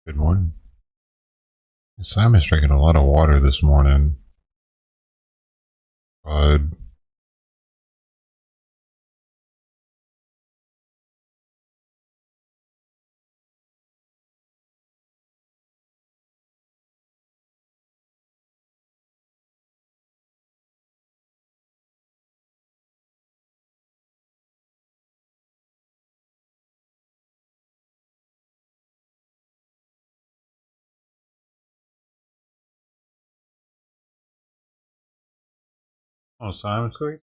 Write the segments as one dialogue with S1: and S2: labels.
S1: Good morning. Simon's drinking a lot of water this morning. Bud. Oh, Simon, sweet.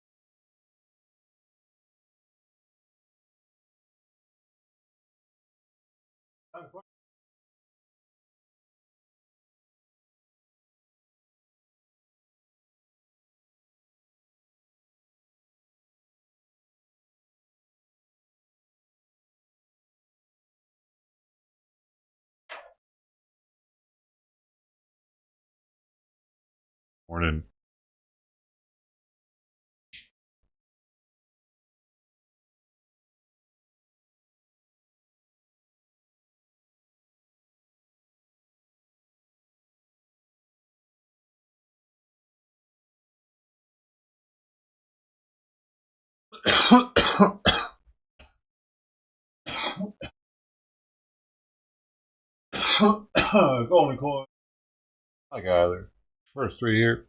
S1: Morning. Golden coin. I got it. First three here.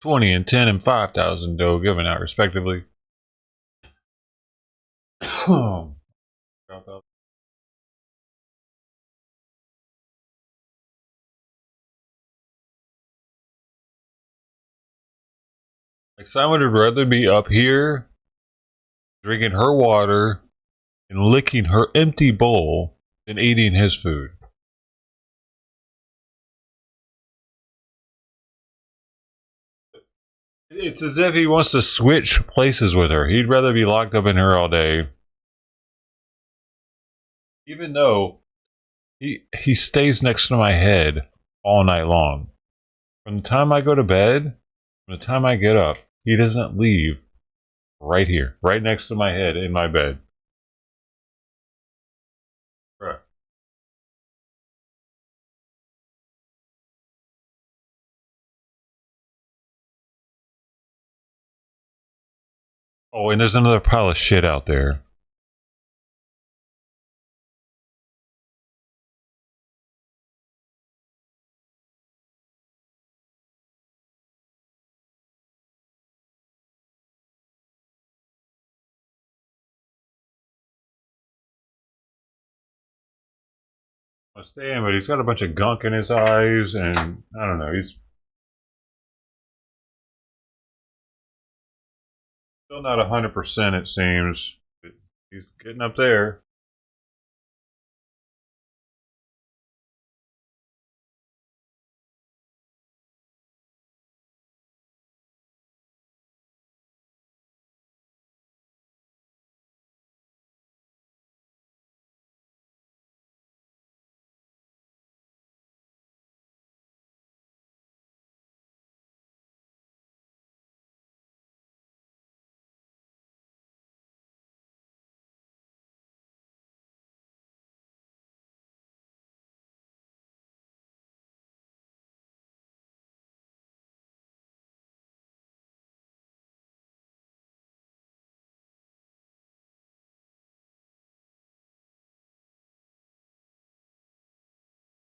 S1: 20 and 10 and 5,000 dough given out respectively. Like Simon would rather be up here drinking her water and licking her empty bowl than eating his food. It's as if he wants to switch places with her. He'd rather be locked up in her all day. Even though he stays next to my head all night long. From the time I go to bed, from the time I get up, he doesn't leave right here, right next to my head in my bed. Right. Oh, and there's another pile of shit out there. I stay in, but he's got a bunch of gunk in his eyes, and I don't know. He's still not 100%. It seems he's getting up there.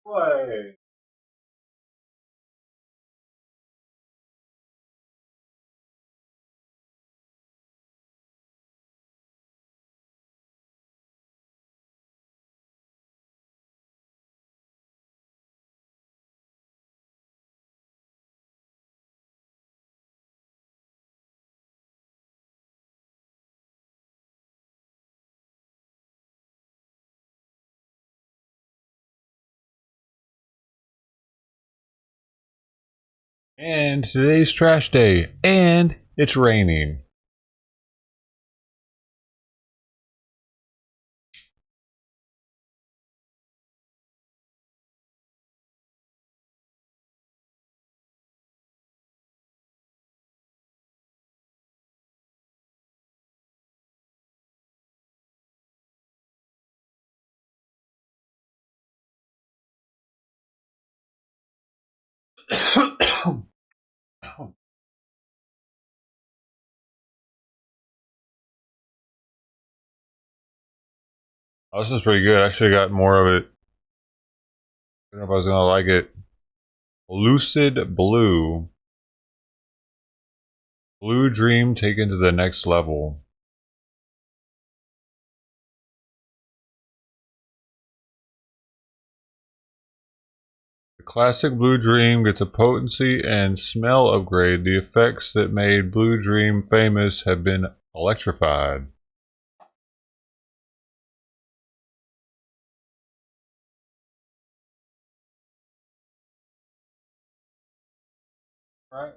S1: Why? And today's trash day, and it's raining. Oh, this is pretty good. I should have got more of it. I don't know if I was gonna like it. Lucid Blue. Blue Dream taken to the next level. The classic Blue Dream gets a potency and smell upgrade. The effects that made Blue Dream famous have been electrified. Right.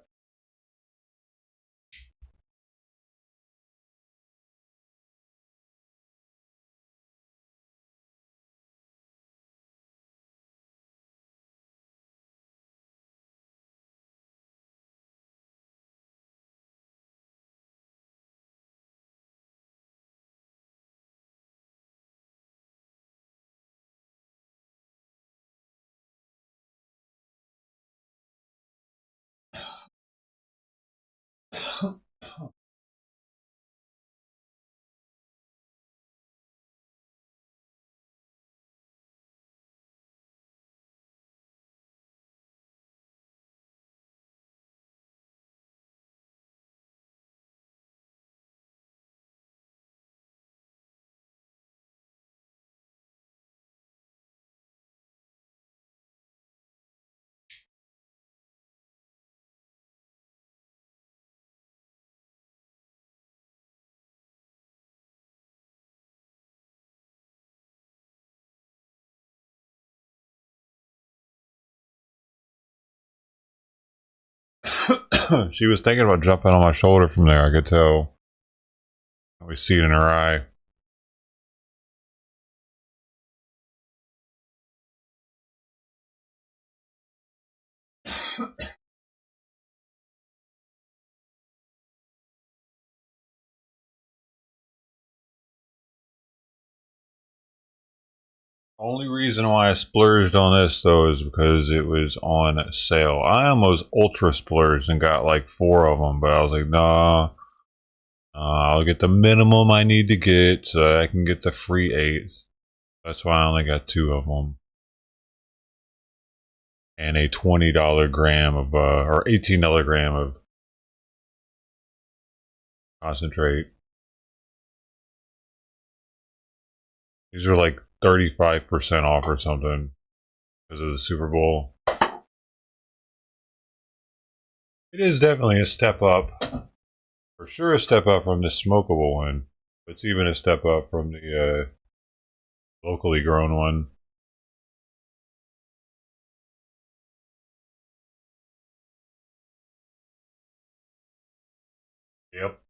S1: She was thinking about jumping on my shoulder from there, I could tell. We see it in her eye. Only reason why I splurged on this though is because it was on sale. I almost ultra splurged and got like 4 of them, but I was like, nah, I'll get the minimum I need to get so I can get the free 8s. That's why I only got 2 of them. And a $20 gram of, or $18 gram of concentrate. These are like 35% off or something because of the Super Bowl. It is definitely a step up. For sure a step up from the smokable one. It's even a step up from the locally grown one. Yep.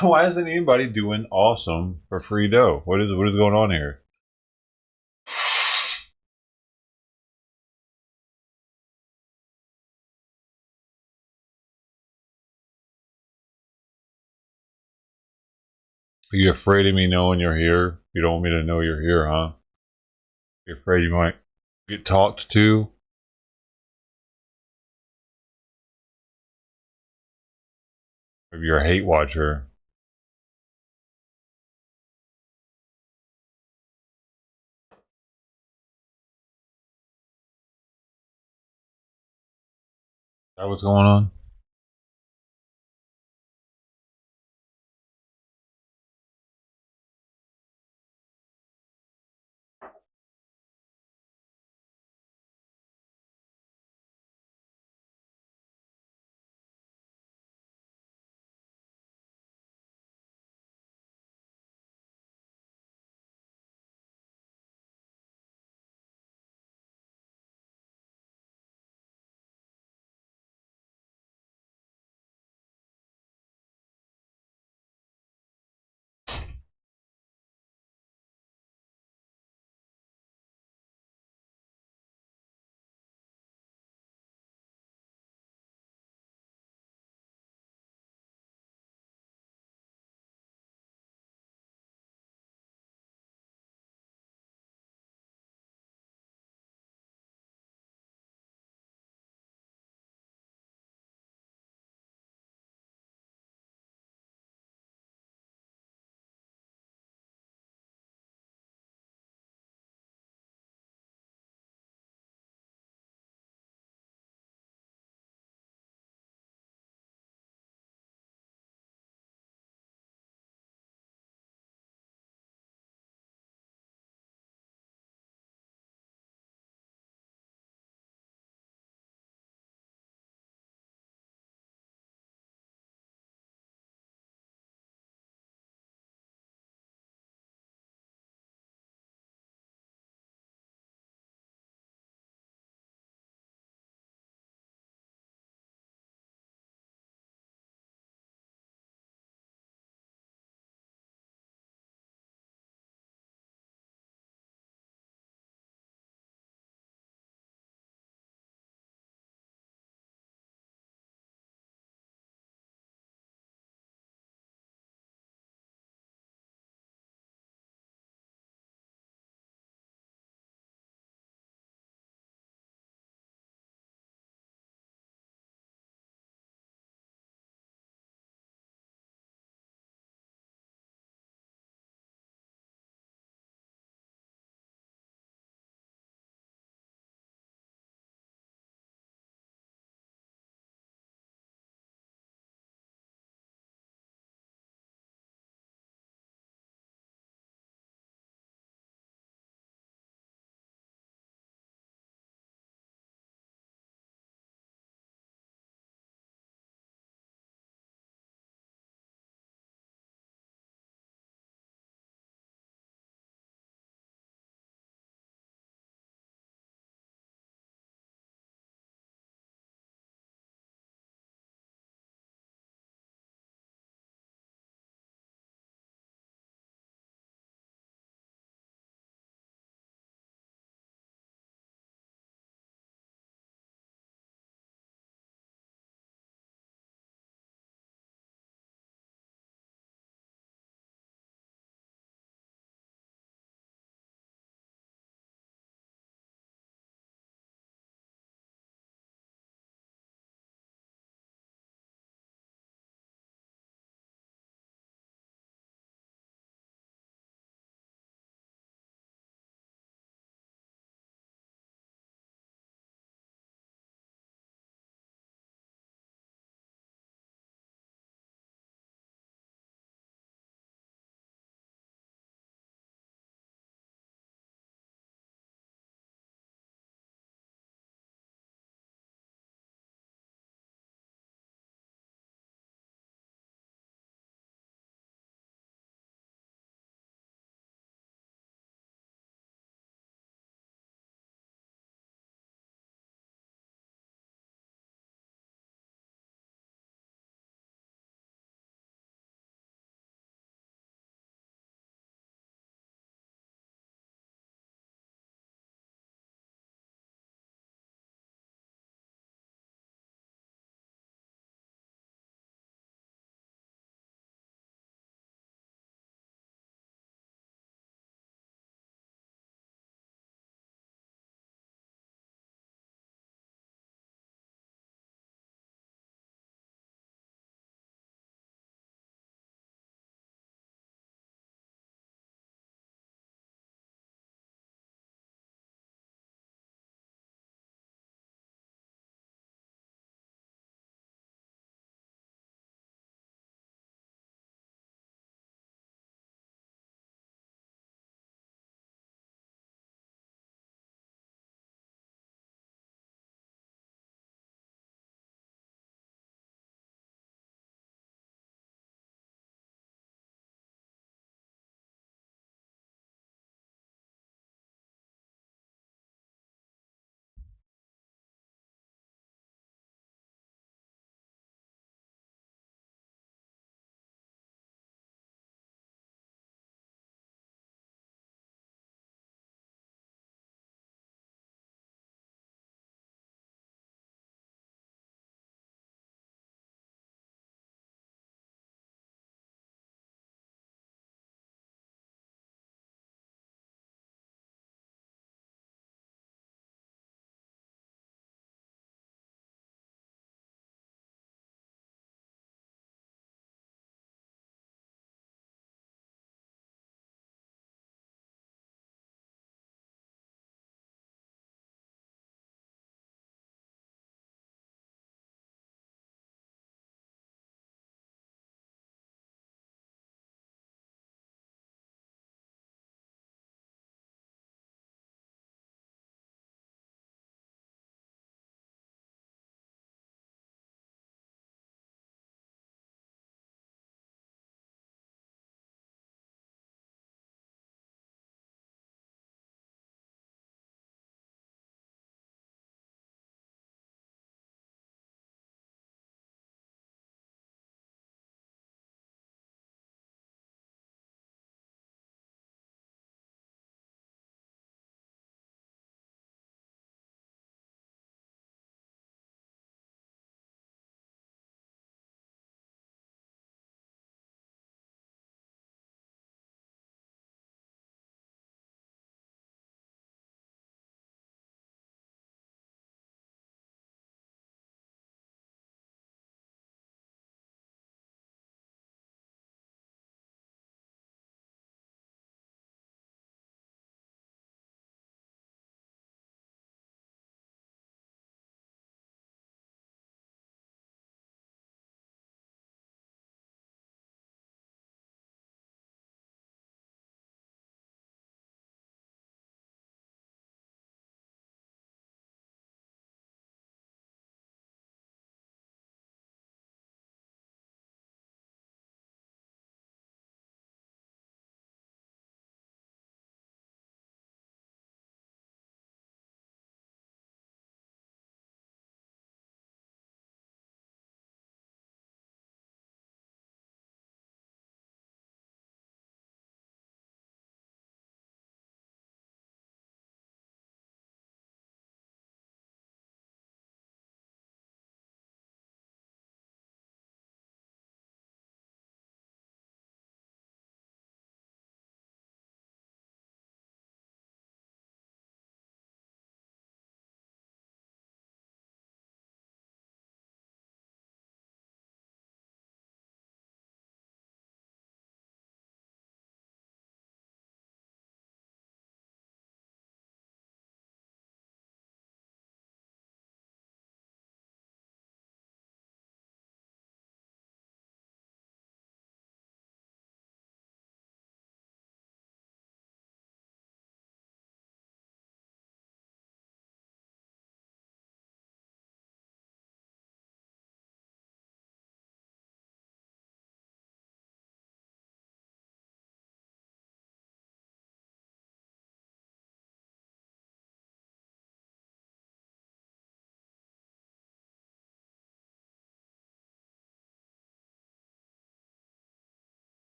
S1: Why isn't anybody doing awesome for free dough? What is going on here? Are you afraid of me knowing you're here? You don't want me to know you're here, huh? You're afraid you might get talked to? Maybe you're a hate watcher. That what's going on?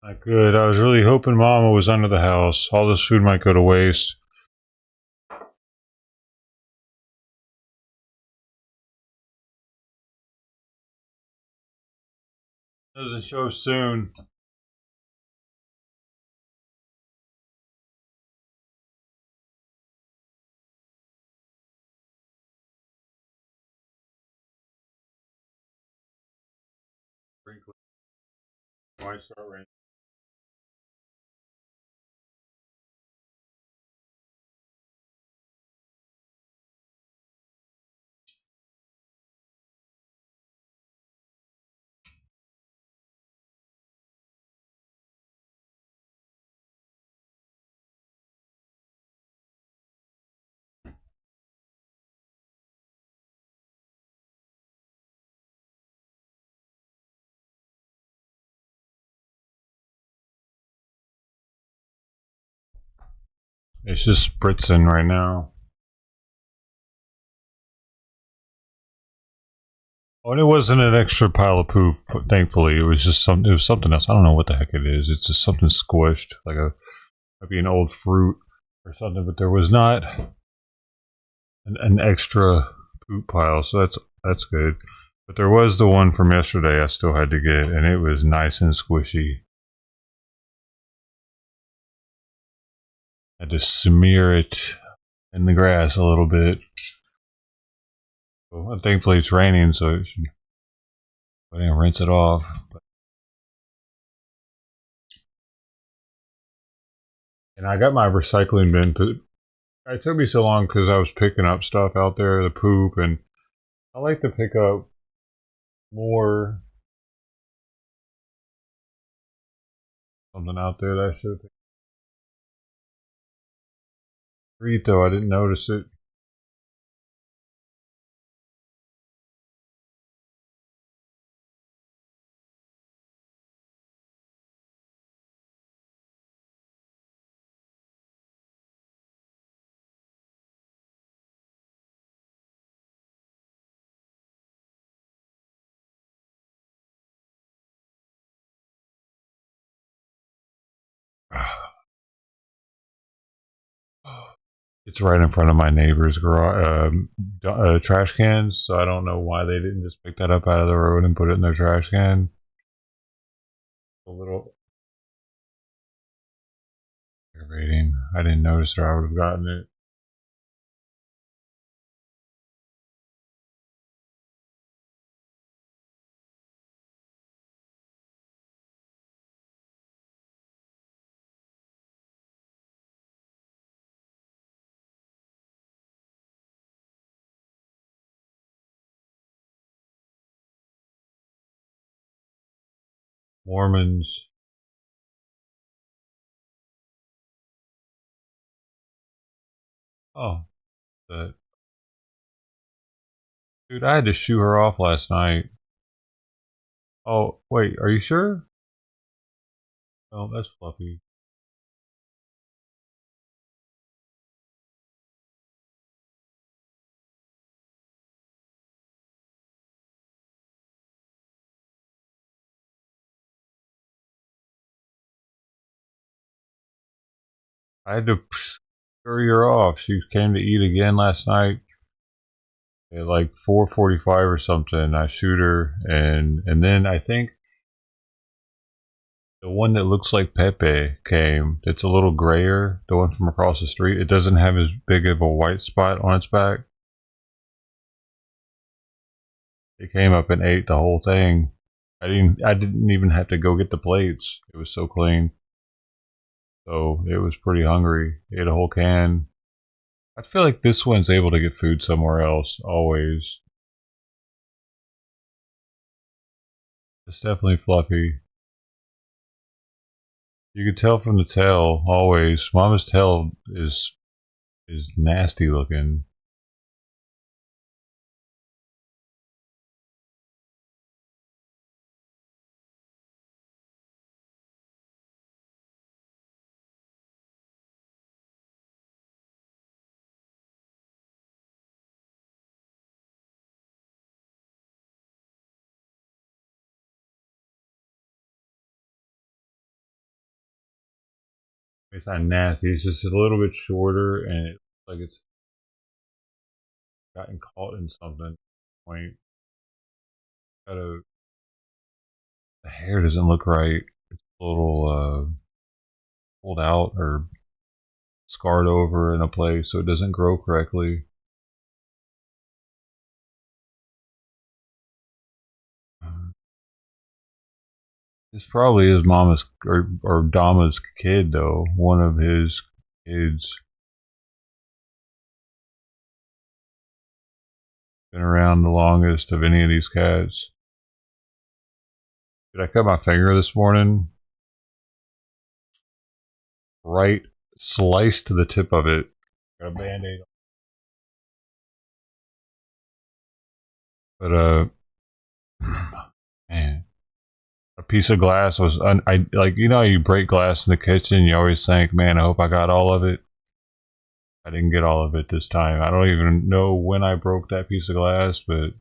S1: Not good. I was really hoping Mama was under the house. All this food might go to waste. Doesn't show soon. Might start raining. It's just spritzing right now. Oh, and it wasn't an extra pile of poop. Thankfully, it was just some. It was something else. I don't know what the heck it is. It's just something squished, like a might be an old fruit or something. But there was not an extra poop pile, so that's good. But there was the one from yesterday. I still had to get, and it was nice and squishy. I had to smear it in the grass a little bit. Well, thankfully, it's raining, so it should. I didn't rinse it off. And I got my recycling bin. It took me so long because I was picking up stuff out there, the poop, and I like to pick up more something out there that I should have picked. Though I didn't notice it. It's right in front of my neighbor's garage, trash cans, so I don't know why they didn't just pick that up out of the road and put it in their trash can. A little aggravating. I didn't notice, or I would have gotten it. Mormons. Oh, that dude! I had to shoo her off last night. Oh, wait, are you sure? Oh, that's fluffy. I had to scurry her off. She came to eat again last night at like 4:45 or something. I shoot her, and then I think the one that looks like Pepe came. It's a little grayer. The one from across the street. It doesn't have as big of a white spot on its back. It came up and ate the whole thing. I didn't even have to go get the plates. It was so clean. So it was pretty hungry. Ate a whole can. I feel like this one's able to get food somewhere else. Always. It's definitely fluffy. You can tell from the tail. Always. Mama's tail is nasty looking. It's not nasty. It's just a little bit shorter, and it's like it's gotten caught in something. Point. Gotta, the hair doesn't look right. It's a little pulled out or scarred over in a place, so it doesn't grow correctly. This probably is Mama's or Dama's kid, though. One of his kids. Been around the longest of any of these cats. Did I cut my finger this morning? Right, sliced to the tip of it. Got a band-aid. But man, a piece of glass was I like, you know, you break glass in the kitchen. You always think, man, I hope I got all of it. I didn't get all of it this time. I don't even know when I broke that piece of glass, but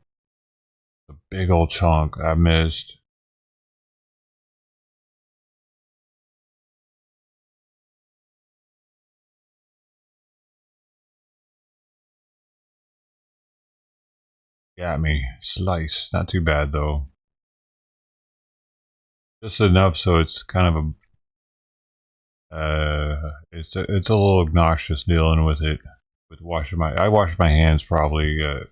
S1: a big old chunk I missed. Got me. Slice. Not too bad though. Just enough so it's kind of it's a little obnoxious dealing with it. With washing I wash my hands probably I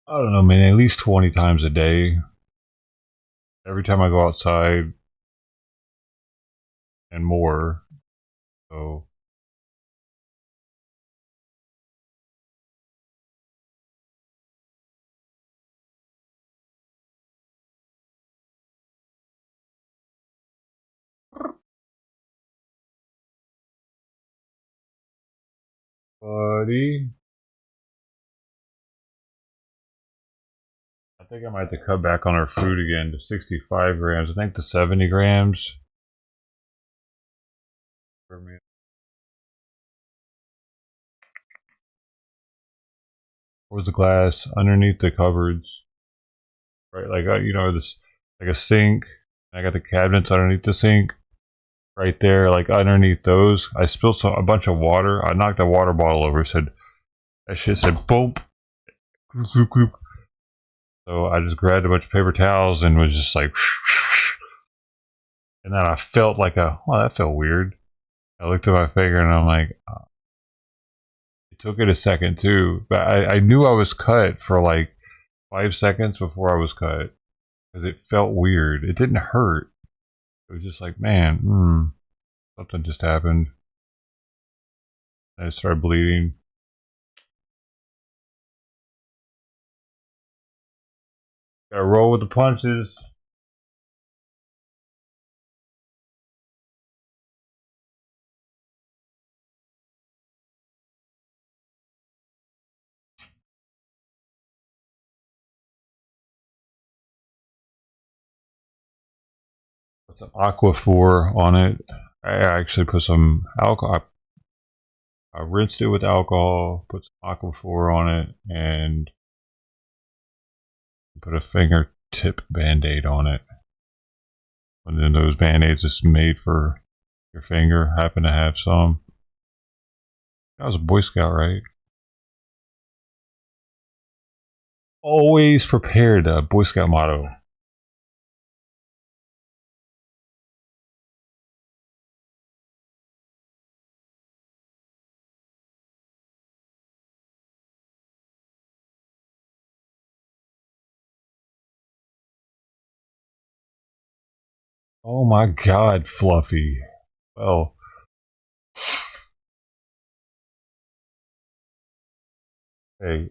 S1: don't know, man, at least 20 times a day. Every time I go outside and more. So buddy, I think I might have to cut back on our food again to 65 grams. I think the 70 grams for me. Where's the glass underneath the cupboards? Right, like you know, this like a sink. I got the cabinets underneath the sink. Right there, like underneath those, I spilled a bunch of water. I knocked a water bottle over. Said that shit said boom, gloop, gloop, gloop. So I just grabbed a bunch of paper towels and was just like, and then I felt like well, that felt weird. I looked at my finger and I'm like, it took it a second too, but I knew I was cut for like 5 seconds before I was cut because it felt weird. It didn't hurt. It was just like, man, something just happened. And I started bleeding. Gotta roll with the punches. Put some Aquaphor on it. I actually put some alcohol. I rinsed it with alcohol, put some Aquaphor on it, and put a fingertip band-aid on it. And then those band-aids is made for your finger. Happen to have some. I was a Boy Scout, right? Always prepared, a Boy Scout motto. Oh my God, Fluffy. Well, hey,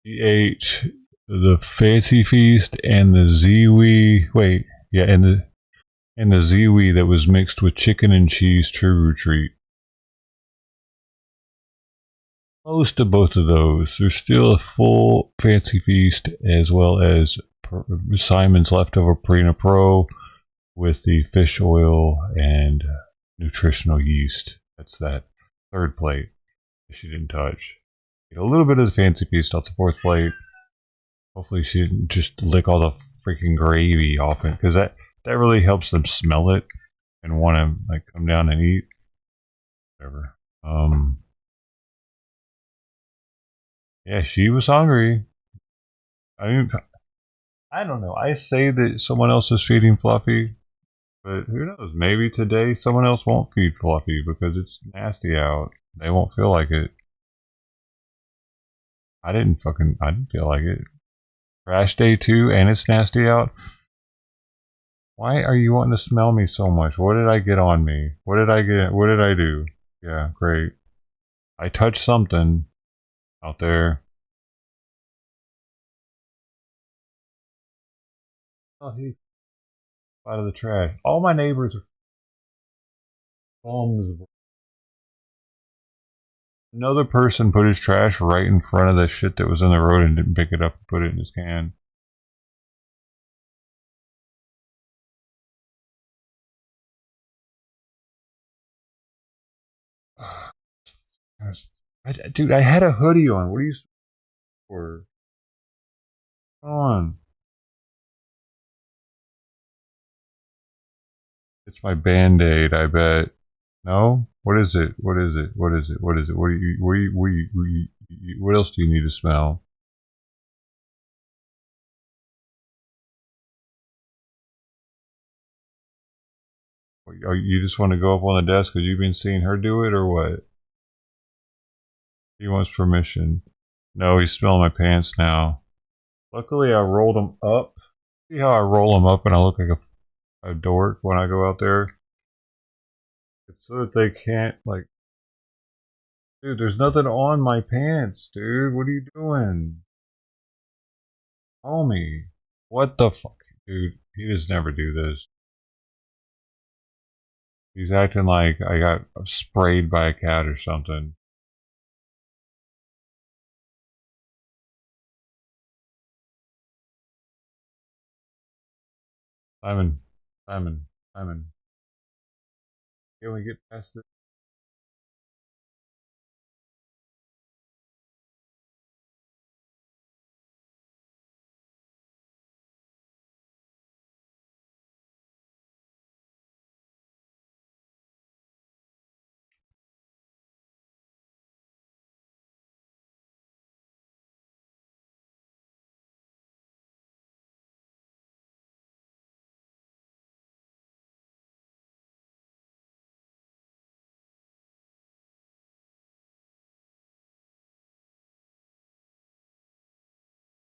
S1: he ate the Fancy Feast and the Ziwi. Wait, yeah, and the Ziwi that was mixed with chicken and cheese True Retreat. Most of both of those. There's still a full Fancy Feast as well as Simon's leftover Purina Pro with the fish oil and nutritional yeast. That's that third plate that she didn't touch. Get a little bit of the fancy piece off the fourth plate. Hopefully she didn't just lick all the freaking gravy off it, because that really helps them smell it and want to like come down and eat. Whatever. Yeah, she was hungry. I mean, I don't know. I say that someone else is feeding Fluffy, but who knows? Maybe today someone else won't feed Fluffy because it's nasty out. They won't feel like it. I didn't feel like it. Trash day too, and it's nasty out. Why are you wanting to smell me so much? What did I get on me? What did I get? What did I do? Yeah, great. I touched something out there. Oh, he out of the trash. All my neighbors are bums. Another person put his trash right in front of the shit that was in the road and didn't pick it up and put it in his can. Dude, I had a hoodie on. What are you for? Come on. It's my Band-Aid, I bet. No? What is it? What is it? What is it? What is it? What else do you need to smell? You just want to go up on the desk because you've been seeing her do it, or what? He wants permission. No, he's smelling my pants now. Luckily, I rolled them up. See how I roll them up and I look like a dork when I go out there? It's so that they can't, like... Dude, there's nothing on my pants, dude. What are you doing? Homie. What the fuck? Dude, he just never do this. He's acting like I got sprayed by a cat or something. Simon, Simon, Simon. Can we get past this?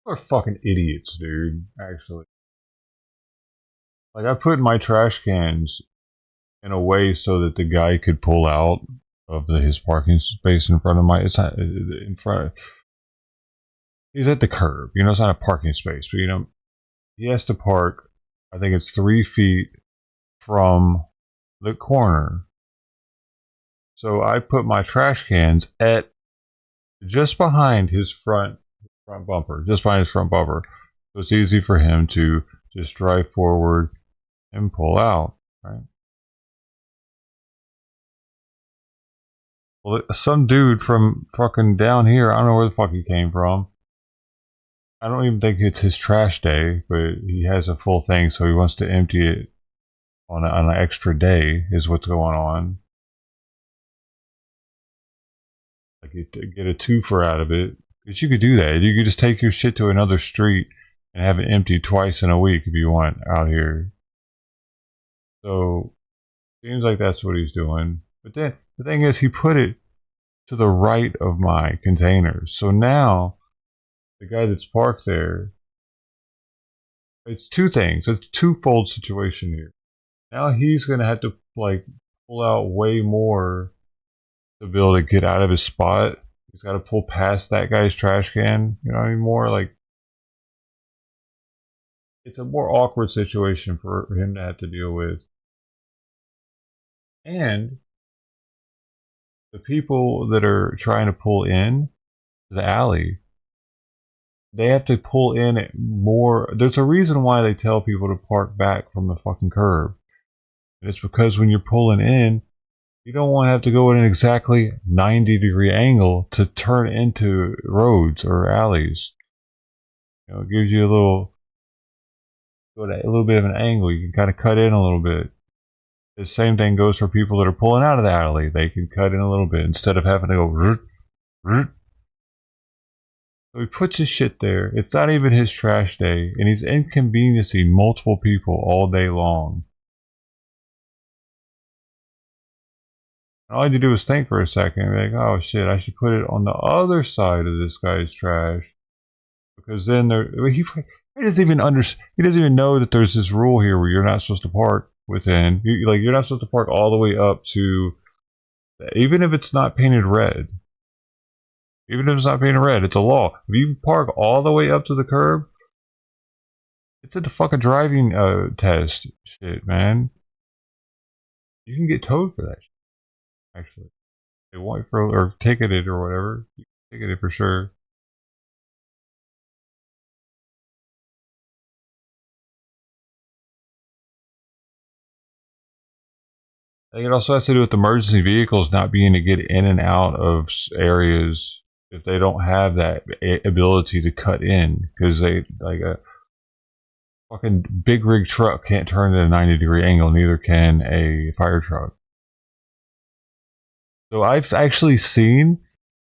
S1: We're fucking idiots, dude. Actually, like I put my trash cans in a way so that the guy could pull out of his parking space in front of my. It's not in front. He's at the curb. You know, it's not a parking space, but you know, he has to park. I think it's 3 feet from the corner. So I put my trash cans at just behind his front bumper, just behind his front bumper. So it's easy for him to just drive forward and pull out, right? Well, some dude from fucking down here, I don't know where the fuck he came from. I don't even think it's his trash day, but he has a full thing, so he wants to empty it on an extra day, is what's going on. Like, you get a twofer out of it. Because you could do that. You could just take your shit to another street and have it emptied twice in a week if you want out here. So, seems like that's what he's doing. But then, the thing is, he put it to the right of my containers. So now, the guy that's parked there, it's two things. It's a twofold situation here. Now he's going to have to, like, pull out way more to be able to get out of his spot. He's got to pull past that guy's trash can. You know what I mean? More like, it's a more awkward situation for him to have to deal with. And the people that are trying to pull in the alley, they have to pull in it more. There's a reason why they tell people to park back from the fucking curb. And it's because when you're pulling in, You don't want to have to go at an exactly 90-degree angle to turn into roads or alleys. You know, it gives you a little bit of an angle. You can kind of cut in a little bit. The same thing goes for people that are pulling out of the alley. They can cut in a little bit instead of having to go. So he puts his shit there. It's not even his trash day, and he's inconveniencing multiple people all day long. And all you do is think for a second, like, oh shit, I should put it on the other side of this guy's trash, because then he doesn't even he doesn't even know that there's this rule here where you're not supposed to park within. You're not supposed to park all the way up to, even if it's not painted red. Even if it's not painted red, it's a law. If you park all the way up to the curb, it's at the fucking driving test shit, man. You can get towed for that shit, actually. They want for, or ticketed or whatever. You can ticket it for sure. I think it also has to do with emergency vehicles not being to get in and out of areas if they don't have that ability to cut in, because they, like, a fucking big rig truck can't turn at a 90-degree angle, neither can a fire truck. So I've actually seen,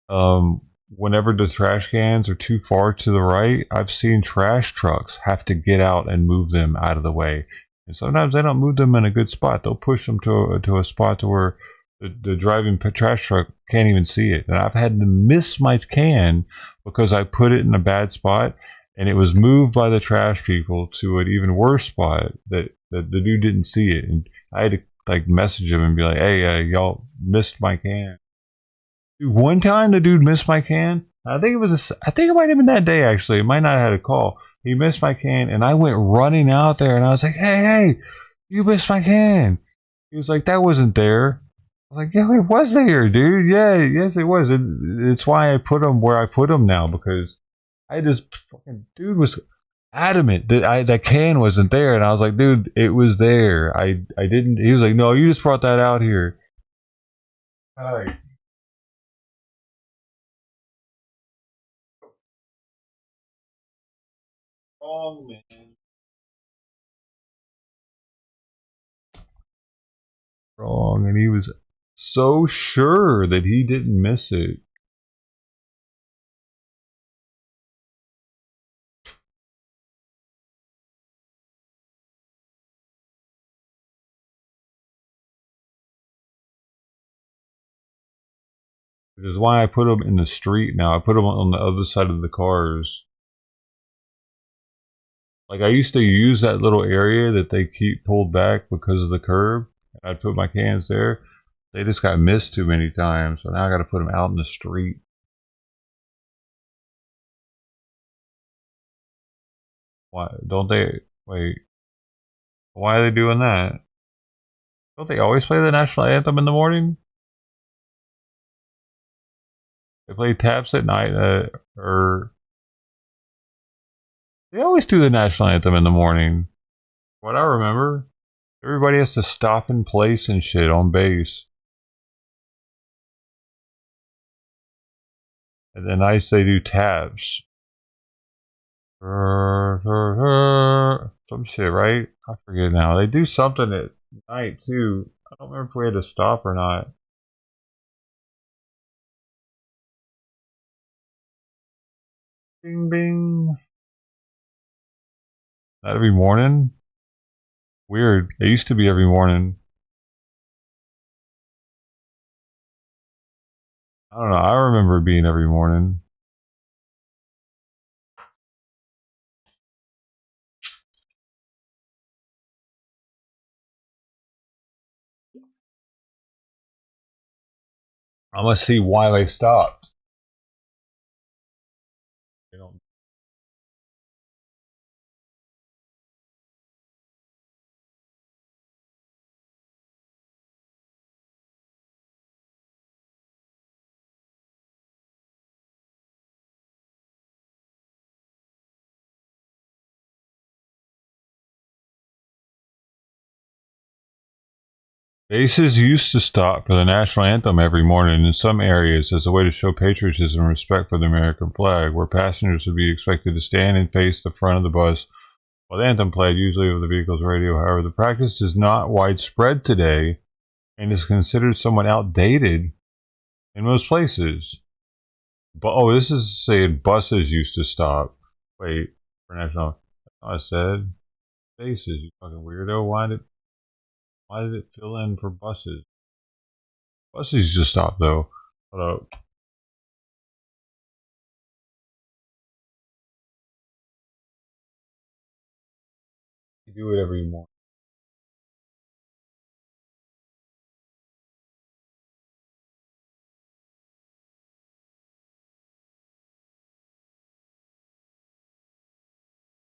S1: whenever the trash cans are too far to the right, I've seen trash trucks have to get out and move them out of the way. And sometimes they don't move them in a good spot. They'll push them to a spot to where the driving trash truck can't even see it. And I've had to miss my can because I put it in a bad spot, and it was moved by the trash people to an even worse spot that the dude didn't see it. And I had to like message him and be like, "Hey, y'all missed my can." Dude, one time the dude missed my can. I think it might have been that day actually. It might not have had a call. He missed my can, and I went running out there, and I was like, "Hey, you missed my can." He was like, "That wasn't there." I was like, "Yeah, it was there, dude. Yeah, yes, it was. It's why I put them where I put them now, because I just fucking dude was adamant that that can wasn't there, and I was like, dude, it was there. I didn't." He was like, "No, you just brought that out here." Hi. Wrong, man. Wrong, and he was so sure that he didn't miss it. Which is why I put them in the street now. I put them on the other side of the cars. Like, I used to use that little area that they keep pulled back because of the curb. I'd put my cans there. They just got missed too many times, so now I got to put them out in the street. Why don't they? Wait, why are they doing that? Don't they always play the national anthem in the morning? They play taps at night, or they always do the national anthem in the morning. What I remember, everybody has to stop in place and shit on base. And then nights they do taps. Some shit, right? I forget now. They do something at night too. I don't remember if we had to stop or not. Bing bing. Not every morning? Weird. It used to be every morning. I don't know. I remember it being every morning. I must see why they stopped. They don't. Bases used to stop for the national anthem every morning in some areas as a way to show patriotism and respect for the American flag, where passengers would be expected to stand and face the front of the bus while the anthem played, usually over the vehicle's radio. However, the practice is not widespread today and is considered somewhat outdated in most places. But oh, this is saying buses used to stop. Wait, for national. I said bases. You fucking weirdo. Why did it fill in for buses? Buses just stop though. Hold up. You do it every morning.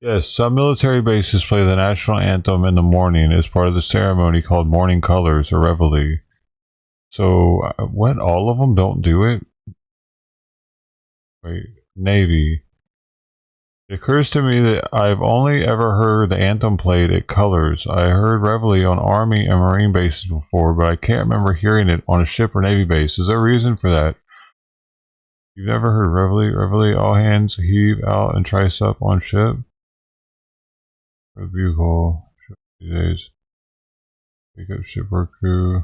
S1: Yes, some military bases play the national anthem in the morning as part of the ceremony called Morning Colors or Reveille. So, what? All of them don't do it? Wait, Navy. It occurs to me that I've only ever heard the anthem played at Colors. I heard Reveille on Army and Marine bases before, but I can't remember hearing it on a ship or Navy base. Is there a reason for that? You've never heard Reveille? Reveille, all hands heave out and trice up on ship? Bugle. These days. Pick up shipboard crew.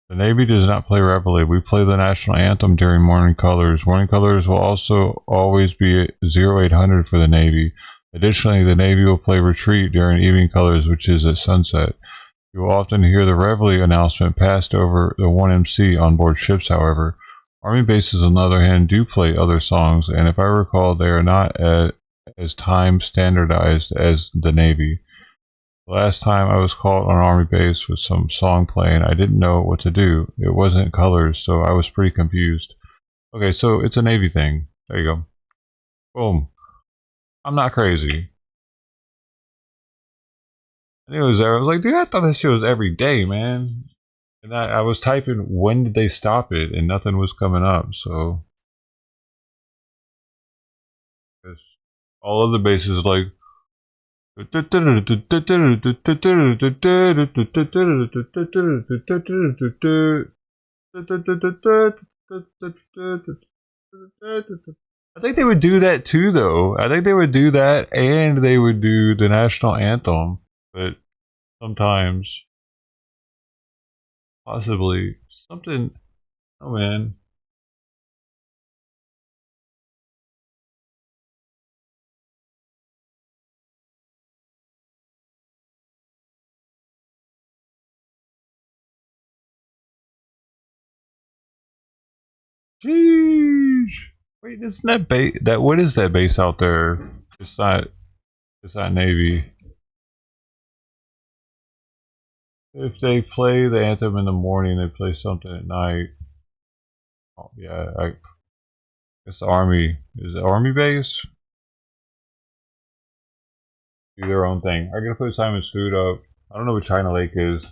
S1: The Navy does not play Reveille. We play the national anthem during Morning Colors. Morning Colors will also always be 0800 for the Navy. Additionally, the Navy will play Retreat during Evening Colors, which is at sunset. You will often hear the Reveille announcement passed over the 1MC on board ships, however. Army bases, on the other hand, do play other songs, and if I recall, they are not as time standardized as the Navy. The last time I was called on an Army base with some song playing, I didn't know what to do. It wasn't Colors, so I was pretty confused. Okay, so it's a Navy thing. There you go. Boom. I'm not crazy. I knew it was there. I was like, dude, I thought this shit was every day, man. And I was typing, when did they stop it? And nothing was coming up, so. All of the bases are like. I think they would do that too, though. I think they would do that and they would do the national anthem. But sometimes, possibly, something. Oh man. Sheesh. Wait, isn't that base? That what is that base out there? It's not. It's not Navy. If they play the anthem in the morning, they play something at night. Oh, yeah, I guess the Army is the Army base. Do their own thing. I'm gonna put Simon's Food up. I don't know what China Lake is.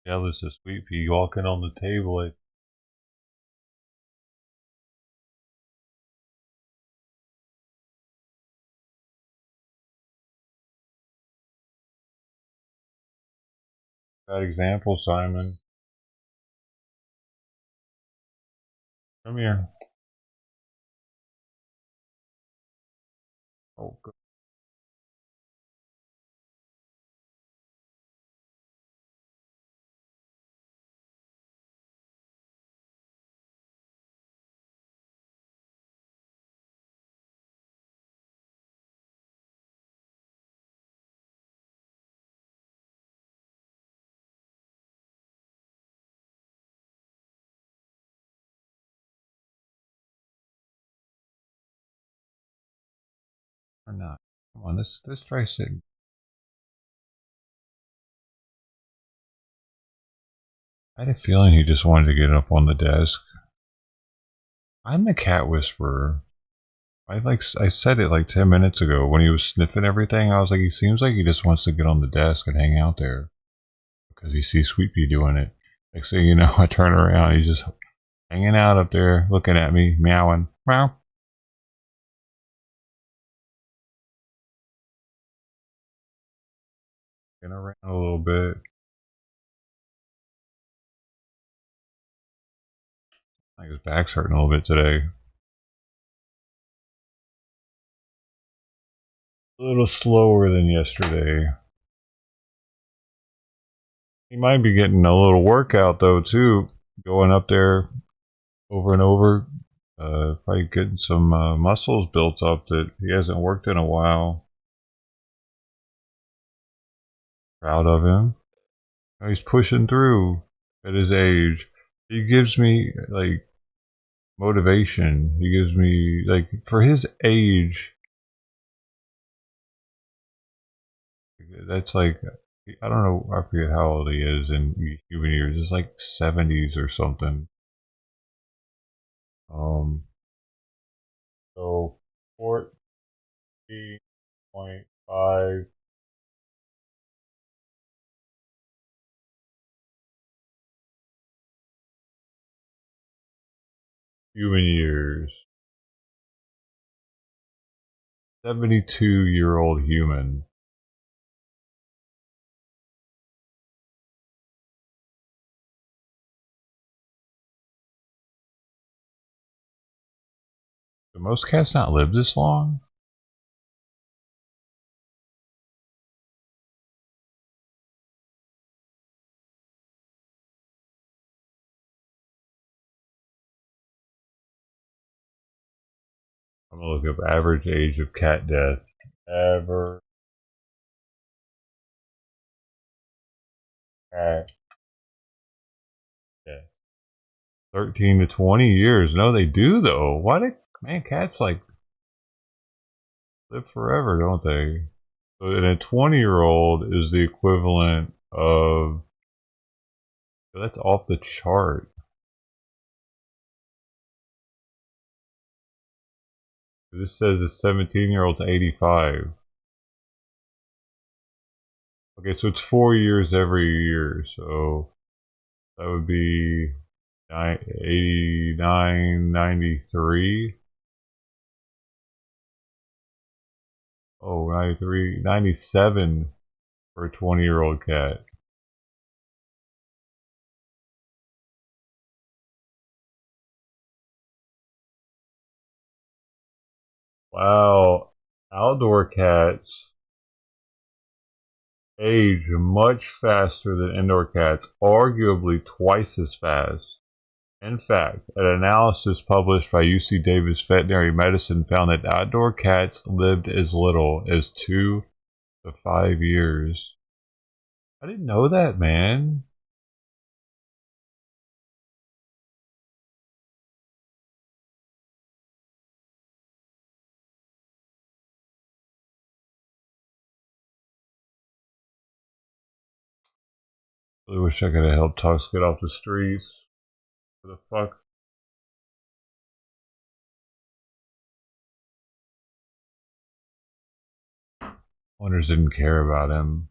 S1: Yeah, there's a sweet pea walking on the table. Bad example, Simon. Come here. Oh, good. Or not. Come on, let's try sitting. I had a feeling he just wanted to get up on the desk. I'm the cat whisperer. I said it like 10 minutes ago when he was sniffing everything. I was like, he seems like he just wants to get on the desk and hang out there because he sees Sweet Pea doing it. Next thing you know, I turn around, he's just hanging out up there, looking at me, meowing, meow. Getting around a little bit. I think his back's hurting a little bit today. A little slower than yesterday. He might be getting a little workout though too, going up there over and over. Probably getting some muscles built up that he hasn't worked in a while. Proud of him. He's pushing through at his age. He gives me like motivation. He gives me like for his age. That's like I don't know. I forget how old he is in human years. It's like 70s or something. Um. So 14.5 human years. 72-year-old human. Do most cats not live this long? I'm gonna look up average age of cat death. Average cat death. 13 to 20 years. No, they do though. Why do man cats like live forever, don't they? So, and a 20-year-old is the equivalent of that's off the chart. This says a 17-year-old's 85. Okay, so it's 4 years every year. So that would be 89, 93. Oh, 93, 97 for a 20-year-old cat. Wow. Outdoor cats age much faster than indoor cats, arguably twice as fast. In fact, an analysis published by UC Davis Veterinary Medicine found that outdoor cats lived as little as 2 to 5 years. I didn't know that, man. I really wish I could have helped Tux get off the streets. What the fuck? Owners didn't care about him.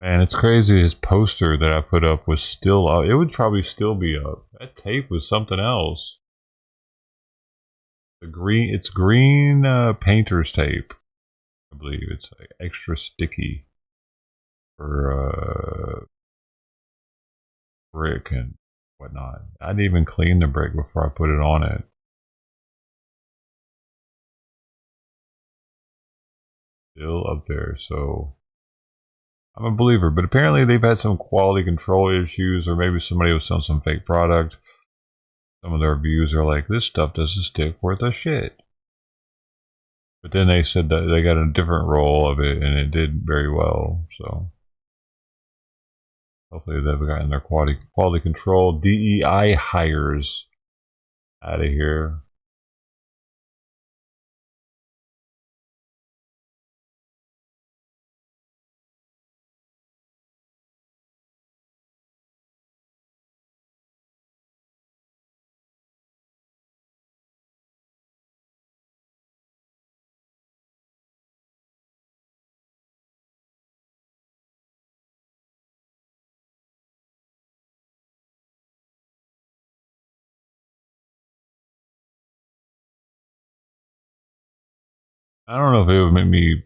S1: Man, it's crazy. His poster that I put up was still up. It would probably still be up. That tape was something else. It's green painter's tape. I believe it's like extra sticky for brick and whatnot. I didn't even clean the brick before I put it on it. Still up there, so I'm a believer. But apparently they've had some quality control issues, or maybe somebody was selling some fake product. Some of their reviews are like, this stuff doesn't stick worth a shit. But then they said that they got a different roll of it and it did very well. So hopefully they've gotten their quality control DEI hires out of here. I don't know if it would make me,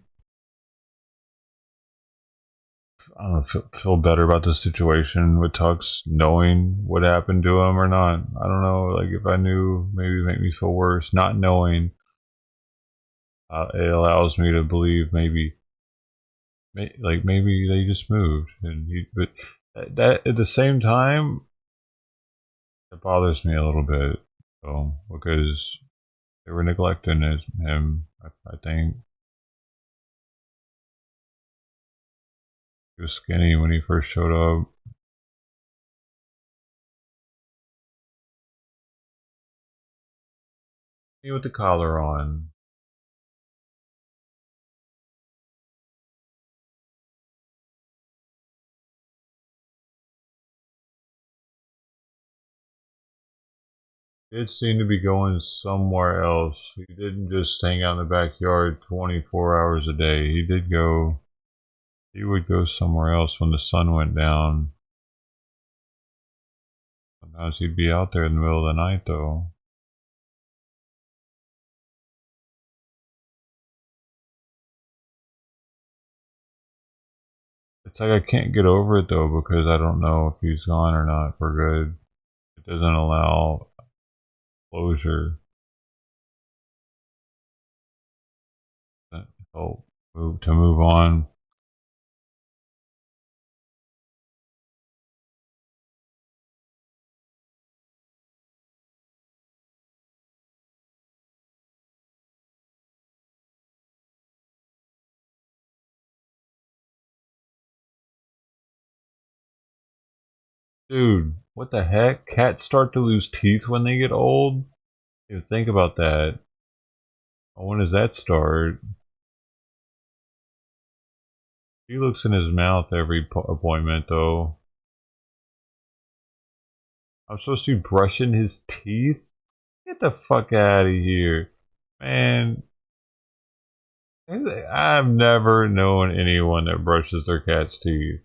S1: I don't know, feel better about the situation with Tux knowing what happened to him or not. I don't know. Like if I knew, maybe it'd make me feel worse. Not knowing, it allows me to believe like maybe they just moved, but that at the same time, it bothers me a little bit. So because they were neglecting him, I think he was skinny when he first showed up. Me with the collar on. Did seem to be going somewhere else. He didn't just hang out in the backyard 24 hours a day. He did go, he would go somewhere else when the sun went down. Sometimes he'd be out there in the middle of the night though. It's like I can't get over it though because I don't know if he's gone or not for good. It doesn't allow closure. Help move on. Dude, what the heck? Cats start to lose teeth when they get old? You think about that. When does that start? He looks in his mouth every appointment, though. I'm supposed to be brushing his teeth? Get the fuck out of here. Man, I've never known anyone that brushes their cat's teeth.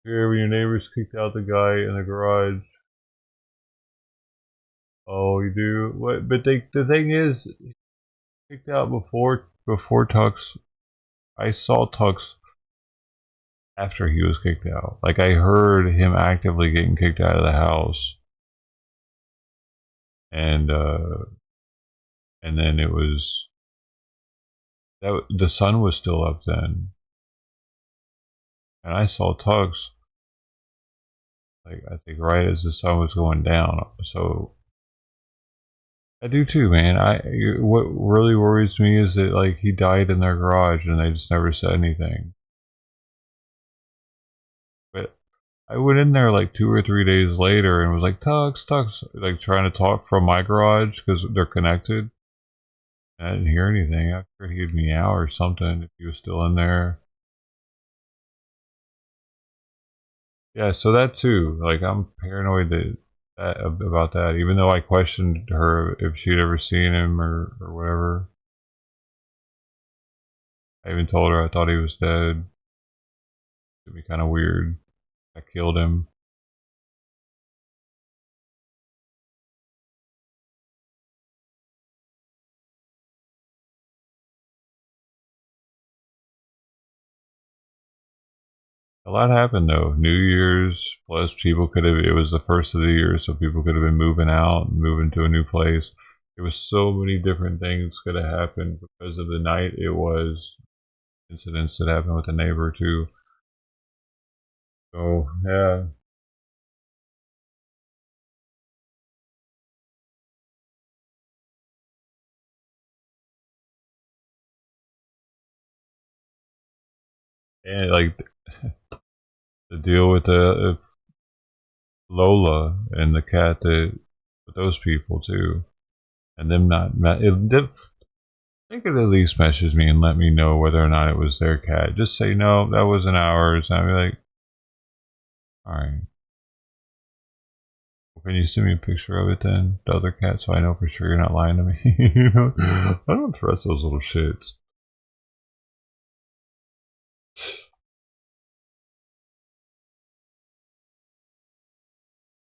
S1: Here, when your neighbors kicked out the guy in the garage. Oh, you do? What? But the thing is, kicked out before Tux. I saw Tux after he was kicked out. Like I heard him actively getting kicked out of the house, and then it was that the sun was still up then, and I saw Tux like I think right as the sun was going down. So I do too, man. What really worries me is that like he died in their garage and they just never said anything. But I went in there like 2 or 3 days later and was like Tux, like trying to talk from my garage because they're connected. I didn't hear anything. I figured he'd meow or something if he was still in there. Yeah, so that too. Like I'm paranoid about that. Even though I questioned her if she'd ever seen him or whatever. I even told her I thought he was dead. It'd be kind of weird. I killed him. A lot happened though. New Year's, plus people could have. It was the first of the year, so people could have been moving out, and moving to a new place. It was so many different things could have happened because of the night. It was incidents that happened with the neighbor too. So yeah, and like the deal with the Lola and the cat that with those people too, and them not. They could at least message me and let me know whether or not it was their cat. Just say no, that wasn't ours. And I'd be like, all right. Well, can you send me a picture of it then, the other cat, so I know for sure you're not lying to me? You know, I don't trust those little shits.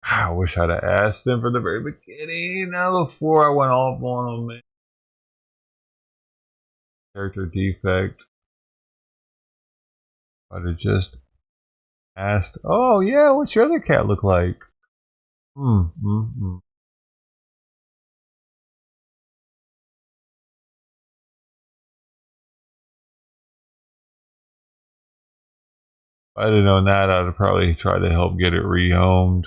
S1: I wish I'd have asked them from the very beginning. Now before I went off on them. Character defect. I'd have just asked, oh yeah, what's your other cat look like? Hmm. If I'd have known that, I'd have probably tried to help get it rehomed.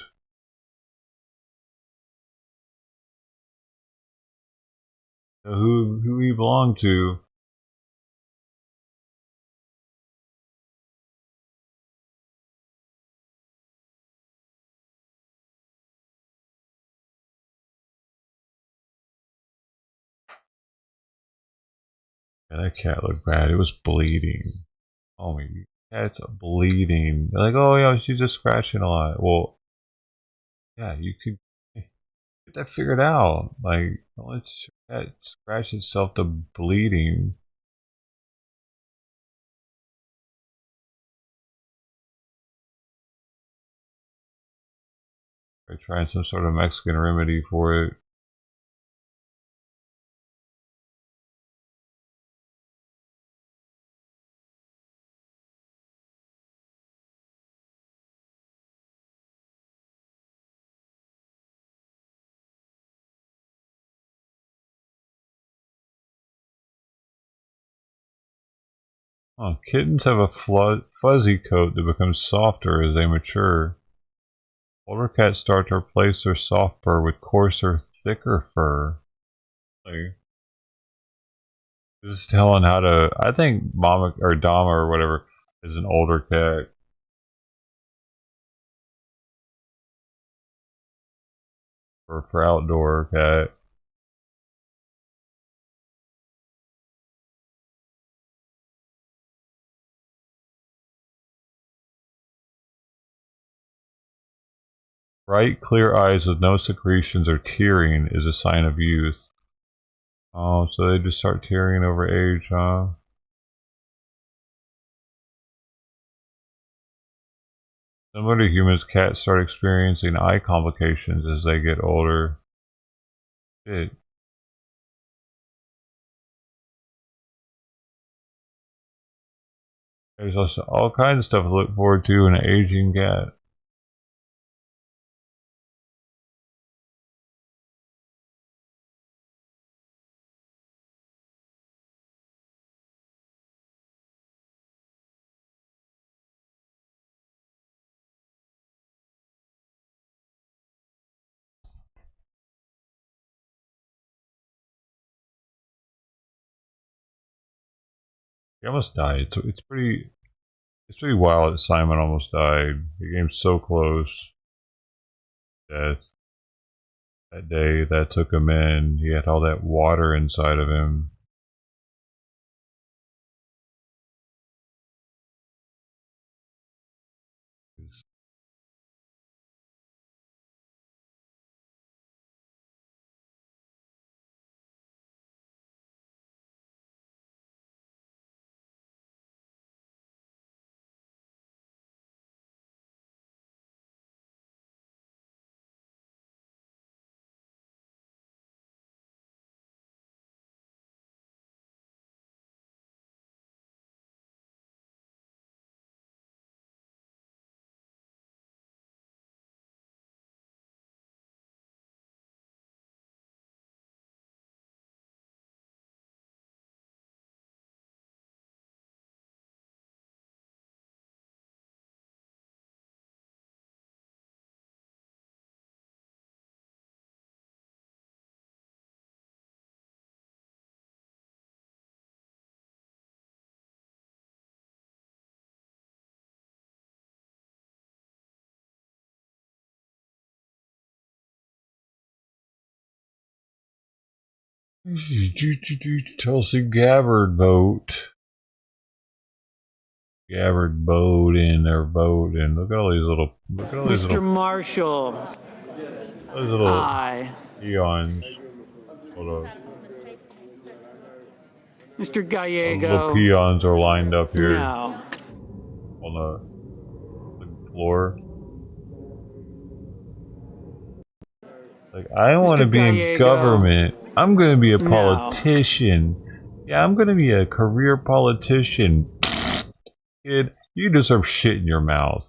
S1: So who he belonged to? Yeah, that cat looked bad. It was bleeding. Oh my, cat's bleeding. They're like, oh yeah, she's just scratching a lot. Well, yeah, you could get that figured out. Like, don't let your cat scratch itself to bleeding. Or trying some sort of Mexican remedy for it. Oh, kittens have a fuzzy coat that becomes softer as they mature. Older cats start to replace their soft fur with coarser, thicker fur. Like, this is telling how to. I think Mama or Dama or whatever is an older cat. Or for outdoor cat. Bright, clear eyes with no secretions or tearing is a sign of youth. Oh, so they just start tearing over age, huh? Similar to humans, cats start experiencing eye complications as they get older. Shit. There's also all kinds of stuff to look forward to in an aging cat. He almost died. It's pretty wild that Simon almost died. The game's so close. Death. That day that took him in, he had all that water inside of him. Tulsi Gabbard vote. Gabbard boat in their boat, and look at all these little. Look at all these
S2: Mr.
S1: little.
S2: Marshall.
S1: Those little
S2: Hi.
S1: peons. Hold up.
S2: Mr.
S1: Those
S2: Gallego.
S1: little peons are lined up here
S2: No.
S1: on the floor. Like, I don't want to be in government. I'm going to be a politician. Yeah, I'm going to be a career politician. Kid, you deserve shit in your mouth.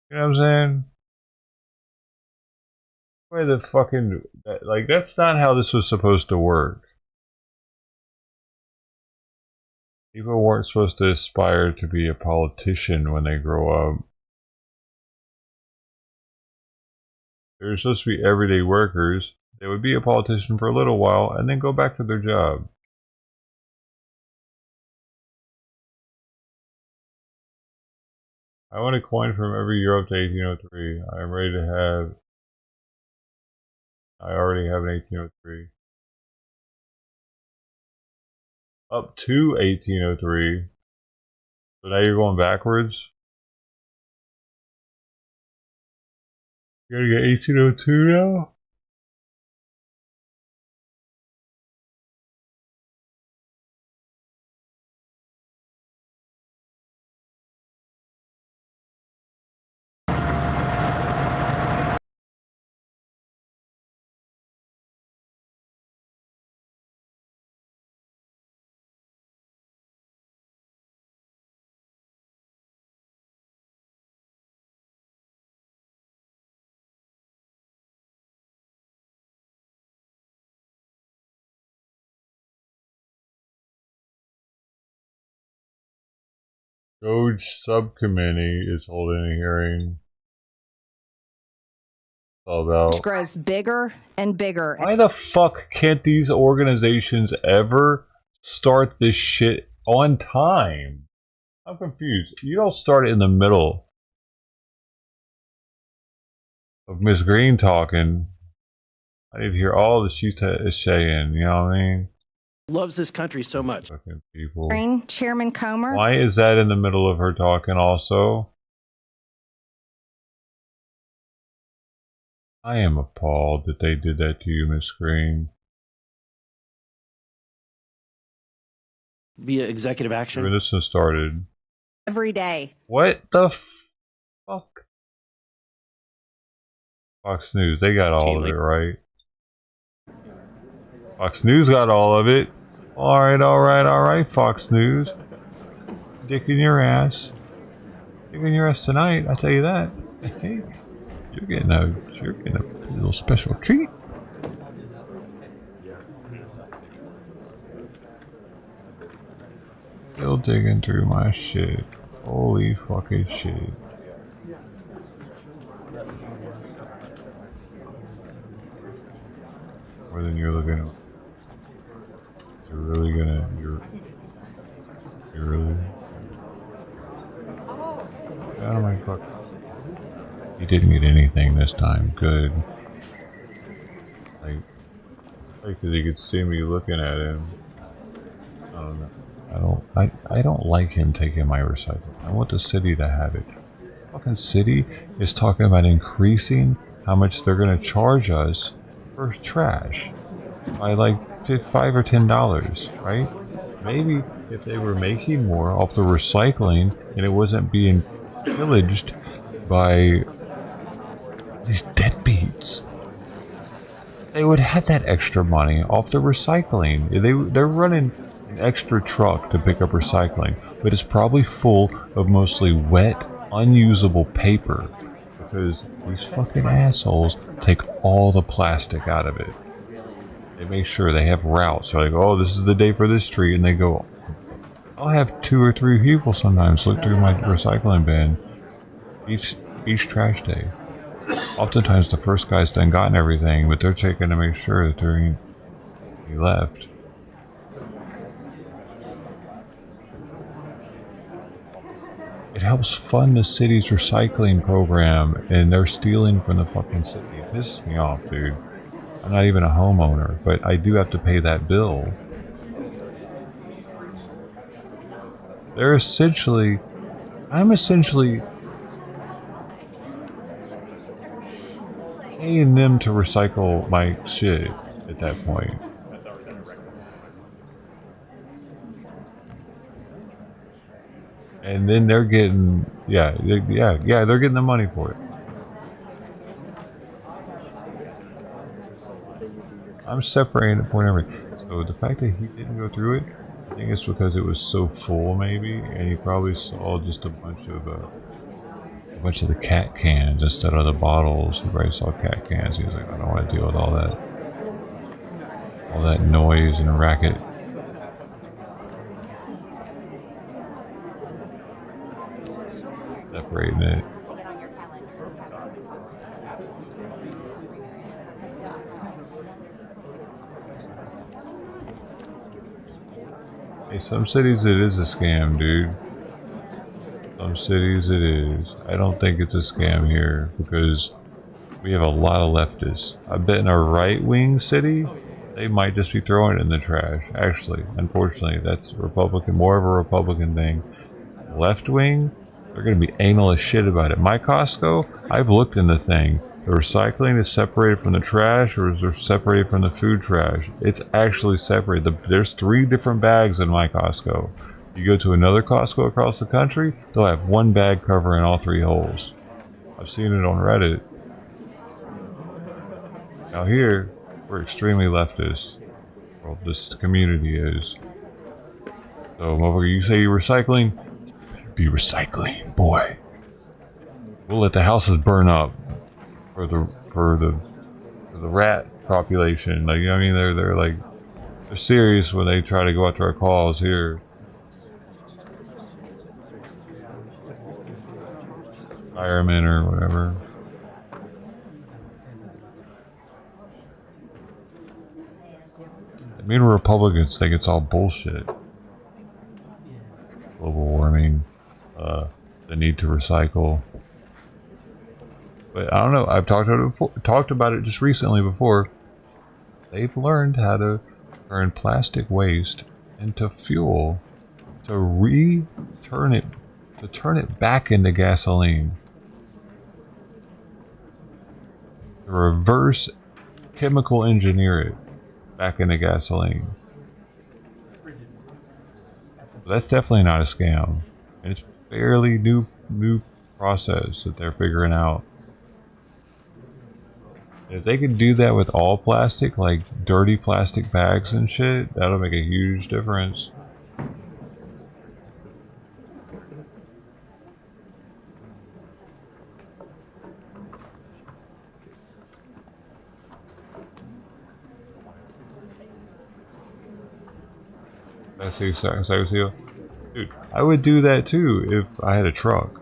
S1: You know what I'm saying? Why the fucking... Like, that's not how this was supposed to work. People weren't supposed to aspire to be a politician when they grow up. They were supposed to be everyday workers. They would be a politician for a little while and then go back to their job. I want a coin from every year up to 1803. I am ready to have... I already have an 1803. Up to 1803. So now you're going backwards? You gotta get 1802 now? Doge Subcommittee is holding a hearing. It's all about...
S3: It grows bigger and bigger.
S1: Why the fuck can't these organizations ever start this shit on time? I'm confused. You don't start it in the middle of Miss Green talking. I need to hear all that she's saying, you know what I mean?
S4: Loves this country so much.
S1: Fucking people.
S3: Chairman Comer.
S1: Why is that in the middle of her talking also? I am appalled that they did that to you, Miss Green.
S4: Via executive action.
S1: When this one started.
S3: Every day.
S1: What the fuck? Fox News, they got all of it, right? Fox News got all of it. Alright, Fox News. Dick in your ass. Dick in your ass tonight, I tell you that. Hey, you're getting a little special treat. Still digging through my shit. Holy fucking shit. More than you're looking at. You're really gonna... You're really... Out of my fuck. He didn't get anything this time. Good. Like, because he could see me looking at him. I don't know. I don't like him taking my recycling. I want the city to have it. Fucking city is talking about increasing how much they're gonna charge us for trash by like $5 or $10, right? Maybe if they were making more off the recycling and it wasn't being pillaged by these deadbeats, they would have that extra money off the recycling. They're running an extra truck to pick up recycling, but it's probably full of mostly wet, unusable paper because these fucking assholes take all the plastic out of it. They make sure they have routes. They're like, oh, this is the day for this tree, and they go. I'll have 2 or 3 people sometimes look through my recycling bin each trash day. Oftentimes the first guy's done gotten everything, but they're checking to make sure that there ain't any left. It helps fund the city's recycling program, and they're stealing from the fucking city. It pisses me off, dude. I'm not even a homeowner, but I do have to pay that bill. I'm essentially paying them to recycle my shit at that point. And then they're getting, they're getting the money for it. I'm separating it for everything. So the fact that he didn't go through it, I think it's because it was so full, maybe, and he probably saw just a bunch of the cat cans instead of the bottles. He probably saw cat cans. He was like, I don't want to deal with all that noise and racket. Separating it. Hey, some cities it is a scam, dude. Some cities it is. I don't think it's a scam here because we have a lot of leftists. I bet in a right-wing city, they might just be throwing it in the trash. Actually, unfortunately, that's Republican, more of a Republican thing. Left-wing, they're going to be anal as shit about it. My Costco, I've looked in the thing. The recycling is separated from the trash, or is it separated from the food trash? It's actually separated. There's 3 different bags in my Costco. You go to another Costco across the country, they'll have 1 bag covering all 3 holes. I've seen it on Reddit. Now here, we're extremely leftist. Well, this community is. So, motherfucker, you say you're recycling? Be recycling, boy. We'll let the houses burn up for the rat population. Like, you know what I mean, they're serious when they try to go after our cause here. Firemen or whatever. I mean, Republicans think it's all bullshit. Global warming, the need to recycle. But I don't know. I've talked about it just recently before. They've learned how to turn plastic waste into fuel to turn it back into gasoline. To reverse chemical engineer it back into gasoline. That's definitely not a scam. And it's fairly new process that they're figuring out. If they could do that with all plastic, like dirty plastic bags and shit, that'll make a huge difference. Dude, I would do that too if I had a truck.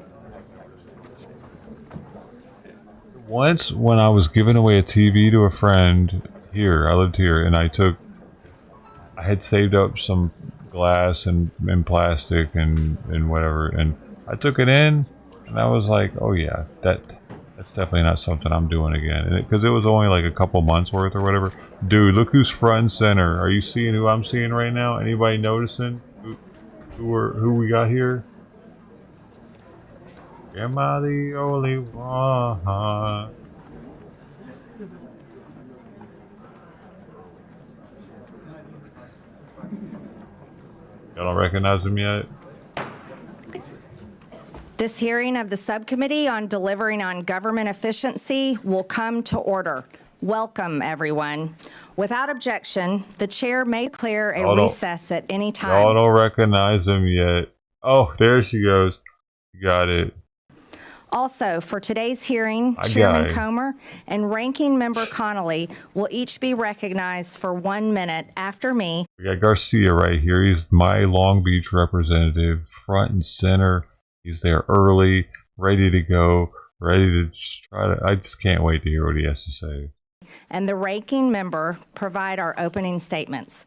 S1: Once, when I was giving away a TV to a friend here, I lived here, and I had saved up some glass and plastic and whatever, and I took it in, and I was like, oh yeah, that's definitely not something I'm doing again, because it was only like a couple months worth or whatever. Dude, look who's front and center. Are you seeing who I'm seeing right now? Anybody noticing who we got here? Am I the only one? Y'all don't recognize him yet?
S3: This hearing of the subcommittee on delivering on government efficiency will come to order. Welcome, everyone. Without objection, the chair may declare a recess at any time.
S1: Y'all don't recognize him yet. Oh, there she goes. You got it.
S3: Also, for today's hearing, Chairman Comer and Ranking Member Connolly will each be recognized for 1 minute after me.
S1: We got Garcia right here. He's my Long Beach representative, front and center. He's there early, ready to go, ready to try to. I just can't wait to hear what he has to say.
S3: And the Ranking Member provide our opening statements.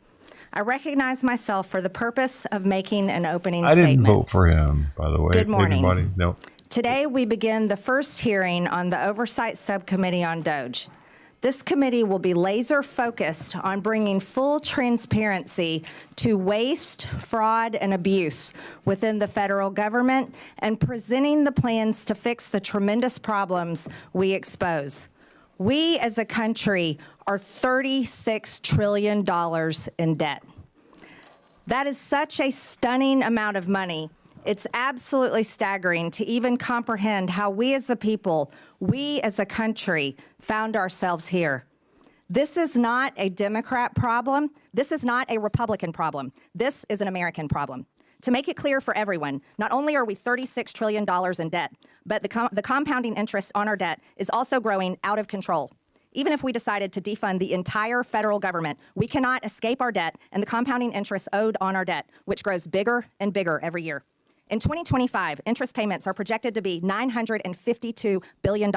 S3: I recognize myself for the purpose of making an opening statement.
S1: I didn't vote for him, by the way.
S3: Good morning.
S1: Anybody? No.
S3: Today, we begin the first hearing on the Oversight Subcommittee on DOGE. This committee will be laser focused on bringing full transparency to waste, fraud, and abuse within the federal government and presenting the plans to fix the tremendous problems we expose. We as a country are $36 trillion in debt. That is such a stunning amount of money. It's absolutely staggering to even comprehend how we as a people, we as a country, found ourselves here. This is not a Democrat problem. This is not a Republican problem. This is an American problem. To make it clear for everyone, not only are we $36 trillion in debt, but the compounding interest on our debt is also growing out of control. Even if we decided to defund the entire federal government, we cannot escape our debt and the compounding interest owed on our debt, which grows bigger and bigger every year. In 2025, interest payments are projected to be $952 billion,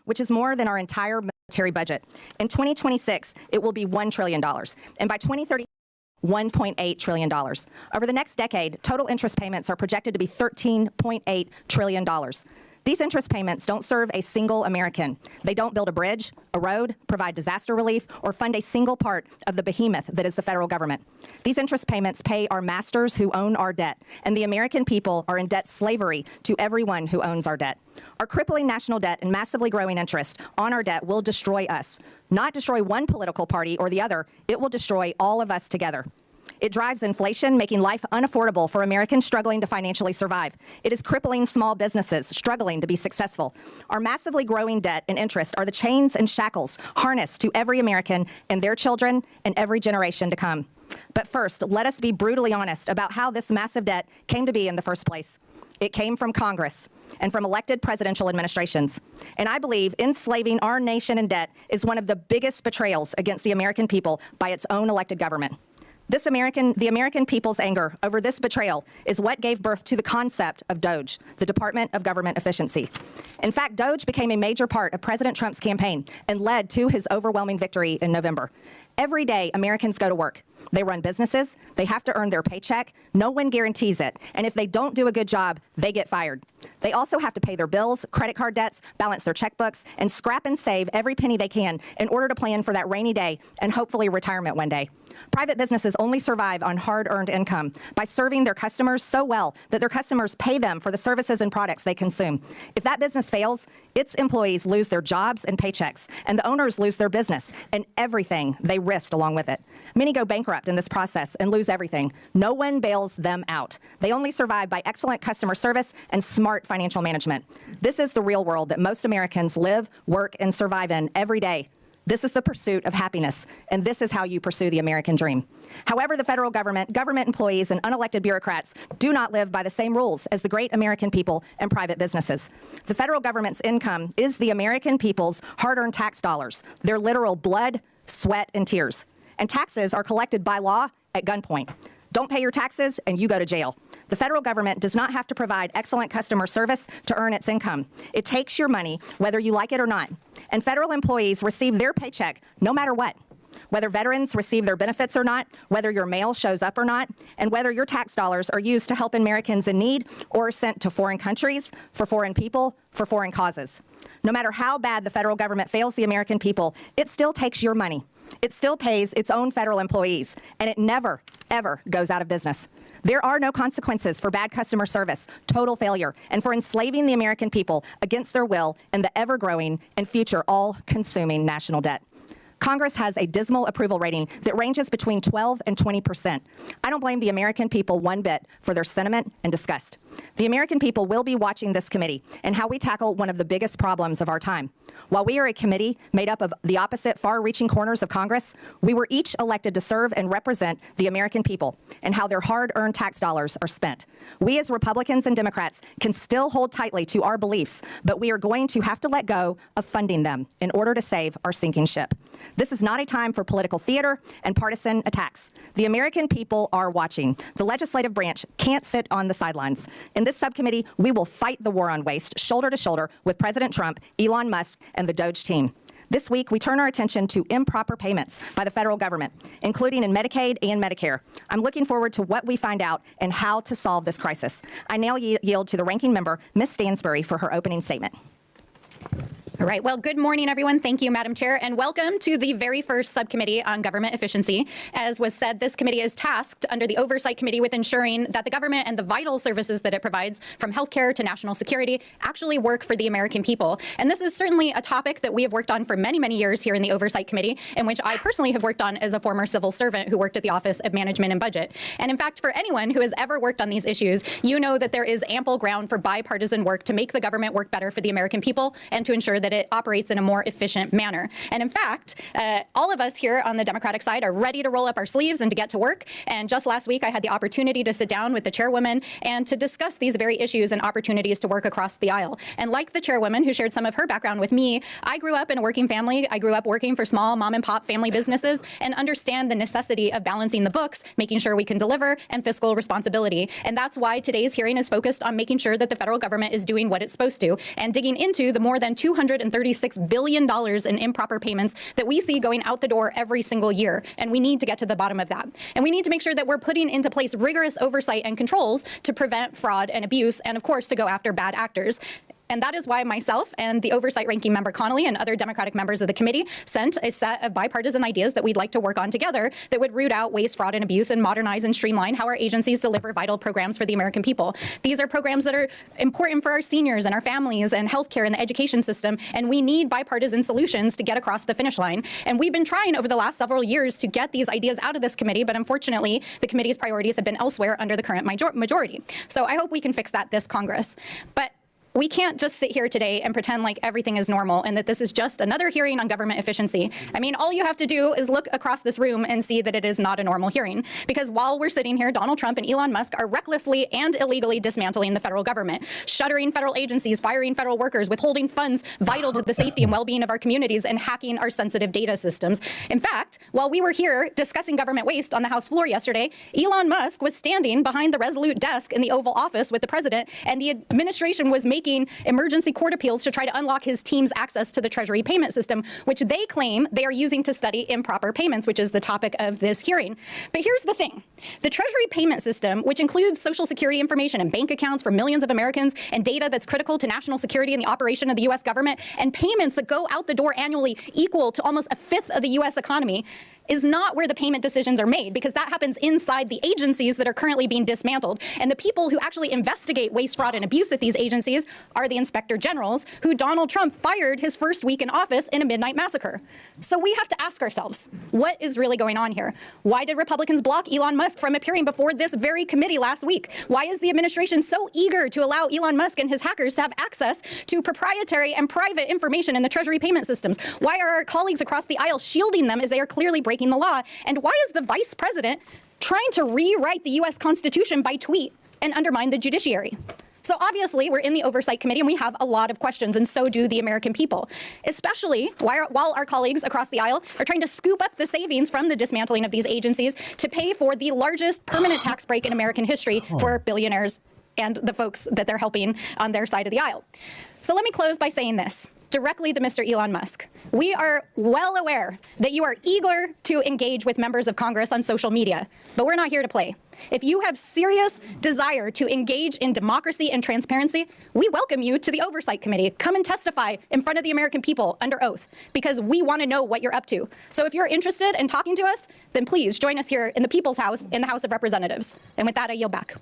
S3: which is more than our entire military budget. In 2026, it will be $1 trillion. And by 2030, $1.8 trillion. Over the next decade, total interest payments are projected to be $13.8 trillion. These interest payments don't serve a single American. They don't build a bridge, a road, provide disaster relief, or fund a single part of the behemoth that is the federal government. These interest payments pay our masters who own our debt, and the American people are in debt slavery to everyone who owns our debt. Our crippling national debt and massively growing interest on our debt will destroy us. Not destroy one political party or the other, it will destroy all of us together. It drives inflation, making life unaffordable for Americans struggling to financially survive. It is crippling small businesses struggling to be successful. Our massively growing debt and interest are the chains and shackles harnessed to every American and their children and every generation to come. But first, let us be brutally honest about how this massive debt came to be in the first place. It came from Congress and from elected presidential administrations. And I believe enslaving our nation in debt is one of the biggest betrayals against the American people by its own elected government. The American people's anger over this betrayal is what gave birth to the concept of DOGE, the Department of Government Efficiency. In fact, DOGE became a major part of President Trump's campaign and led to his overwhelming victory in November. Every day, Americans go to work. They run businesses. They have to earn their paycheck. No one guarantees it. And if they don't do a good job, they get fired. They also have to pay their bills, credit card debts, balance their checkbooks, and scrap and save every penny they can in order to plan for that rainy day and hopefully retirement one day. Private businesses only survive on hard-earned income by serving their customers so well that their customers pay them for the services and products they consume. If that business fails, its employees lose their jobs and paychecks, and the owners lose their business and everything they risked along with it. Many go bankrupt in this process and lose everything. No one bails them out. They only survive by excellent customer service and smart financial management. This is the real world that most Americans live, work, and survive in every day. This is the pursuit of happiness, and this is how you pursue the American dream. However, the federal government, government employees, and unelected bureaucrats do not live by the same rules as the great American people and private businesses. The federal government's income is the American people's hard-earned tax dollars, their literal blood, sweat, and tears. And taxes are collected by law at gunpoint. Don't pay your taxes, and you go to jail. The federal government does not have to provide excellent customer service to earn its income. It takes your money, whether you like it or not. And federal employees receive their paycheck no matter what. Whether veterans receive their benefits or not, whether your mail shows up or not, and whether your tax dollars are used to help Americans in need or sent to foreign countries, for foreign people, for foreign causes. No matter how bad the federal government fails the American people, it still takes your money. It still pays its own federal employees, and it never, ever goes out of business. There are no consequences for bad customer service, total failure, and for enslaving the American people against their will in the ever-growing and future all-consuming national debt. Congress has a dismal approval rating that ranges between 12 and 20%. I don't blame the American people one bit for their sentiment and disgust. The American people will be watching this committee and how we tackle one of the biggest problems of our time. While we are a committee made up of the opposite far-reaching corners of Congress, we were each elected to serve and represent the American people and how their hard-earned tax dollars are spent. We as Republicans and Democrats can still hold tightly to our beliefs, but we are going to have to let go of funding them in order to save our sinking ship. This is not a time for political theater and partisan attacks. The American people are watching. The legislative branch can't sit on the sidelines. In this subcommittee, we will fight the war on waste shoulder to shoulder with President Trump, Elon Musk, and the DOGE team. This week, we turn our attention to improper payments by the federal government, including in Medicaid and Medicare. I'm looking forward to what we find out and how to solve this crisis. I now yield to the ranking member, Ms. Stansbury, for her opening statement.
S2: All right. Well, good morning, everyone. Thank you, Madam Chair, and welcome to the very first subcommittee on government efficiency. As was said, this committee is tasked under the Oversight Committee with ensuring that the government and the vital services that it provides, from healthcare to national security, actually work for the American people. And this is certainly a topic that we have worked on for many, many years here in the Oversight Committee, and which I personally have worked on as a former civil servant who worked at the Office of Management and Budget. And in fact, for anyone who has ever worked on these issues, you know that there is ample ground for bipartisan work to make the government work better for the American people and to ensure that it operates in a more efficient manner. And in fact, all of us here on the Democratic side are ready to roll up our sleeves and to get to work. And just last week, I had the opportunity to sit down with the chairwoman and to discuss these very issues and opportunities to work across the aisle. And like the chairwoman who shared some of her background with me, I grew up in a working family. I grew up working for small mom and pop family businesses and understand the necessity of balancing the books, making sure we can deliver, and fiscal responsibility. And that's why today's hearing is focused on making sure that the federal government is doing what it's supposed to and digging into the more than $236 billion in improper payments that we see going out the door every single year. And we need to get to the bottom of that. And we need to make sure that we're putting into place rigorous oversight and controls to prevent fraud and abuse, and of course, to go after bad actors. And that is why myself and the Oversight Ranking Member Connolly and other Democratic members of the committee sent a set of bipartisan ideas that we'd like to work on together that would root out waste, fraud, and abuse and modernize and streamline how our agencies deliver vital programs for the American people. These are programs that are important for our seniors and our families and healthcare and the education system, and we need bipartisan solutions to get across the finish line. And we've been trying over the last several years to get these ideas out of this committee, but unfortunately, the committee's priorities have been elsewhere under the current majority. So I hope we can fix that this Congress. But we can't just sit here today and pretend like everything is normal and that this is just another hearing on government efficiency. I mean, all you have to do is look across this room and see that it is not a normal hearing. Because while we're sitting here, Donald Trump and Elon Musk are recklessly and illegally dismantling the federal government, shuttering federal agencies, firing federal workers, withholding funds vital to the safety and well-being of our communities, and hacking our sensitive data systems. In fact, while we were here discussing government waste on the House floor yesterday, Elon Musk was standing behind the Resolute desk in the Oval Office with the president, and the administration was making emergency court appeals to try to unlock his team's access to the Treasury payment system, which they claim they are using to study improper payments, which is the topic of this hearing. But here's the thing. The Treasury payment system, which includes Social Security information and bank accounts for millions of Americans and data that's critical to national security and the operation of the U.S. government, and payments that go out the door annually equal to almost a fifth of the U.S. economy, is not where the payment decisions are made, because that happens inside the agencies that are currently being dismantled. And the people who actually investigate waste, fraud, and abuse at these agencies are the inspector generals, who Donald Trump fired his first week in office in a midnight massacre. So we have to ask ourselves, what is really going on here? Why did Republicans block Elon Musk from appearing before this very committee last week? Why is the administration so eager to allow Elon Musk and his hackers to have access to proprietary and private information in the Treasury payment systems? Why are our colleagues across the aisle shielding them as they are clearly breaking the law? And why is the vice president trying to rewrite the U.S. Constitution by tweet and undermine the judiciary? So obviously, we're in the Oversight Committee and we have a lot of questions, and so do the American people, especially while our colleagues across the aisle are trying to scoop up the savings from the dismantling of these agencies to pay for the largest permanent tax break in American history for billionaires and the folks that they're helping on their side of the aisle. So let me close by saying this directly to Mr. Elon Musk. We are well aware that you are eager to engage with members of Congress on social media, but we're not here to play. If you have serious desire to engage in democracy and transparency, we welcome you to the Oversight Committee. Come and testify in front of the American people under oath, because we want to know what you're up to. So if you're interested in talking to us, then please join us here in the People's House in the House of Representatives. And with that, I yield back.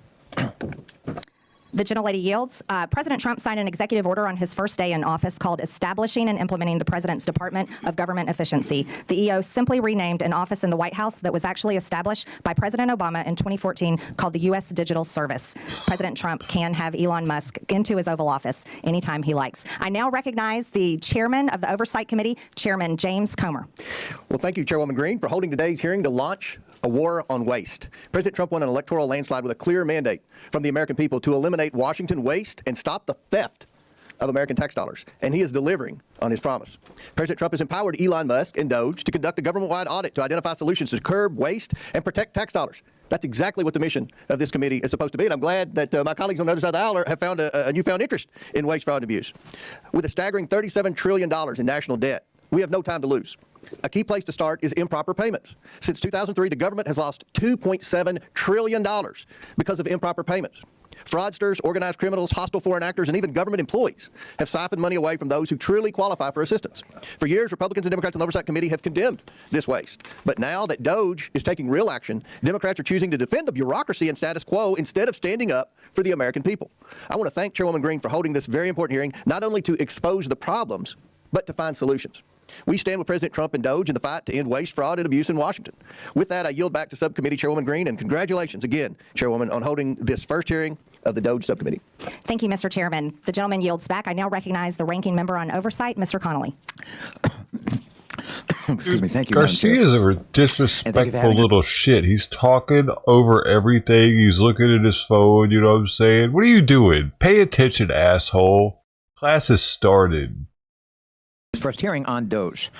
S3: The gentlelady yields. President Trump signed an executive order on his first day in office called Establishing and Implementing the President's Department of Government Efficiency. The EO simply renamed an office in the White House that was actually established by President Obama in 2014 called the U.S. Digital Service. President Trump can have Elon Musk into his Oval Office anytime he likes. I now recognize the chairman of the Oversight Committee, Chairman James Comer.
S5: Well, thank you, Chairwoman Green, for holding today's hearing to launch a war on waste. President Trump won an electoral landslide with a clear mandate from the American people to eliminate Washington waste and stop the theft of American tax dollars. And he is delivering on his promise. President Trump has empowered Elon Musk and Doge to conduct a government-wide audit to identify solutions to curb waste and protect tax dollars. That's exactly what the mission of this committee is supposed to be. And I'm glad that my colleagues on the other side of the aisle have found a newfound interest in waste, fraud, and abuse. With a staggering $37 trillion in national debt, we have no time to lose. A key place to start is improper payments. Since 2003, the government has lost $2.7 trillion because of improper payments. Fraudsters, organized criminals, hostile foreign actors, and even government employees have siphoned money away from those who truly qualify for assistance. For years, Republicans and Democrats on the Oversight Committee have condemned this waste. But now that DOGE is taking real action, Democrats are choosing to defend the bureaucracy and status quo instead of standing up for the American people. I want to thank Chairwoman Green for holding this very important hearing, not only to expose the problems, but to find solutions. We stand with President Trump and DOGE in the fight to end waste, fraud, and abuse in Washington. With that, I yield back to Subcommittee Chairwoman Green, and congratulations again, Chairwoman, on holding this first hearing of the DOGE Subcommittee.
S3: Thank you, Mr. Chairman. The gentleman yields back. I now recognize the ranking member on oversight, Mr. Connolly.
S6: Excuse me. Thank you,
S1: Garcia is a disrespectful little shit. He's talking over everything. He's looking at his phone. You know what I'm saying? What are you doing? Pay attention, asshole. Class has started.
S6: First hearing on DOGE.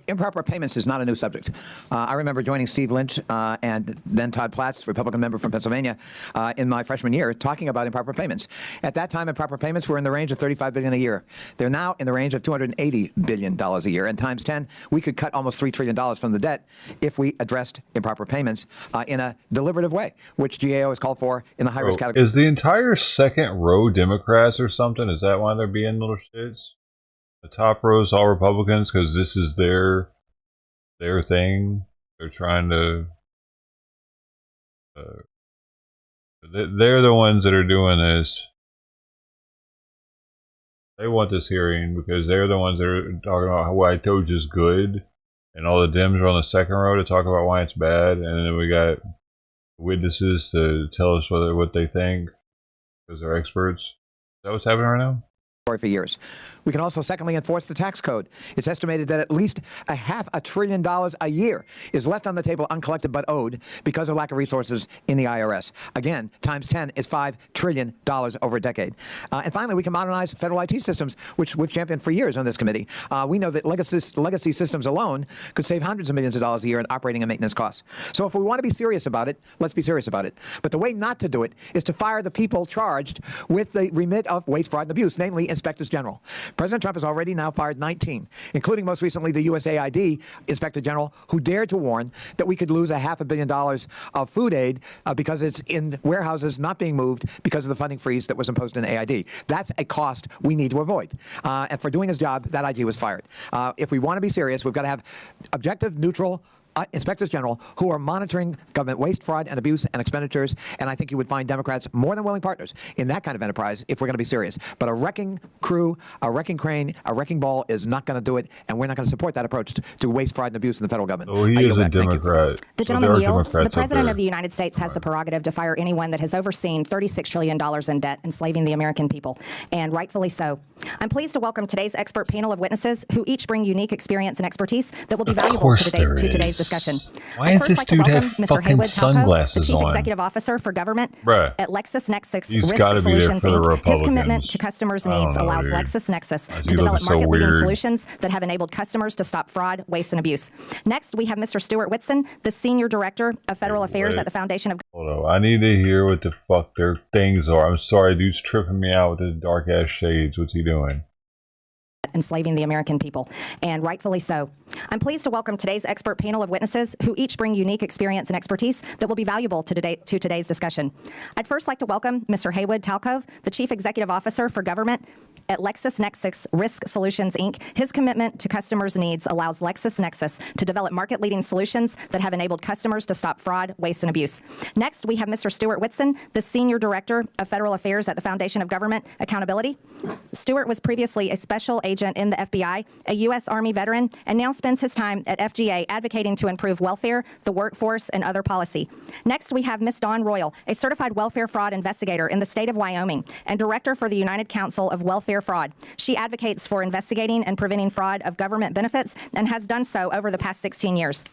S6: Improper payments is not a new subject. I remember joining Steve Lynch and then Todd Platts, Republican member from Pennsylvania, in my freshman year, talking about improper payments. At that time, improper payments were in the range of $35 billion a year. They're now in the range of $280 billion a year. And times 10, we could cut almost $3 trillion from the debt if we addressed improper payments in a deliberative way, which GAO has called for in the high-risk category.
S1: Is the entire second row Democrats or something? Is that why they're being little shits? The top row is all Republicans because this is their thing. They're trying to. They're the ones that are doing this. They want this hearing because they're the ones that are talking about why DOGE is good, and all the Dems are on the second row to talk about why it's bad, and then we got witnesses to tell us what they think because they're experts. Is that what's happening right now?
S6: For years. We can also, secondly, enforce the tax code. It's estimated that at least $500 billion a year is left on the table uncollected but owed because of lack of resources in the IRS. Again, times 10 is $5 trillion over a decade. And finally, we can modernize federal IT systems, which we've championed for years on this committee. We know that legacy systems alone could save hundreds of millions of dollars a year in operating and maintenance costs. So if we want to be serious about it, let's be serious about it. But the way not to do it is to fire the people charged with the remit of waste, fraud, and abuse, namely Inspectors General. President Trump has already now fired 19, including most recently the USAID Inspector General, who dared to warn that we could lose $500 million of food aid because it's in warehouses not being moved because of the funding freeze that was imposed in AID. That's a cost we need to avoid. And for doing his job, that IG was fired. If we want to be serious, we've got to have objective, neutral Inspectors General who are monitoring government waste, fraud, and abuse and expenditures. And I think you would find Democrats more than willing partners in that kind of enterprise if we're going to be serious. But a wrecking crew, a wrecking crane, a wrecking ball is not going to do it. And we're not going to support that approach to waste, fraud, and abuse in the federal government.
S1: Oh, he is a Democrat.
S3: The gentleman yields. The President of the United States has the prerogative to fire anyone that has overseen $36 trillion in debt, enslaving the American people, and rightfully so. I'm pleased to welcome today's expert panel of witnesses who each bring unique experience and expertise that will be valuable to today's discussion.
S1: Why does this dude have fucking sunglasses
S3: the Chief
S1: on?
S3: Executive Officer for Government at LexisNexis
S1: He's
S3: Risk Solutions, Inc. His commitment
S1: Republicans.
S3: to customers' needs allows LexisNexis
S1: Why is
S3: to
S1: he
S3: develop
S1: looking so
S3: market-leading
S1: weird?
S3: solutions that have enabled customers to stop fraud, waste, and abuse. Next, we have Mr. Stuart Whitson, the Senior Director of Federal Affairs at the Foundation of...
S1: Hold on. I need to hear what the fuck their things are. I'm sorry, dude's tripping me out with his dark-ass shades. What's he doing?
S3: enslaving the American people, and rightfully so. I'm pleased to welcome today's expert panel of witnesses who each bring unique experience and expertise that will be valuable to today's discussion. I'd first like to welcome Mr. Haywood Talcove, the Chief Executive Officer for Government at LexisNexis Risk Solutions, Inc. His commitment to customers' needs allows LexisNexis to develop market-leading solutions that have enabled customers to stop fraud, waste, and abuse. Next, we have Mr. Stuart Whitson, the Senior Director of Federal Affairs at the Foundation of Government Accountability. Stuart was previously a special agent in the FBI, a U.S. Army veteran, and now spends his time at FGA advocating to improve welfare, the workforce, and other policy. Next, we have Ms. Dawn Royal, a certified welfare fraud investigator in the state of Wyoming and Director for the United Council of Welfare Fraud. She advocates for investigating and preventing fraud of government benefits and has done so over the past 16 years.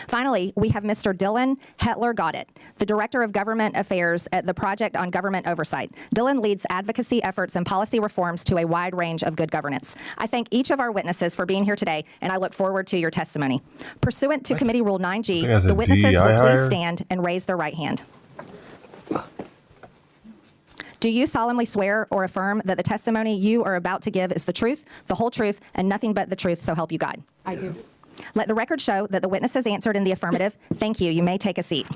S3: Finally, we have Mr. Dylan Hetler-Goddett, the Director of Government Affairs at the Project on Government Oversight. Dylan leads advocacy efforts and policy reforms to a wide range of good governance. I thank each of our witnesses for being here today, and I look forward to your testimony. Pursuant to Committee Rule 9G, the witnesses will please stand and raise their right hand. Do you solemnly swear or affirm that the testimony you are about to give is the truth, the whole truth, and nothing but the truth, so help you God?
S7: I do.
S3: Let the record show that the witnesses answered in the affirmative. Thank you. You may take a seat.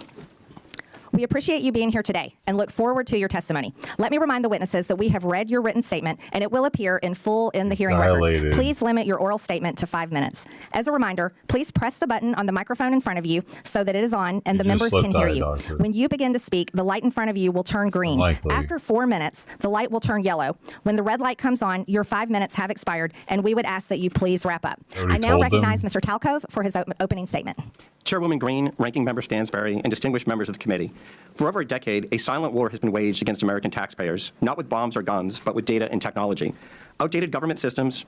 S3: We We appreciate you being here today and look forward to your testimony. Let me remind the witnesses that we have read your written statement and it will appear in full in the hearing record. Please limit your oral statement to 5 minutes. As a reminder, please press the button on the microphone in front of you so that it is on and the members can hear you. When you begin to speak, the light in front of you will turn green. After 4 minutes, the light will turn yellow. When the red light comes on, your 5 minutes have expired, and we would ask that you please wrap up. I now recognize Mr. Talcove for his opening statement.
S7: Chairwoman Green, Ranking Member Stansberry, and distinguished members of the committee. For over a decade, a silent war has been waged against American taxpayers, not with bombs or guns, but with data and technology. Outdated government systems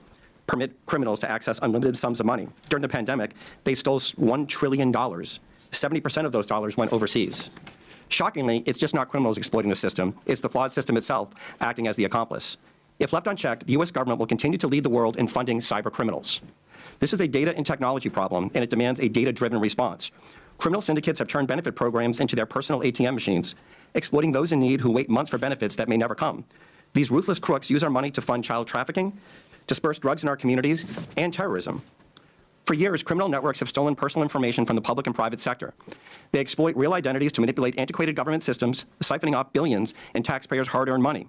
S7: permit criminals to access unlimited sums of money. During the pandemic, they stole $1 trillion. 70% of those dollars went overseas. Shockingly, it's just not criminals exploiting the system. It's the flawed system itself acting as the accomplice. If left unchecked, the U.S. government will continue to lead the world in funding cyber criminals. This is a data and technology problem, and it demands a data-driven response. Criminal syndicates have turned benefit programs into their personal ATM machines, exploiting those in need who wait months for benefits that may never come. These ruthless crooks use our money to fund child trafficking, disperse drugs in our communities, and terrorism. For years, criminal networks have stolen personal information from the public and private sector. They exploit real identities to manipulate antiquated government systems, siphoning off billions in taxpayers' hard-earned money.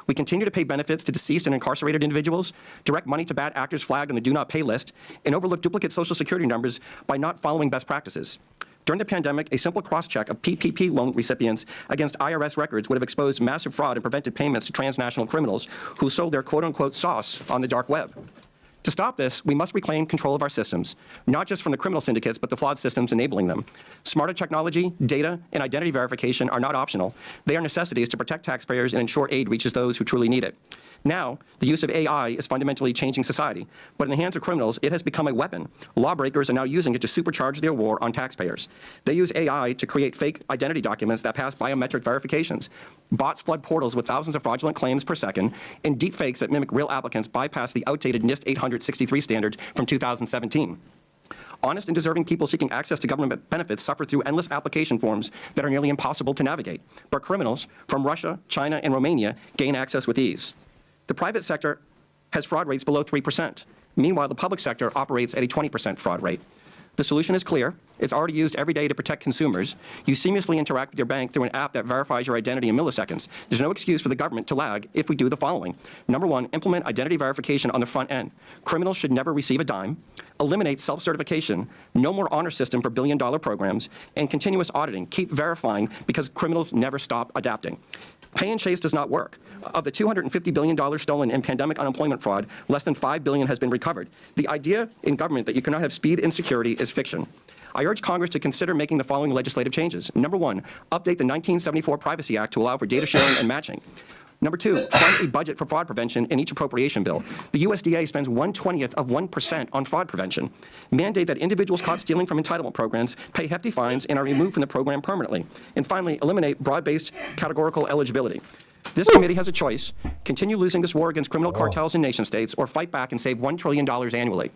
S7: We continue to pay benefits to deceased and incarcerated individuals, direct money to bad actors flagged on the do not pay list, and overlook duplicate Social Security numbers by not following best practices. During the pandemic, a simple cross-check of PPP loan recipients against IRS records would have exposed massive fraud and prevented payments to transnational criminals who sold their quote-unquote sauce on the dark web. To stop this, we must reclaim control of our systems, not just from the criminal syndicates, but the flawed systems enabling them. Smarter technology, data, and identity verification are not optional. They are necessities to protect taxpayers and ensure aid reaches those who truly need it. Now, the use of AI is fundamentally changing society, but in the hands of criminals, it has become a weapon. Lawbreakers are now using it to supercharge their war on taxpayers. They use AI to create fake identity documents that pass biometric verifications. Bots flood portals with thousands of fraudulent claims per second, and deepfakes that mimic real applicants bypass the outdated NIST 863 standards from 2017. Honest and deserving people seeking access to government benefits suffer through endless application forms that are nearly impossible to navigate. But criminals from Russia, China, and Romania gain access with ease. The private sector has fraud rates below 3%. Meanwhile, the public sector operates at a 20% fraud rate. The solution is clear. It's already used every day to protect consumers. You seamlessly interact with your bank through an app that verifies your identity in milliseconds. There's no excuse for the government to lag if we do the following. Number one, implement identity verification on the front end. Criminals should never receive a dime. Eliminate self-certification. No more honor system for billion-dollar programs. And continuous auditing. Keep verifying because criminals never stop adapting. Pay and chase does not work. Of the $250 billion stolen in pandemic unemployment fraud, less than $5 billion has been recovered. The idea in government that you cannot have speed and security is fiction. I urge Congress to consider making the following legislative changes. Number one, update the 1974 Privacy Act to allow for data sharing and matching. Number two, fund a budget for fraud prevention in each appropriation bill. The USDA spends 1/20th of 1% on fraud prevention. Mandate that individuals caught stealing from entitlement programs pay hefty fines and are removed from the program permanently. And finally, eliminate broad-based categorical eligibility. This committee has a choice: continue losing this war against criminal cartels and nation states, or fight back and save $1 trillion annually.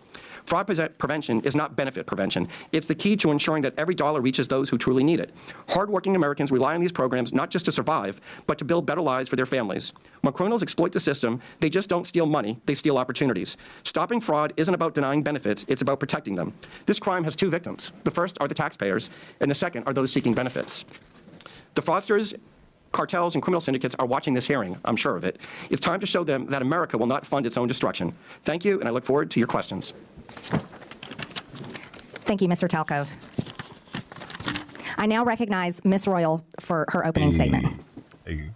S7: Fraud prevention is not benefit prevention. It's the key to ensuring that every dollar reaches those who truly need it. Hardworking Americans rely on these programs not just to survive, but to build better lives for their families. When criminals exploit the system, they just don't steal money, they steal opportunities. Stopping fraud isn't about denying benefits, it's about protecting them. This crime has two victims. The first are the taxpayers, and the second are those seeking benefits. The fraudsters, cartels, and criminal syndicates are watching this hearing, I'm sure of it. It's time to show them that America will not fund its own destruction. Thank you, and I look forward to your questions.
S3: Thank you, Mr. Talcove. I now recognize Ms. Royal for her opening statement.
S1: Thank you.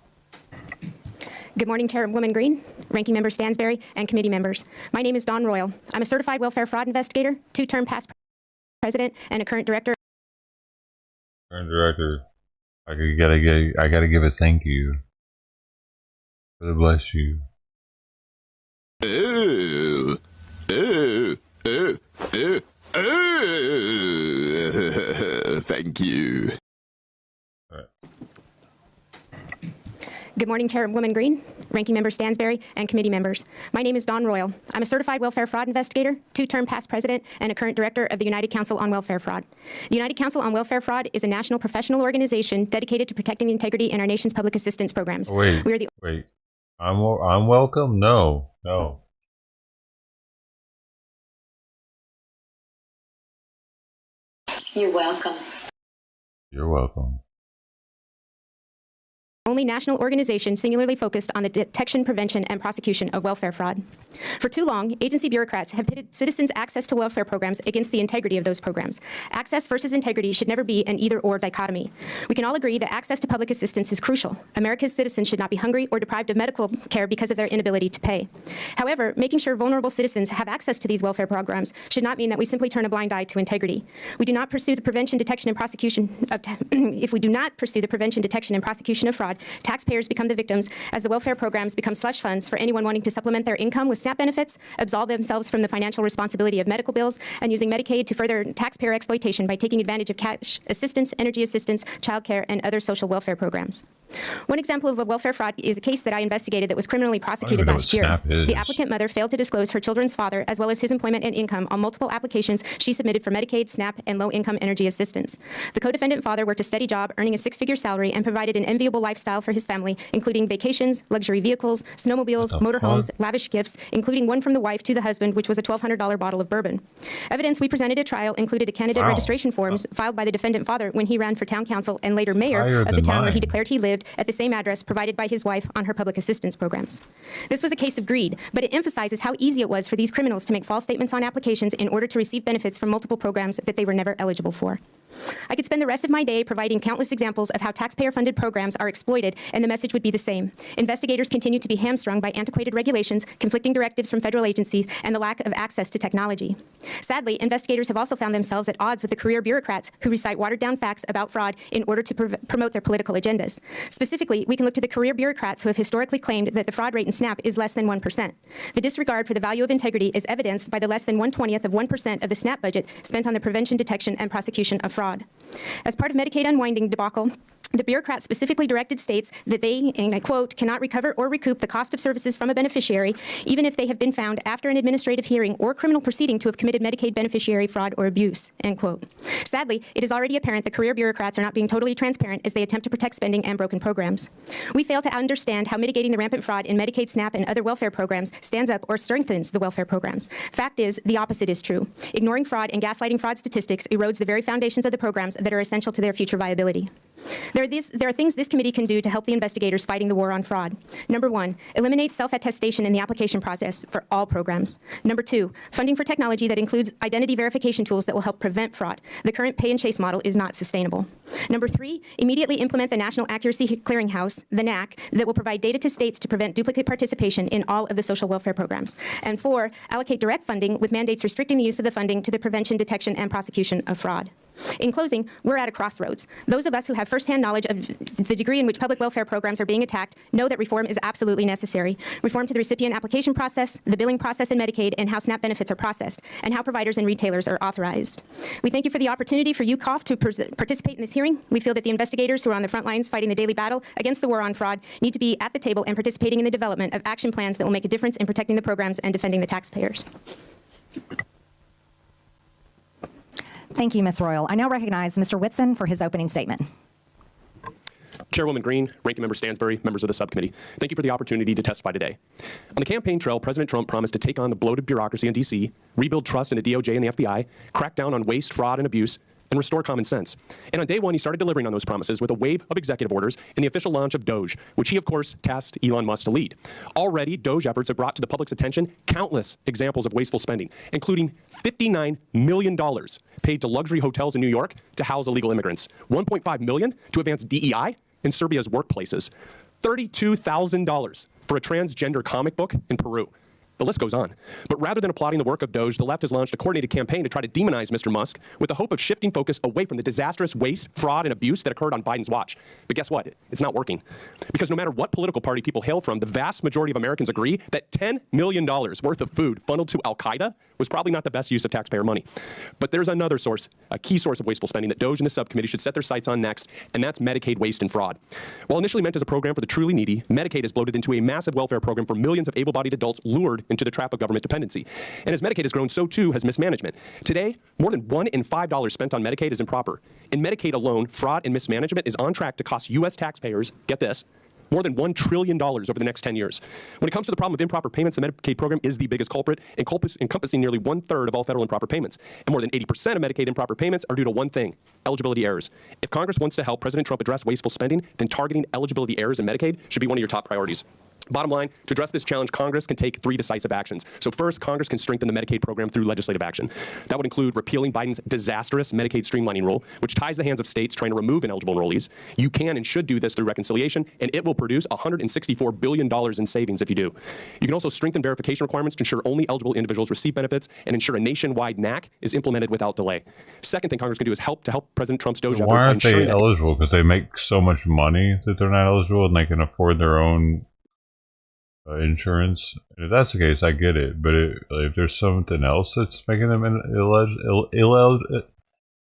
S8: Good morning, Chairwoman Green, Ranking Member Stansberry, and committee members. My name is Dawn Royal. I'm a certified welfare fraud investigator, 2-term past president, and a current director.
S1: Current director, I gotta give a thank you. God bless you.
S9: Thank you.
S1: All right.
S8: Good morning, Chairwoman Green, Ranking Member Stansberry, and committee members. My name is Dawn Royal. I'm a certified welfare fraud investigator, 2-term past president, and a current director of the United Council on Welfare Fraud. The United Council on Welfare Fraud is a national professional organization dedicated to protecting the integrity in our nation's public assistance programs.
S1: Wait, I'm welcome? No.
S10: You're welcome.
S1: You're welcome.
S8: only national organization singularly focused on the detection, prevention, and prosecution of welfare fraud. For too long, agency bureaucrats have pitted citizens' access to welfare programs against the integrity of those programs. Access versus integrity should never be an either-or dichotomy. We can all agree that access to public assistance is crucial. America's citizens should not be hungry or deprived of medical care because of their inability to pay. However, making sure vulnerable citizens have access to these welfare programs should not mean that we simply turn a blind eye to integrity. We do not pursue the prevention, detection, and prosecution of if we do not pursue the prevention, detection, and prosecution of fraud, taxpayers become the victims as the welfare programs become slush funds for anyone wanting to supplement their income with SNAP benefits, absolve themselves from the financial responsibility of medical bills, and using Medicaid to further taxpayer exploitation by taking advantage of cash assistance, energy assistance, child care, and other social welfare programs. One example of a welfare fraud is a case that I investigated that was criminally prosecuted last year. The applicant mother failed to disclose her children's father as well as his employment and income on multiple applications she submitted for Medicaid, SNAP, and low-income energy assistance. The co-defendant father worked a steady job, earning a six-figure salary, and provided an enviable lifestyle for his family, including vacations, luxury vehicles, snowmobiles, motorhomes, lavish gifts, including one from the wife to the husband, which was a $1,200 bottle of bourbon. Evidence we presented at trial included a candidate registration forms filed by the defendant father when he ran for town council and later mayor of the town where he declared he lived at the same address provided by his wife on her public assistance programs. This was a case of greed, but it emphasizes how easy it was for these criminals to make false statements on applications in order to receive benefits from multiple programs that they were never eligible for. I could spend the rest of my day providing countless examples of how taxpayer-funded programs are exploited, and the message would be the same. Investigators continue to be hamstrung by antiquated regulations, conflicting directives from federal agencies, and the lack of access to technology. Sadly, investigators have also found themselves at odds with the career bureaucrats who recite watered-down facts about fraud in order to promote their political agendas. Specifically, we can look to the career bureaucrats who have historically claimed that the fraud rate in SNAP is less than 1%. The disregard for the value of integrity is evidenced by the less than 1/20th of 1% of the SNAP budget spent on the prevention, detection, and prosecution of fraud. As part of Medicaid unwinding debacle, the bureaucrats specifically directed states that they, and I quote, cannot recover or recoup the cost of services from a beneficiary, even if they have been found after an administrative hearing or criminal proceeding to have committed Medicaid beneficiary fraud or abuse, end quote. Sadly, it is already apparent that career bureaucrats are not being totally transparent as they attempt to protect spending and broken programs. We fail to understand how mitigating the rampant fraud in Medicaid, SNAP, and other welfare programs stands up or strengthens the welfare programs. Fact is, the opposite is true. Ignoring fraud and gaslighting fraud statistics erodes the very foundations of the programs that are essential to their future viability. There are things this committee can do to help the investigators fighting the war on fraud. Number one, eliminate self-attestation in the application process for all programs. Number two, funding for technology that includes identity verification tools that will help prevent fraud. The current pay and chase model is not sustainable. Number three, immediately implement the National Accuracy Clearinghouse, the NAC, that will provide data to states to prevent duplicate participation in all of the social welfare programs. And four, allocate direct funding with mandates restricting the use of the funding to the prevention, detection, and prosecution of fraud. In closing, we're at a crossroads. Those of us who have firsthand knowledge of the degree in which public welfare programs are being attacked know that reform is absolutely necessary. Reform to the recipient application process, the billing process in Medicaid, and how SNAP benefits are processed, and how providers and retailers are authorized. We thank you for the opportunity for UCOF to participate in this hearing. We feel that the investigators who are on the front lines fighting the daily battle against the war on fraud need to be at the table and participating in the development of action plans that will make a difference in protecting the programs and defending the taxpayers.
S3: Thank you, Ms. Royal. I now recognize Mr. Whitson for his opening statement.
S9: Chairwoman Green, Ranking Member Stansbury, members of the subcommittee, thank you for the opportunity to testify today. On the campaign trail, President Trump promised to take on the bloated bureaucracy in D.C., rebuild trust in the DOJ and the FBI, crack down on waste, fraud, and abuse, and restore common sense. And on day one, he started delivering on those promises with a wave of executive orders and the official launch of Doge, which he, of course, tasked Elon Musk to lead. Already, Doge efforts have brought to the public's attention countless examples of wasteful spending, including $59 million paid to luxury hotels in New York to house illegal immigrants, $1.5 million to advance DEI in Serbia's workplaces, $32,000 for a transgender comic book in Peru. The list goes on. But rather than applauding the work of Doge, the left has launched a coordinated campaign to try to demonize Mr. Musk with the hope of shifting focus away from the disastrous waste, fraud, and abuse that occurred on Biden's watch. But guess what? It's not working. Because no matter what political party people hail from, the vast majority of Americans agree that $10 million worth of food funneled to Al-Qaeda was probably not the best use of taxpayer money. But there's another source, a key source of wasteful spending that Doge and the subcommittee should set their sights on next, and that's Medicaid waste and fraud. While initially meant as a program for the truly needy, Medicaid has bloated into a massive welfare program for millions of able-bodied adults lured into the trap of government dependency. And as Medicaid has grown, so too has mismanagement. Today, more than $1 in $5 spent on Medicaid is improper. In Medicaid alone, fraud and mismanagement is on track to cost U.S. taxpayers, get this, more than $1 trillion over the next 10 years. When it comes to the problem of improper payments, the Medicaid program is the biggest culprit, encompassing nearly 1/3 of all federal improper payments. And more than 80% of Medicaid improper payments are due to one thing: eligibility errors. If Congress wants to help President Trump address wasteful spending, then targeting eligibility errors in Medicaid should be one of your top priorities. Bottom line, to address this challenge, Congress can take 3 decisive actions. So first, Congress can strengthen the Medicaid program through legislative action. That would include repealing Biden's disastrous Medicaid streamlining rule, which ties the hands of states trying to remove ineligible enrollees. You can and should do this through reconciliation, and it will produce $164 billion in savings if you do. You can also strengthen verification requirements to ensure only eligible individuals receive benefits and ensure a nationwide NAC is implemented without delay. Second thing Congress can do is help President Trump's DOJ effort.
S1: Why aren't they eligible? Because they make so much money that they're not eligible and they can afford their own insurance. If that's the case, I get it. But if there's something else that's making them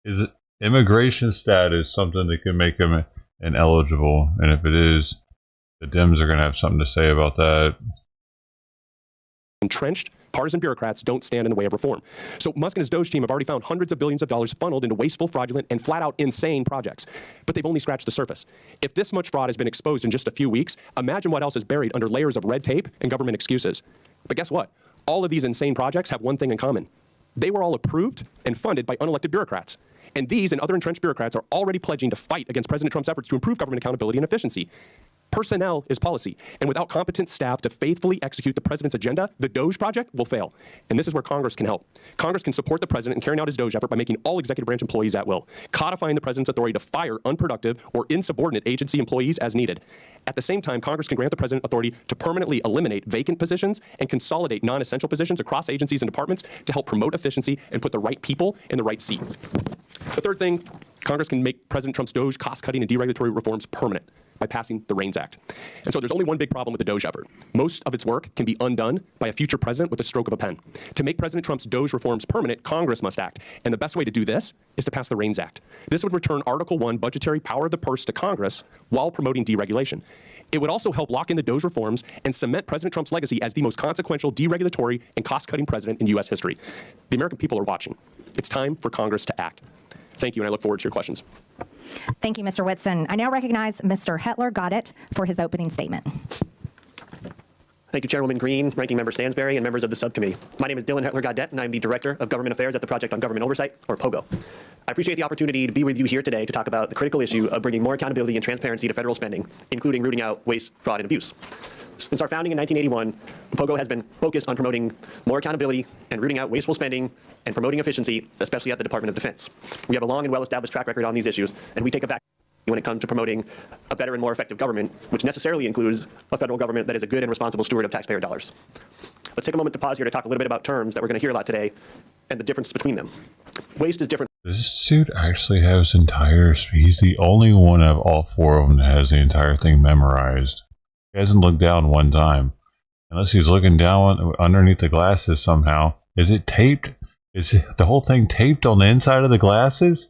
S1: is immigration status something that can make them ineligible? And if it is, the Dems are going to have something to say about that.
S9: Entrenched partisan bureaucrats don't stand in the way of reform. So Musk and his DOJ team have already found hundreds of billions of dollars funneled into wasteful, fraudulent, and flat-out insane projects. But they've only scratched the surface. If this much fraud has been exposed in just a few weeks, imagine what else is buried under layers of red tape and government excuses. But guess what? All of these insane projects have one thing in common. They were all approved and funded by unelected bureaucrats. And these and other entrenched bureaucrats are already pledging to fight against President Trump's efforts to improve government accountability and efficiency. Personnel is policy, and without competent staff to faithfully execute the president's agenda, the DOJ project will fail. And this is where Congress can help. Congress can support the president in carrying out his DOJ effort by making all executive branch employees at will, codifying the president's authority to fire unproductive or insubordinate agency employees as needed. At the same time, Congress can grant the president authority to permanently eliminate vacant positions and consolidate non-essential positions across agencies and departments to help promote efficiency and put the right people in the right seat. The third thing, Congress can make President Trump's DOJ cost-cutting and deregulatory reforms permanent by passing the REINS Act. And so there's only one big problem with the DOJ effort. Most of its work can be undone by a future president with a stroke of a pen. To make President Trump's DOJ reforms permanent, Congress must act. And the best way to do this is to pass the REINS Act. This would return Article 1 budgetary power of the purse to Congress while promoting deregulation. It would also help lock in the DOJ reforms and cement President Trump's legacy as the most consequential deregulatory and cost-cutting president in U.S. history. The American people are watching. It's time for Congress to act. Thank you, and I look forward to your questions.
S3: Thank you, Mr. Whitson. I now recognize Mr. Hetler-Goddett for his opening statement.
S7: Thank you, Chairwoman Green, Ranking Member Stansberry, and members of the subcommittee. My name is Dylan Hetler-Goddett, and I'm the Director of Government Affairs at the Project on Government Oversight, or POGO. I appreciate the opportunity to be with you here today to talk about the critical issue of bringing more accountability and transparency to federal spending, including rooting out waste, fraud, and abuse. Since our founding in 1981, POGO has been focused on promoting more accountability and rooting out wasteful spending and promoting efficiency, especially at the Department of Defense. We have a long and well-established track record on these issues, and we take it back when it comes to promoting a better and more effective government, which necessarily includes a federal government that is a good and responsible steward of taxpayer dollars. Let's take a moment to pause here to talk a little bit about terms that we're going to hear a lot today and the difference between them. Waste is different.
S1: This dude actually has he's the only one of all 4 of them that has the entire thing memorized. He hasn't looked down one time. Unless he's looking down underneath the glasses somehow. Is it taped? Is the whole thing taped on the inside of the glasses?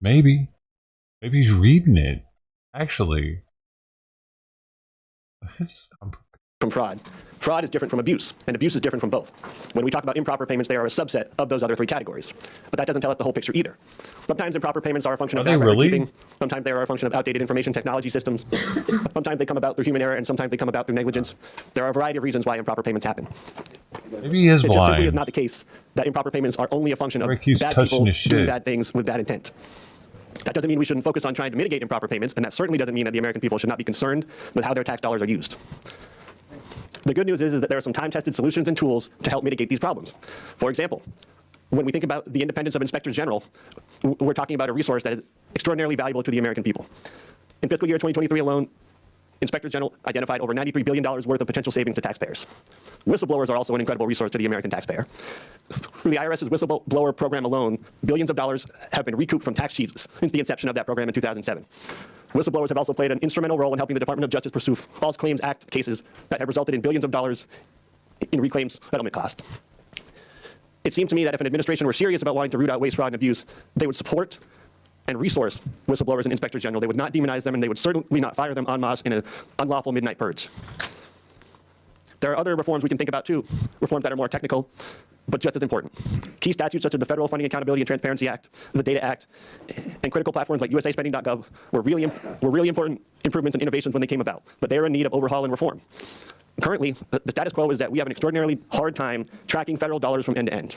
S1: Maybe. Maybe he's reading it. Actually.
S7: From fraud. Fraud is different from abuse, and abuse is different from both. When we talk about improper payments, they are a subset of those other 3 categories. But that doesn't tell us the whole picture either. Sometimes improper payments are a function of bad record keeping. Sometimes they are a function of outdated information technology systems. Sometimes they come about through human error, and sometimes they come about through negligence. There are a variety of reasons why improper payments happen.
S1: Maybe he is blind.
S7: It just simply is not the case that improper payments are only a function of bad people doing bad things with bad intent. That doesn't mean we shouldn't focus on trying to mitigate improper payments, and that certainly doesn't mean that the American people should not be concerned with how their tax dollars are used. The good news is that there are some time-tested solutions and tools to help mitigate these problems. For example, when we think about the independence of inspectors general, we're talking about a resource that is extraordinarily valuable to the American people. In fiscal year 2023 alone, inspectors general identified over $93 billion worth of potential savings to taxpayers. Whistleblowers are also an incredible resource to the American taxpayer. Through the IRS's whistleblower program alone, billions of dollars have been recouped from tax cheats since the inception of that program in 2007. Whistleblowers have also played an instrumental role in helping the Department of Justice pursue False Claims Act cases that have resulted in billions of dollars in reclaimed settlement costs. It seems to me that if an administration were serious about wanting to root out waste, fraud, and abuse, they would support and resource whistleblowers and inspectors general. They would not demonize them, and they would certainly not fire them en masse in an unlawful midnight purge. There are other reforms we can think about too, reforms that are more technical, but just as important. Key statutes such as the Federal Funding Accountability and Transparency Act, the Data Act, and critical platforms like usaspending.gov were really important improvements and innovations when they came about, but they are in need of overhaul and reform. Currently, the status quo is that we have an extraordinarily hard time tracking federal dollars from end to end.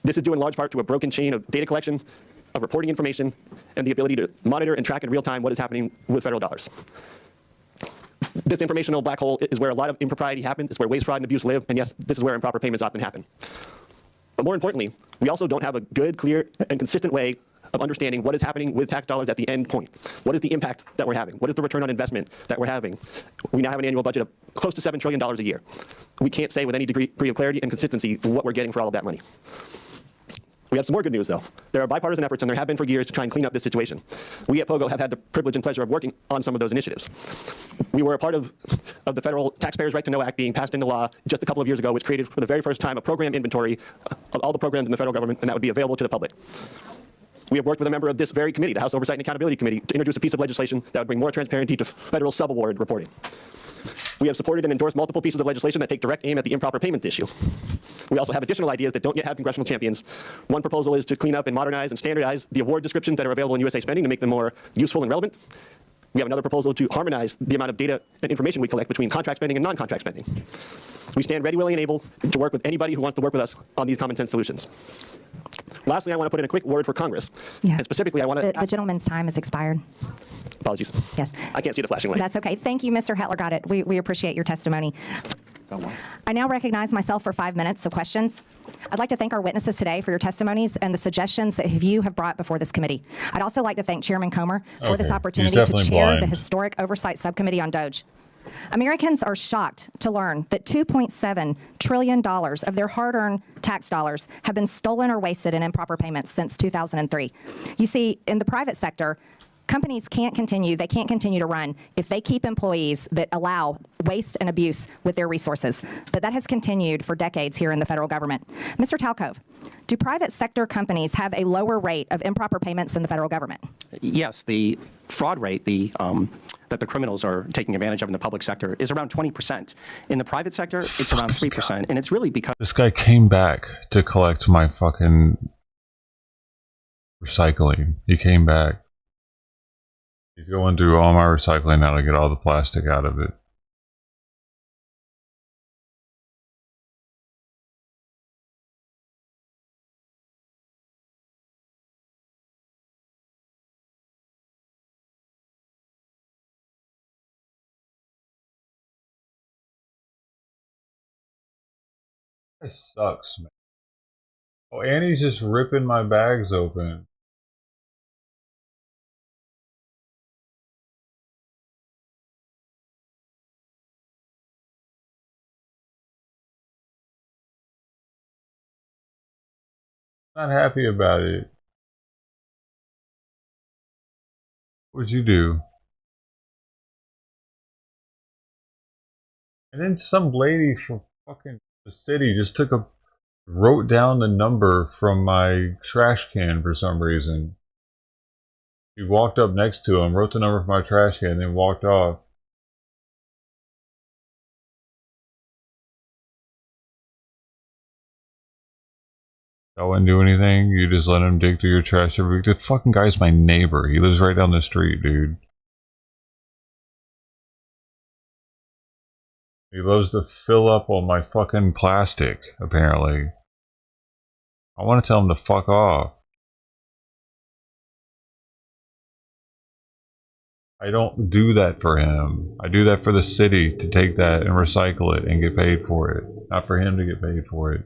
S7: This is due in large part to a broken chain of data collection, of reporting information, and the ability to monitor and track in real time what is happening with federal dollars. This informational black hole is where a lot of impropriety happens. It's where waste, fraud, and abuse live. And yes, this is where improper payments often happen. But more importantly, we also don't have a good, clear, and consistent way of understanding what is happening with tax dollars at the end point. What is the impact that we're having? What is the return on investment that we're having? We now have an annual budget of close to $7 trillion a year. We can't say with any degree of clarity and consistency what we're getting for all of that money. We have some more good news, though. There are bipartisan efforts, and there have been for years, to try and clean up this situation. We at POGO have had the privilege and pleasure of working on some of those initiatives. We were a part of the Federal Taxpayers' Right to Know Act being passed into law just a couple of years ago, which created for the very first time a program inventory of all the programs in the federal government, and that would be available to the public. We have worked with a member of this very committee, the House Oversight and Accountability Committee, to introduce a piece of legislation that would bring more transparency to federal subaward reporting. We have supported and endorsed multiple pieces of legislation that take direct aim at the improper payment issue. We also have additional ideas that don't yet have congressional champions. One proposal is to clean up and modernize and standardize the award descriptions that are available in USA Spending to make them more useful and relevant. We have another proposal to harmonize the amount of data and information we collect between contract spending and non-contract spending. We stand ready, willing, and able to work with anybody who wants to work with us on these common sense solutions. Lastly, I want to put in a quick word for Congress.
S3: Yeah.
S7: And specifically, I want to...
S3: The gentleman's time has expired.
S7: Apologies.
S3: Yes.
S7: I can't see the flashing light.
S3: That's okay. Thank you, Mr. Hetler. Got it. We appreciate your testimony. I now recognize myself for 5 minutes of questions. I'd like to thank our witnesses today for your testimonies and the suggestions that you have brought before this committee. I'd also like to thank Chairman Comer for this opportunity to chair the Historic Oversight Subcommittee on DOGE. Americans are shocked to learn that $2.7 trillion of their hard-earned tax dollars have been stolen or wasted in improper payments since 2003. You see, in the private sector, companies can't continue to run if they keep employees that allow waste and abuse with their resources. But that has continued for decades here in the federal government. Mr. Talcove, do private sector companies have a lower rate of improper payments than the federal government?
S7: Yes, the fraud rate that the criminals are taking advantage of in the public sector is around 20%. In the private sector, it's around 3%. And it's really because...
S1: This guy came back to collect my fucking recycling. He came back. He's going through all my recycling now to get all the plastic out of it. This sucks, man. Oh, Annie's just ripping my bags open. Not happy about it. What'd you do? And then some lady from fucking the city just wrote down the number from my trash can for some reason. She walked up next to him, wrote the number from my trash can, and then walked off. I wouldn't do anything. You just let him dig through your trash every week. The fucking guy's my neighbor. He lives right down the street, dude. He loves to fill up on my fucking plastic, apparently. I want to tell him to fuck off. I don't do that for him. I do that for the city to take that and recycle it and get paid for it. Not for him to get paid for it.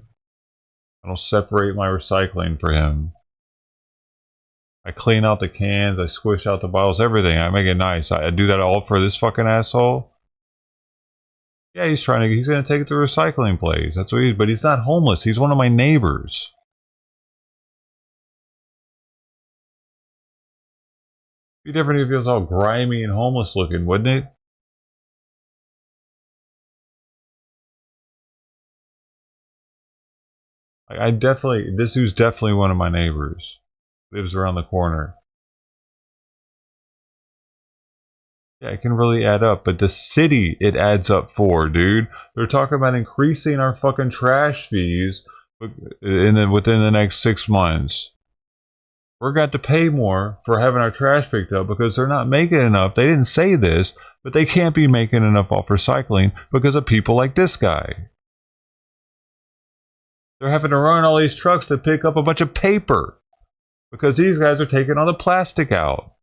S1: I don't separate my recycling for him. I clean out the cans, I squish out the bottles, everything. I make it nice. I do that all for this fucking asshole. Yeah, he's gonna take it to a recycling place. That's what he is, but he's not homeless. He's one of my neighbors. It'd be different if he was all grimy and homeless looking, wouldn't it? This dude's definitely one of my neighbors. Lives around the corner. Yeah, it can really add up, but the city it adds up for, dude. They're talking about increasing our fucking trash fees and then within the next 6 months, we're got to pay more for having our trash picked up because they're not making enough. They didn't say this, but they can't be making enough off recycling because of people like this guy. They're having to run all these trucks to pick up a bunch of paper because these guys are taking all the plastic out.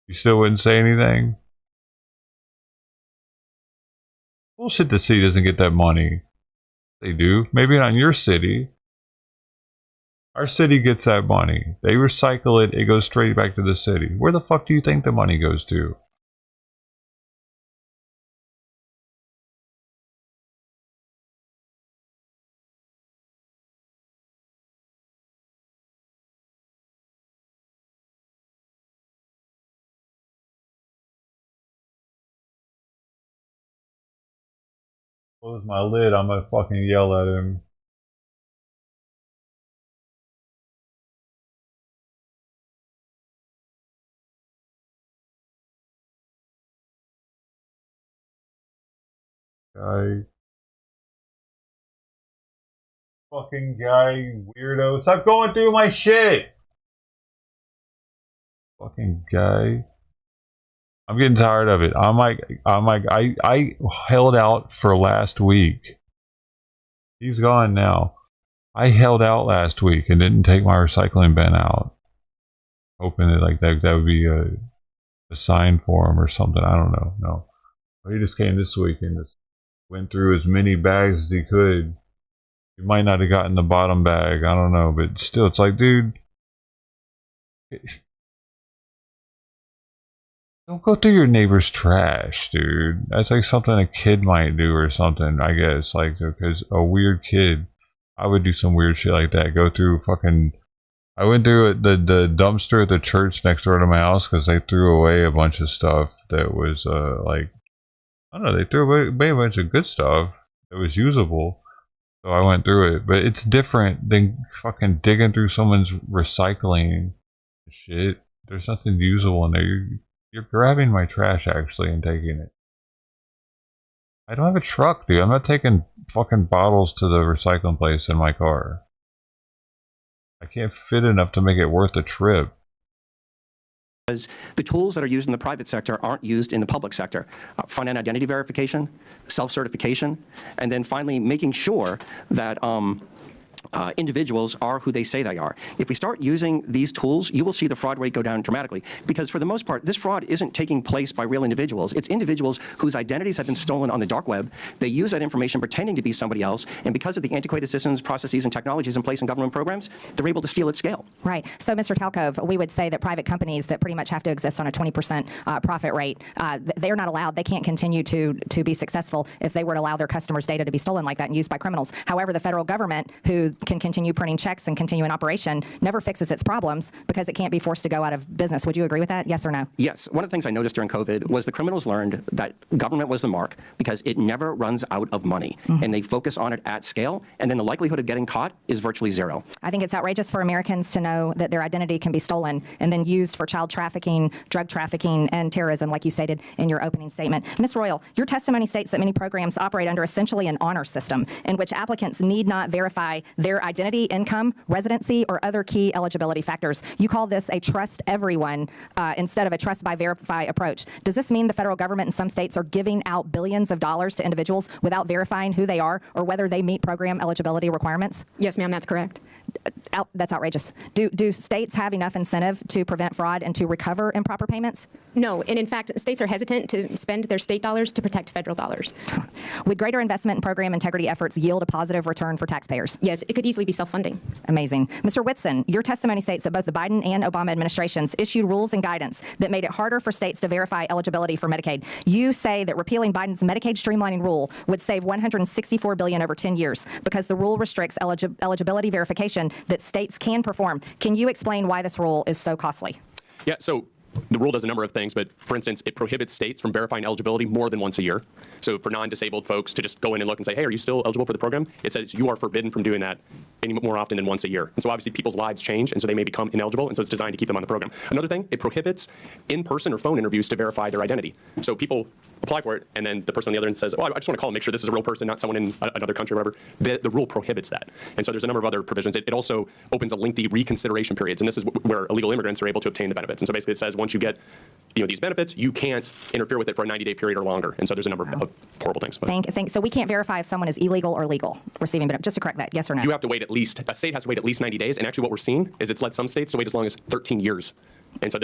S1: You still wouldn't say anything? Bullshit, the city doesn't get that money. They do. Maybe not in your city. Our city gets that money. They recycle it. It goes straight back to the city. Where the fuck do you think the money goes to? Close my lid. I'm gonna fucking yell at him. Guy. Fucking guy, weirdo. Stop going through my shit! Fucking guy. I'm getting tired of it. I held out for last week. He's gone now. I held out last week and didn't take my recycling bin out. Hoping that like that would be a sign for him or something. I don't know. No. But he just came this week and just went through as many bags as he could. He might not have gotten the bottom bag. I don't know. But still, it's like, dude. Don't go through your neighbor's trash, dude. That's like something a kid might do or something, I guess. Like, because a weird kid, I would do some weird shit like that. Go through fucking... I went through the dumpster at the church next door to my house because they threw away a bunch of stuff that was, like... I don't know, they threw away a bunch of good stuff that was usable. So I went through it. But it's different than fucking digging through someone's recycling shit. There's nothing usable in there. You're grabbing my trash, actually, and taking it. I don't have a truck, dude. I'm not taking fucking bottles to the recycling place in my car. I can't fit enough to make it worth the trip.
S7: Because the tools that are used in the private sector aren't used in the public sector. Front-end identity verification, self-certification, and then finally making sure that individuals are who they say they are. If we start using these tools, you will see the fraud rate go down dramatically. Because for the most part, this fraud isn't taking place by real individuals. It's individuals whose identities have been stolen on the dark web. They use that information pretending to be somebody else. And because of the antiquated systems, processes, and technologies in place in government programs, they're able to steal at scale.
S3: Right. So, Mr. Talkov, we would say that private companies that pretty much have to exist on a 20% profit rate, they're not allowed. They can't continue to be successful if they were to allow their customers' data to be stolen like that and used by criminals. However, the federal government, who can continue printing checks and continue in operation, never fixes its problems because it can't be forced to go out of business. Would you agree with that? Yes or no?
S7: Yes. One of the things I noticed during COVID was the criminals learned that government was the mark because it never runs out of money. And they focus on it at scale, and then the likelihood of getting caught is virtually zero.
S3: I think it's outrageous for Americans to know that their identity can be stolen and then used for child trafficking, drug trafficking, and terrorism, like you stated in your opening statement. Ms. Royal, your testimony states that many programs operate under essentially an honor system in which applicants need not verify their identity, income, residency, or other key eligibility factors. You call this a trust everyone instead of a trust by verify approach. Does this mean the federal government in some states are giving out billions of dollars to individuals without verifying who they are or whether they meet program eligibility requirements?
S8: Yes, ma'am, that's correct.
S3: That's outrageous. Do states have enough incentive to prevent fraud and to recover improper payments?
S8: No, and in fact, states are hesitant to spend their state dollars to protect federal dollars.
S3: Would greater investment in program integrity efforts yield a positive return for taxpayers?
S8: Yes, it could easily be self-funding.
S3: Amazing. Mr. Whitson, your testimony states that both the Biden and Obama administrations issued rules and guidance that made it harder for states to verify eligibility for Medicaid. You say that repealing Biden's Medicaid streamlining rule would save $164 billion over 10 years because the rule restricts eligibility verification that states can perform. Can you explain why this rule is so costly?
S9: Yeah, so the rule does a number of things, but for instance, it prohibits states from verifying eligibility more than once a year. So for non-disabled folks to just go in and look and say, hey, are you still eligible for the program? It says you are forbidden from doing that any more often than once a year. And so obviously people's lives change, and so they may become ineligible, and so it's designed to keep them on the program. Another thing, it prohibits in-person or phone interviews to verify their identity. So people apply for it, and then the person on the other end says, oh, I just want to call and make sure this is a real person, not someone in another country or whatever. The rule prohibits that. And so there's a number of other provisions. It also opens a lengthy reconsideration periods, and this is where illegal immigrants are able to obtain the benefits. And so basically it says once you get these benefits, you can't interfere with it for a 90-day period or longer. And so there's a number of horrible things.
S3: So we can't verify if someone is illegal or legal receiving benefits. Just to correct that, yes or no?
S9: You have to wait a state has to wait at least 90 days. And actually what we're seeing is it's led some states to wait as long as 13 years. And so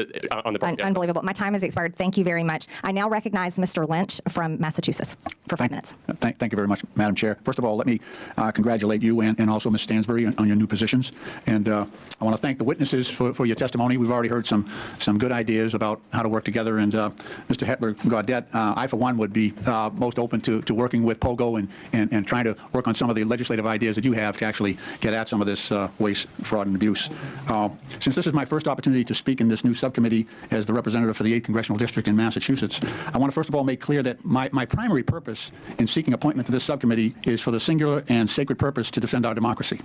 S9: on the
S3: Unbelievable. My time has expired. Thank you very much. I now recognize Mr. Lynch from Massachusetts for 5 minutes.
S10: Thank you very much, Madam Chair. First of all, let me congratulate you and also Ms. Stansbury on your new positions. And I want to thank the witnesses for your testimony. We've already heard some good ideas about how to work together. And Mr. Hetler-Gaudette, I, for one, would be most open to working with POGO and trying to work on some of the legislative ideas that you have to actually get at some of this waste, fraud, and abuse. Since this is my first opportunity to speak in this new subcommittee as the representative for the 8th Congressional District in Massachusetts, I want to first of all make clear that my primary purpose in seeking appointment to this subcommittee is for the singular and sacred purpose to defend our democracy,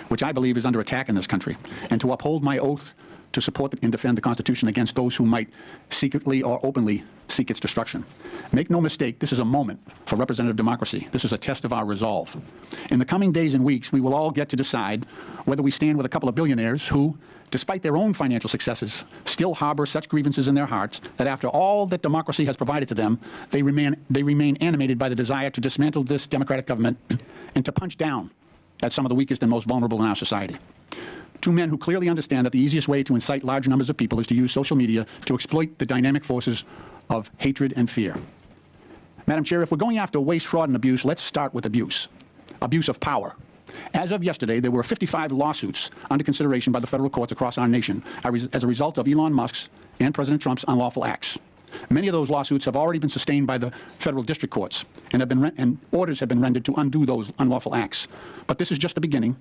S10: which I believe is under attack in this country, and to uphold my oath to support and defend the Constitution against those who might secretly or openly seek its destruction. Make no mistake, this is a moment for representative democracy. This is a test of our resolve. In the coming days and weeks, we will all get to decide whether we stand with a couple of billionaires who, despite their own financial successes, still harbor such grievances in their hearts that after all that democracy has provided to them, they remain animated by the desire to dismantle this democratic government and to punch down at some of the weakest and most vulnerable in our society. Two men who clearly understand that the easiest way to incite large numbers of people is to use social media to exploit the dynamic forces of hatred and fear. Madam Chair, if we're going after waste, fraud, and abuse, let's start with abuse. Abuse of power. As of yesterday, there were 55 lawsuits under consideration by the federal courts across our nation as a result of Elon Musk's and President Trump's unlawful acts. Many of those lawsuits have already been sustained by the federal district courts and orders have been rendered to undo those unlawful acts. But this is just the beginning,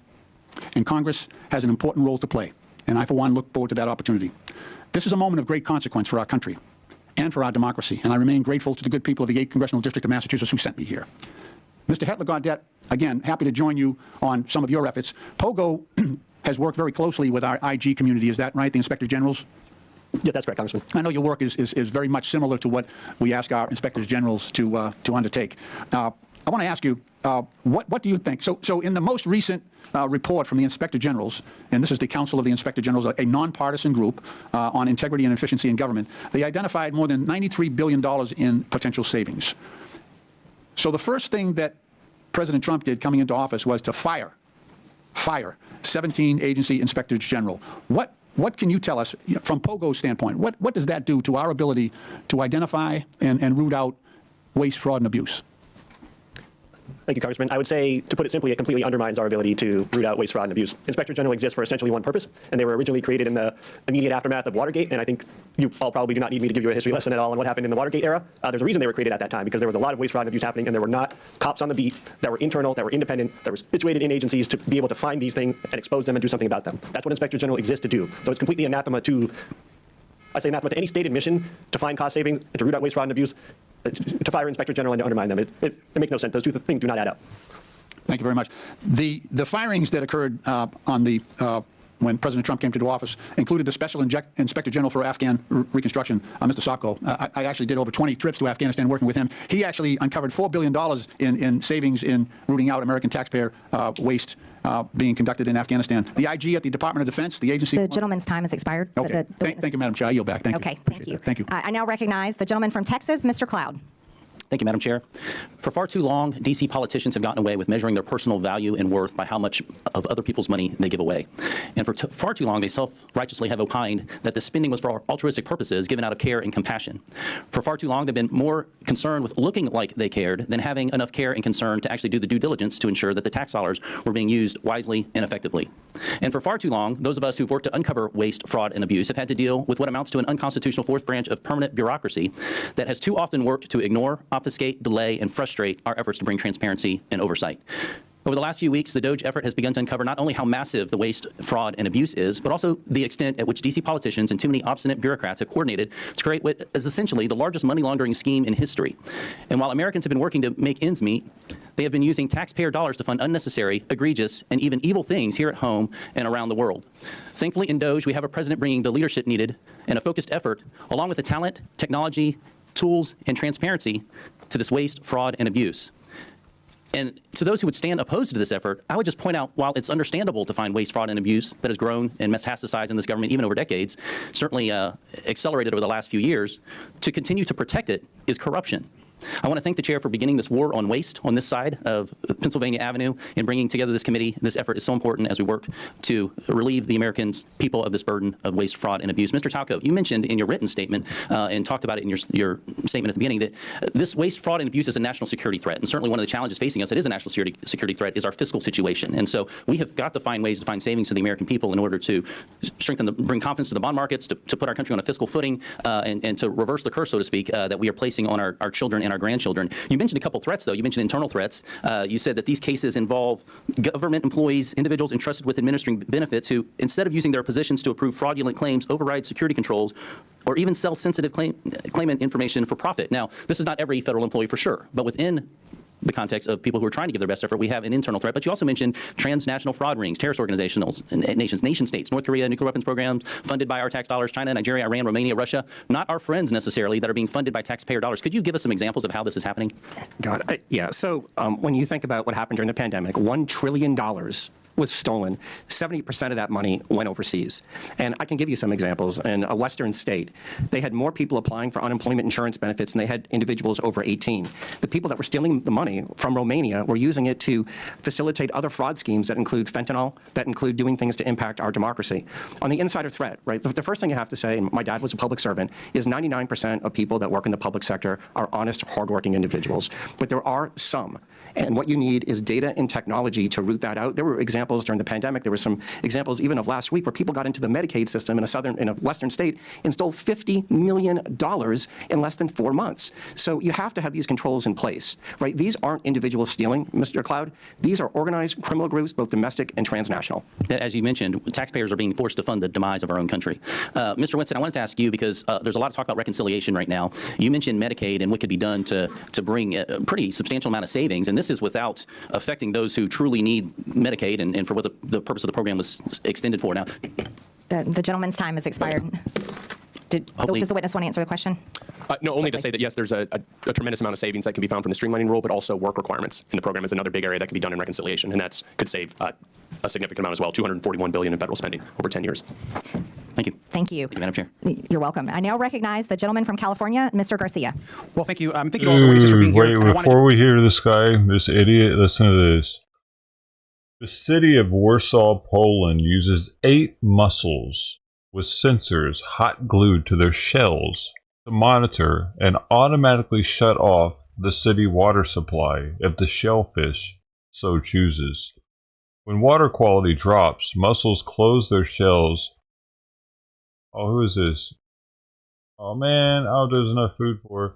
S10: and Congress has an important role to play, and I, for one, look forward to that opportunity. This is a moment of great consequence for our country and for our democracy, and I remain grateful to the good people of the 8th Congressional District of Massachusetts who sent me here. Mr. Hetler-Gaudette, again, happy to join you on some of your efforts. POGO has worked very closely with our IG community. Is that right, the Inspectors Generals?
S7: Yeah, that's correct, Congressman.
S10: I know your work is very much similar to what we ask our Inspectors Generals to undertake. I want to ask you, what do you think? So in the most recent report from the Inspector Generals, and this is the Council of the Inspector Generals, a nonpartisan group on integrity and efficiency in government, they identified more than $93 billion in potential savings. So the first thing that President Trump did coming into office was to fire 17 agency inspectors general. What can you tell us from POGO's standpoint? What does that do to our ability to identify and root out waste, fraud, and abuse?
S7: Thank you, Congressman. I would say, to put it simply, it completely undermines our ability to root out waste, fraud, and abuse. Inspector General exists for essentially one purpose, and they were originally created in the immediate aftermath of Watergate, and I think you all probably do not need me to give you a history lesson at all on what happened in the Watergate era. There's a reason they were created at that time, because there was a lot of waste, fraud, and abuse happening, and there were not cops on the beat that were internal, that were independent, that were situated in agencies to be able to find these things and expose them and do something about them. That's what Inspector General exists to do. So it's completely anathema to, I'd say anathema to any stated mission to find cost savings and to root out waste, fraud, and abuse, to fire Inspector General and to undermine them. It makes no sense. Those two things do not add up.
S10: Thank you very much. The firings that occurred when President Trump came into office included the Special Inspector General for Afghan Reconstruction, Mr. Sacco. I actually did over 20 trips to Afghanistan working with him. He actually uncovered $4 billion in savings in rooting out American taxpayer waste being conducted in Afghanistan. The IG at the Department of Defense, the agency...
S3: The gentleman's time has expired.
S10: Okay. Thank you, Madam Chair. I yield back. Thank you.
S3: Okay, thank you.
S10: Thank you.
S3: I now recognize the gentleman from Texas, Mr. Cloud.
S11: Thank you, Madam Chair. For far too long, D.C. politicians have gotten away with measuring their personal value and worth by how much of other people's money they give away. And for far too long, they self-righteously have opined that the spending was for altruistic purposes given out of care and compassion. For far too long, they've been more concerned with looking like they cared than having enough care and concern to actually do the due diligence to ensure that the tax dollars were being used wisely and effectively. And for far too long, those of us who've worked to uncover waste, fraud, and abuse have had to deal with what amounts to an unconstitutional fourth branch of permanent bureaucracy that has too often worked to ignore, obfuscate, delay, and frustrate our efforts to bring transparency and oversight. Over the last few weeks, the DOGE effort has begun to uncover not only how massive the waste, fraud, and abuse is, but also the extent at which D.C. politicians and too many obstinate bureaucrats have coordinated to create what is essentially the largest money laundering scheme in history. And while Americans have been working to make ends meet, they have been using taxpayer dollars to fund unnecessary, egregious, and even evil things here at home and around the world. Thankfully, in DOGE, we have a president bringing the leadership needed and a focused effort, along with the talent, technology, tools, and transparency to this waste, fraud, and abuse. And to those who would stand opposed to this effort, I would just point out, while it's understandable to find waste, fraud, and abuse that has grown and metastasized in this government even over decades, certainly accelerated over the last few years, to continue to protect it is corruption. I want to thank the chair for beginning this war on waste on this side of Pennsylvania Avenue and bringing together this committee. This effort is so important as we work to relieve the American people of this burden of waste, fraud, and abuse. Mr. Talco, you mentioned in your written statement and talked about it in your statement at the beginning that this waste, fraud, and abuse is a national security threat. And certainly one of the challenges facing us, it is a national security threat, is our fiscal situation. And so we have got to find ways to find savings to the American people in order to bring confidence to the bond markets, to put our country on a fiscal footing, and to reverse the curse, so to speak, that we are placing on our children and our grandchildren. You mentioned a couple threats, though. You mentioned internal threats. You said that these cases involve government employees, individuals entrusted with administering benefits who, instead of using their positions to approve fraudulent claims, override security controls, or even sell sensitive claimant information for profit. Now, this is not every federal employee for sure, but within the context of people who are trying to give their best effort, we have an internal threat. But you also mentioned transnational fraud rings, terrorist organizations, nation states, North Korea, nuclear weapons programs funded by our tax dollars, China, Nigeria, Iran, Romania, Russia, not our friends necessarily, that are being funded by taxpayer dollars. Could you give us some examples of how this is happening?
S7: Yeah. So when you think about what happened during the pandemic, $1 trillion was stolen. 70% of that money went overseas. And I can give you some examples. In a Western state, they had more people applying for unemployment insurance benefits than they had individuals over 18. The people that were stealing the money from Romania were using it to facilitate other fraud schemes that include fentanyl, that include doing things to impact our democracy. On the insider threat, right, the first thing you have to say, and my dad was a public servant, is 99% of people that work in the public sector are honest, hardworking individuals. But there are some. And what you need is data and technology to root that out. There were examples during the pandemic. There were some examples even of last week where people got into the Medicaid system in a Western state and stole $50 million in less than 4 months. So you have to have these controls in place, right? These aren't individual stealing, Mr. Cloud. These are organized criminal groups, both domestic and transnational.
S11: As you mentioned, taxpayers are being forced to fund the demise of our own country. Mr. Winston, I wanted to ask you, because there's a lot of talk about reconciliation right now. You mentioned Medicaid and what could be done to bring a pretty substantial amount of savings, and this is without affecting those who truly need Medicaid and for what the purpose of the program was extended for. Now,
S3: The gentleman's time has expired. Does the witness want to answer the question?
S9: No, only to say that, yes, there's a tremendous amount of savings that can be found from the streamlining rule, but also work requirements in the program is another big area that can be done in reconciliation, and that could save a significant amount as well, $241 billion in federal spending over 10 years.
S11: Thank you.
S3: Thank you.
S11: Thank you, Madam Chair.
S3: You're welcome. I now recognize the gentleman from California, Mr. Garcia.
S12: Well, thank you. Thank you all for just for being here.
S1: Wait, before we hear this guy, this idiot, listen to this. The city of Warsaw, Poland uses 8 mussels with sensors hot glued to their shells to monitor and automatically shut off the city water supply if the shellfish so chooses. When water quality drops, mussels close their shells. Oh, who is this? Oh man, there's enough food for her.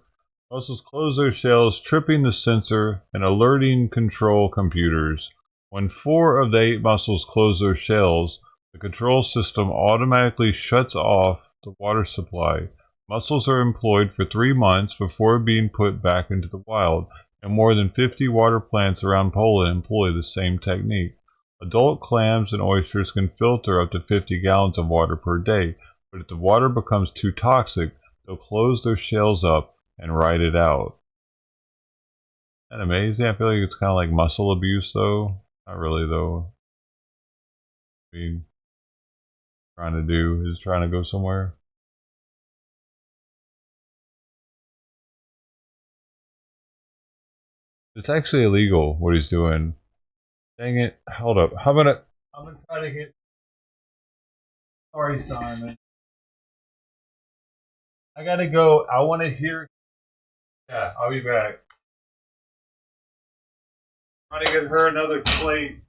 S1: Mussels close their shells, tripping the sensor and alerting control computers. When 4 of the 8 mussels close their shells, the control system automatically shuts off the water supply. Mussels are employed for 3 months before being put back into the wild, and more than 50 water plants around Poland employ the same technique. Adult clams and oysters can filter up to 50 gallons of water per day, but if the water becomes too toxic, they'll close their shells up and ride it out. Isn't that amazing? I feel like it's kind of like mussel abuse, though. Not really, though. I mean, trying to go somewhere. It's actually illegal what he's doing. Dang it! Hold up. I'm gonna try to get. Sorry, Simon. I gotta go. I want to hear. Yeah, I'll be back. Trying to get her another plate.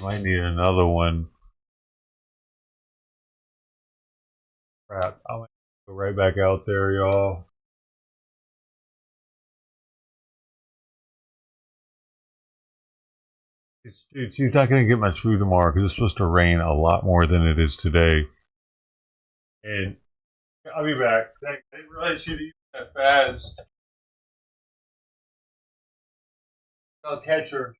S1: Might need another one. Crap. I'm going to go right back out there, y'all. She's not going to get much food tomorrow because it's supposed to rain a lot more than it is today. And I'll be back. I didn't realize she'd eat that fast. I'll catch her.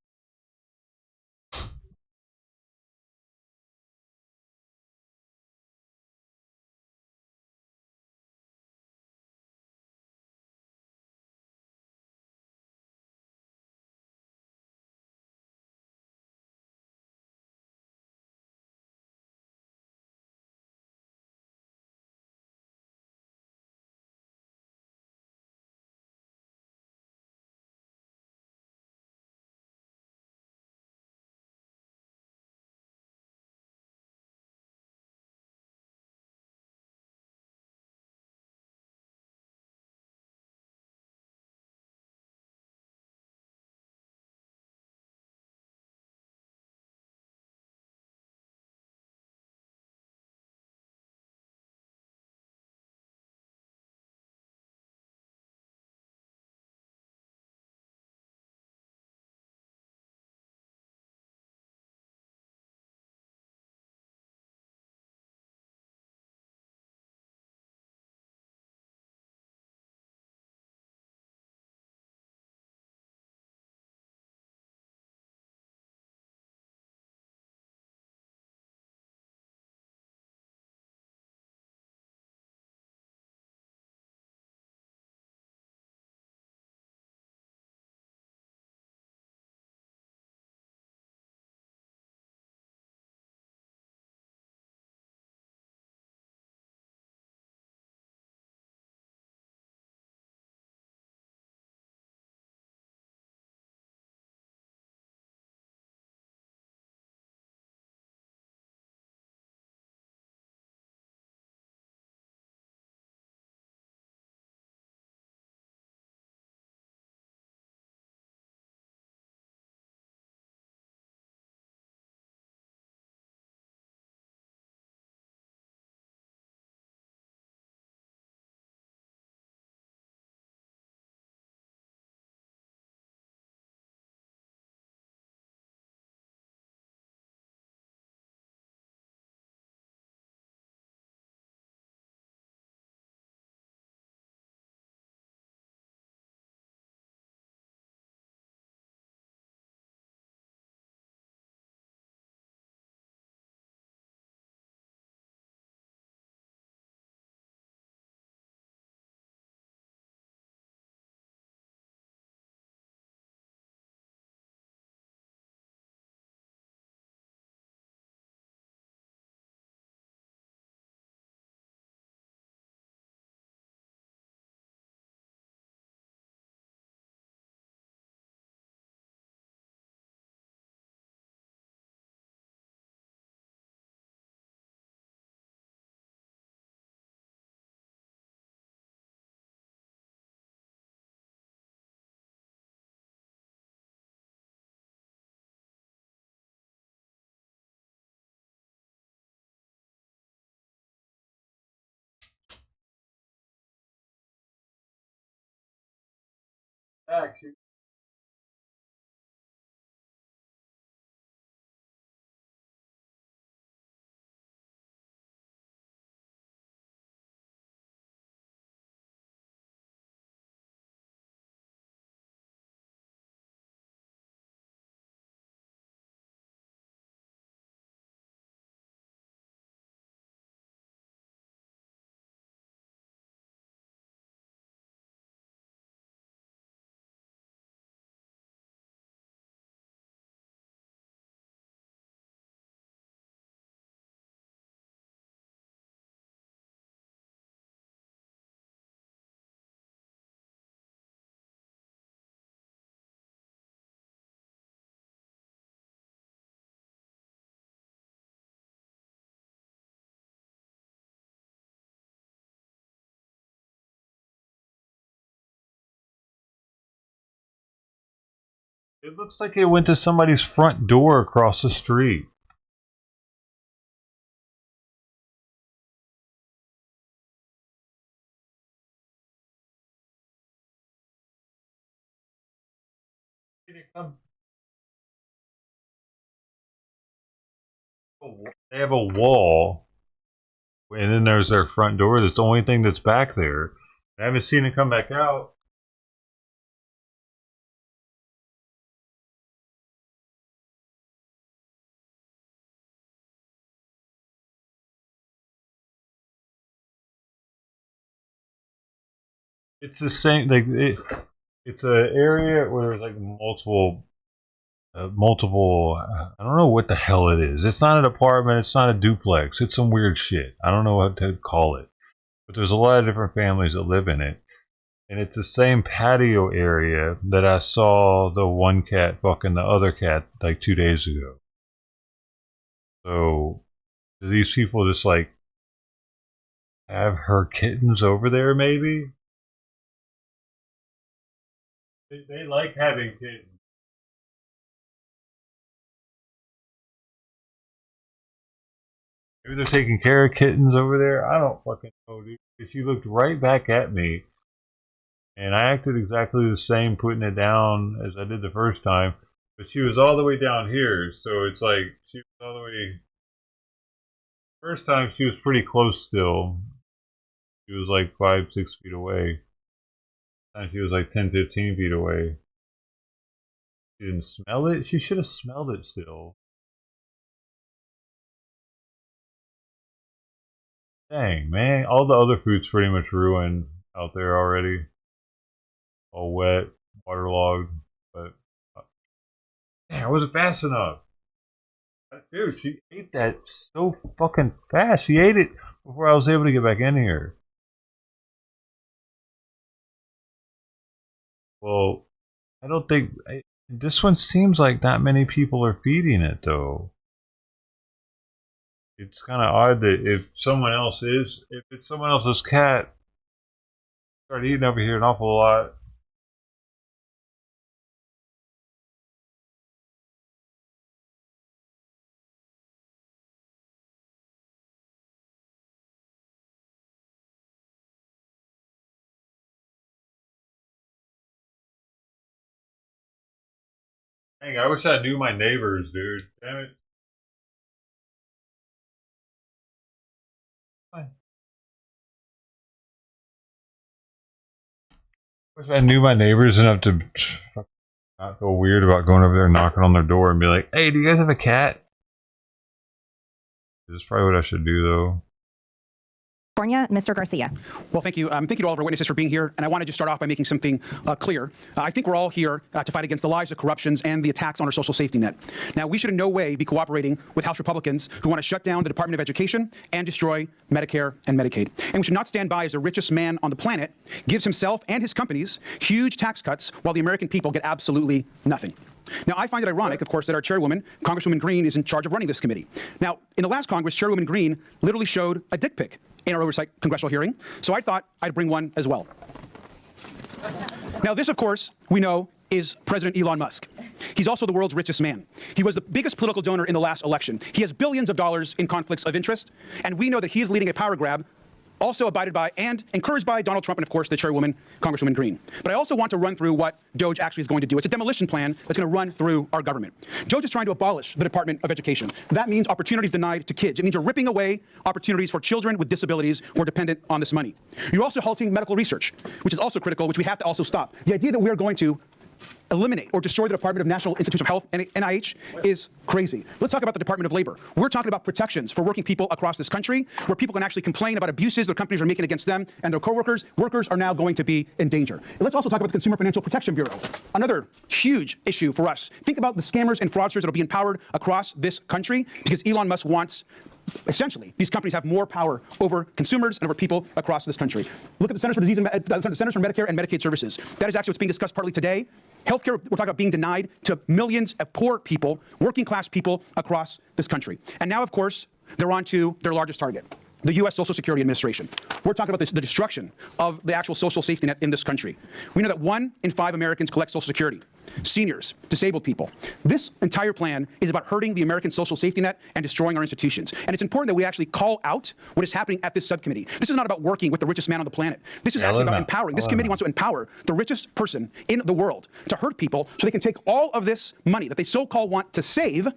S1: Back. It looks like it went to somebody's front door across the street. They have a wall, and then there's their front door. That's the only thing that's back there. I haven't seen it come back out. It's the same. Like it's an area where there's like multiple. I don't know what the hell it is. It's not an apartment. It's not a duplex. It's some weird shit. I don't know what to call it. But there's a lot of different families that live in it. And it's the same patio area that I saw the one cat fucking the other cat like 2 days ago. So, do these people just like have her kittens over there maybe? They like having kittens. Maybe they're taking care of kittens over there. I don't fucking know, dude. She looked right back at me, and I acted exactly the same putting it down as I did the first time. But she was all the way down here, so it's like she was all the way. First time she was pretty close still. She was like 5-6 feet away. And she was like 10-15 feet away. She didn't smell it. She should have smelled it still. Dang, man. All the other food's pretty much ruined out there already. All wet, waterlogged. But, dang, I wasn't fast enough. Dude, she ate that so fucking fast. She ate it before I was able to get back in here. Well, I don't think... this one seems like not many people are feeding it, though. It's kind of odd that if it's someone else's cat, start eating over here an awful lot. Dang, I wish I knew my neighbors, dude. Damn it. Wish I knew my neighbors enough to not feel weird about going over there and knocking on their door and be like, hey, do you guys have a cat? This is probably what I should do, though.
S3: Mr. Garcia.
S12: Well, thank you. Thank you to all of our witnesses for being here. And I want to just start off by making something clear. I think we're all here to fight against the lies, the corruptions, and the attacks on our social safety net. Now, we should in no way be cooperating with House Republicans who want to shut down the Department of Education and destroy Medicare and Medicaid. And we should not stand by as the richest man on the planet gives himself and his companies huge tax cuts while the American people get absolutely nothing. Now, I find it ironic, of course, that our chairwoman, Congresswoman Green, is in charge of running this committee. Now, in the last Congress, Chairwoman Green literally showed a dick pic in our oversight congressional hearing, so I thought I'd bring one as well. Now, this, of course, we know is President Elon Musk. He's also the world's richest man. He was the biggest political donor in the last election. He has billions of dollars in conflicts of interest, and we know that he is leading a power grab also abided by and encouraged by Donald Trump and, of course, the chairwoman, Congresswoman Green. But I also want to run through what DOGE actually is going to do. It's a demolition plan that's going to run through our government. DOGE is trying to abolish the Department of Education. That means opportunities denied to kids. It means you're ripping away opportunities for children with disabilities who are dependent on this money. You're also halting medical research, which is also critical, which we have to also stop. The idea that we are going to eliminate or destroy the Department of National Institutes of Health, NIH, is crazy. Let's talk about the Department of Labor. We're talking about protections for working people across this country, where people can actually complain about abuses their companies are making against them and their coworkers. Workers are now going to be in danger. And let's also talk about the Consumer Financial Protection Bureau, another huge issue for us. Think about the scammers and fraudsters that will be empowered across this country because Elon Musk wants essentially, these companies have more power over consumers and over people across this country. Look at the Centers for Medicare and Medicaid Services. That is actually what's being discussed partly today. Healthcare, we're talking about being denied to millions of poor people, working class people across this country. And now, of course, they're on to their largest target, the U.S. Social Security Administration. We're talking about the destruction of the actual social safety net in this country. We know that 1 in 5 Americans collect Social Security. seniors, disabled people. This entire plan is about hurting the American social safety net and destroying our institutions. And it's important that we actually call out what is happening at this subcommittee. This is not about working with the richest man on the planet. This is actually about empowering. This committee wants to empower the richest person in the world to hurt people so they can take all of this money that they so-called want to save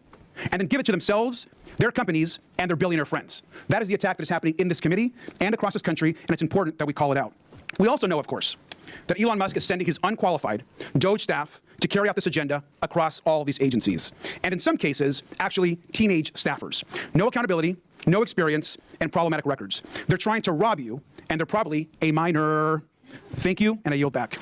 S12: and then give it to themselves, their companies, and their billionaire friends. That is the attack that is happening in this committee and across this country, and it's important that we call it out. We also know, of course, that Elon Musk is sending his unqualified Doge staff to carry out this agenda across all these agencies. And in some cases, actually teenage staffers. No accountability, no experience, and problematic records. They're trying to rob you, and they're probably a minor. Thank you, and I yield back.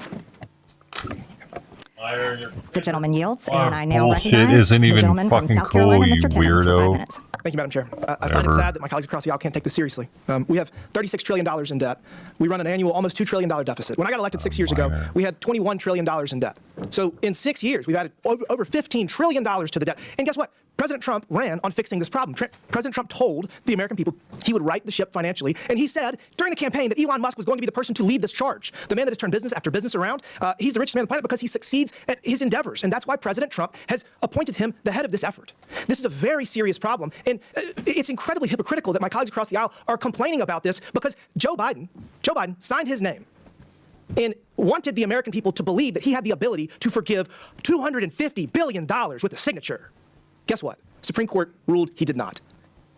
S3: The gentleman yields, and I now
S1: bullshit
S3: recognize
S1: isn't
S3: the
S1: even
S3: gentleman from
S1: fucking
S3: South Carolina,
S1: cool,
S3: Mr.
S1: you
S3: Timmons, for 5
S1: weirdo.
S3: minutes.
S13: Thank you, Madam Chair. I find it sad that my colleagues across the aisle can't take this seriously. We have $36 trillion in debt. We run an annual almost $2 trillion deficit. When I got elected 6 years ago, we had $21 trillion in debt. So in 6 years, we've added over $15 trillion to the debt. And guess what? President Trump ran on fixing this problem. President Trump told the American people he would right the ship financially. And he said during the campaign that Elon Musk was going to be the person to lead this charge. The man that has turned business after business around. He's the richest man on the planet because he succeeds at his endeavors. And that's why President Trump has appointed him the head of this effort. This is a very serious problem. And it's incredibly hypocritical that my colleagues across the aisle are complaining about this because Joe Biden signed his name and wanted the American people to believe that he had the ability to forgive $250 billion with a signature. Guess what? Supreme Court ruled he did not.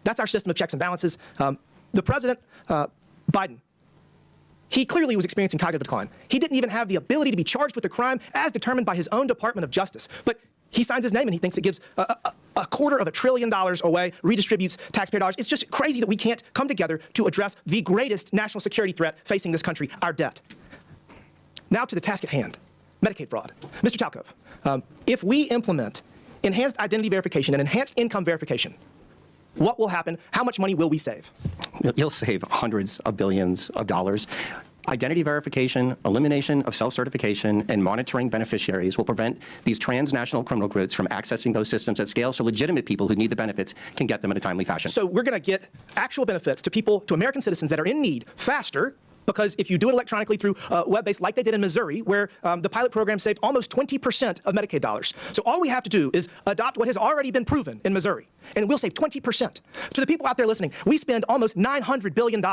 S13: That's our system of checks and balances. The president, Biden, he clearly was experiencing cognitive decline. He didn't even have the ability to be charged with a crime as determined by his own Department of Justice. But he signs his name and he thinks it gives $250 billion away, redistributes taxpayer dollars. It's just crazy that we can't come together to address the greatest national security threat facing this country, our debt. Now to the task at hand, Medicaid fraud. Mr. Talkov, if we implement enhanced identity verification and enhanced income verification, what will happen? How much money will we save?
S7: You'll save hundreds of billions of dollars. Identity verification, elimination of self-certification, and monitoring beneficiaries will prevent these transnational criminal groups from accessing those systems at scale so legitimate people who need the benefits can get them in a timely fashion.
S13: So we're going to get actual benefits to people, to American citizens that are in need faster, because if you do it electronically through web-based, like they did in Missouri, where the pilot program saved almost 20% of Medicaid dollars. So all we have to do is adopt what has already been proven in Missouri, and we'll save 20%. To the people out there listening, we spend almost $900 billion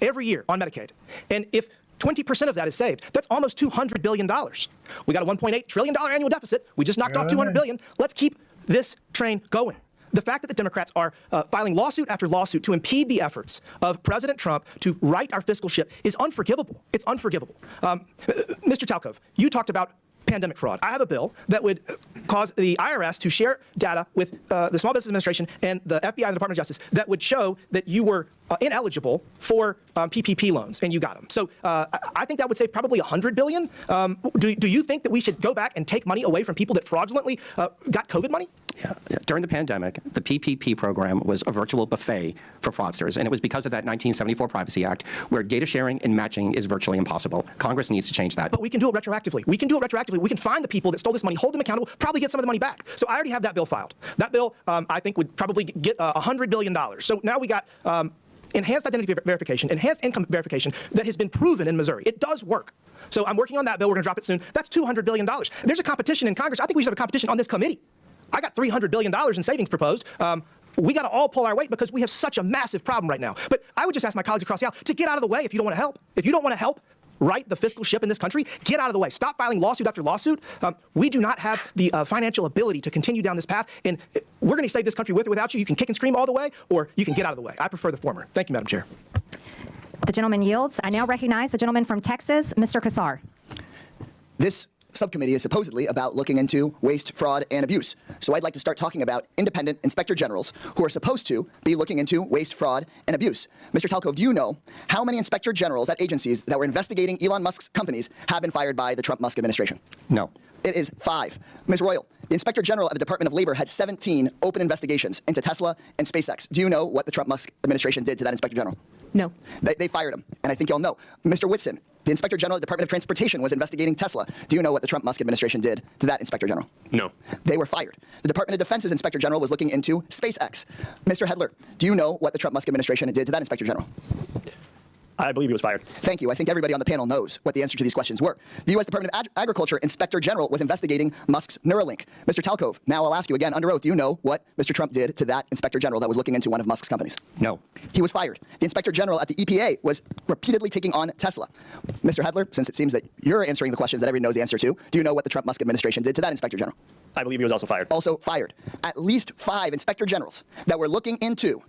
S13: every year on Medicaid. And if 20% of that is saved, that's almost $200 billion. We got a $1.8 trillion annual deficit. We just knocked off $200 billion. Let's keep this train going. The fact that the Democrats are filing lawsuit after lawsuit to impede the efforts of President Trump to right our fiscal ship is unforgivable. It's unforgivable. Mr. Talkov, you talked about pandemic fraud. I have a bill that would cause the IRS to share data with the Small Business Administration and the FBI and the Department of Justice that would show that you were ineligible for PPP loans, and you got them. So I think that would save probably $100 billion. Do you think that we should go back and take money away from people that fraudulently got COVID money?
S7: Yeah. During the pandemic, the PPP program was a virtual buffet for fraudsters, and it was because of that 1974 Privacy Act, where data sharing and matching is virtually impossible. Congress needs to change that.
S13: But we can do it retroactively. We can do it retroactively. We can find the people that stole this money, hold them accountable, probably get some of the money back. So I already have that bill filed. That bill, I think, would probably get $100 billion. So now we got enhanced identity verification, enhanced income verification that has been proven in Missouri. It does work. So I'm working on that bill. We're going to drop it soon. That's $200 billion. There's a competition in Congress. I think we should have a competition on this committee. I got $300 billion in savings proposed. We got to all pull our weight because we have such a massive problem right now. But I would just ask my colleagues across the aisle to get out of the way if you don't want to help. If you don't want to help right the fiscal ship in this country, get out of the way. Stop filing lawsuit after lawsuit. We do not have the financial ability to continue down this path. And we're going to save this country with or without you. You can kick and scream all the way, or you can get out of the way. I prefer the former. Thank you, Madam Chair.
S3: The gentleman yields. I now recognize the gentleman from Texas, Mr. Kassar.
S14: This subcommittee is supposedly about looking into waste, fraud, and abuse. So I'd like to start talking about independent inspector generals who are supposed to be looking into waste, fraud, and abuse. Mr. Talkov, do you know how many inspector generals at agencies that were investigating Elon Musk's companies have been fired by the Trump-Musk administration?
S7: No.
S14: It is 5. Ms. Royal, the Inspector General of the Department of Labor had 17 open investigations into Tesla and SpaceX. Do you know what the Trump-Musk administration did to that Inspector General?
S8: No.
S14: They fired him, and I think you'll know. Mr. Whitson, the Inspector General of the Department of Transportation was investigating Tesla. Do you know what the Trump-Musk administration did to that Inspector General?
S9: No.
S14: They were fired. The Department of Defense's Inspector General was looking into SpaceX. Mr. Hedler, do you know what the Trump-Musk administration did to that Inspector General?
S7: I believe he was fired.
S14: Thank you. I think everybody on the panel knows what the answer to these questions were. The U.S. Department of Agriculture Inspector General was investigating Musk's Neuralink. Mr. Talcove, now I'll ask you again under oath, do you know what Mr. Trump did to that Inspector General that was looking into one of Musk's companies?
S7: No.
S14: He was fired. The Inspector General at the EPA was repeatedly taking on Tesla. Mr. Hedler, since it seems that you're answering the questions that everybody knows the answer to, do you know what the Trump-Musk administration did to that Inspector General?
S7: I believe he was also fired.
S14: Also fired. At least 5 Inspector Generals that were looking into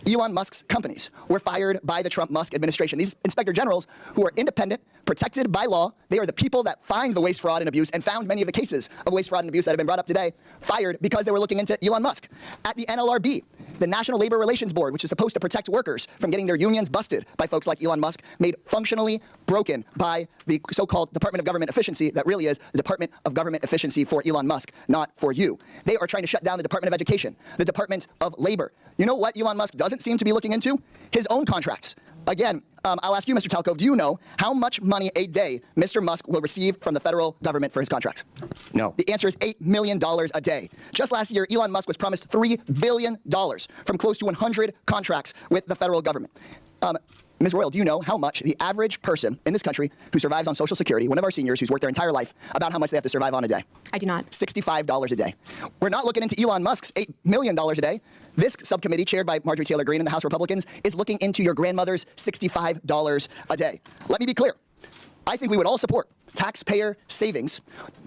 S14: Elon Musk's companies were fired by the Trump-Musk administration. These Inspector Generals, who are independent, protected by law, they are the people that find the waste, fraud, and abuse and found many of the cases of waste, fraud, and abuse that have been brought up today, fired because they were looking into Elon Musk. At the NLRB, the National Labor Relations Board, which is supposed to protect workers from getting their unions busted by folks like Elon Musk, made functionally broken by the so-called Department of Government Efficiency that really is the Department of Government Efficiency for Elon Musk, not for you. They are trying to shut down the Department of Education, the Department of Labor. You know what Elon Musk doesn't seem to be looking into? His own contracts. Again, I'll ask you, Mr. Talcove, do you know how much money a day Mr. Musk will receive from the federal government for his contracts?
S7: No.
S14: The answer is $8 million a day. Just last year, Elon Musk was promised $3 billion from close to 100 contracts with the federal government. Ms. Royal, do you know how much the average person in this country who survives on Social Security, one of our seniors who's worked their entire life, about how much they have to survive on a day?
S8: I do not.
S14: $65 a day. We're not looking into Elon Musk's $8 million a day. This subcommittee, chaired by Marjorie Taylor Greene and the House Republicans, is looking into your grandmother's $65 a day. Let me be clear. I think we would all support taxpayer savings,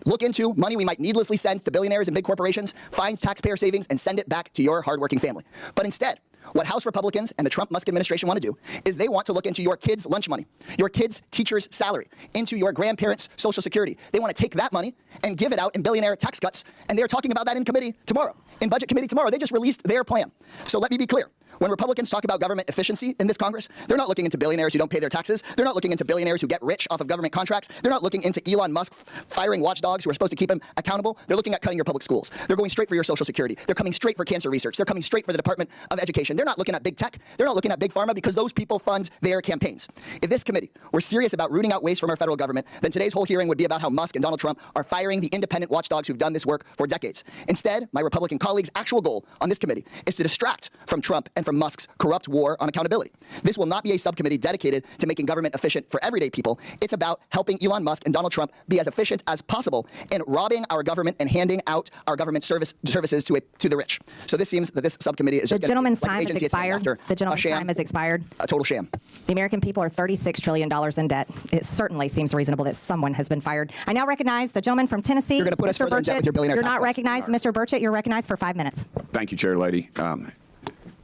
S14: look into money we might needlessly send to billionaires and big corporations, find taxpayer savings, and send it back to your hardworking family. But instead, what House Republicans and the Trump-Musk administration want to do is they want to look into your kids' lunch money, your kids' teacher's salary, into your grandparents' Social Security. They want to take that money and give it out in billionaire tax cuts, and they're talking about that in committee tomorrow, in Budget Committee tomorrow. They just released their plan. So let me be clear. When Republicans talk about government efficiency in this Congress, they're not looking into billionaires who don't pay their taxes. They're not looking into billionaires who get rich off of government contracts. They're not looking into Elon Musk firing watchdogs who are supposed to keep him accountable. They're looking at cutting your public schools. They're going straight for your Social Security. They're coming straight for cancer research. They're coming straight for the Department of Education. They're not looking at big tech. They're not looking at big pharma because those people fund their campaigns. If this committee were serious about rooting out waste from our federal government, then today's whole hearing would be about how Musk and Donald Trump are firing the independent watchdogs who've done this work for decades. Instead, my Republican colleagues' actual goal on this committee is to distract from Trump and from Musk's corrupt war on accountability. This will not be a subcommittee dedicated to making government efficient for everyday people. It's about helping Elon Musk and Donald Trump be as efficient as possible in robbing our government and handing out our government services to the rich. So this seems that this subcommittee is just
S3: the gentleman's time has expired. The gentleman's time has expired.
S14: A total sham.
S3: The American people are $36 trillion in debt. It certainly seems reasonable that someone has been fired. I now recognize the gentleman from Tennessee.
S14: You're going to put us further in debt with your billionaire
S3: You're
S14: tax
S3: not
S14: cuts.
S3: recognized. Mr. Burchett, you're recognized for 5 minutes.
S15: Thank you, Chair Lady.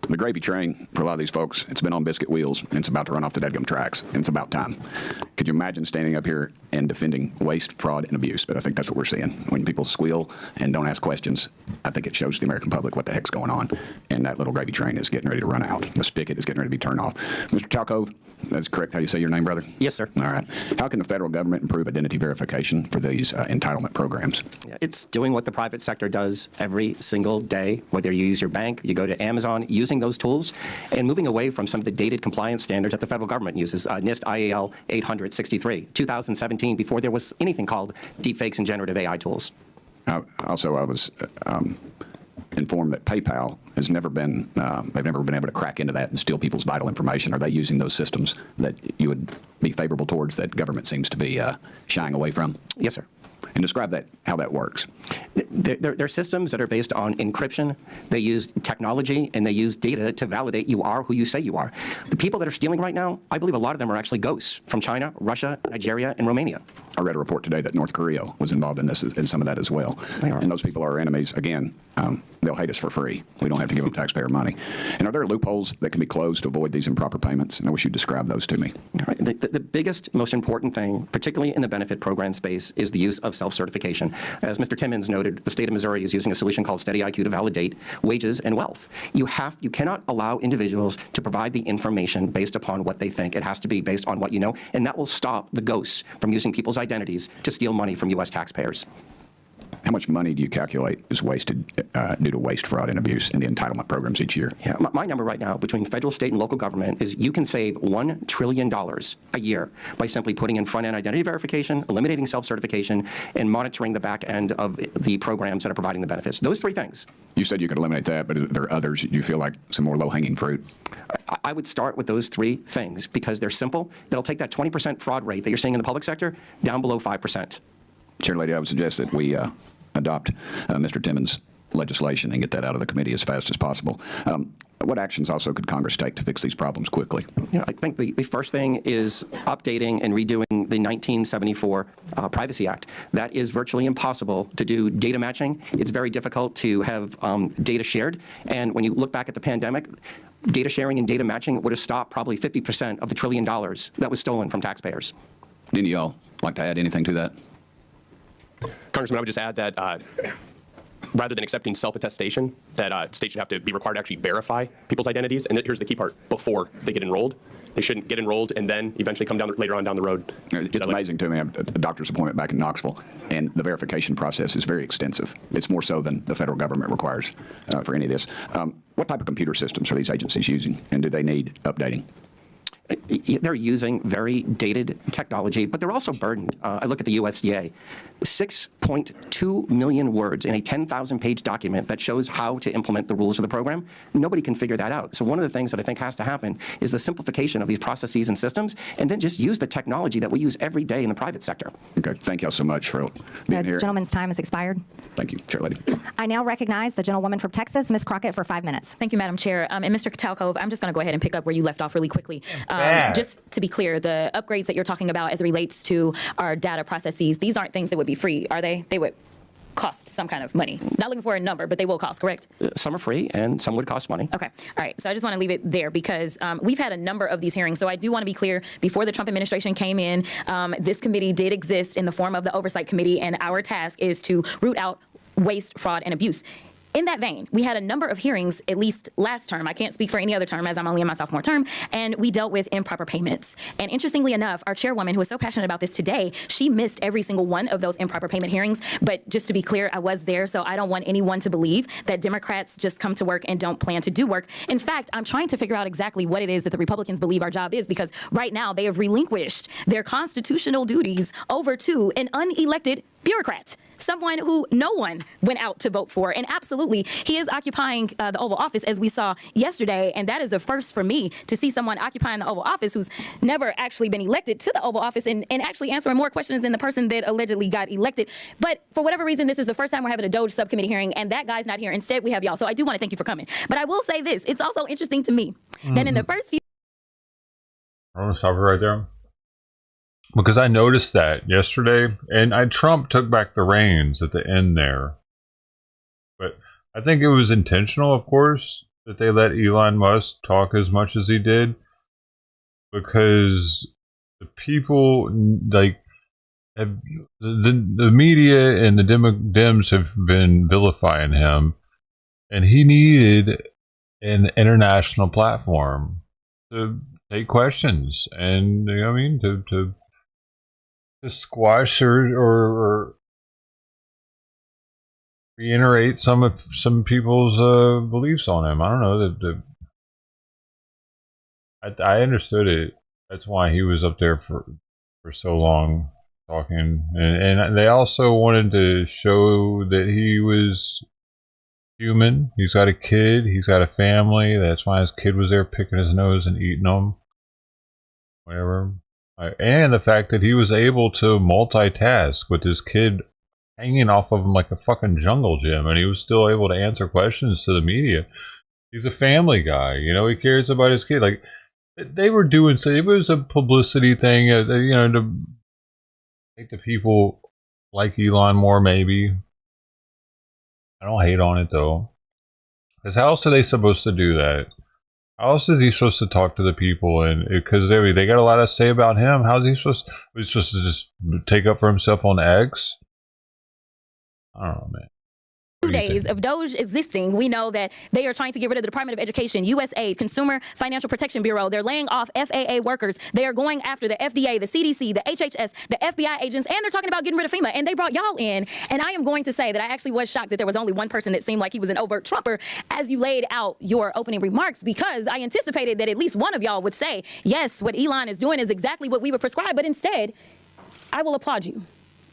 S15: The gravy train, for a lot of these folks, it's been on biscuit wheels, and it's about to run off the deadgum tracks, and it's about time. Could you imagine standing up here and defending waste, fraud, and abuse? But I think that's what we're seeing. When people squeal and don't ask questions, I think it shows the American public what the heck's going on, and that little gravy train is getting ready to run out. The spigot is getting ready to be turned off. Mr. Talcove, that's correct how you say your name, brother?
S7: Yes, sir.
S15: All right. How can the federal government improve identity verification for these entitlement programs?
S7: Yeah, it's doing what the private sector does every single day, whether you use your bank, you go to Amazon, using those tools, and moving away from some of the dated compliance standards that the federal government uses. NIST IAL 863, 2017, before there was anything called deepfakes and generative AI tools.
S15: Also, I was informed that PayPal has never been, they've never been able to crack into that and steal people's vital information. Are they using those systems that you would be favorable towards that government seems to be shying away from?
S7: Yes, sir.
S15: And describe that, how that works.
S7: They're systems that are based on encryption. They use technology and they use data to validate you are who you say you are. The people that are stealing right now, I believe a lot of them are actually ghosts from China, Russia, Nigeria, and Romania.
S15: I read a report today that North Korea was involved in this, in some of that as well.
S7: They are.
S15: And those people are our enemies. Again, they'll hate us for free. We don't have to give them taxpayer money. And are there loopholes that can be closed to avoid these improper payments? And I wish you'd describe those to me.
S7: All right. The biggest, most important thing, particularly in the benefit program space, is the use of self-certification. As Mr. Timmons noted, the state of Missouri is using a solution called Steady IQ to validate wages and wealth. You cannot allow individuals to provide the information based upon what they think. It has to be based on what you know, and that will stop the ghosts from using people's identities to steal money from U.S. taxpayers.
S15: How much money do you calculate is wasted due to waste, fraud, and abuse in the entitlement programs each year?
S7: Yeah, my number right now between federal, state, and local government is you can save $1 trillion a year by simply putting in front-end identity verification, eliminating self-certification, and monitoring the back end of the programs that are providing the benefits. Those three things.
S15: You said you could eliminate that, but are there others you feel like some more low-hanging fruit?
S7: I would start with those three things because they're simple. That'll take that 20% fraud rate that you're seeing in the public sector down below 5%.
S15: Chair Lady, I would suggest that we adopt Mr. Timmons' legislation and get that out of the committee as fast as possible. What actions also could Congress take to fix these problems quickly?
S7: I think the first thing is updating and redoing the 1974 Privacy Act. That is virtually impossible to do data matching. It's very difficult to have data shared. And when you look back at the pandemic, data sharing and data matching would have stopped probably 50% of the $1 trillion that was stolen from taxpayers.
S15: Any of y'all like to add anything to that?
S9: Congressman, I would just add that rather than accepting self-attestation, that states should have to be required to actually verify people's identities. And here's the key part: before they get enrolled. They shouldn't get enrolled and then eventually come down later on down the road.
S15: It's amazing to me. I have a doctor's appointment back in Knoxville, and the verification process is very extensive. It's more so than the federal government requires for any of this. What type of computer systems are these agencies using, and do they need updating?
S7: They're using very dated technology, but they're also burdened. I look at the USDA, 6.2 million words in a 10,000-page document that shows how to implement the rules of the program. Nobody can figure that out. So one of the things that I think has to happen is the simplification of these processes and systems, and then just use the technology that we use every day in the private sector.
S15: Okay, thank y'all so much for being here.
S3: The gentleman's time has expired.
S15: Thank you, Chair Lady.
S3: I now recognize the gentlewoman from Texas, Ms. Crockett, for 5 minutes.
S2: Thank you, Madam Chair. And Mr. Talcove, I'm just going to go ahead and pick up where you left off really quickly. Just to be clear, the upgrades that you're talking about as it relates to our data processes, these aren't things that would be free, are they? They would cost some kind of money. Not looking for a number, but they will cost, correct?
S7: Some are free and some would cost money.
S2: Okay. All right. So I just want to leave it there because we've had a number of these hearings. So I do want to be clear, before the Trump administration came in, this committee did exist in the form of the Oversight Committee, and our task is to root out waste, fraud, and abuse. In that vein, we had a number of hearings, at least last term. I can't speak for any other term as I'm only in my sophomore term, and we dealt with improper payments. And interestingly enough, our chairwoman, who is so passionate about this today, she missed every single one of those improper payment hearings. But just to be clear, I was there, so I don't want anyone to believe that Democrats just come to work and don't plan to do work. In fact, I'm trying to figure out exactly what it is that the Republicans believe our job is, because right now they have relinquished their constitutional duties over to an unelected bureaucrat, someone who no one went out to vote for. And absolutely, he is occupying the Oval Office, as we saw yesterday. And that is a first for me to see someone occupying the Oval Office who's never actually been elected to the Oval Office and actually answering more questions than the person that allegedly got elected. But for whatever reason, this is the first time we're having a DOJ subcommittee hearing, and that guy's not here. Instead, we have y'all. So I do want to thank you for coming. But I will say this. It's also interesting to me that in the first few...
S1: I'm going to stop it right there. Because I noticed that yesterday, and Trump took back the reins at the end there. But I think it was intentional, of course, that they let Elon Musk talk as much as he did. Because the people, like, the media and the Dems have been vilifying him. And he needed an international platform to take questions. And, you know what I mean, to squash or reiterate some people's beliefs on him. I don't know. I understood it. That's why he was up there for so long talking, and they also wanted to show that he was human. He's got a kid. He's got a family. That's why his kid was there picking his nose and eating them. Whatever. And the fact that he was able to multitask with his kid hanging off of him like a fucking jungle gym, and he was still able to answer questions to the media. He's a family guy, you know. He cares about his kid. Like, they were doing, so it was a publicity thing, you know, to make the people like Elon more. Maybe I don't hate on it though, because how else are they supposed to do that? How else is he supposed to talk to the people? And because they got a lot to say about him, how is he supposed? Was he supposed to just take up for himself on X? I don't know, man.
S2: 2 days of DOJ existing, we know that they are trying to get rid of the Department of Education, USAID, Consumer Financial Protection Bureau. They're laying off FAA workers. They are going after the FDA, the CDC, the HHS, the FBI agents, and they're talking about getting rid of FEMA. And they brought y'all in. And I am going to say that I actually was shocked that there was only one person that seemed like he was an overt Trumper as you laid out your opening remarks, because I anticipated that at least one of y'all would say, yes, what Elon is doing is exactly what we would prescribe. But instead, I will applaud you.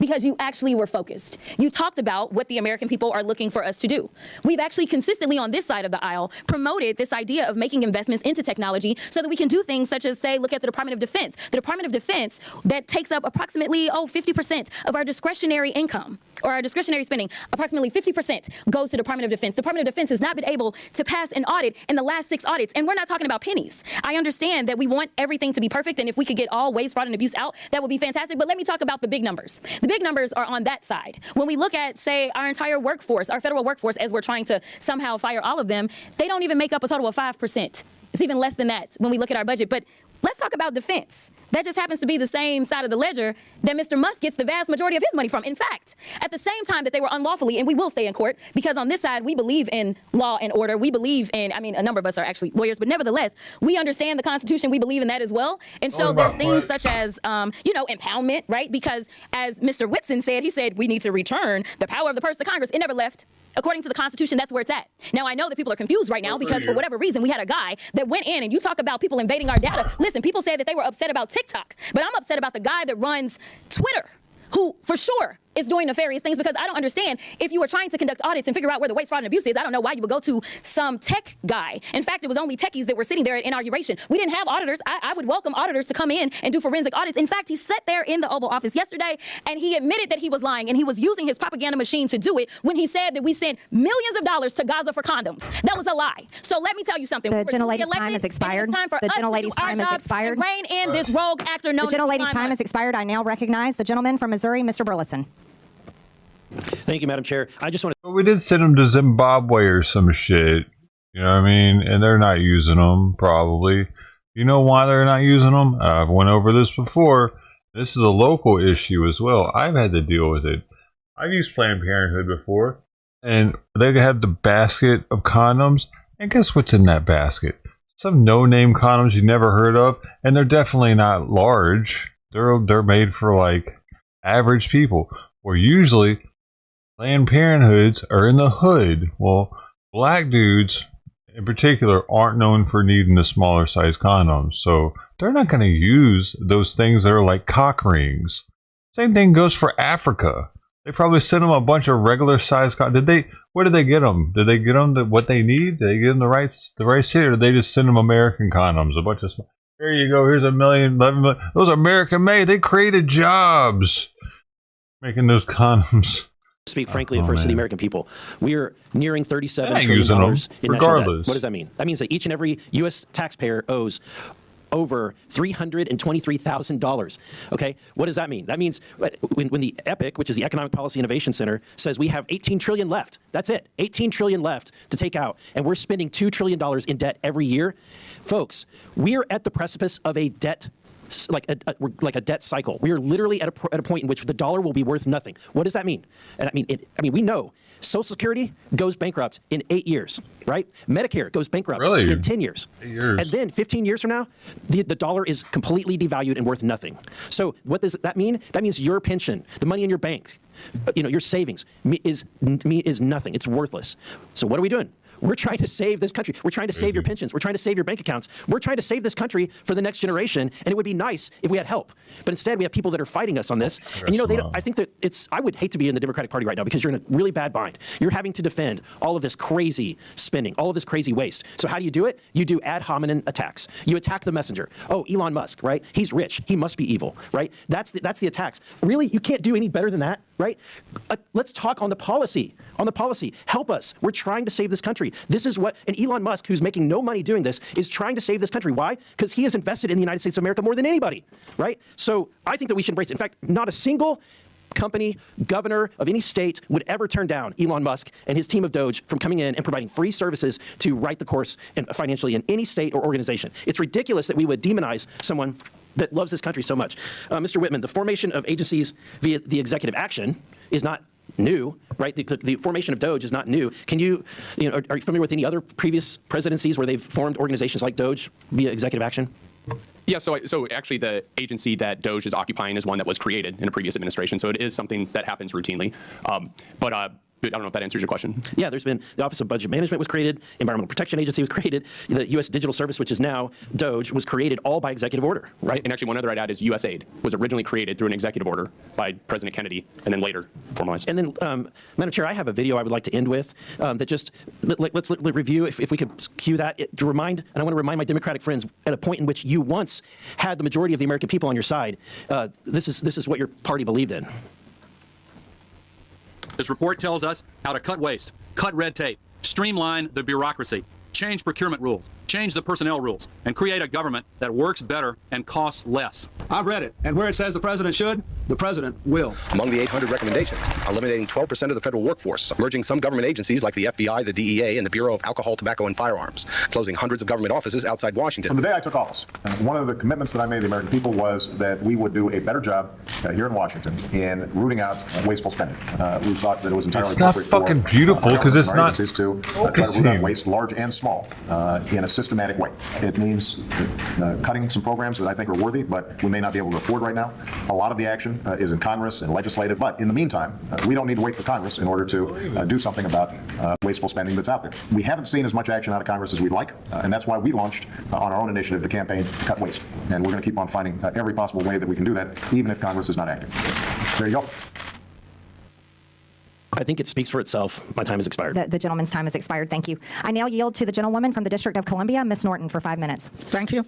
S16: because you actually were focused. You talked about what the American people are looking for us to do. We've actually consistently on this side of the aisle promoted this idea of making investments into technology so that we can do things such as, say, look at the Department of Defense. The Department of Defense that takes up approximately 50% of our discretionary income or our discretionary spending. Approximately 50% goes to the Department of Defense. The Department of Defense has not been able to pass an audit in the last 6 audits, and we're not talking about pennies. I understand that we want everything to be perfect, and if we could get all waste, fraud, and abuse out, that would be fantastic. But let me talk about the big numbers. The big numbers are on that side. When we look at, say, our entire workforce, our federal workforce, as we're trying to somehow fire all of them, they don't even make up a total of 5%. It's even less than that when we look at our budget. But let's talk about defense. That just happens to be the same side of the ledger that Mr. Musk gets the vast majority of his money from. In fact, at the same time that they were unlawfully, and we will stay in court, because on this side, we believe in law and order. We believe in, a number of us are actually lawyers, but nevertheless, we understand the Constitution. We believe in that as well. And so there's things such as, impoundment, right? Because as Mr. Whitson said, he said, we need to return the power of the purse to Congress. It never left. According to the Constitution, that's where it's at. Now, I know that people are confused right now because for whatever reason, we had a guy that went in, and you talk about people invading our data. Listen, people said that they were upset about TikTok, but I'm upset about the guy that runs Twitter, who for sure is doing nefarious things, because I don't understand, if you were trying to conduct audits and figure out where the waste, fraud, and abuse is, I don't know why you would go to some tech guy. In fact, it was only techies that were sitting there at inauguration. We didn't have auditors. I would welcome auditors to come in and do forensic audits. In fact, he sat there in the Oval Office yesterday and he admitted that he was lying, and he was using his propaganda machine to do it when he said that we sent millions of dollars to Gaza for condoms. That was a lie. So let me tell you something.
S3: The gentlelady's time has expired.
S16: It's time for us to do our jobs and rein in this rogue actor known as
S3: the gentlelady's time has expired. I now recognize the gentleman from Missouri, Mr. Burleson.
S4: Thank you, Madam Chair. I just want
S1: to... We did send them to Zimbabwe or some shit. You know what I mean? And they're not using them, probably. You know why they're not using them? I've went over this before. This is a local issue as well. I've had to deal with it. I've used Planned Parenthood before. And they have the basket of condoms. And guess what's in that basket? Some no-name condoms you never heard of. And they're definitely not large. They're made for, like, average people. Or usually... Planned Parenthoods are in the hood. Well, black dudes in particular aren't known for needing the smaller size condoms. So they're not going to use those things that are like cock rings. Same thing goes for Africa. They probably sent them a bunch of regular size condoms. What did they get them? Did they get them what they need? Did they get them the right shit? Or did they just send them American condoms? A bunch of small. Here you go. Here's 1 million, 11 million. Those are American made. They created jobs making those condoms.
S4: Speak frankly first to the American people. We are nearing $37 trillion in national debt. What does that mean? That means that each and every U.S. taxpayer owes over $323,000. Okay, what does that mean? That means when the EPIC, which is the Economic Policy Innovation Center, says we have $18 trillion left. That's it, $18 trillion left to take out, and we're spending $2 trillion in debt every year. Folks, we are at the precipice of a debt. Like a debt cycle. We are literally at a point in which the dollar will be worth nothing. What does that mean? And we know Social Security goes bankrupt in 8 years, right? Medicare goes bankrupt in 10 years. 8 years. And then 15 years from now, the dollar is completely devalued and worth nothing. So what does that mean? That means your pension, the money in your bank, your savings is nothing. It's worthless. So what are we doing? We're trying to save this country. We're trying to save your pensions. We're trying to save your bank accounts. We're trying to save this country for the next generation, and it would be nice if we had help. But instead, we have people that are fighting us on this. And I think that I would hate to be in the Democratic Party right now because you're in a really bad bind. You're having to defend all of this crazy spending, all of this crazy waste. So how do you do it? You do ad hominem attacks. You attack the messenger. Oh, Elon Musk, right? He's rich. He must be evil, right? That's the attacks. Really, you can't do any better than that, right? Let's talk on the policy. On the policy, help us. We're trying to save this country. This is what, and Elon Musk, who's making no money doing this, is trying to save this country. Why? Because he has invested in the United States of America more than anybody, right? So I think that we should embrace it. In fact, not a single company, governor of any state would ever turn down Elon Musk and his team of Doge from coming in and providing free services to right the course and financially in any state or organization. It's ridiculous that we would demonize someone that loves this country so much. Mr. Whitman, the formation of agencies via the executive action is not new, right? The formation of Doge is not new. Can are you familiar with any other previous presidencies where they've formed organizations like Doge via executive action?
S9: Yeah, so actually the agency that Doge is occupying is one that was created in a previous administration, so it is something that happens routinely. But I don't know if that answers your question.
S4: Yeah, there's been the Office of Budget Management was created, Environmental Protection Agency was created, the U.S. Digital Service, which is now DOGE, was created all by executive order, right?
S9: And actually, one other I'd add is USAID was originally created through an executive order by President Kennedy and then later formalized.
S4: And then, Madam Chair, I have a video I would like to end with that just, let's review, if we could cue that, to remind, and I want to remind my Democratic friends, at a point in which you once had the majority of the American people on your side, this is what your party believed in.
S17: This report tells us how to cut waste, cut red tape, streamline the bureaucracy, change procurement rules, change the personnel rules, and create a government that works better and costs less.
S18: I've read it, and where it says the president should, the president will.
S19: Among the 800 recommendations, eliminating 12% of the federal workforce, merging some government agencies like the FBI, the DEA, and the Bureau of Alcohol, Tobacco, and Firearms, closing hundreds of government offices outside Washington.
S20: From the day I took office, one of the commitments that I made to the American people was that we would do a better job here in Washington in rooting out wasteful spending. We thought that it was entirely appropriate
S1: not fucking beautiful because it's not
S20: to try to root out waste, large and small, in a systematic way. It means cutting some programs that I think are worthy, but we may not be able to afford right now. A lot of the action is in Congress and legislative, but in the meantime, we don't need to wait for Congress in order to do something about wasteful spending that's out there. We haven't seen as much action out of Congress as we'd like, and that's why we launched on our own initiative the campaign to cut waste. And we're going to keep on finding every possible way that we can do that, even if Congress is not acting. There you go.
S4: I think it speaks for itself. My time has expired.
S3: The gentleman's time has expired. Thank you. I now yield to the gentlewoman from the District of Columbia, Ms. Norton, for 5 minutes.
S21: Thank you.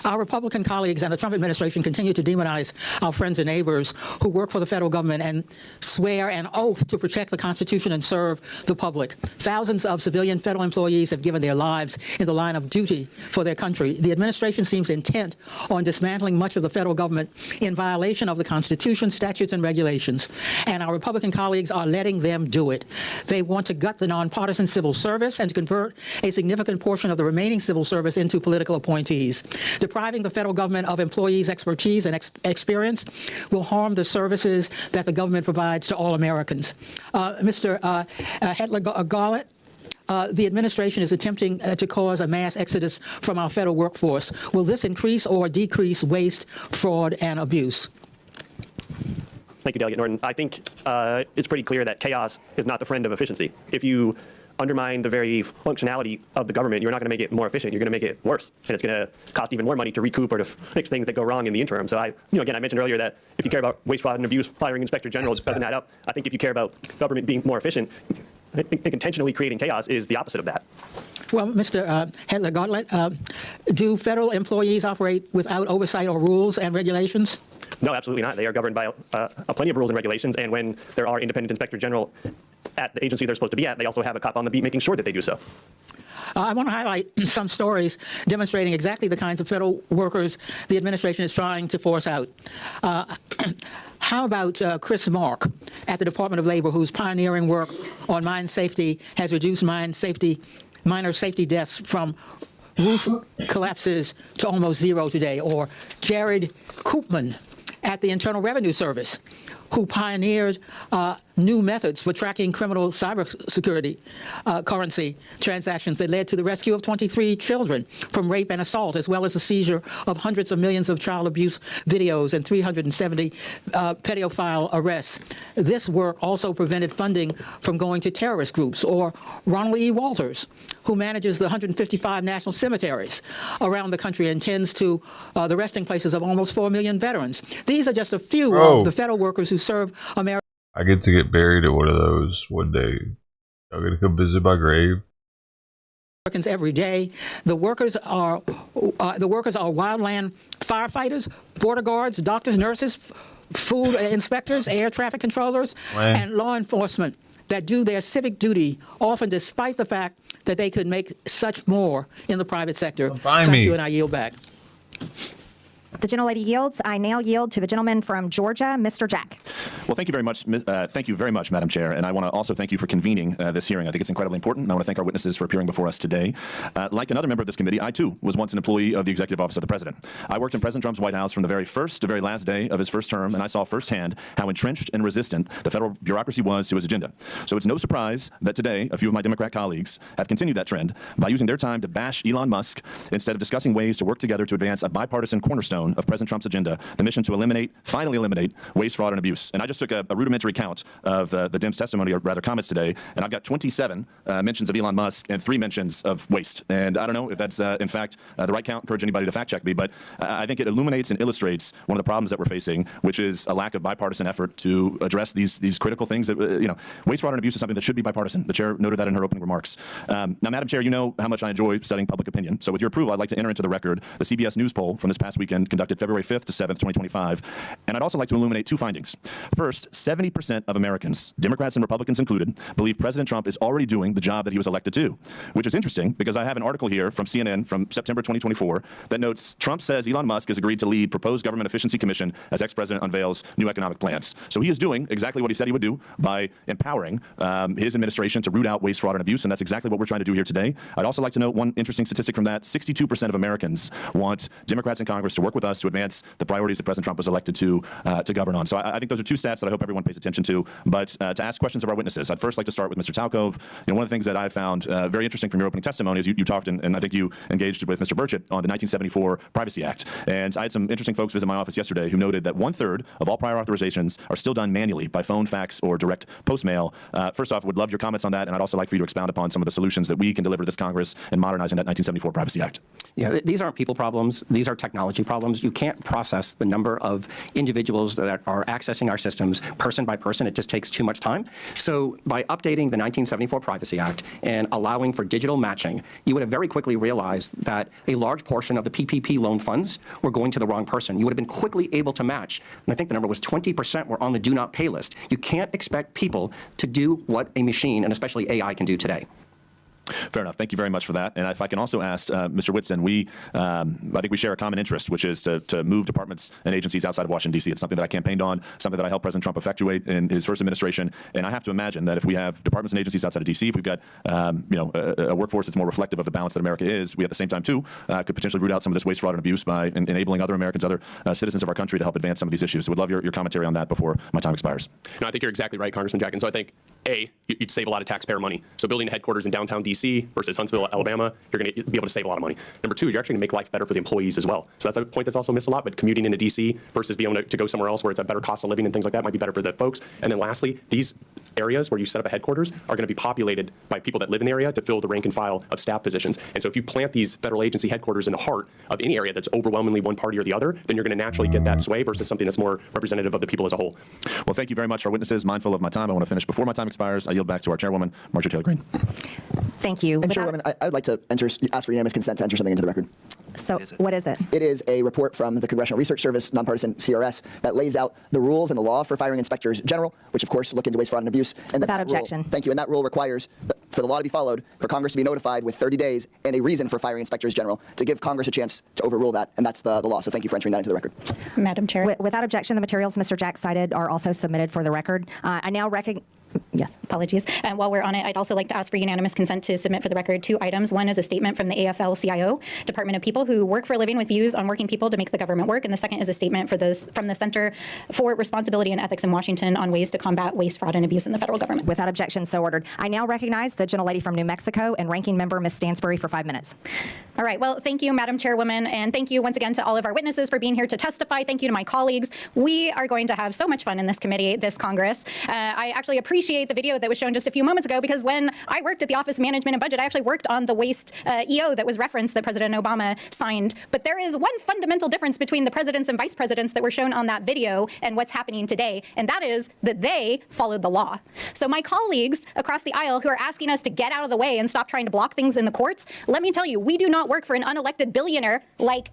S21: Our Republican colleagues and the Trump administration continue to demonize our friends and neighbors who work for the federal government and swear an oath to protect the Constitution and serve the public. Thousands of civilian federal employees have given their lives in the line of duty for their country. The administration seems intent on dismantling much of the federal government in violation of the Constitution, statutes, and regulations. And our Republican colleagues are letting them do it. They want to gut the nonpartisan civil service and to convert a significant portion of the remaining civil service into political appointees. Depriving the federal government of employees' expertise and experience will harm the services that the government provides to all Americans. Mr. Hetler-Garlett, the administration is attempting to cause a mass exodus from our federal workforce. Will this increase or decrease waste, fraud, and abuse?
S7: Thank you, Delegate Norton. I think it's pretty clear that chaos is not the friend of efficiency. If you undermine the very functionality of the government, you're not going to make it more efficient. You're going to make it worse, and it's going to cost even more money to recoup or to fix things that go wrong in the interim. So again, I mentioned earlier that if you care about waste, fraud, and abuse, firing inspector generals doesn't add up. I think if you care about government being more efficient, I think intentionally creating chaos is the opposite of that.
S21: Well, Mr. Hetler-Garlett, do federal employees operate without oversight or rules and regulations?
S7: No, absolutely not. They are governed by plenty of rules and regulations, and when there are independent inspector general at the agency they're supposed to be at, they also have a cop on the beat making sure that they do so.
S21: I want to highlight some stories demonstrating exactly the kinds of federal workers the administration is trying to force out. How about Chris Mark at the Department of Labor, whose pioneering work on mine safety has reduced minor safety deaths from roof collapses to almost zero today? Or Jared Koopman at the Internal Revenue Service, who pioneered new methods for tracking criminal cybersecurity currency transactions that led to the rescue of 23 children from rape and assault, as well as the seizure of hundreds of millions of child abuse videos and 370 pedophile arrests. This work also prevented funding from going to terrorist groups. Or Ronald E. Walters, who manages the 155 national cemeteries around the country and tends to the resting places of almost 4 million veterans. These are just a few of the federal workers who serve America.
S1: I get to get buried at one of those one day. I'm gonna come visit my grave.
S21: Americans every day. The workers are wildland firefighters, border guards, doctors, nurses, food inspectors, air traffic controllers, and law enforcement that do their civic duty, often despite the fact that they could make such more in the private sector. Thank you, and I yield back.
S3: The gentlelady yields. I now yield to the gentleman from Georgia, Mr. Jack.
S22: Well, thank you very much. Thank you very much, Madam Chair. And I want to also thank you for convening this hearing. I think it's incredibly important. And I want to thank our witnesses for appearing before us today. Like another member of this committee, I too was once an employee of the Executive Office of the President. I worked in President Trump's White House from the very first to very last day of his first term, and I saw firsthand how entrenched and resistant the federal bureaucracy was to his agenda. So it's no surprise that today a few of my Democrat colleagues have continued that trend by using their time to bash Elon Musk instead of discussing ways to work together to advance a bipartisan cornerstone cornerstone of President Trump's agenda, the mission to finally eliminate waste, fraud, and abuse. And I just took a rudimentary count of the Dems' testimony, or rather comments today, and I've got 27 mentions of Elon Musk and 3 mentions of waste. And I don't know if that's, in fact, the right count. Encourage anybody to fact check me, but I think it illuminates and illustrates one of the problems that we're facing, which is a lack of bipartisan effort to address these critical things that, waste, fraud, and abuse is something that should be bipartisan. The chair noted that in her opening remarks. Now, Madam Chair, you know how much I enjoy studying public opinion. So with your approval, I'd like to enter into the record the CBS News poll from this past weekend, conducted February 5th to 7th, 2025. And I'd also like to illuminate 2 findings. First, 70% of Americans, Democrats and Republicans included, believe President Trump is already doing the job that he was elected to, which is interesting because I have an article here from CNN from September 2024 that notes Trump says Elon Musk has agreed to lead proposed government efficiency commission as ex-president unveils new economic plans. So he is doing exactly what he said he would do by empowering his administration to root out waste, fraud, and abuse, and that's exactly what we're trying to do here today. I'd also like to note one interesting statistic from that. 62% of Americans want Democrats in Congress to work with us to advance the priorities that President Trump was elected to govern on. So I think those are 2 stats that I hope everyone pays attention to. But to ask questions of our witnesses, I'd first like to start with Mr. Talcove. One of the things that I found very interesting from your opening testimony is you talked, and I think you engaged with Mr. Burchett on the 1974 Privacy Act. And I had some interesting folks visit my office yesterday who noted that 1/3 of all prior authorizations are still done manually by phone, fax, or direct post mail. First off, would love your comments on that, and I'd also like for you to expound upon some of the solutions that we can deliver to this Congress in modernizing that 1974 Privacy Act.
S7: Yeah, these aren't people problems. These are technology problems. You can't process the number of individuals that are accessing our systems person by person. It just takes too much time. So by updating the 1974 Privacy Act and allowing for digital matching, you would have very quickly realized that a large portion of the PPP loan funds were going to the wrong person. You would have been quickly able to match, and I think the number was 20% were on the do not pay list. You can't expect people to do what a machine, and especially AI, can do today.
S22: Fair enough. Thank you very much for that. And if I can also ask Mr. Whitson, I think we share a common interest, which is to move departments and agencies outside of Washington, D.C. It's something that I campaigned on, something that I helped President Trump effectuate in his first administration. And I have to imagine that if we have departments and agencies outside of D.C., if we've got a workforce that's more reflective of the balance that America is, we at the same time, too, could potentially root out some of this waste, fraud, and abuse by enabling other Americans, other citizens of our country to help advance some of these issues. So we'd love your commentary on that before my time expires.
S9: No, I think you're exactly right, Congressman Jack. And so I think, you'd save a lot of taxpayer money. So building a headquarters in downtown D.C. versus Huntsville, Alabama, you're going to be able to save a lot of money. Number 2, you're actually going to make life better for the employees as well. So that's a point that's also missed a lot, but commuting into D.C. versus being able to go somewhere else where it's a better cost of living and things like that might be better for the folks. And then lastly, these areas where you set up a headquarters are going to be populated by people that live in the area to fill the rank and file of staff positions. And so if you plant these federal agency headquarters in the heart of any area that's overwhelmingly one party or the other, then you're going to naturally get that sway versus something that's more representative of the people as a whole.
S22: Well, thank you very much, our witnesses. Mindful of my time, I want to finish before my time expires. I yield back to our chairwoman, Marjorie Taylor Greene.
S3: Thank you.
S14: And Chairwoman, I would like to ask for unanimous consent to enter something into the record.
S3: So what is it?
S14: It is a report from the Congressional Research Service, nonpartisan CRS, that lays out the rules and the law for firing inspectors general, which of course look into waste, fraud, and abuse. And
S3: without objection.
S14: Thank you. And that rule requires for the law to be followed, for Congress to be notified with 30 days and a reason for firing inspectors general to give Congress a chance to overrule that. And that's the law. So thank you for entering that into the record.
S2: Madam Chair.
S3: Without objection, the materials Mr. Jack cited are also submitted for the record. I now recognize.
S2: Yes, apologies. And while we're on it, I'd also like to ask for unanimous consent to submit for the record 2 items. One is a statement from the AFL-CIO, Department of People who work for a living with views on working people to make the government work. And the second is a statement from the Center for Responsibility and Ethics in Washington on ways to combat waste, fraud, and abuse in the federal government.
S3: Without objection, so ordered. I now recognize the gentlelady from New Mexico and ranking member Ms. Stansbury for 5 minutes.
S2: All right. Well, thank you, Madam Chairwoman, and thank you once again to all of our witnesses for being here to testify. Thank you to my colleagues. We are going to have so much fun in this committee, this Congress. I actually appreciate the video that was shown just a few moments ago, because when I worked at the Office of Management and Budget, I actually worked on the waste EO that was referenced that President Obama signed. But there is one fundamental difference between the presidents and vice presidents that were shown on that video and what's happening today, and that is that they followed the law. So my colleagues across the aisle who are asking us to get out of the way and stop trying to block things in the courts, let me tell you, we do not work for an unelected billionaire like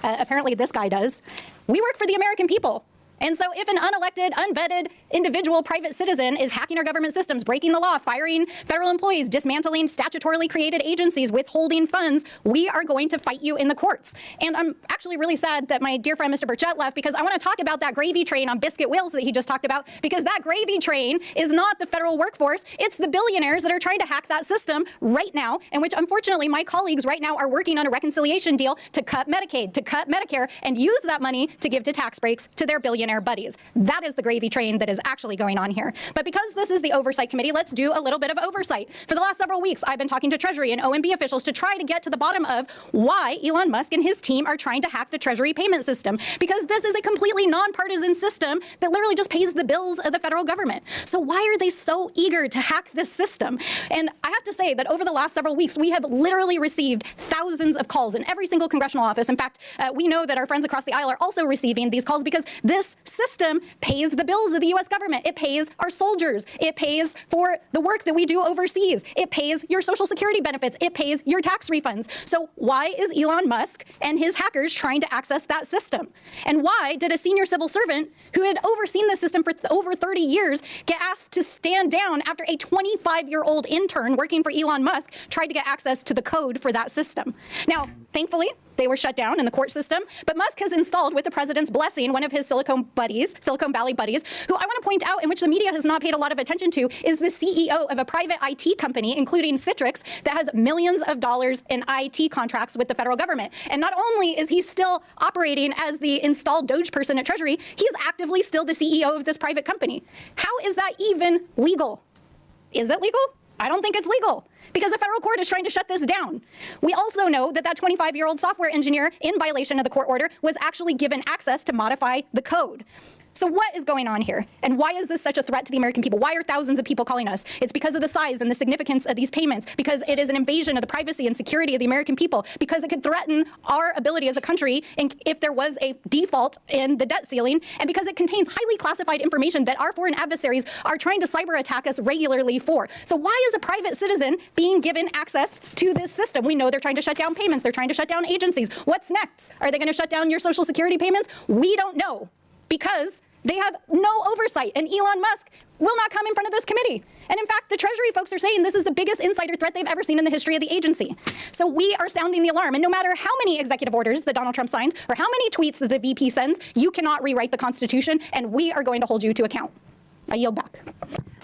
S2: apparently this guy does. We work for the American people. And so if an unelected, unvetted individual private citizen is hacking our government systems, breaking the law, firing federal employees, dismantling statutorily created agencies, withholding funds, we are going to fight you in the courts. And I'm actually really sad that my dear friend Mr. Burchett left, because I want to talk about that gravy train on biscuit wheels that he just talked about, because that gravy train is not the federal workforce. It's the billionaires that are trying to hack that system right now, and which unfortunately my colleagues right now are working on a reconciliation deal to cut Medicaid, to cut Medicare, and use that money to give to tax breaks to their billionaires billionaire buddies. That is the gravy train that is actually going on here. But because this is the Oversight Committee, let's do a little bit of oversight. For the last several weeks, I've been talking to Treasury and OMB officials to try to get to the bottom of why Elon Musk and his team are trying to hack the Treasury payment system, because this is a completely nonpartisan system that literally just pays the bills of the federal government. So why are they so eager to hack this system? And I have to say that over the last several weeks, we have literally received thousands of calls in every single congressional office. In fact, we know that our friends across the aisle are also receiving these calls because this system pays the bills of the U.S. government. It pays our soldiers. It pays for the work that we do overseas. It pays your Social Security benefits. It pays your tax refunds. So why is Elon Musk and his hackers trying to access that system? And why did a senior civil servant who had overseen the system for over 30 years get asked to stand down after a 25-year-old intern working for Elon Musk tried to get access to the code for that system? Now, thankfully, they were shut down in the court system, but Musk has installed, with the president's blessing, one of his Silicon Valley buddies, who I want to point out, in which the media has not paid a lot of attention to, is the CEO of a private IT company, including Citrix, that has millions of dollars in IT contracts with the federal government. And not only is he still operating as the installed Doge person at Treasury, he's actively still the CEO of this private company. How is that even legal? Is it legal? I don't think it's legal, because the federal court is trying to shut this down. We also know that that 25-year-old software engineer, in violation of the court order, was actually given access to modify the code. So what is going on here? And why is this such a threat to the American people? Why are thousands of people calling us? It's because of the size and the significance of these payments, because it is an invasion of the privacy and security of the American people, because it could threaten our ability as a country if there was a default in the debt ceiling, and because it contains highly classified information that our foreign adversaries are trying to cyber attack us regularly for. So why is a private citizen being given access to this system? We know they're trying to shut down payments. They're trying to shut down agencies. What's next? Are they going to shut down your Social Security payments? We don't know, because they have no oversight, and Elon Musk will not come in front of this committee. And in fact, the Treasury folks are saying this is the biggest insider threat they've ever seen in the history of the agency. So we are sounding the alarm. And no matter how many executive orders that Donald Trump signs or how many tweets that the VP sends, you cannot rewrite the Constitution, and we are going to hold you to account. I yield back.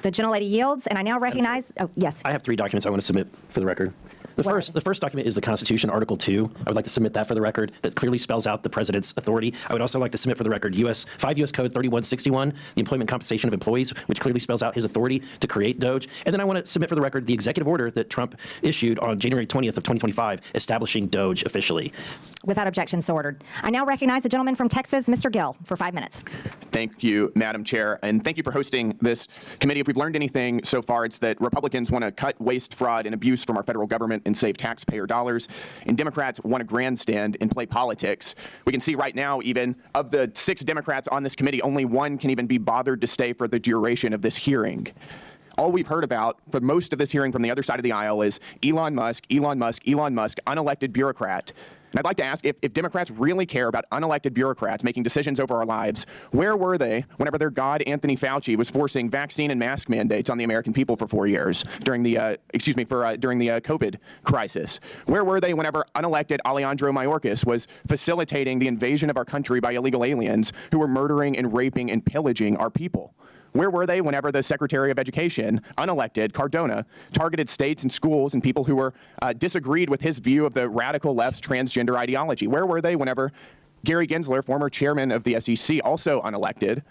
S3: The gentlelady yields, and I now recognize, oh, yes.
S4: I have 3 documents I want to submit for the record. The first document is the Constitution, Article 2. I would like to submit that for the record. That clearly spells out the president's authority. I would also like to submit for the record 5 U.S. Code 3161, the employment compensation of employees, which clearly spells out his authority to create Doge. And then I want to submit for the record the executive order that Trump issued on January 20th of 2025, establishing Doge officially.
S3: Without objection, so ordered. I now recognize the gentleman from Texas, Mr. Gill, for 5 minutes.
S5: Thank you, Madam Chair, and thank you for hosting this committee. If we've learned anything so far, it's that Republicans want to cut waste, fraud, and abuse from our federal government and save taxpayer dollars, and Democrats want to grandstand and play politics. We can see right now, even, of the 6 Democrats on this committee, only 1 can even be bothered to stay for the duration of this hearing. All we've heard about for most of this hearing from the other side of the aisle is Elon Musk, Elon Musk, Elon Musk, unelected bureaucrat. And I'd like to ask, if Democrats really care about unelected bureaucrats making decisions over our lives, where were they whenever their god Anthony Fauci was forcing vaccine and mask mandates on the American people for 4 years during the during the COVID crisis? Where were they whenever unelected Alejandro Mayorkas was facilitating the invasion of our country by illegal aliens who were murdering and raping and pillaging our people? Where were they whenever the Secretary of Education, unelected, Cardona, targeted states and schools and people who were disagreed with his view of the radical left's transgender ideology? Where were they whenever Gary Gensler, former chairman of the SEC, also unelected,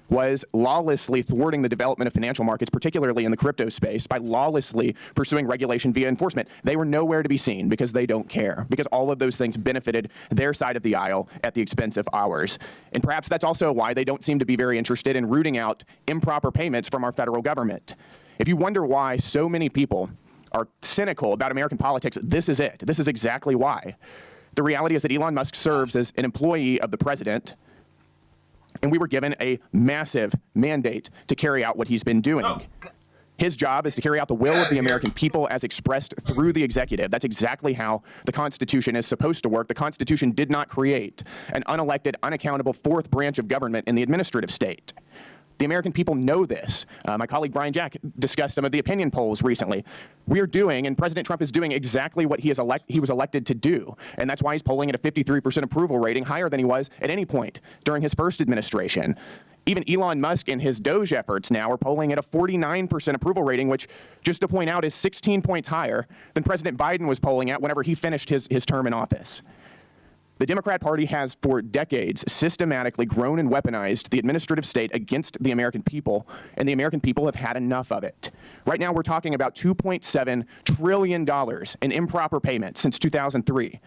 S5: was lawlessly thwarting the development of financial markets, particularly in the crypto space, by lawlessly pursuing regulation via enforcement? They were nowhere to be seen because they don't care, because all of those things benefited their side of the aisle at the expense of ours. And perhaps that's also why they don't seem to be very interested in rooting out improper payments from our federal government. If you wonder why so many people are cynical about American politics, this is it. This is exactly why. The reality is that Elon Musk serves as an employee of the president, and we were given a massive mandate to carry out what he's been doing. His job is to carry out the will of the American people as expressed through the executive. That's exactly how the Constitution is supposed to work. The Constitution did not create an unelected, unaccountable 4th branch of government in the administrative state. The American people know this. My colleague Brian Jack discussed some of the opinion polls recently. We are doing, and President Trump is doing exactly what he was elected to do. And that's why he's polling at a 53% approval rating, higher than he was at any point during his first administration. Even Elon Musk and his Doge efforts now are polling at a 49% approval rating, which, just to point out, is 16 points higher than President Biden was polling at whenever he finished his term in office. The Democrat Party has for decades systematically grown and weaponized the administrative state against the American people, and the American people have had enough of it. Right now, we're talking about $2.7 trillion in improper payments since 2003.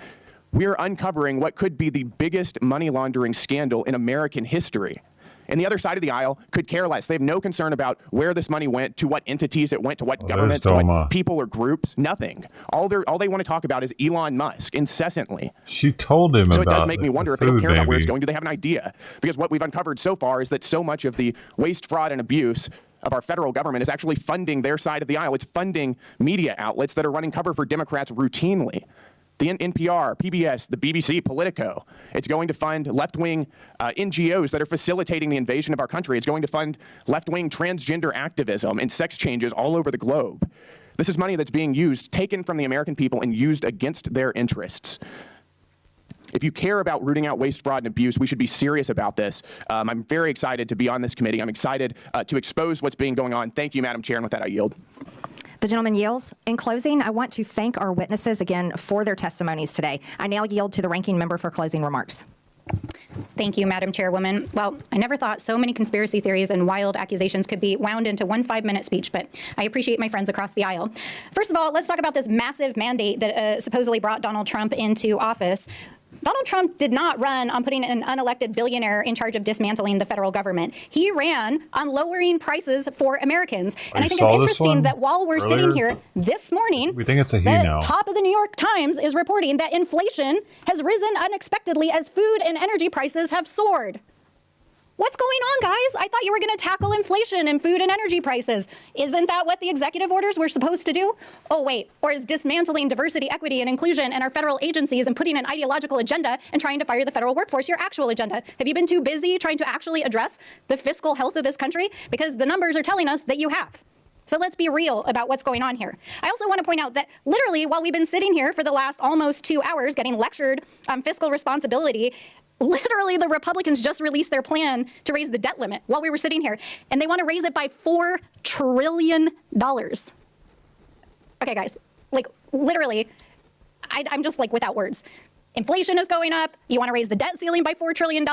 S5: We are uncovering what could be the biggest money laundering scandal in American history. And the other side of the aisle could care less. They have no concern about where this money went, to what entities it went, to what governments, to what people or groups. Nothing. All they want to talk about is Elon Musk incessantly.
S1: She told him
S5: so
S1: about
S5: it does make me wonder if they don't care about where it's
S1: baby.
S5: going. Do they have an idea? Because what we've uncovered so far is that so much of the waste, fraud, and abuse of our federal government is actually funding their side of the aisle. It's funding media outlets that are running cover for Democrats routinely. The NPR, PBS, the BBC, Politico. It's going to fund left-wing NGOs that are facilitating the invasion of our country. It's going to fund left-wing transgender activism and sex changes all over the globe. This is money that's being used, taken from the American people and used against their interests. If you care about rooting out waste, fraud, and abuse, we should be serious about this. I'm very excited to be on this committee. I'm excited to expose what's being going on. Thank you, Madam Chair, and with that, I yield.
S3: The gentleman yields. In closing, I want to thank our witnesses again for their testimonies today. I now yield to the ranking member for closing remarks.
S2: Thank you, Madam Chairwoman. Well, I never thought so many conspiracy theories and wild accusations could be wound into one 5-minute speech, but I appreciate my friends across the aisle. First of all, let's talk about this massive mandate that supposedly brought Donald Trump into office. Donald Trump did not run on putting an unelected billionaire in charge of dismantling the federal government. He ran on lowering prices for Americans. And I think it's interesting that while we're sitting here this morning,
S1: we think it's a he
S2: the
S1: now.
S2: top of the New York Times is reporting that inflation has risen unexpectedly as food and energy prices have soared. What's going on, guys? I thought you were going to tackle inflation and food and energy prices. Isn't that what the executive orders were supposed to do? Oh, wait. Or is dismantling diversity, equity, and inclusion in our federal agencies and putting an ideological agenda and trying to fire the federal workforce your actual agenda? Have you been too busy trying to actually address the fiscal health of this country? Because the numbers are telling us that you have. So let's be real about what's going on here. I also want to point out that literally while we've been sitting here for the last almost 2 hours getting lectured on fiscal responsibility, literally, the Republicans just released their plan to raise the debt limit while we were sitting here, and they want to raise it by $4 trillion. Okay, guys, like literally, I'm just like without words. Inflation is going up. You want to raise the debt ceiling by $4 trillion.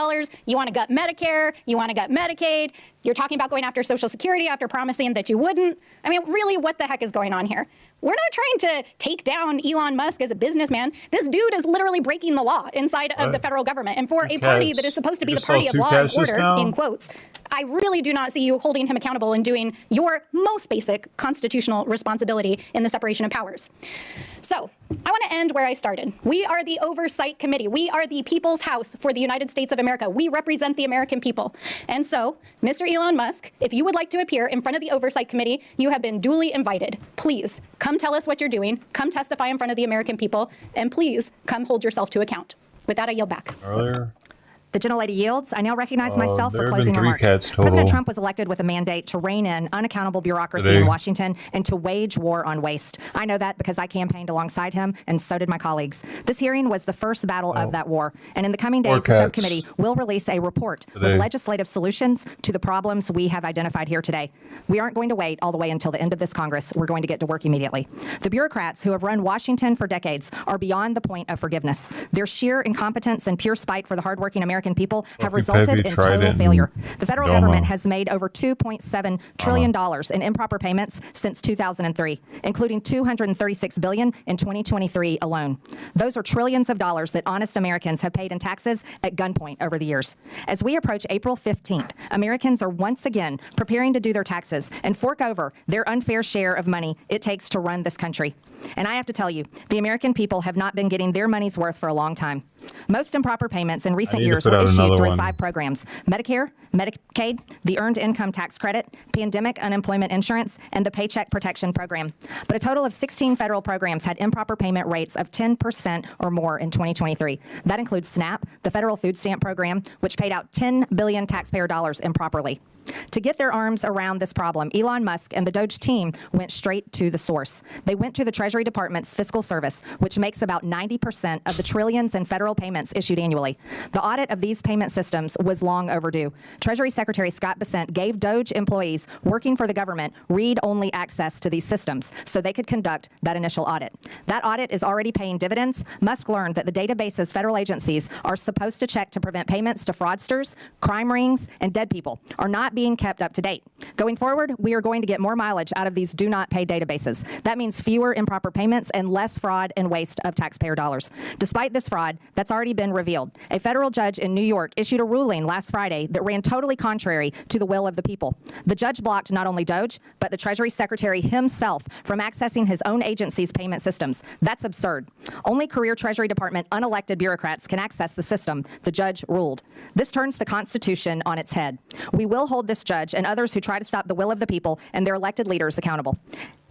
S2: You want to gut Medicare. You want to gut Medicaid. You're talking about going after Social Security after promising that you wouldn't. I mean, really, what the heck is going on here? We're not trying to take down Elon Musk as a businessman. This dude is literally breaking the law inside of the federal government. And for a party that is supposed to be the party of law and order, in quotes, I really do not see you holding him accountable and doing your most basic constitutional responsibility in the separation of powers. So I want to end where I started. We are the Oversight Committee. We are the people's house for the United States of America. We represent the American people. And so, Mr. Elon Musk, if you would like to appear in front of the Oversight Committee, you have been duly invited. Please come tell us what you're doing. Come testify in front of the American people. And please come hold yourself to account. With that, I yield back.
S1: Earlier.
S3: The gentlelady yields. I now recognize myself for closing remarks. President Trump was elected with a mandate to rein in unaccountable bureaucracy in Washington and to wage war on waste. I know that because I campaigned alongside him, and so did my colleagues. This hearing was the first battle of that war, and in the coming days, the subcommittee will release a report with legislative solutions to the problems we have identified here today. We aren't going to wait all the way until the end of this Congress. We're going to get to work immediately. The bureaucrats who have run Washington for decades are beyond the point of forgiveness. Their sheer incompetence and pure spite for the hardworking American people have resulted in total failure. The federal government has made over $2.7 trillion in improper payments since 2003, including $236 billion in 2023 alone. Those are trillions of dollars that honest Americans have paid in taxes at gunpoint over the years. As we approach April 15th, Americans are once again preparing to do their taxes and fork over their unfair share of money it takes to run this country. And I have to tell you, the American people have not been getting their money's worth for a long time. Most improper payments in recent years were issued through 5 programs: Medicare, Medicaid, the Earned Income Tax Credit, Pandemic Unemployment Insurance, and the Paycheck Protection Program. But a total of 16 federal programs had improper payment rates of 10% or more in 2023. That includes SNAP, the Federal Food Stamp Program, which paid out $10 billion taxpayer dollars improperly. To get their arms around this problem, Elon Musk and the Doge team went straight to the source. They went to the Treasury Department's Fiscal Service, which makes about 90% of the trillions in federal payments issued annually. The audit of these payment systems was long overdue. Treasury Secretary Scott Bessent gave Doge employees working for the government read-only access to these systems so they could conduct that initial audit. That audit is already paying dividends. Musk learned that the databases federal agencies are supposed to check to prevent payments to fraudsters, crime rings, and dead people are not being kept up to date. Going forward, we are going to get more mileage out of these do-not-pay databases. That means fewer improper payments and less fraud and waste of taxpayer dollars. Despite this fraud, that's already been revealed. A federal judge in New York issued a ruling last Friday that ran totally contrary to the will of the people. The judge blocked not only Doge, but the Treasury Secretary himself from accessing his own agency's payment systems. That's absurd. Only career Treasury Department unelected bureaucrats can access the system, the judge ruled. This turns the Constitution on its head. We will hold this judge and others who try to stop the will of the people and their elected leaders accountable.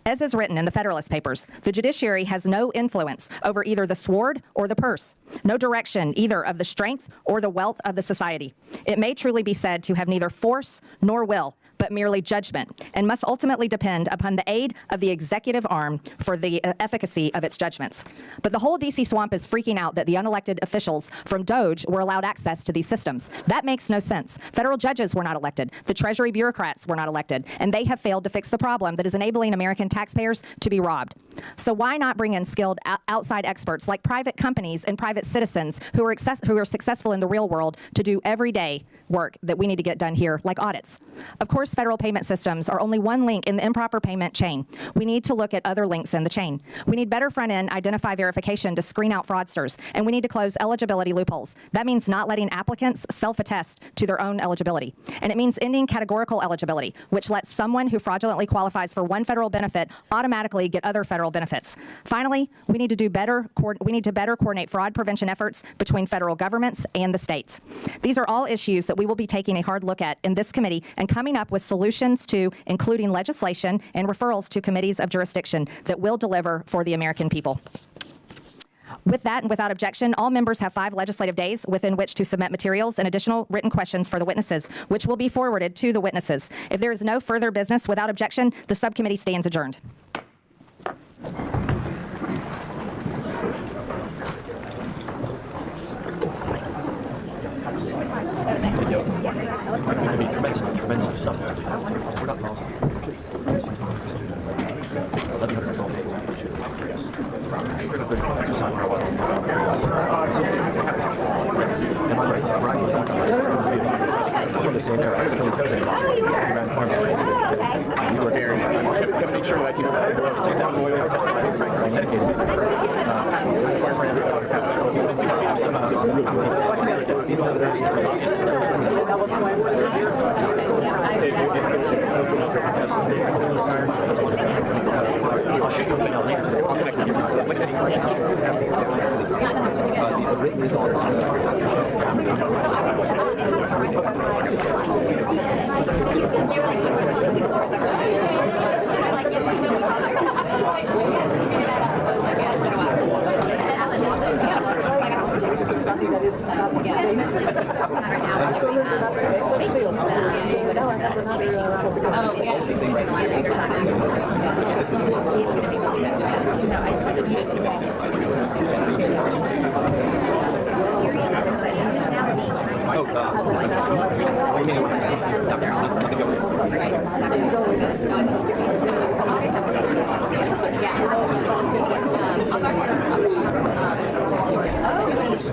S3: As is written in the Federalist Papers, the judiciary has no influence over either the sword or the purse, no direction either of the strength or the wealth of the society. It may truly be said to have neither force nor will, but merely judgment, and must ultimately depend upon the aid of the executive arm for the efficacy of its judgments. But the whole D.C. swamp is freaking out that the unelected officials from Doge were allowed access to these systems. That makes no sense. Federal judges were not elected. The Treasury bureaucrats were not elected, and they have failed to fix the problem that is enabling American taxpayers to be robbed. So why not bring in skilled outside experts like private companies and private citizens who are successful in the real world to do everyday work that we need to get done here, like audits? Of course, federal payment systems are only one link in the improper payment chain. We need to look at other links in the chain. We need better front-end identify verification to screen out fraudsters, and we need to close eligibility loopholes. That means not letting applicants self-attest to their own eligibility. And it means ending categorical eligibility, which lets someone who fraudulently qualifies for one federal benefit automatically get other federal benefits. Finally, we need to better coordinate fraud prevention efforts between federal governments and the states. These are all issues that we will be taking a hard look at in this committee and coming up with solutions to, including legislation and referrals to committees of jurisdiction that will deliver for the American people. With that and without objection, all members have 5 legislative days within which to submit materials and additional written questions for the witnesses, which will be forwarded to the witnesses. If there is no further business without objection, the subcommittee stands adjourned.
S6: I'll shoot you a email later today. I'll connect with you.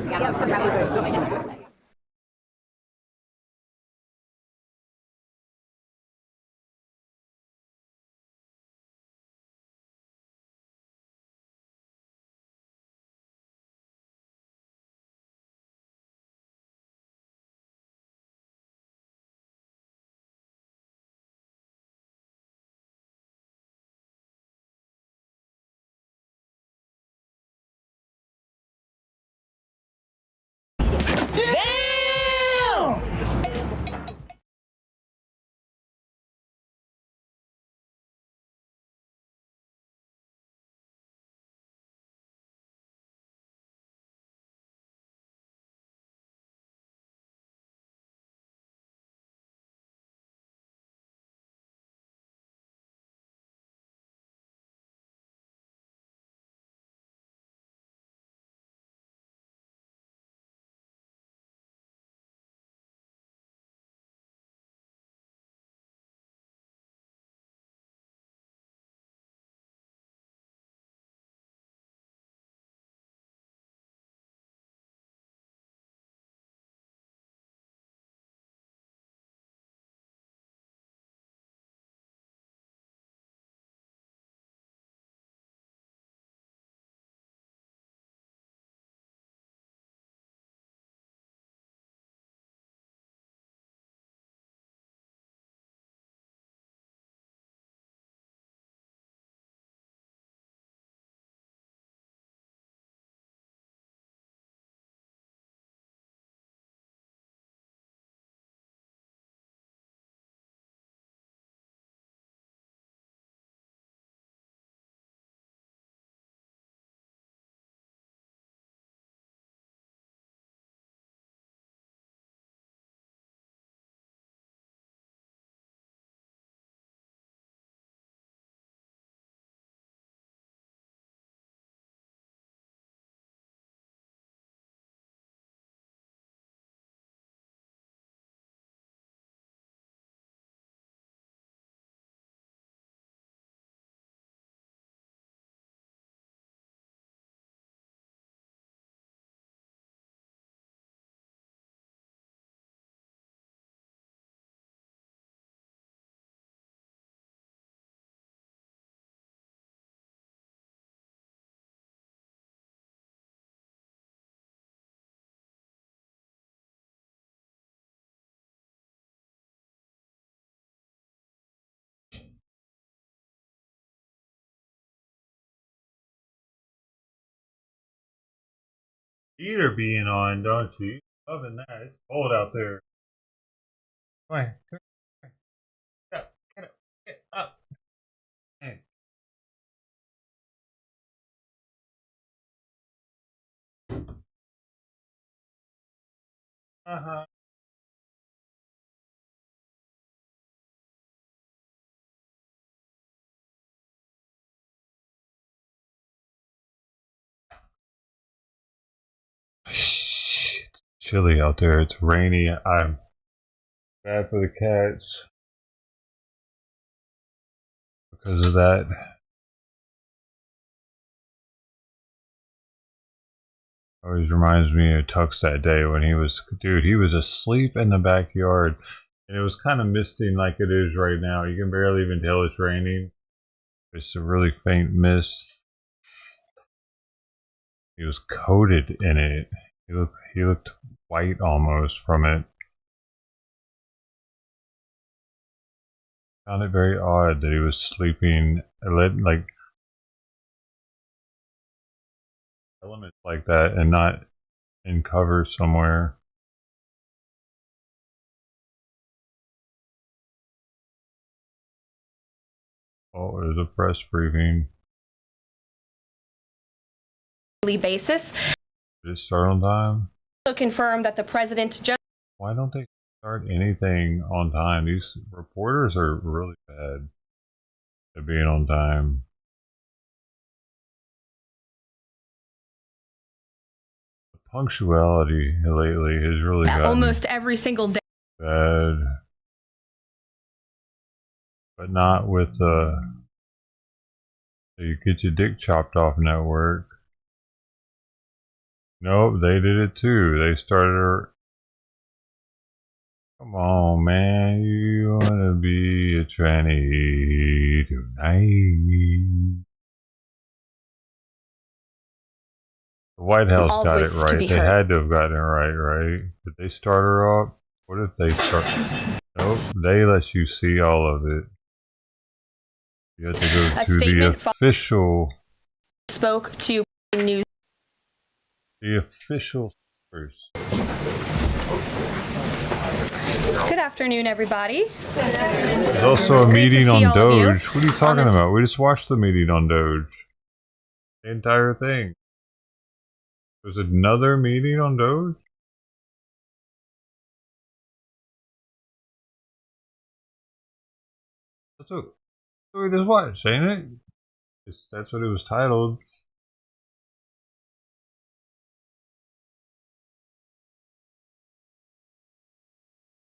S6: Yeah.
S1: heater being on, don't you? Loving that. It's cold out there. Come on. Come on. Get up. Get up. Get up. Hey. Uh-huh. It's chilly out there. It's rainy. I'm bad for the cats because of that. Always reminds me of Tux that day when he was asleep in the backyard, and it was kind of misting like it is right now. You can barely even tell it's raining. It's a really faint mist. He was coated in it. He looked white almost from it. Found it very odd that he was sleeping like elements like that and not in cover somewhere. Oh, there's a press briefing.
S10: Basis.
S1: Did it start on time?
S10: Also confirmed that the president just.
S1: Why don't they start anything on time? These reporters are really bad at being on time. The punctuality lately has really gotten
S10: almost every single day.
S1: Bad. But not with you get your dick chopped off network. Nope, they did it too. They started. Come on, man. You wanna be a tranny tonight? The White House got it right. They had to have gotten it right? Did they start her up? What if they start? Nope, they let you see all of it. You have to go to the official.
S10: Spoke to news.
S1: The official first.
S10: Good afternoon, everybody.
S1: There's also a meeting on Doge. What are you talking about? We just watched the meeting on Doge. The entire thing. There's another meeting on Doge? That's what we just watched, ain't it? That's what it was titled.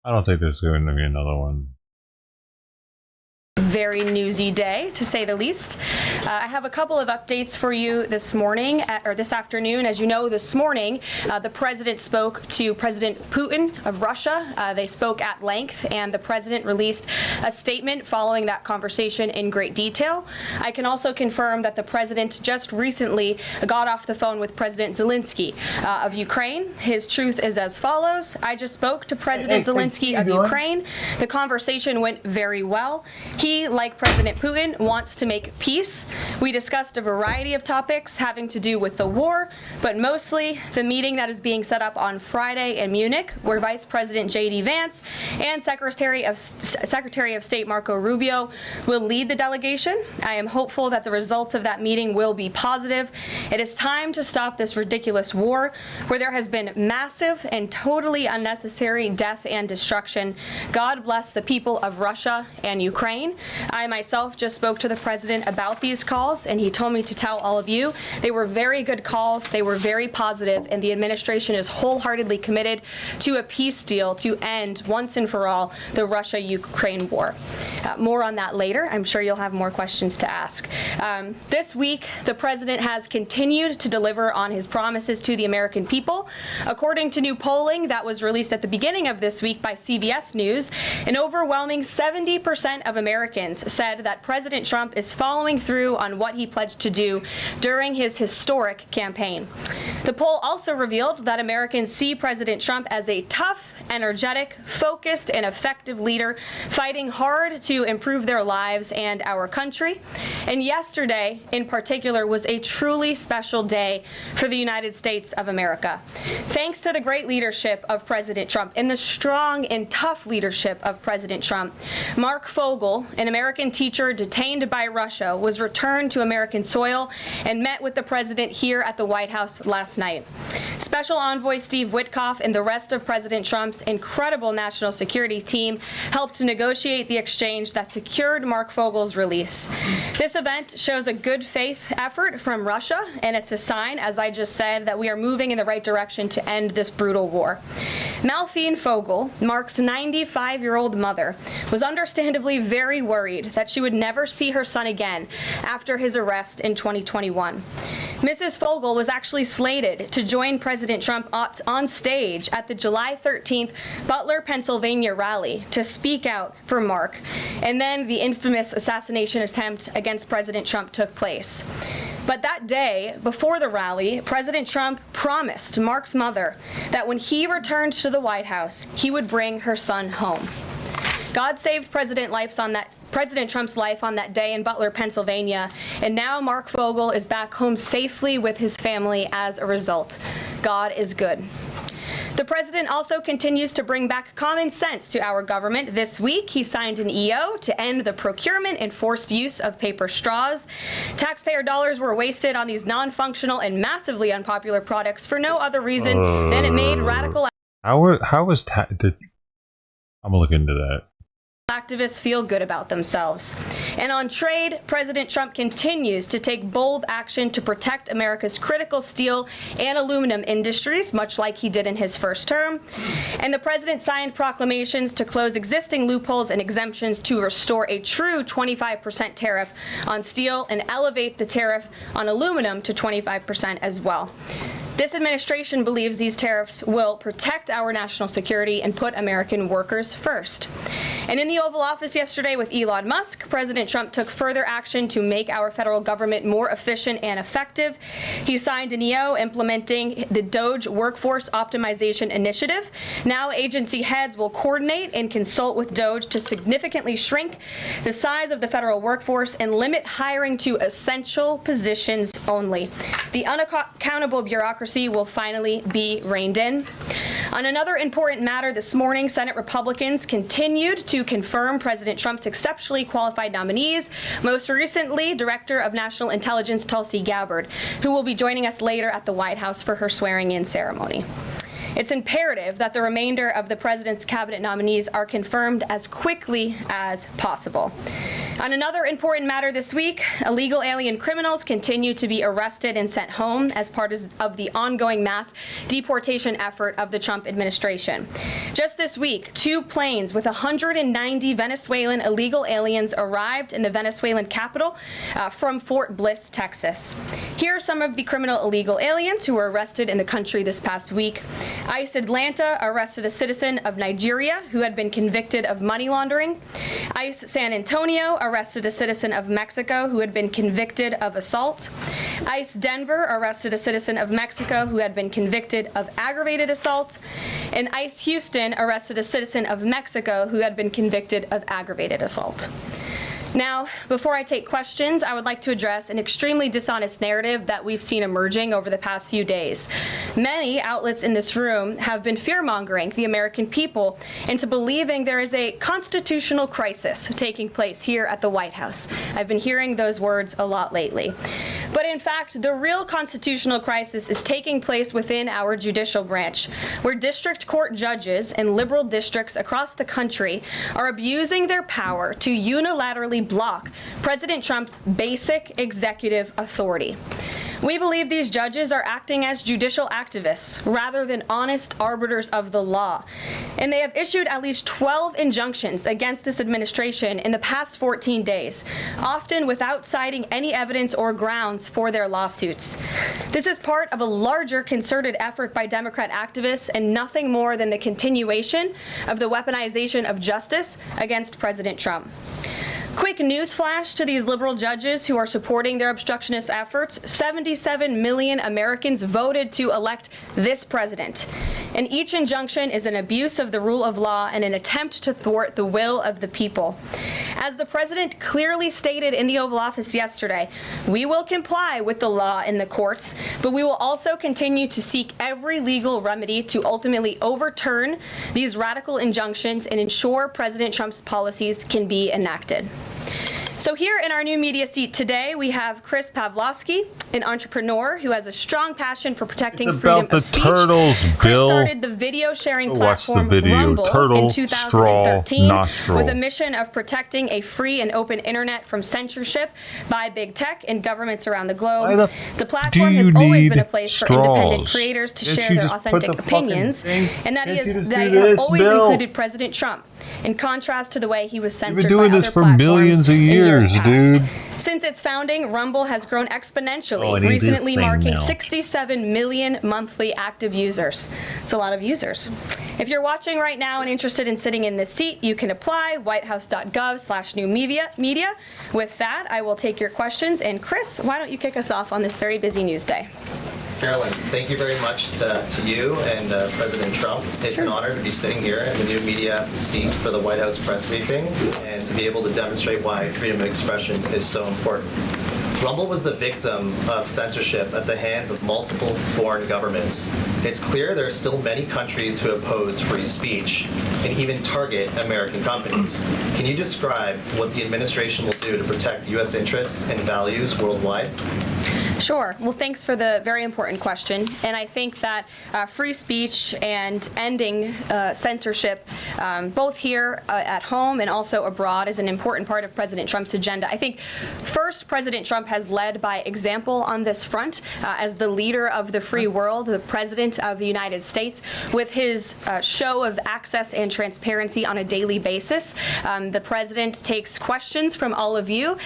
S1: I don't think there's going to be another one.
S10: Very newsy day, to say the least. I have a couple of updates for you this morning, or this afternoon. As you know, this morning, the president spoke to President Putin of Russia. They spoke at length, and the president released a statement following that conversation in great detail. I can also confirm that the president just recently got off the phone with President Zelensky of Ukraine. His truth is as follows. I just spoke to President Zelensky of Ukraine. The conversation went very well. He, like President Putin, wants to make peace. We discussed a variety of topics having to do with the war, but mostly the meeting that is being set up on Friday in Munich, where Vice President J.D. Vance and Secretary of State Marco Rubio will lead the delegation. I am hopeful that the results of that meeting will be positive. It is time to stop this ridiculous war where there has been massive and totally unnecessary death and destruction. God bless the people of Russia and Ukraine. I myself just spoke to the president about these calls, and he told me to tell all of you they were very good calls, they were very positive, and the administration is wholeheartedly committed to a peace deal to end once and for all the Russia-Ukraine war. More on that later. I'm sure you'll have more questions to ask. This week, the president has continued to deliver on his promises to the American people. According to new polling that was released at the beginning of this week by CBS News, an overwhelming 70% of Americans said that President Trump is following through on what he pledged to do during his historic campaign. The poll also revealed that Americans see President Trump as a tough energetic, focused, and effective leader fighting hard to improve their lives and our country. And yesterday, in particular, was a truly special day for the United States of America. Thanks to the great leadership of President Trump and the strong and tough leadership of President Trump, Mark Fogel, an American teacher detained by Russia, was returned to American soil and met with the president here at the White House last night. Special Envoy Steve Witkoff and the rest of President Trump's incredible national security team helped to negotiate the exchange that secured Mark Fogel's release. This event shows a good faith effort from Russia, and it's a sign, as I just said, that we are moving in the right direction to end this brutal war. Malphine Fogel, Mark's 95-year-old mother, was understandably very worried that she would never see her son again after his arrest in 2021. Mrs. Fogel was actually slated to join President Trump on stage at the July 13th Butler, Pennsylvania rally to speak out for Mark, and then the infamous assassination attempt against President Trump took place. But that day, before the rally, President Trump promised Mark's mother that when he returned to the White House, he would bring her son home. God saved President Trump's life on that day in Butler, Pennsylvania, and now Mark Fogel is back home safely with his family as a result. God is good. The president also continues to bring back common sense to our government. This week, he signed an EO to end the procurement and forced use of paper straws. Taxpayer dollars were wasted on these non-functional and massively unpopular products for no other reason than it made radical
S1: I'm gonna look into that.
S10: activists feel good about themselves. And on trade, President Trump continues to take bold action to protect America's critical steel and aluminum industries, much like he did in his first term. And the president signed proclamations to close existing loopholes and exemptions to restore a true 25% tariff on steel and elevate the tariff on aluminum to 25% as well. This administration believes these tariffs will protect our national security and put American workers first. And in the Oval Office yesterday with Elon Musk, President Trump took further action to make our federal government more efficient and effective. He signed an EO implementing the DOGE Workforce Optimization Initiative. Now agency heads will coordinate and consult with DOGE to significantly shrink the size of the federal workforce and limit hiring to essential positions only. The unaccountable bureaucracy will finally be reined in. On another important matter this morning, Senate Republicans continued to confirm President Trump's exceptionally qualified nominees, most recently Director of National Intelligence Tulsi Gabbard, who will be joining us later at the White House for her swearing-in ceremony. It's imperative that the remainder of the president's cabinet nominees are confirmed as quickly as possible. On another important matter this week, illegal alien criminals continue to be arrested and sent home as part of the ongoing mass deportation effort of the Trump administration. Just this week, 2 planes with 190 Venezuelan illegal aliens arrived in the Venezuelan capital from Fort Bliss, Texas. Here are some of the criminal illegal aliens who were arrested in the country this past week. ICE Atlanta arrested a citizen of Nigeria who had been convicted of money laundering. ICE San Antonio arrested a citizen of Mexico who had been convicted of assault. ICE Denver arrested a citizen of Mexico who had been convicted of aggravated assault. And ICE Houston arrested a citizen of Mexico who had been convicted of aggravated assault. Now, before I take questions, I would like to address an extremely dishonest narrative that we've seen emerging over the past few days. Many outlets in this room have been fear-mongering the American people into believing there is a constitutional crisis taking place here at the White House. I've been hearing those words a lot lately. But in fact, the real constitutional crisis is taking place within our judicial branch, where district court judges in liberal districts across the country are abusing their power to unilaterally block President Trump's basic executive authority. We believe these judges are acting as judicial activists rather than honest arbiters of the law. And they have issued at least 12 injunctions against this administration in the past 14 days, often without citing any evidence or grounds for their lawsuits. This is part of a larger concerted effort by Democrat activists and nothing more than the continuation of the weaponization of justice against President Trump. Quick news flash to these liberal judges who are supporting their obstructionist efforts. 77 million Americans voted to elect this president. And each injunction is an abuse of the rule of law and an attempt to thwart the will of the people. As the president clearly stated in the Oval Office yesterday, we will comply with the law in the courts, but we will also continue to seek every legal remedy to ultimately overturn these radical injunctions and ensure President Trump's policies can be enacted. So here in our new media seat today, we have Chris Pavlovsky, an entrepreneur who has a strong passion for protecting freedom of speech.
S1: Turtles,
S10: Chris
S1: Bill.
S10: started the video sharing
S1: Watch the
S10: platform
S1: video.
S10: Rumble
S1: Turtle,
S10: in 2013
S1: straw, nostril.
S10: with a mission of protecting a free and open internet from censorship by big tech and governments around the globe. The platform has always been a place for independent creators to share their authentic opinions, and that they have always included President Trump, in contrast to the way he was censored by other platforms
S1: millions of years, dude.
S10: Since its founding, Rumble has grown exponentially, recently marking 67 million monthly active users. It's a lot of users. If you're watching right now and interested in sitting in this seat, you can apply whitehouse.gov/new-media. With that, I will take your questions. And Chris, why don't you kick us off on this very busy news day?
S11: Carolyn, thank you very much to you and President Trump. It's an honor to be sitting here in the new media seat for the White House press briefing and to be able to demonstrate why freedom of expression is so important. Rumble was the victim of censorship at the hands of multiple foreign governments. It's clear there are still many countries who oppose free speech and even target American companies. Can you describe what the administration will do to protect U.S. interests and values worldwide?
S10: Sure. Well, thanks for the very important question. And I think that free speech and ending censorship, both here at home and also abroad, is an important part of President Trump's agenda. I think first, President Trump has led by example on this front as the leader of the free world, the president of the United States, with his show of access and transparency on a daily basis. The president takes questions from all of you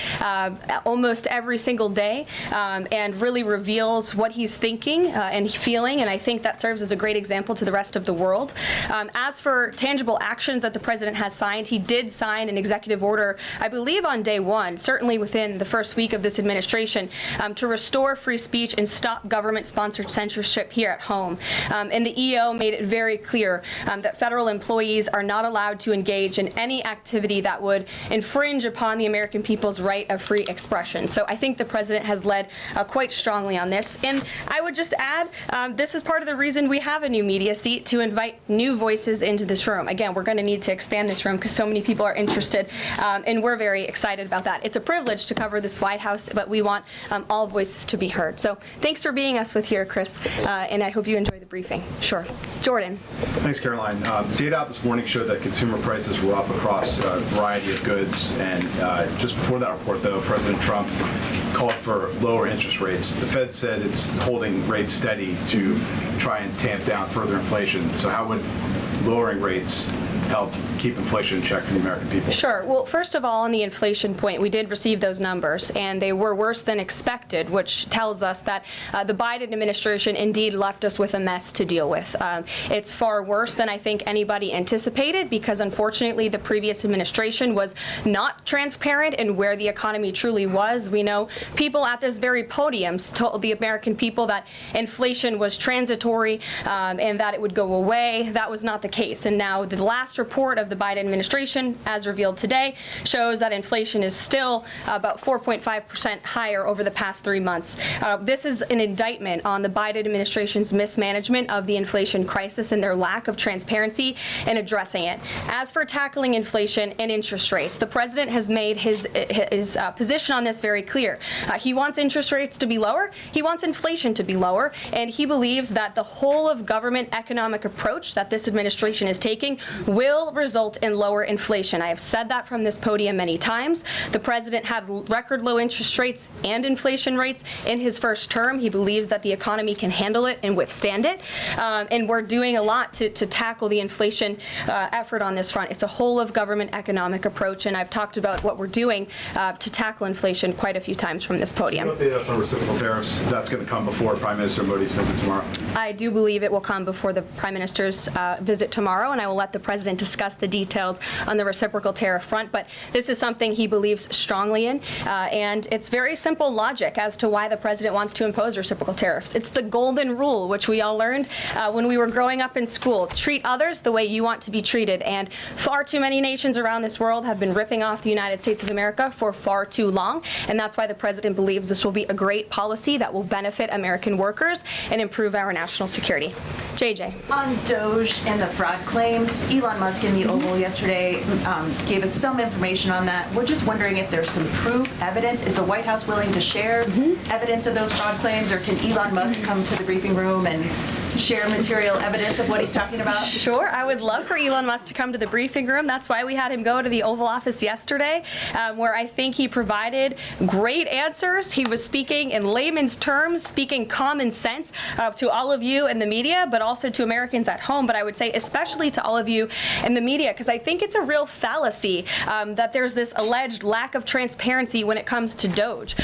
S10: almost every single day and really reveals what he's thinking and feeling, and I think that serves as a great example to the rest of the world. As for tangible actions that the president has signed, he did sign an executive order, I believe on day one, certainly within the first week of this administration, to restore free speech and stop government-sponsored censorship here at home. And the EO made it very clear that federal employees are not allowed to engage in any activity that would infringe upon the American people's right of free expression. So I think the president has led quite strongly on this. And I would just add, this is part of the reason we have a new media seat, to invite new voices into this room. Again, we're going to need to expand this room because so many people are interested, and we're very excited about that. It's a privilege to cover this White House, but we want all voices to be heard. So thanks for being us with here, Chris, and I hope you enjoy the briefing. Sure. Jordan.
S12: Thanks, Caroline. Data out this morning showed that consumer prices were up across a variety of goods, and just before that report, though, President Trump called for lower interest rates. The Fed said it's holding rates steady to try and tamp down further inflation. So how would lowering rates help keep inflation in check for the American people?
S10: Sure. Well, first of all, on the inflation point, we did receive those numbers, and they were worse than expected, which tells us that the Biden administration indeed left us with a mess to deal with. It's far worse than I think anybody anticipated, because unfortunately the previous administration was not transparent in where the economy truly was. We know people at this very podium told the American people that inflation was transitory and that it would go away. That was not the case. And now the last report of the Biden administration, as revealed today, shows that inflation is still about 4.5% higher over the past 3 months. This is an indictment on the Biden administration's mismanagement of the inflation crisis and their lack of transparency in addressing it. As for tackling inflation and interest rates, the president has made his position on this very clear. He wants interest rates to be lower, he wants inflation to be lower, and he believes that the whole of government economic approach that this administration is taking will result in lower inflation. I have said that from this podium many times. The president had record low interest rates and inflation rates in his first term. He believes that the economy can handle it and withstand it. And we're doing a lot to tackle the inflation effort on this front. It's a whole of government economic approach, and I've talked about what we're doing to tackle inflation quite a few times from this podium.
S12: What update us on reciprocal tariffs? That's going to come before Prime Minister Modi's visit tomorrow.
S10: I do believe it will come before the Prime Minister's visit tomorrow, and I will let the president president discuss the details on the reciprocal tariff front, but this is something he believes strongly in, and it's very simple logic as to why the president wants to impose reciprocal tariffs. It's the golden rule, which we all learned when we were growing up in school. Treat others the way you want to be treated, and far too many nations around this world have been ripping off the United States of America for far too long, and that's why the president believes this will be a great policy that will benefit American workers and improve our national security. JJ.
S8: On Doge and the fraud claims, Elon Musk in the Oval yesterday gave us some information on that. We're just wondering if there's some proof, evidence. Is the White House willing to share evidence of those fraud claims, or can Elon Musk come to the briefing room and share material evidence of what he's talking about?
S10: Sure, I would love for Elon Musk to come to the briefing room. That's why we had him go to the Oval Office yesterday, where I think he provided great answers. He was speaking in layman's terms, speaking common sense to all of you in the media, but also to Americans at home. But I would say especially to all of you in the media, because I think it's a real fallacy that there's this alleged lack of transparency when it comes to Doge.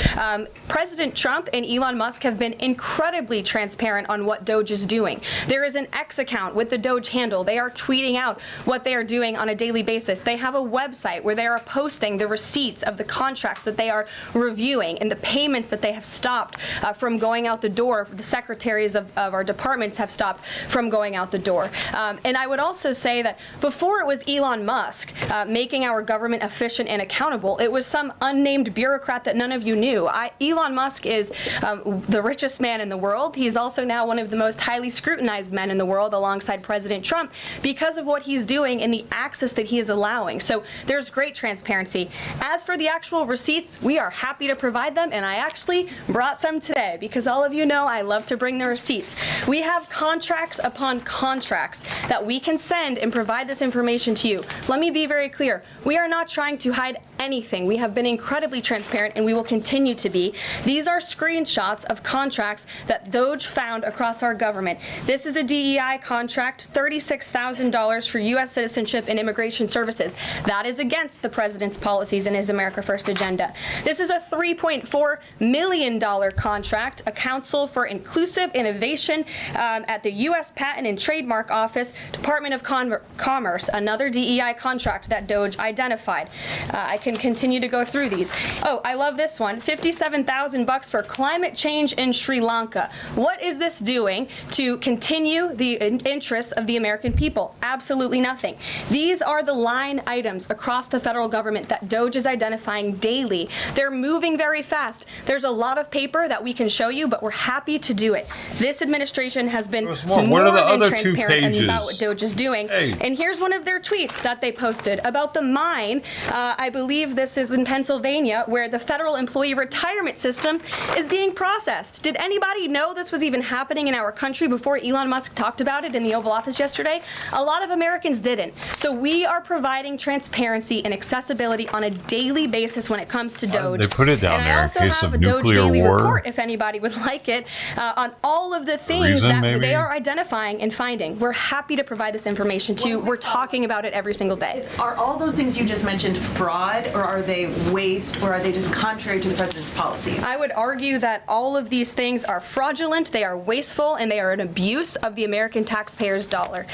S10: President Trump and Elon Musk have been incredibly transparent on what Doge is doing. There is an X account with the Doge handle. They are tweeting out what they are doing on a daily basis. They have a website where they are posting the receipts of the contracts that they are reviewing and the payments that they have stopped from going out the door. The secretaries of our departments have stopped from going out the door. And I would also say that before it was Elon Musk making our government efficient and accountable, it was some unnamed bureaucrat that none of you knew. Elon Musk is the richest man in the world. He's also now one of the most highly scrutinized men in the world alongside President Trump because of what he's doing and the access that he is allowing. So there's great transparency. As for the actual receipts, we are happy to provide them, and I actually brought some today because all of you know I love to bring the receipts. We have contracts upon contracts that we can send and provide this information to you. Let me be very clear. We are not trying to hide anything. We have been incredibly transparent, and we will continue to be. These are screenshots of contracts that Doge found across our government. This is a DEI contract, $36,000 for U.S. citizenship and immigration services. That is against the president's policies and his America First agenda. This is a $3.4 million contract, a Council for Inclusive Innovation at the U.S. Patent and Trademark Office, Department of Commerce, another DEI contract that Doge identified. I can continue to go through these. Oh, I love this one, $57,000 for climate change in Sri Lanka. What is this doing to continue the interests of the American people? Absolutely nothing. These are the line items across the federal government that Doge is identifying daily. They're moving very fast. There's a lot of paper that we can show you, but we're happy to do it. This administration has been more than transparent about what Doge is doing. And here's one of their tweets that they posted about the mine. I believe this is in Pennsylvania, where the federal employee retirement system is being processed. Did anybody know this was even happening in our country before Elon Musk talked about it in the Oval Office yesterday? A lot of Americans didn't. So we are providing transparency and accessibility on a daily basis when it comes to Doge.
S1: They put it down there in case of nuclear war.
S10: Report, if anybody would like it, on all of the things that they are identifying and finding. We're happy to provide this information to you. We're talking about it every single day.
S8: Are all those things you just mentioned fraud, or are they waste, or are they just contrary to the president's policies?
S10: I would argue that all of these things are fraudulent, they are wasteful, and they are an abuse of the American taxpayer's dollar.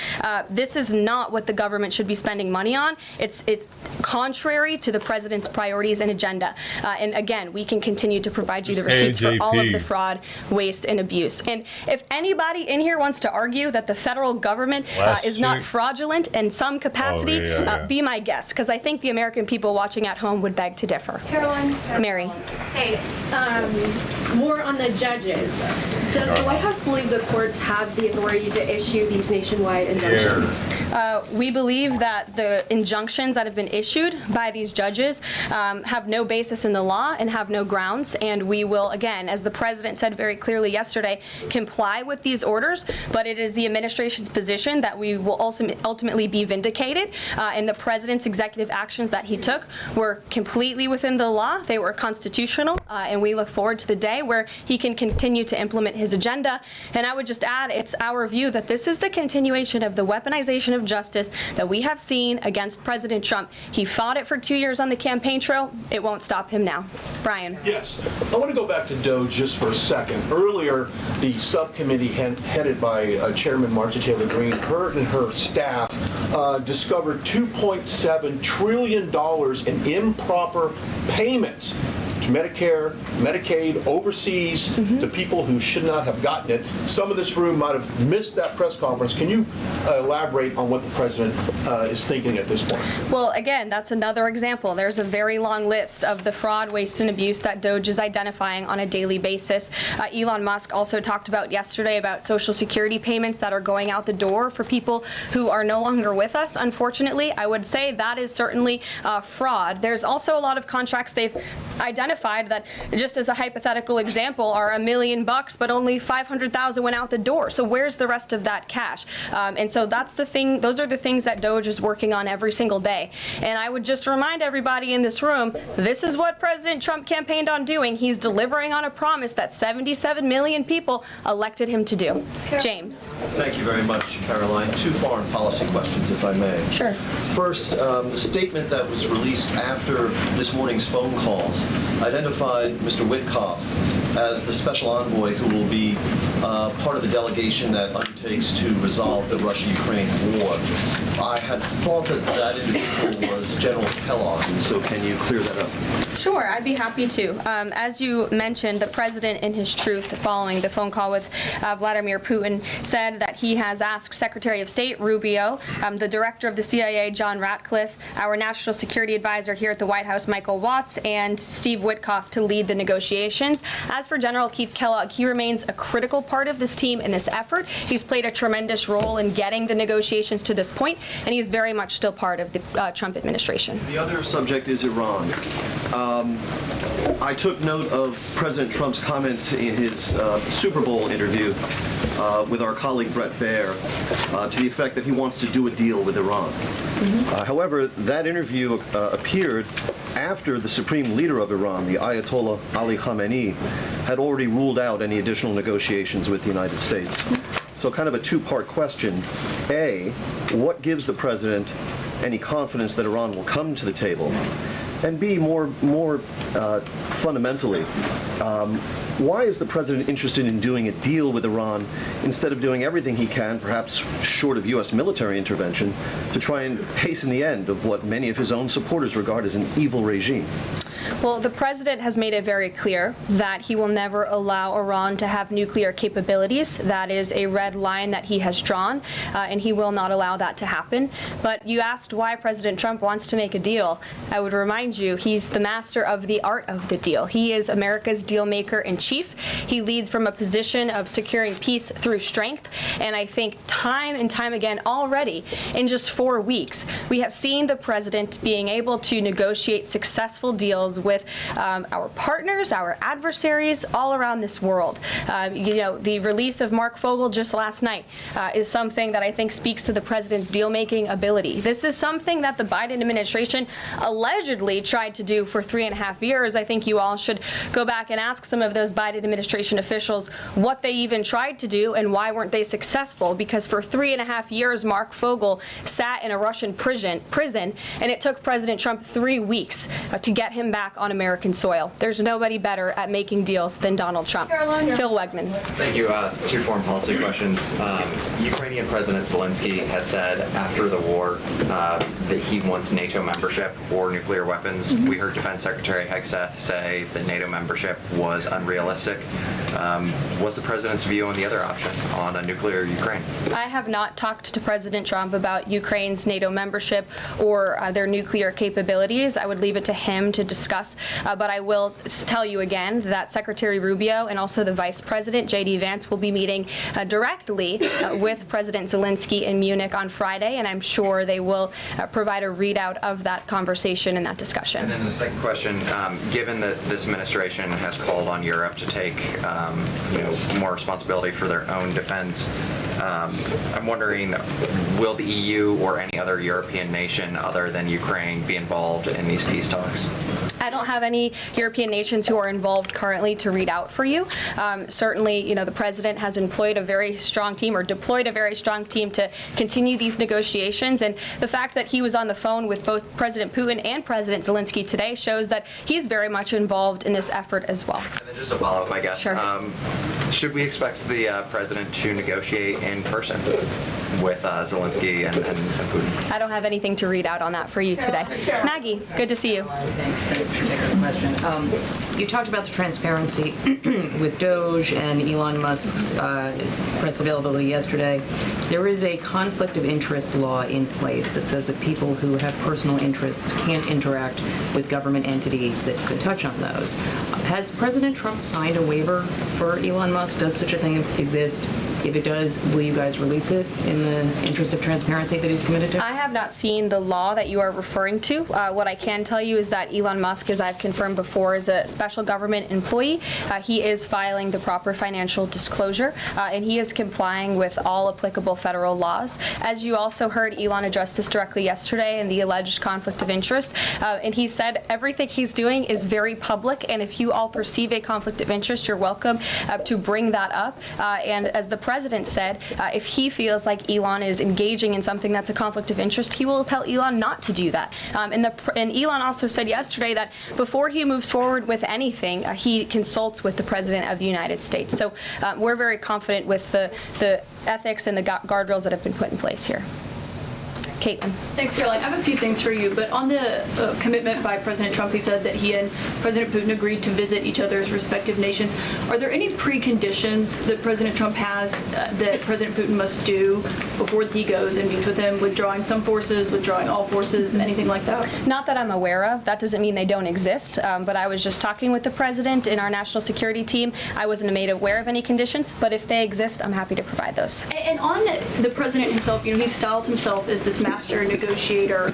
S10: This is not what the government should be spending money on. It's contrary to the president's priorities and agenda. And again, we can continue to provide you the receipts for all of the fraud, waste, and abuse. And if anybody in here wants to argue that the federal government is not fraudulent in some capacity, be my guest, because I think the American people watching at home would beg to differ.
S13: Caroline.
S10: Mary.
S13: Hey, more on the judges. Does the White House believe the courts have the authority to issue these nationwide injunctions?
S10: We believe that the injunctions that have been issued by these judges have no basis in the law and have no grounds, and we will, again, as the president said very clearly yesterday, comply with these orders, but it is the administration's position that we will ultimately be vindicated, and the president's executive actions that he took were completely within the law, they were constitutional, and we look forward to the day where he can continue to implement his agenda. And I would just add, it's our view that this is the continuation of the weaponization of justice that we have seen against President Trump. He fought it for 2 years on the campaign trail. It won't stop him now. Brian.
S23: Yes. I want to go back to Doge just for a second. Earlier, the subcommittee headed by Chairman Marjorie Taylor Greene, her and her staff discovered $2.7 trillion in improper payments to Medicare, Medicaid, overseas, to people who should not have gotten it. Some in this room might have missed that press conference. Can you elaborate on what the president is thinking at this point?
S10: Well, again, that's another example. There's a very long list of the fraud, waste, and abuse that DOGE is identifying on a daily basis. Elon Musk also talked about yesterday about Social Security payments that are going out the door for people who are no longer with us, unfortunately. I would say that is certainly fraud. There's also a lot of contracts they've identified that, just as a hypothetical example, are $1 million, but only 500,000 went out the door. So where's the rest of that cash? And so that's the thing. Those are the things that DOGE is working on every single day. And I would just remind everybody in this room, this is what President Trump campaigned on doing. He's delivering on a promise that 77 million people elected him to do. James.
S11: Thank you very much, Caroline. 2 foreign policy questions, if I may.
S10: Sure.
S11: First, the statement that was released after this morning's phone calls identified Mr. Witkoff as the special envoy who will be part of the delegation that undertakes to resolve the Russia-Ukraine war. I had thought that that individual was General Kellogg, and so can you clear that up?
S10: Sure, I'd be happy to. As you mentioned, the president, in his truth, following the phone call with Vladimir Putin, said that he has asked Secretary of State Rubio, the director of the CIA, John Ratcliffe, our national security advisor here at the White House, Michael Watts, and Steve Witkoff to lead the negotiations. As for General Keith Kellogg, he remains a critical part of this team in this effort. He's played a tremendous role in getting the negotiations to this point, and he's very much still part of the Trump administration.
S11: The other subject is Iran. I took note of President Trump's comments in his Super Bowl interview with our colleague Brett Baer to the effect that he wants to do a deal with Iran. However, that interview appeared after the supreme leader of Iran, the Ayatollah Ali Khamenei, had already ruled out any additional negotiations with the United States. So kind of a 2-part question. A, what gives the president any confidence that Iran will come to the table? And B, more fundamentally, why is the president interested in doing a deal with Iran instead of doing everything he can, perhaps short of U.S. military intervention, to try and hasten the end of what many of his own supporters regard as an evil regime?
S10: Well, the president has made it very clear that he will never allow Iran to have nuclear capabilities. That is a red line that he has drawn, and he will not allow that to happen. But you asked why President Trump wants to make a deal. I would remind you, he's the master of the art of the deal. He is America's deal maker in chief. He leads from a position of securing peace through strength. And I think time and time again already, in just 4 weeks, we have seen the president being able to negotiate successful deals with our partners, our adversaries all around this world. You know, the release of Mark Fogel just last night is something that I think speaks to the president's deal-making ability. This is something that the Biden administration allegedly tried to do for 3.5 years. I think you all should go back and ask some of those Biden administration officials what they even tried to do and why weren't they successful, because for 3.5 years Mark Fogel sat in a Russian prison, and it took President Trump 3 weeks to get him back on American soil. There's nobody better at making deals than Donald Trump. Phil Wegman.
S15: Thank you. 2 foreign policy questions. Ukrainian President Zelensky has said after the war that he wants NATO membership or nuclear weapons. We heard Defense Secretary Hegseth say that NATO membership was unrealistic. What's the president's view on the other option, on a nuclear Ukraine?
S10: I have not talked to President Trump about Ukraine's NATO membership or their nuclear capabilities. I would leave it to him to discuss. But I will tell you again that Secretary Rubio and also the Vice President, J.D. Vance, will be meeting directly with President Zelensky in Munich on Friday, and I'm sure they will provide a readout of that conversation and that discussion.
S15: And then the second question, given that this administration has called on Europe to take more responsibility for their own defense, I'm wondering, will the EU or any other European nation other than Ukraine be involved in these peace talks?
S10: I don't have any European nations who are involved currently to read out for you. Certainly, the president has employed a very strong team, or deployed a very strong team, to continue these negotiations. And the fact that he was on the phone with both President Putin and President Zelensky today shows that he's very much involved in this effort as well.
S15: And then just a follow-up, I guess.
S10: Sure.
S15: Should we expect the president to negotiate in person with Zelensky and Putin?
S10: I don't have anything to read out on that for you today. Maggie, good to see you.
S16: Thanks for taking the question. You talked about the transparency with Doge and Elon Musk's press availability yesterday. There is a conflict of interest law in place that says that people who have personal interests can't interact with government entities that could touch on those. Has President Trump signed a waiver for Elon Musk? Does such a thing exist? If it does, will you guys release it in the interest of transparency that he's committed to?
S10: I have not seen the law that you are referring to. What I can tell you is that Elon Musk, as I've confirmed before, is a special government employee. He is filing the proper financial disclosure, and he is complying with all applicable federal laws. As you also heard, Elon address this directly yesterday in the alleged conflict of interest, and he said everything he's doing is very public, and if you all perceive a conflict of interest, you're welcome to bring that up. And as the president said, if he feels like Elon is engaging in something that's a conflict of interest, he will tell Elon not to do that. And Elon also said yesterday that before he moves forward with anything, he consults with the President of the United States. So we're very confident with the ethics and the guardrails that have been put in place here. Caitlin.
S17: Thanks, Caroline. I have a few things for you, but on the commitment by President Trump, he said that he and President Putin agreed to visit each other's respective nations. Are there any preconditions that President Trump has that President Putin must do before he goes and meets with him, withdrawing some forces, withdrawing all forces, anything like that?
S10: Not that I'm aware of. That doesn't mean they don't exist, but I was just talking with the president in our national security team. I wasn't made aware of any conditions, but if they exist, I'm happy to provide those.
S17: And on the president himself, he styles himself as this master negotiator.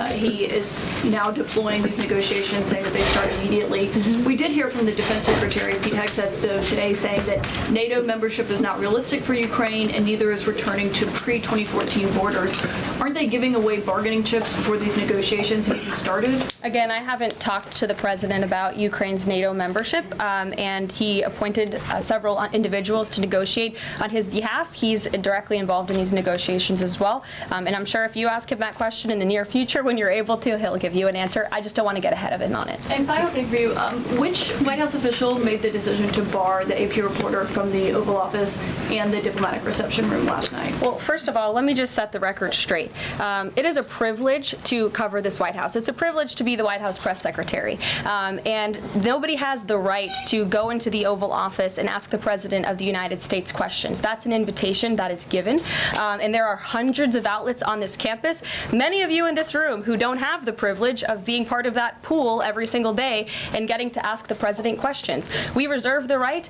S17: He is now deploying these negotiations, saying that they start immediately. We did hear from the Defense Secretary, Pete Hegseth, today saying that NATO membership is not realistic for Ukraine, and neither is returning to pre-2014 borders. Aren't they giving away bargaining chips before these negotiations have even started?
S10: Again, I haven't talked to the president about Ukraine's NATO membership, and he appointed several individuals to negotiate on his behalf. He's directly involved in these negotiations as well, and I'm sure if you ask him that question in the near future, when you're able to, he'll give you an answer. I just don't want to get ahead of him on it.
S17: And final thing for you, which White House official made the decision to bar the AP reporter from the Oval Office and the diplomatic reception room last night?
S10: Well, first of all, let me just set the record straight. It is a privilege to cover this White House. It's a privilege to be the White House press secretary. And nobody has the right to go into the Oval Office and ask the President of the United States questions. That's an invitation that is given. And there are hundreds of outlets on this campus, many of you in this room who don't have the privilege of being part of that pool every single day and getting to ask the president questions. We reserve the right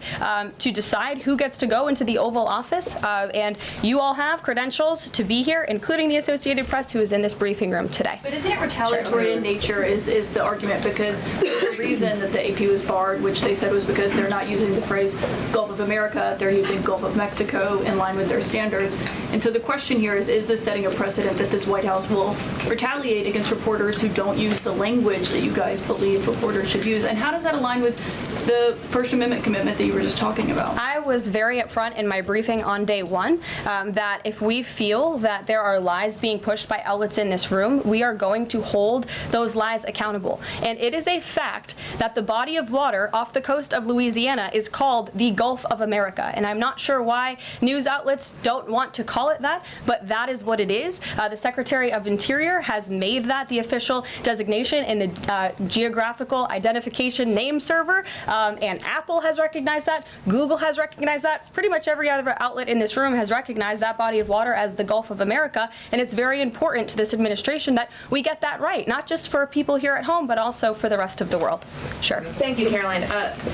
S10: to decide who gets to go into the Oval Office, and you all have credentials to be here, including the Associated Press, who is in this briefing room today.
S17: But isn't it retaliatory in nature is the argument, because the reason that the AP was barred, which they said was because they're not using the phrase Gulf of America, they're using Gulf of Mexico in line with their standards. And so the question here is this setting a precedent that this White House will retaliate against reporters who don't use the language that you guys believe reporters should use? And how does that align with the First Amendment commitment that you were just talking about?
S10: I was very upfront in my briefing on day one that if we feel that there are lies being pushed by outlets in this room, we are going to hold those lies accountable. And it is a fact that the body of water off the coast of Louisiana is called the Gulf of America. And I'm not sure why news outlets don't want to call it that, but that is what it is. The Secretary of Interior has made that the official designation in the geographical identification name server, and Apple has recognized that, Google has recognized that, pretty much every other outlet in this room has recognized that body of water as the Gulf of America, and it's very important to this administration that we get that right, not just for people here at home, but also for the rest of the world. Sure.
S18: Thank you, Caroline.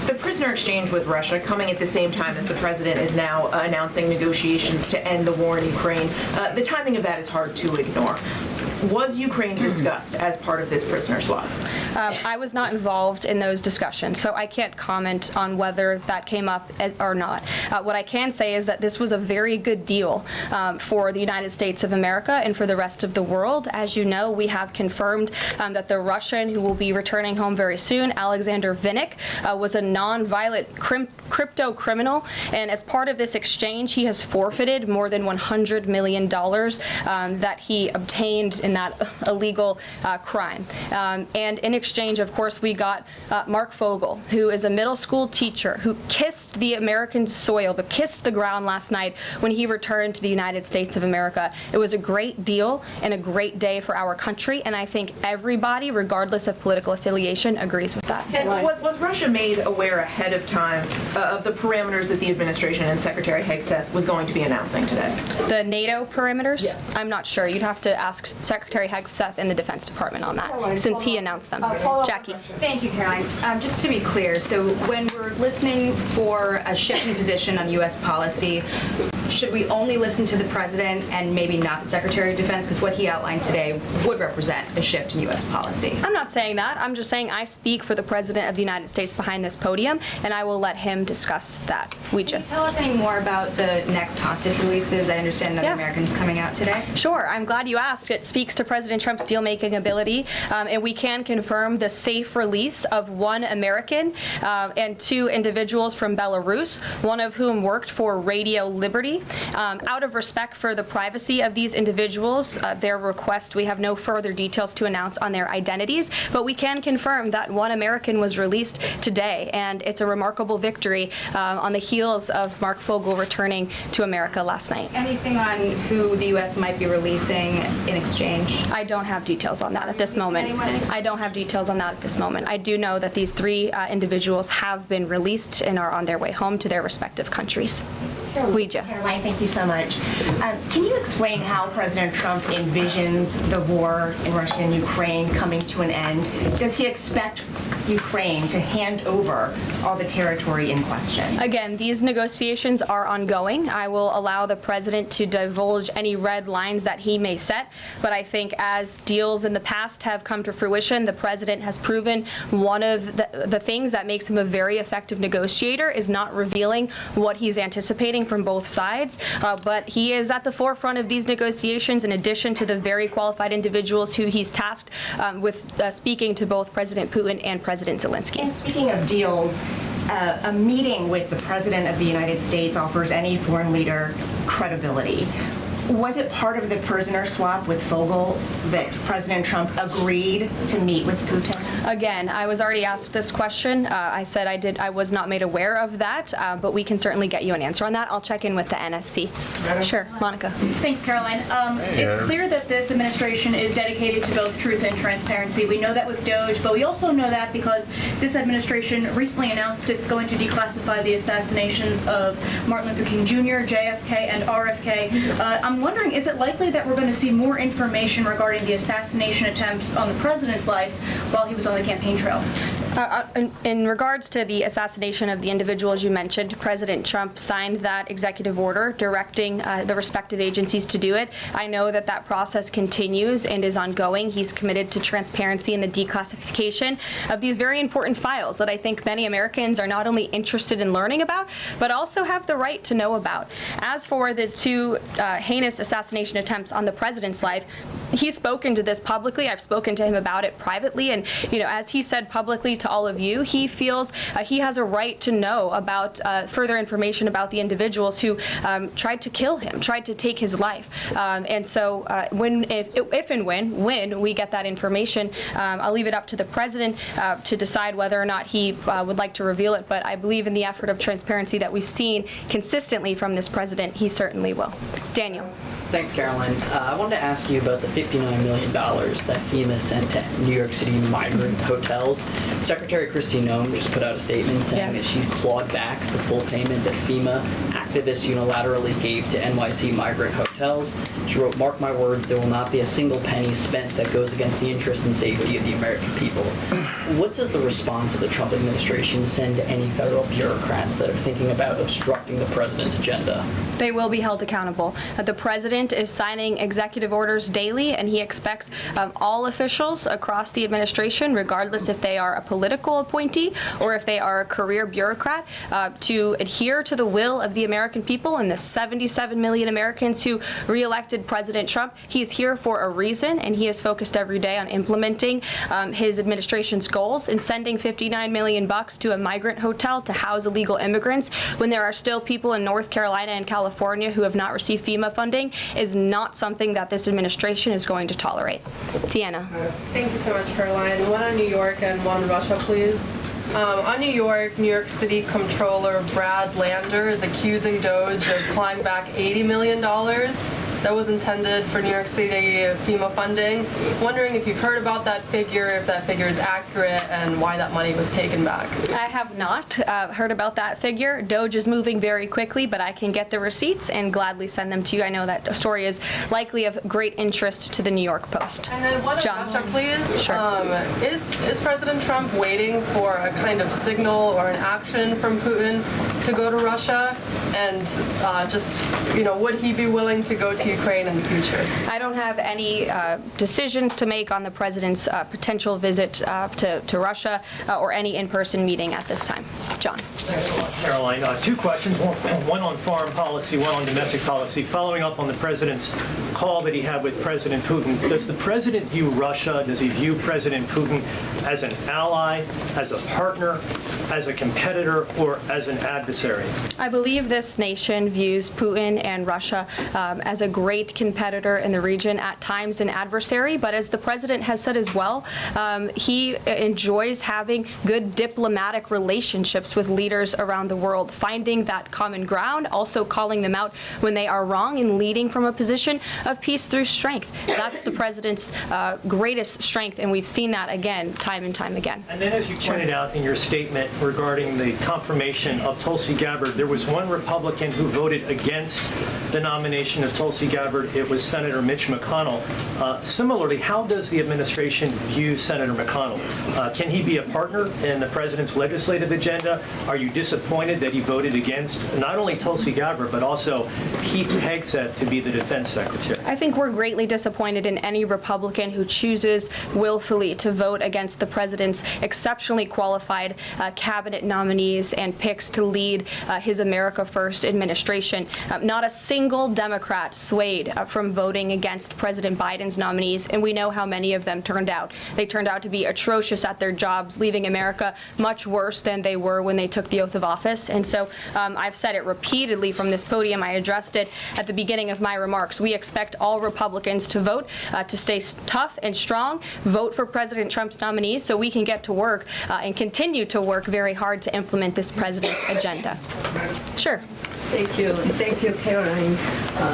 S18: The prisoner exchange with Russia coming at the same time as the president is now announcing negotiations to end the war in Ukraine. The timing of that is hard to ignore. Was Ukraine discussed as part of this prisoner swap?
S10: I was not involved in those discussions, so I can't comment on whether that came up or not. What I can say is that this was a very good deal for the United States of America and for the rest of the world. As you know, we have confirmed that the Russian who will be returning home very soon, Alexander Vinnik, was a non-violent crypto criminal, and as part of this exchange, he has forfeited more than $100 million that he obtained in that illegal crime. And in exchange, of course, we got Mark Fogel, who is a middle school teacher who kissed the American soil, but kissed the ground last night when he returned to the United States of America. It was a great deal and a great day for our country, and I think everybody, regardless of political affiliation, agrees with that.
S18: And was Russia made aware ahead of time of the parameters that the administration and Secretary Hegseth was going to be announcing today?
S10: The NATO parameters?
S18: Yes.
S10: I'm not sure. You'd have to ask Secretary Hegseth in the Defense Department on that, since he announced them. Jackie.
S19: Thank you, Caroline. Just to be clear, so when we're listening for a shift in position on U.S. policy, should we only listen to the president and maybe not the Secretary of Defense? Because what he outlined today would represent a shift in U.S. policy.
S10: I'm not saying that. I'm just saying I speak for the President of the United States behind this podium, and I will let him discuss that.
S19: Can you tell us any more about the next hostage releases? I understand another American's coming out today.
S10: Sure. I'm glad you asked. It speaks to President Trump's deal-making ability, and we can confirm the safe release of one American and two individuals from Belarus, one of whom worked for Radio Liberty. Out of respect for the privacy of these individuals, their request, we have no further details to announce on their identities, but we can confirm that one American was released today, and it's a remarkable victory on the heels of Mark Fogel returning to America last night.
S19: Anything on who the U.S. might be releasing in exchange?
S10: I don't have details on that at this moment. I don't have details on that at this moment. I do know that these three individuals have been released and are on their way home to their respective countries.
S20: Caroline, thank you so much. Can you explain how President Trump envisions the war in Russia and Ukraine coming to an end? Does he expect Ukraine to hand over all the territory in question?
S10: Again, these negotiations are ongoing. I will allow the president to divulge any red lines that he may set, but I think as deals in the past have come to fruition, the president has proven one of the things that makes him a very effective negotiator is not revealing what he's anticipating from both sides, but he is at the forefront of these negotiations in addition to the very qualified individuals who he's tasked with speaking to both President Putin and President Zelensky.
S20: And speaking of deals, a meeting with the President of the United States offers any foreign leader credibility. Was it part of the prisoner swap with Fogel that President Trump agreed to meet with Putin?
S10: Again, I was already asked this question. I said I was not made aware of that, but we can certainly get you an answer on that. I'll check in with the NSC. Sure, Monica.
S13: Thanks, Caroline. It's clear that this administration is dedicated to both truth and transparency. We know that with Doge, but we also know that because this administration recently announced it's going to declassify the assassinations of Martin Luther King Jr., JFK, and RFK. I'm wondering, is it likely that we're going to see more information regarding the assassination attempts on the president's life while he was on the campaign trail?
S10: In regards to the assassination of the individuals you mentioned, President Trump signed that executive order directing the respective agencies to do it. I know that that process continues and is ongoing. He's committed to transparency in the declassification of these very important files that I think many Americans are not only interested in learning about, but also have the right to know about. As for the two heinous assassination attempts on the president's life, he's spoken to this publicly. I've spoken to him about it privately, and as he said publicly to all of you, he feels he has a right to know about further information about the individuals who tried to kill him, tried to take his life. And so if and when we get that information, I'll leave it up to the president to decide whether or not he would like to reveal it. But I believe in the effort of transparency that we've seen consistently from this president, he certainly will. Daniel.
S21: Thanks, Caroline. I wanted to ask you about the $59 million that FEMA sent to New York City migrant hotels. Secretary Kristi Noem just put out a statement saying that she's clawed back the full payment that FEMA activists unilaterally gave to NYC migrant hotels. hotels. She wrote, "Mark my words, there will not be a single penny spent that goes against the interest and safety of the American people." What does the response of the Trump administration send to any federal bureaucrats that are thinking about obstructing the president's agenda?
S10: They will be held accountable. The president is signing executive orders daily, and he expects all officials across the administration, regardless if they are a political appointee or if they are a career bureaucrat, to adhere to the will of the American people and the 77 million Americans who re-elected President Trump. He is here for a reason, and he is focused every day on implementing his administration's goals, and sending $59 million to a migrant hotel to house illegal immigrants when there are still people in North Carolina and California who have not received FEMA funding is not something that this administration is going to tolerate. Tiana.
S7: Thank you so much, Caroline. One on New York and one on Russia, please. On New York City Comptroller Brad Lander is accusing Doge of clawing back $80 million that was intended for New York City FEMA funding. Wondering if you've heard about that figure, if that figure is accurate, and why that money was taken back.
S10: I have not heard about that figure. Doge is moving very quickly, but I can get the receipts and gladly send them to you. I know that story is likely of great interest to the New York Post.
S7: And then one on Russia, please.
S10: Sure.
S7: Is President Trump waiting for a kind of signal or an action from Putin to go to Russia? And would he be willing to go to Ukraine in the future?
S10: I don't have any decisions to make on the president's potential visit to Russia or any in-person meeting at this time. John.
S6: Caroline, two questions, one on foreign policy, one on domestic policy. Following up on the president's call that he had with President Putin, does the president view Russia, does he view President Putin as an ally, as a partner, as a competitor, or as an adversary?
S10: I believe this nation views Putin and Russia as a great competitor in the region, at times an adversary, but as the president has said as well, he enjoys having good diplomatic relationships with leaders around the world, finding that common ground, also calling them out when they are wrong, and leading from a position of peace through strength. That's the president's greatest strength, and we've seen that again, time and time again.
S6: And then, as you pointed out in your statement regarding the confirmation of Tulsi Gabbard, there was one Republican who voted against the nomination of Tulsi Gabbard. It was Senator Mitch McConnell. Similarly, how does the administration view Senator McConnell? Can he be a partner in the president's legislative agenda? Are you disappointed that he voted against not only Tulsi Gabbard, but also Pete Hegseth to be the defense secretary?
S10: I think we're greatly disappointed in any Republican who chooses willfully to vote against the president's exceptionally qualified cabinet nominees and picks to lead his America First administration. Not a single Democrat swayed from voting against President Biden's nominees, and we know how many of them turned out. They turned out to be atrocious at their jobs, leaving America much worse than they were when they took the oath of office. And so I've said it repeatedly from this podium. I addressed it at the beginning of my remarks. We expect all Republicans to vote, to stay tough and strong, vote for President Trump's nominees so we can get to work and continue to work very hard to implement this president's agenda. Sure.
S9: Thank you. Thank you, Caroline.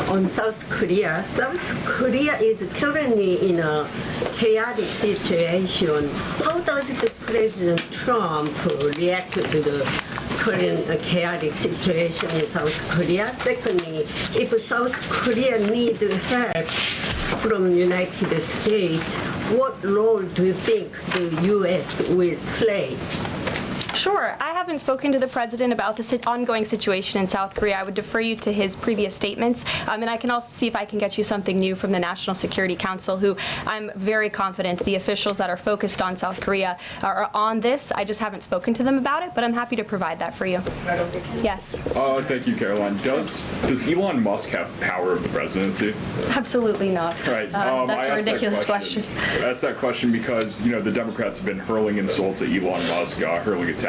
S9: On South Korea is currently in a chaotic situation. How does the President Trump react to the current chaotic situation in South Korea? Secondly, if South Korea needs help from the United States, what role do you think the U.S. will play?
S10: Sure. I haven't spoken to the president about the ongoing situation in South Korea. I would defer you to his previous statements. And I can also see if I can get you something new from the National Security Council, who I'm very confident the officials that are focused on South Korea are on this. I just haven't spoken to them about it, but I'm happy to provide that for you. Yes.
S22: Thank you, Caroline. Does Elon Musk have power of the presidency?
S10: Absolutely not.
S22: Right.
S10: That's a ridiculous question.
S22: I asked that question because, the Democrats have been hurling insults at Elon Musk, hurling attacks,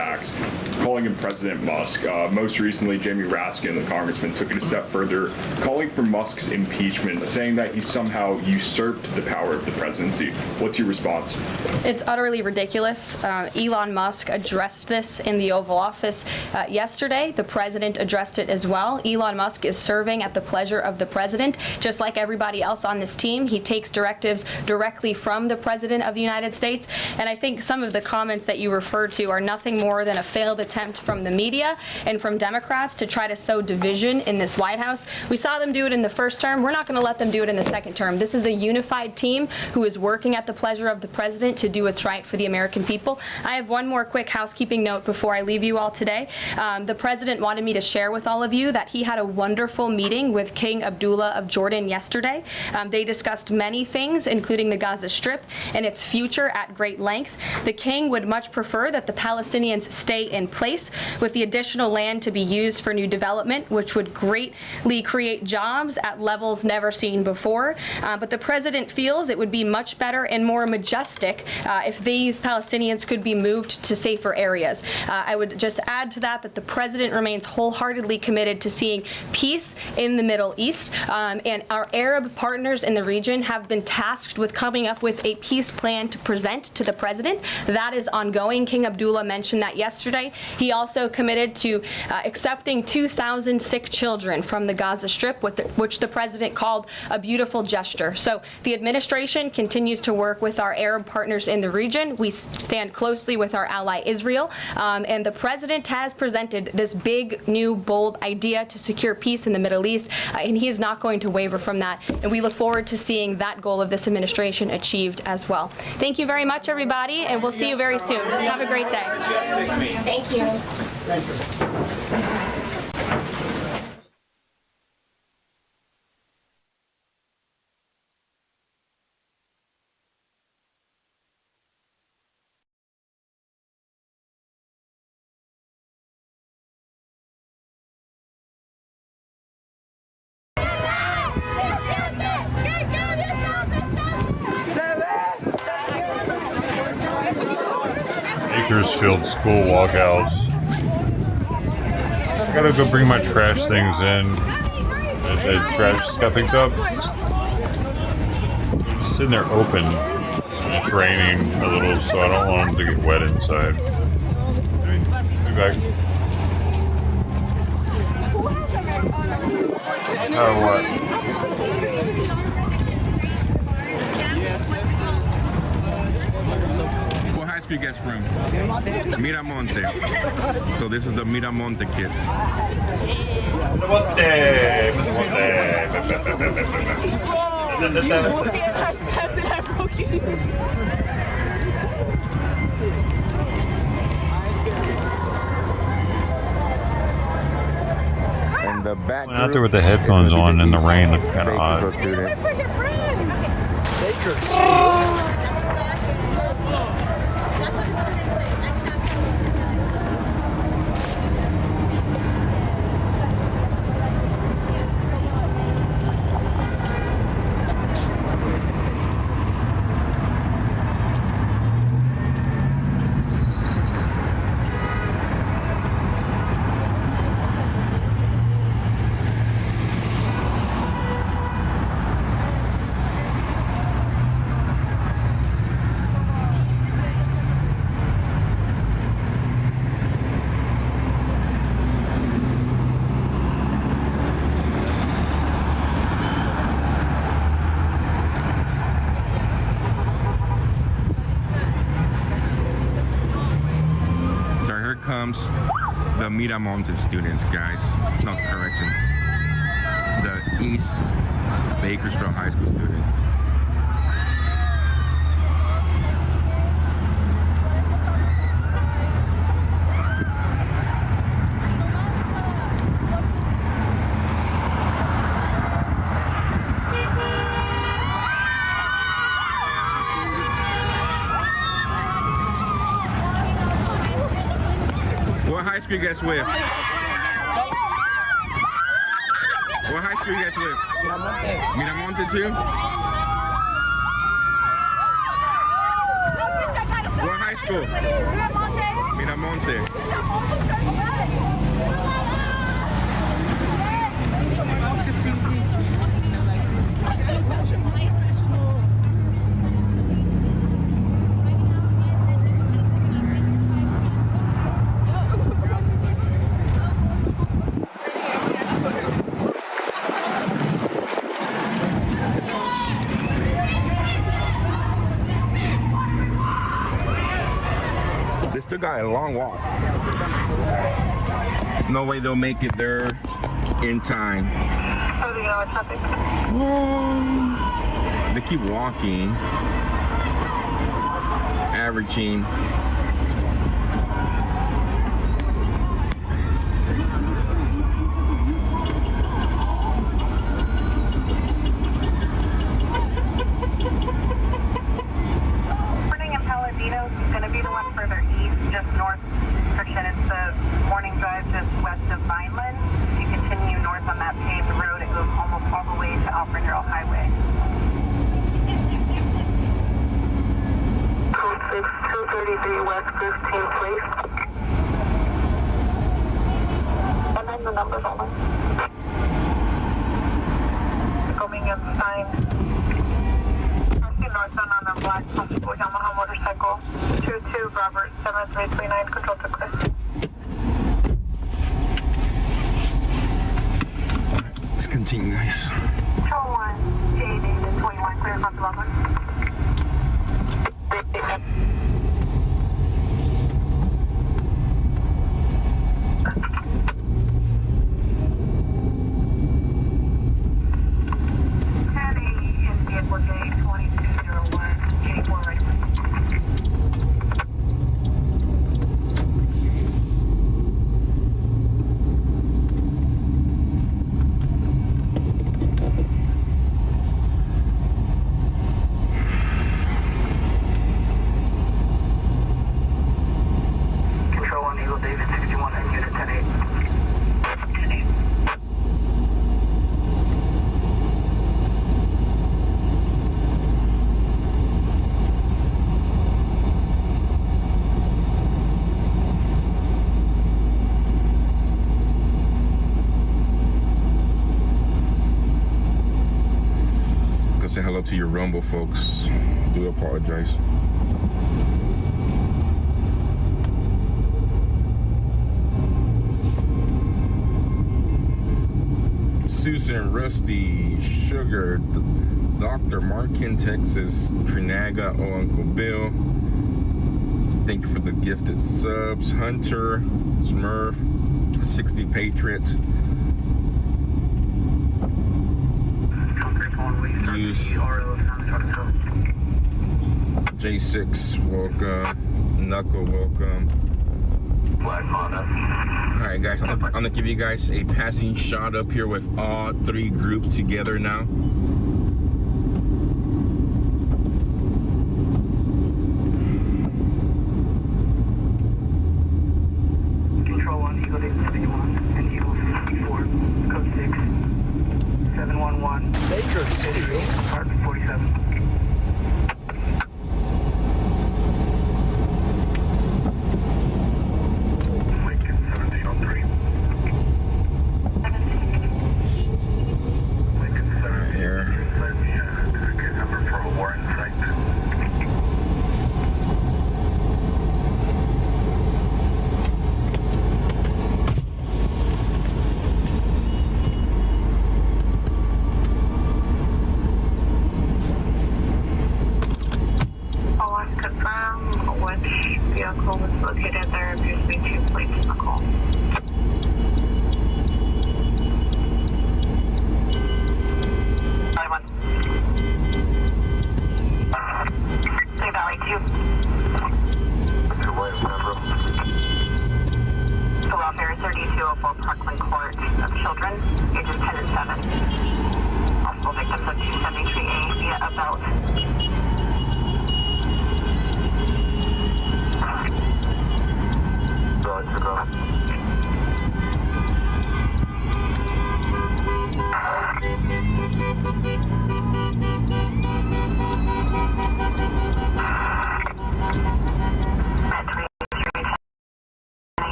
S22: calling him President Musk. Most recently, Jamie Raskin, the congressman, took it a step further, calling for Musk's impeachment, saying that he somehow usurped the power of the presidency. What's your response?
S10: It's utterly ridiculous. Elon Musk addressed this in the Oval Office yesterday. The president addressed it as well. Elon Musk is serving at the pleasure of the president, just like everybody else on this team. He takes directives directly from the president of the United States. And I think some of the comments that you referred to are nothing more than a failed failed attempt from the media and from Democrats to try to sow division in this White House. We saw them do it in the first term. We're not going to let them do it in the second term. This is a unified team who is working at the pleasure of the president to do what's right for the American people. I have one more quick housekeeping note before I leave you all today. The president wanted me to share with all of you that he had a wonderful meeting with King Abdullah of Jordan yesterday. They discussed many things, including the Gaza Strip and its future at great length. The king would much prefer that the Palestinians stay in place, with the additional land to be used for new development, which would greatly create jobs at levels never seen before. But the president feels it would be much better and more majestic if these Palestinians could be moved to safer areas. I would just add to that the president remains wholeheartedly committed to seeing peace in the Middle East, and our Arab partners in the region have been tasked with coming up with a peace plan to present to the president. That is ongoing. King Abdullah mentioned that yesterday. He also committed to accepting 2,000 sick children from the Gaza Strip, which the president called a beautiful gesture. So the administration continues to work with our Arab partners in the region. We stand closely with our ally Israel, and the president has presented this big, new, bold idea to secure peace in the Middle East, and he is not going to waver from that. And we look forward to seeing that goal of this administration achieved as well. Thank you very much, everybody, and we'll see you very soon. Have a great day.
S20: Thank you.
S1: Bakersfield school walkout. I gotta go bring my trash things in. The trash just got picked up. They're just sitting there open. And it's raining a little, so I don't want them to get wet inside. I mean, be back. Oh, what?
S4: You guys from Miramonte. So this is the Miramonte kids. And the back
S1: out there with the headphones on in the rain looked kind of odd.
S4: Comes the Miramonte students, guys. Not correction. The East Bakersfield High School students. What high school you guys with? What high school you guys with? Miramonte too? What high school? Miramonte. still got a long walk. No way they'll make it there in time.
S2: How do you know it's traffic?
S4: They keep walking, averaging.
S2: Morning in Palladino is going to be the one further east, just north. It's the morning drive just west of Vineland. You continue north on that paved road, it goes almost all the way to Alfred Earl Highway. Code 6233 West 15th Place. And then the numbers only. Coming in sign. Northbound on the black possible Yamaha motorcycle. 22 Robert 7339 control to Chris.
S4: Let's continue, guys.
S2: Control 1, J David 21, clear across the log one. Vehicle J2201, J4 right. Control 1, Eagle David 61 and unit 10-8.
S4: Say hello to your Rumble folks. Do apologize. Susan, Rusty, Sugar, Dr. Mark in Texas, Trinaga, oh Uncle Bill. Thank you for the gifted subs. Hunter, Smurf, 60 Patriots. J6, welcome. Knuckle, welcome. Alright guys, I'm gonna give you guys a passing shot up here with all three groups together now.
S2: Control 1, Eagle David 61 and Eagle 64, code 6, 711. Baker City, apartment 47.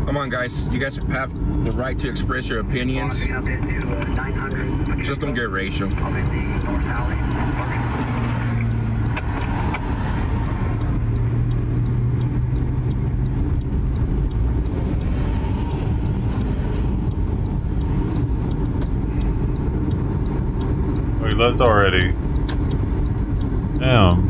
S4: Come on, guys. You guys have the right to express your opinions. Just don't get racial.
S1: We left already. Damn.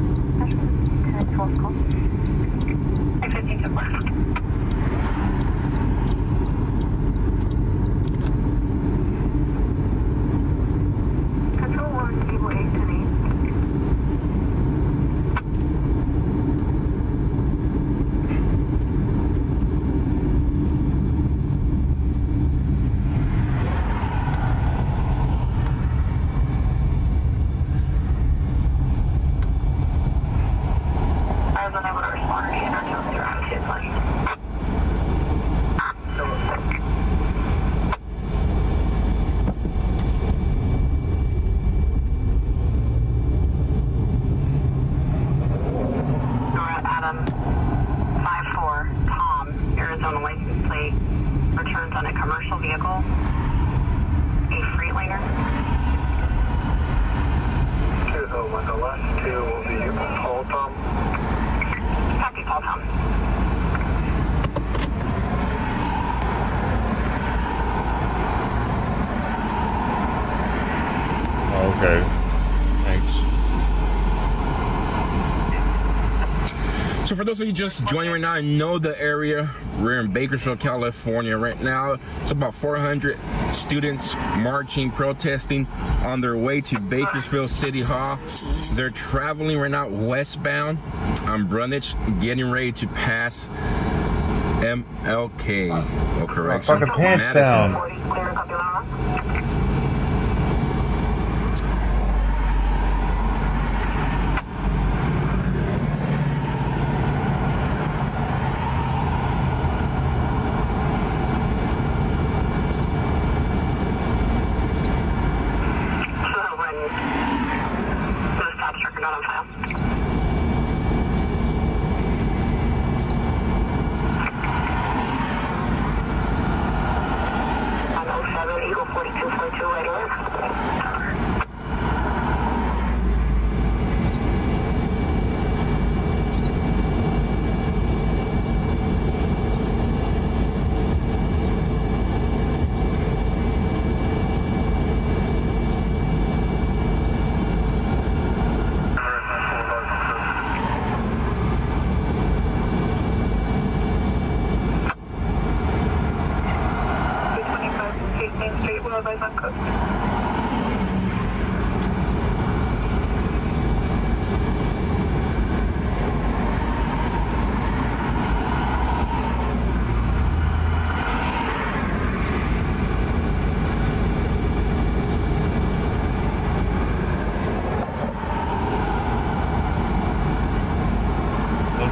S1: Okay. Thanks.
S4: So for those of you just joining right now, I know the area. We're in Bakersfield, California right now. It's about 400 students marching, protesting on their way to Bakersfield City Hall. They're traveling right now westbound on Brundage, getting ready to pass MLK. Oh, correction.
S1: Fucking pants
S4: Madison.
S1: down.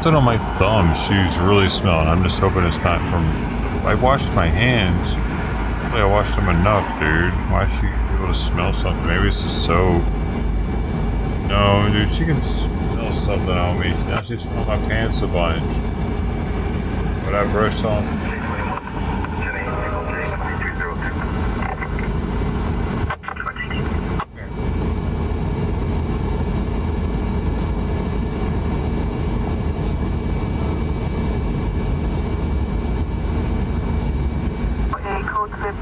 S1: Something on my thumb, she's really smelling. I'm just hoping it's not from... I washed my hands. Hopefully I washed them enough, dude. Why is she able to smell something? Maybe it's the soap. No, dude, she can smell something on me. Now she's smelling my pants a bunch. But I brushed on...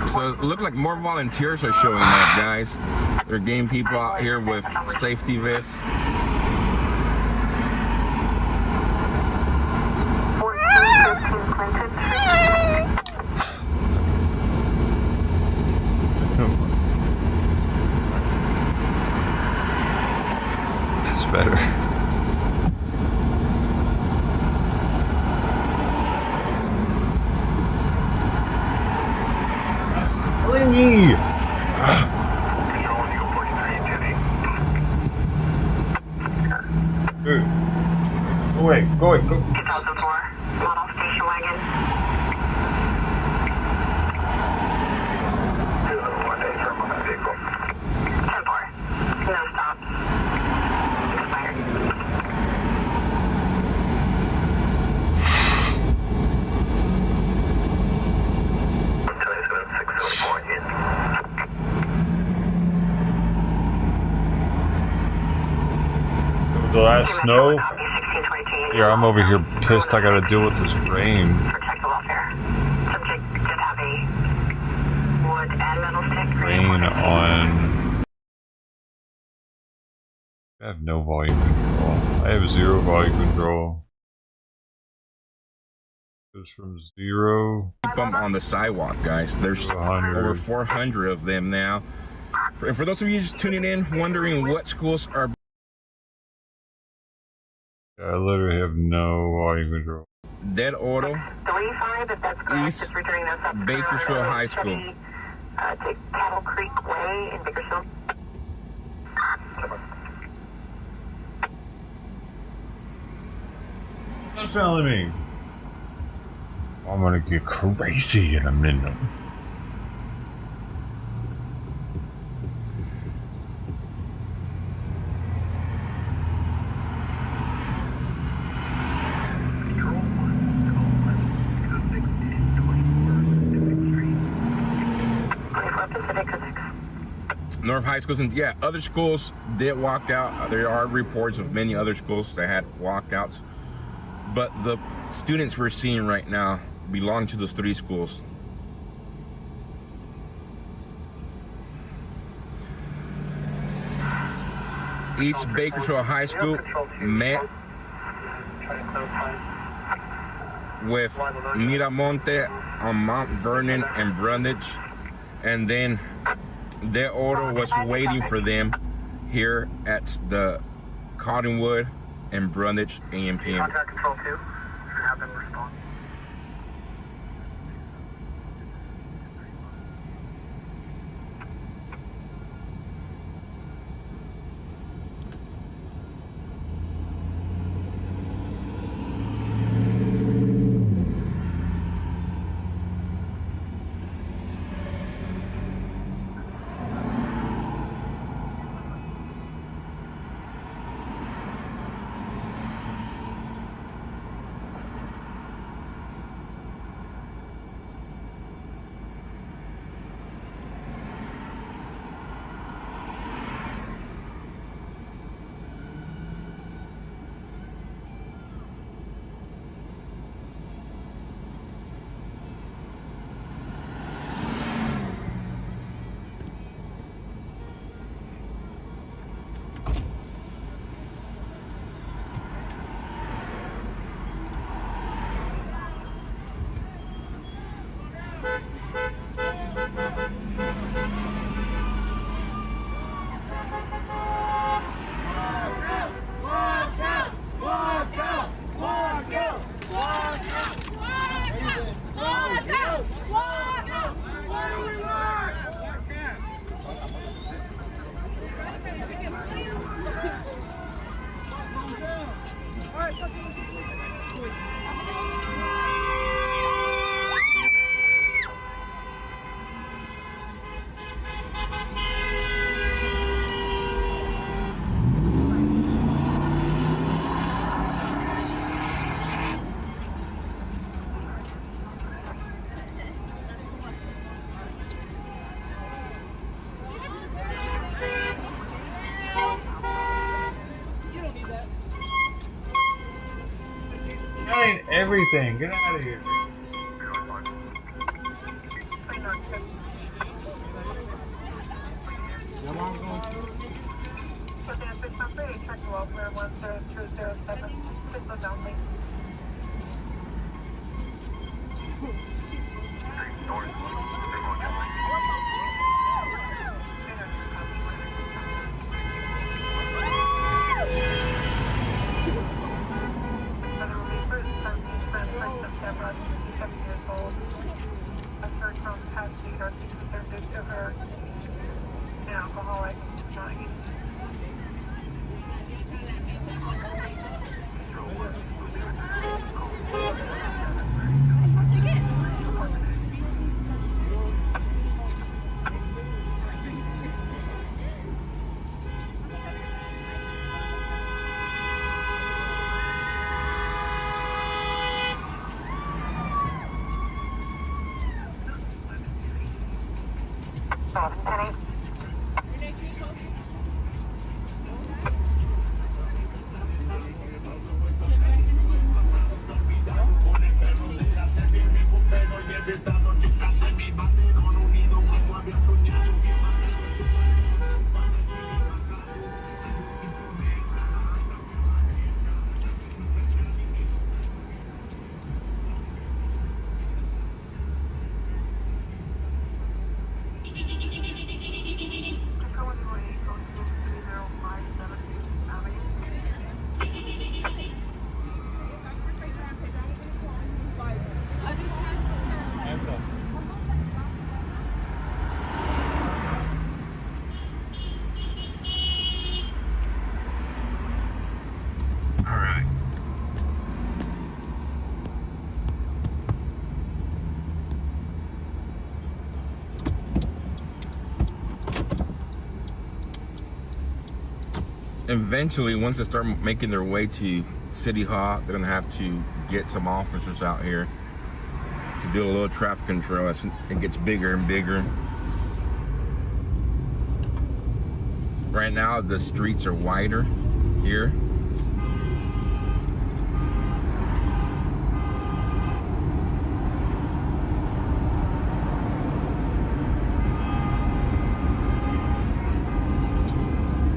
S4: So it looks like more volunteers are showing up, guys. They're getting people out here with safety vests.
S1: away. Go away. Go.
S2: 2004 model station wagon.
S3: 2001 day term on that vehicle.
S2: 10-4. No stops. Expired.
S1: The last snow. Yeah, I'm over here pissed. I gotta deal with this rain.
S2: Protect the welfare. Subject did have a wood and metal stick.
S1: Rain on. I have no volume control. I have 0 volume control. Goes from 0.
S4: Keep them on the sidewalk, guys. There's over 400 of them now. For those of you just tuning in, wondering what schools are.
S1: I literally have no volume control.
S4: Dead Auto,
S2: 35, if that's correct,
S4: East
S2: just returning those up
S4: Bakersfield High School.
S2: to Cattle Creek Way in Bakersfield.
S1: Not telling me. I'm gonna get crazy in a minute.
S4: North High Schools, and yeah, other schools did walk out. There are reports of many other schools that had walkouts, but the students we're seeing right now belong to those 3 schools. East Bakersfield High School met with Miramonte on Mount Vernon and Brundage, and then their order was waiting for them here at the Cottonwood and Brundage A&P.
S3: Contact Control 2, should have them respond.
S1: Everything, get out of here.
S4: Eventually, once they start making their way to City Hall, they're gonna have to get some officers out here to do a little traffic control as it gets bigger and bigger. Right now, the streets are wider here.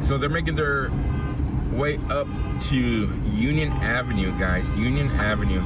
S4: So they're making their way up to Union Avenue, guys. Union Avenue.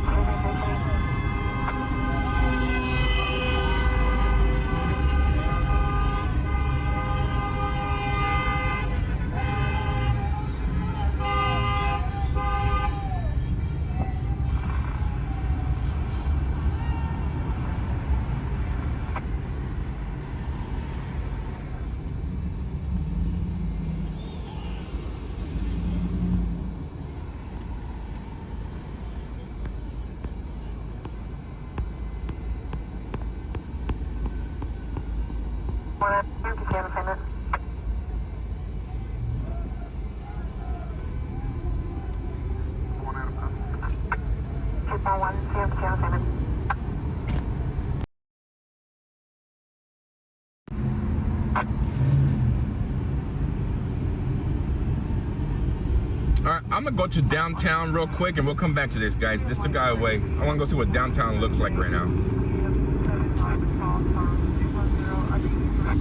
S4: Alright, I'm gonna go to downtown real quick and we'll come back to this, guys. This took a away. I wanna go see what downtown looks like right now.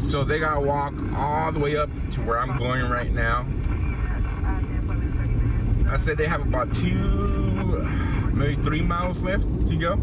S4: So they gotta walk all the way up to where I'm going right now. I said they have about 2, maybe 3 miles left to go.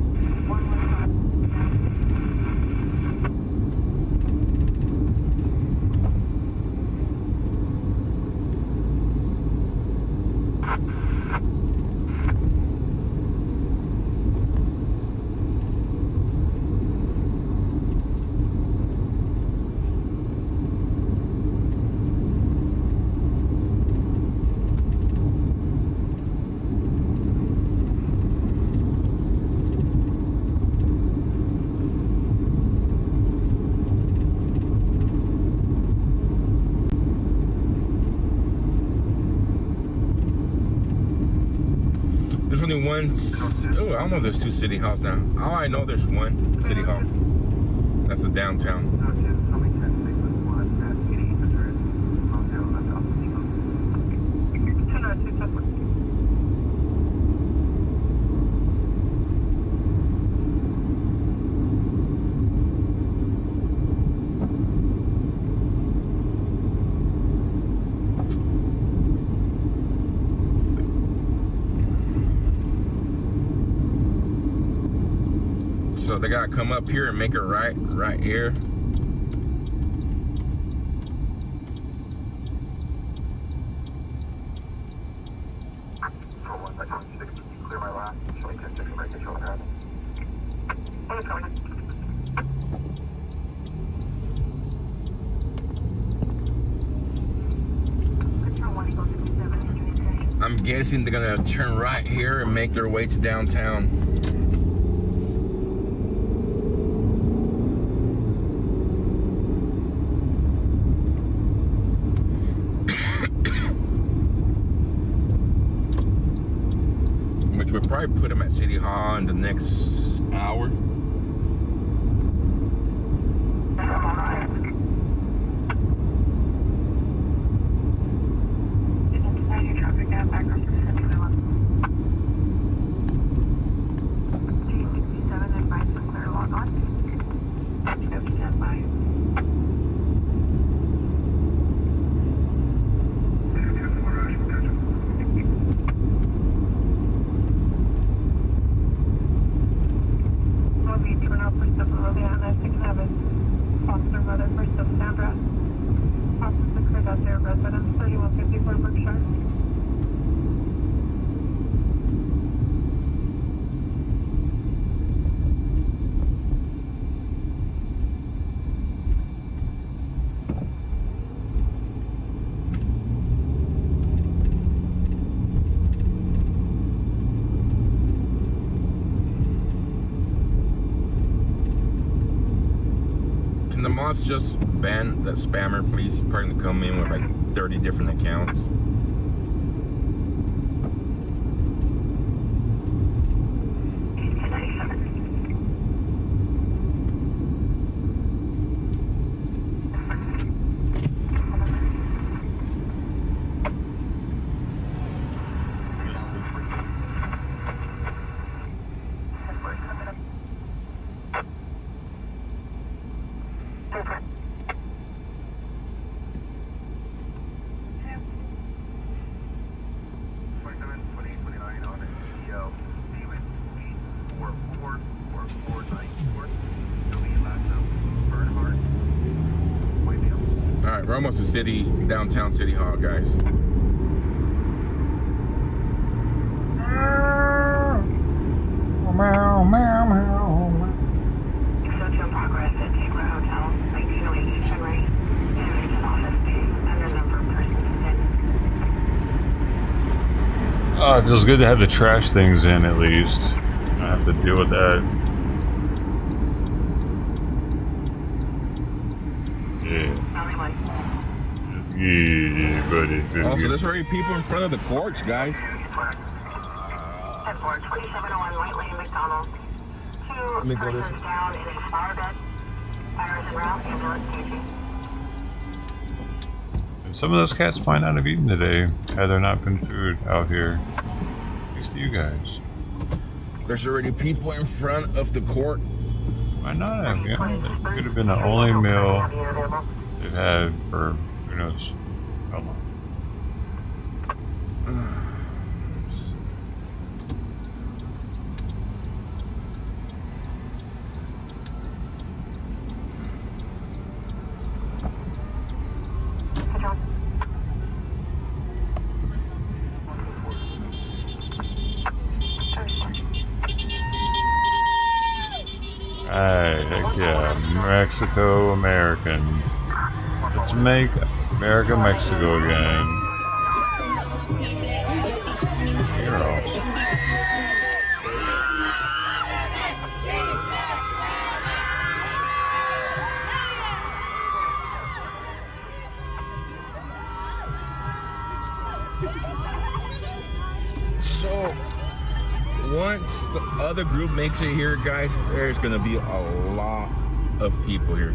S4: There's only one. Oh, I don't know if there's 2 city halls now. Oh, I know there's 1 city hall. That's the downtown. So they gotta come up here and make it right here. I'm guessing they're gonna turn right here and make their way to downtown. Which would probably put them at City Hall in the next hour. mods just ban that spammer, please? Probably to come in with like 30 different accounts. Alright, we're almost at downtown City Hall, guys.
S1: Meow, meow, meow.
S2: Extension progress at Taylor Hotel, 1908 Henry. Damage to office space and the number of persons in.
S1: Oh, it feels good to have the trash things in at least. I have to deal with that. Yeah. Yeah, buddy.
S4: Also, there's already people in front of the courts, guys.
S2: 2701 White Lane, McDonald. Two persons down in a flower bed. Fires en route, ambulance staging.
S1: And some of those cats might not have eaten today had there not been food out here. Thanks to you guys.
S4: There's already people in front of the court.
S1: Why not have? Yeah, it could have been the only meal they've had for who knows how long. Heck yeah, Mexico American. Let's make America Mexico again. Girl.
S4: So, once the other group makes it here, guys, there's gonna be a lot of people here.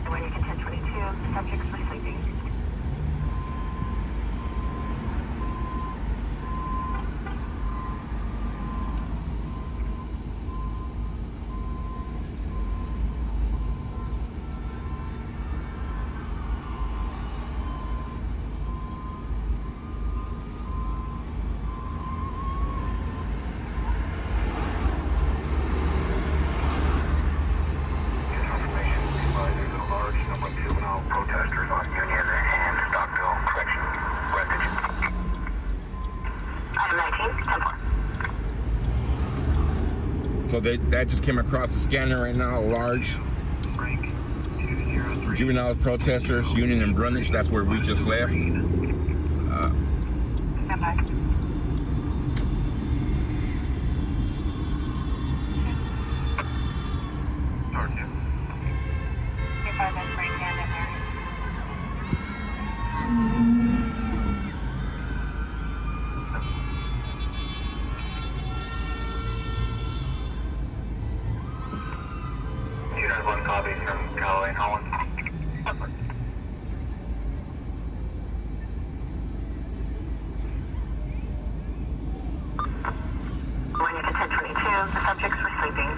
S2: When you can 1022, subjects for sleeping.
S3: Protesters on Union and Stockville Correction Wreckage.
S2: Item 19, 10-4.
S4: So that just came across the scanner right now, large. Juveniles, protesters, Union and Greenwich, that's where we just left.
S2: Stand by. Your 5 minutes break down that area.
S3: You guys want copies from Callaway and Holland?
S2: When you can 1022, the subjects were sleeping.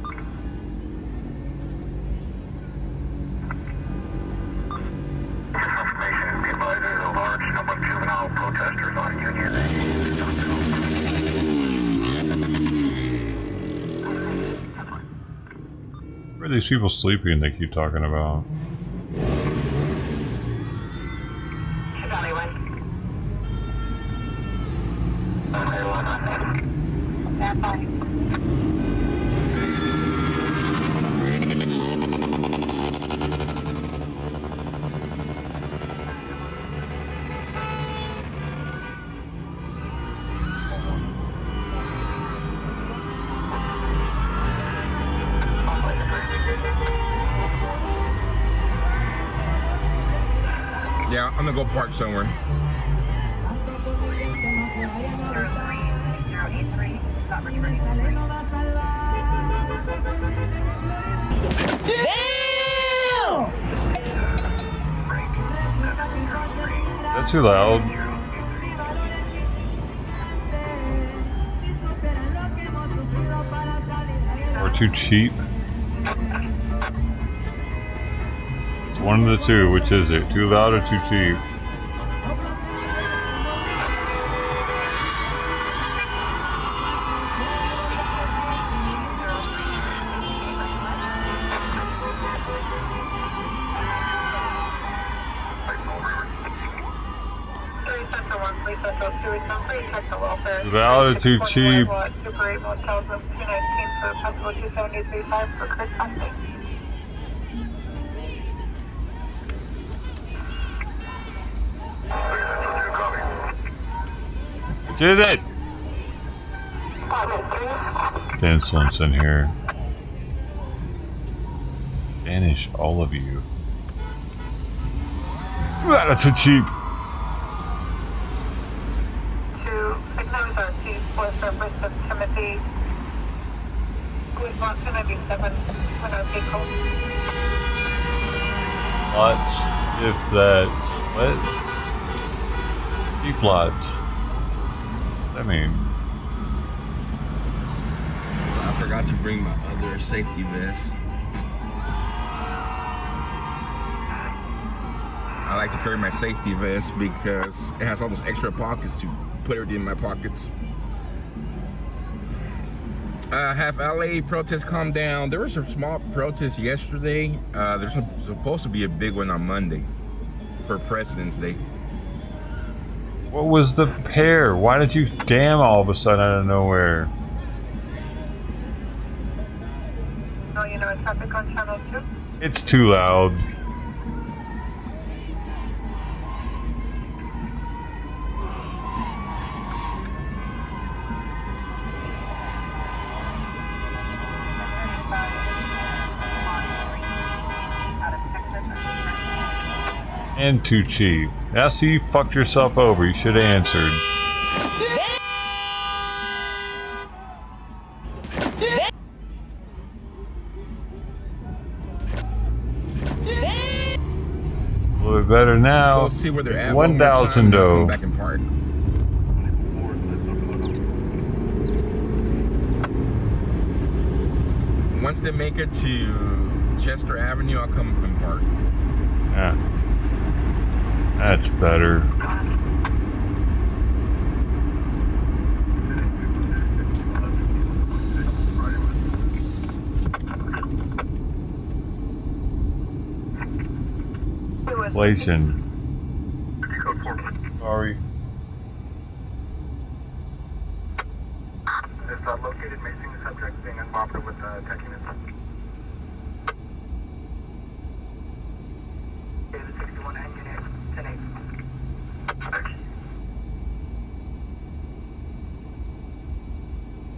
S3: Information is being advised there's a large number of juvenile protesters on Union and
S1: Where are these people sleeping they keep talking about?
S2: Valley 1. Stand by.
S4: Yeah, I'm gonna go park somewhere.
S2: 03083, not returning.
S1: Is that too loud? Or too cheap? It's one of the two. Which is it? Too loud or too cheap? Loud or too cheap?
S2: Super 8 motels of 219 for Festival 273.5 for crispiness.
S1: Which is it? The insolence in here. Banish all of you. That's too cheap.
S2: To ignore our chief was surface of Timothy. Who is not going to be 7 when our vehicle.
S1: Lots, if that's what? Deep lots. I mean,
S4: I forgot to bring my other safety vest. I like to carry my safety vest because it has all those extra pockets to put everything in my pockets. Have LA protests calmed down? There was a small protest yesterday. There's supposed to be a big one on Monday for President's Day.
S1: what was the pair? Why did you damn all of a sudden out of nowhere?
S2: No, you know, traffic on channel 2.
S1: It's too loud. And too cheap. Now see, you fucked yourself over. You should have answered. A little bit better now.
S4: Let's go see where they're at.
S1: 1,000 though.
S4: Back in park. Once they make it to Chester Avenue, I'll come and park.
S1: Yeah. That's better. Inflation. Sorry.
S3: It's located macing the subject being uncooperative with tech units. David 61 and unit 10-8.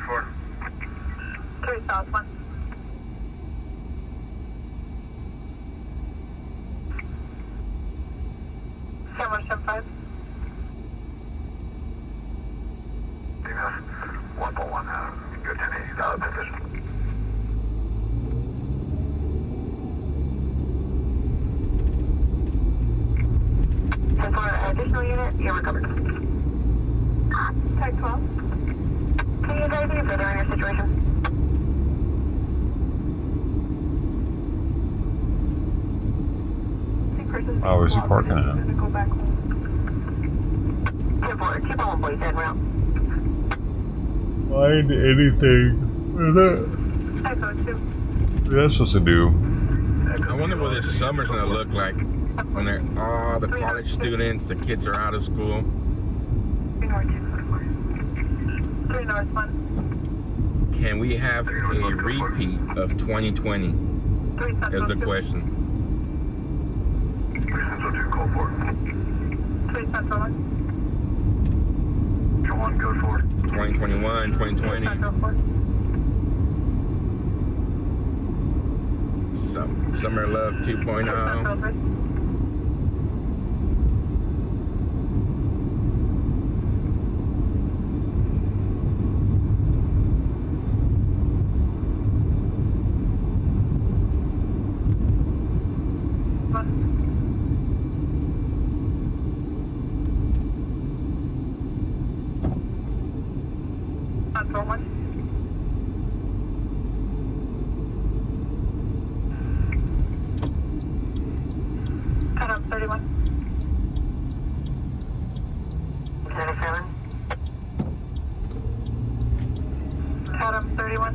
S3: Four.
S2: 3 south 1. Camera 75.
S3: 141, good 10-8, valid position.
S2: And for an additional unit, you're recovered. Tag 12. Can you guys any further on your situation?
S1: Oh, where's he parking at?
S2: Go back home. Keep on, please, head route.
S1: Find anything. Where's that?
S2: Tag 2.
S1: What's that supposed to do?
S4: I wonder what this summer's gonna look like when they're all the college students, the kids are out of school.
S2: 3 north 1.
S4: Can we have a repeat of 2020? Is the question.
S3: 3602, call for it.
S2: 3 Central 1.
S3: 1, go for it.
S4: 2021, 2020. Summer Love 2.0.
S2: Central 1. Cut up 31.
S3: 37.
S2: Cut up 31.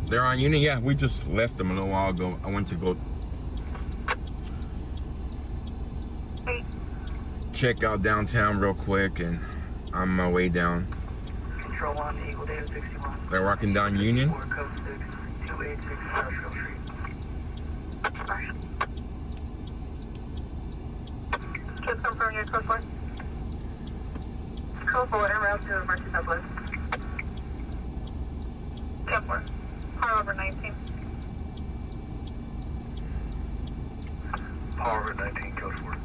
S4: They're on Union? Yeah, we just left them a little while ago. I went to go check out downtown real quick, and I'm on my way down.
S3: Control 1, Eagle Data 61.
S4: They're walking down Union.
S3: Code 6, 286 Industrial Street.
S2: Just confirm your code 4. Code 4, en route to Mercy Southwest. 10-4. However, 19.
S3: Power 19, code 4.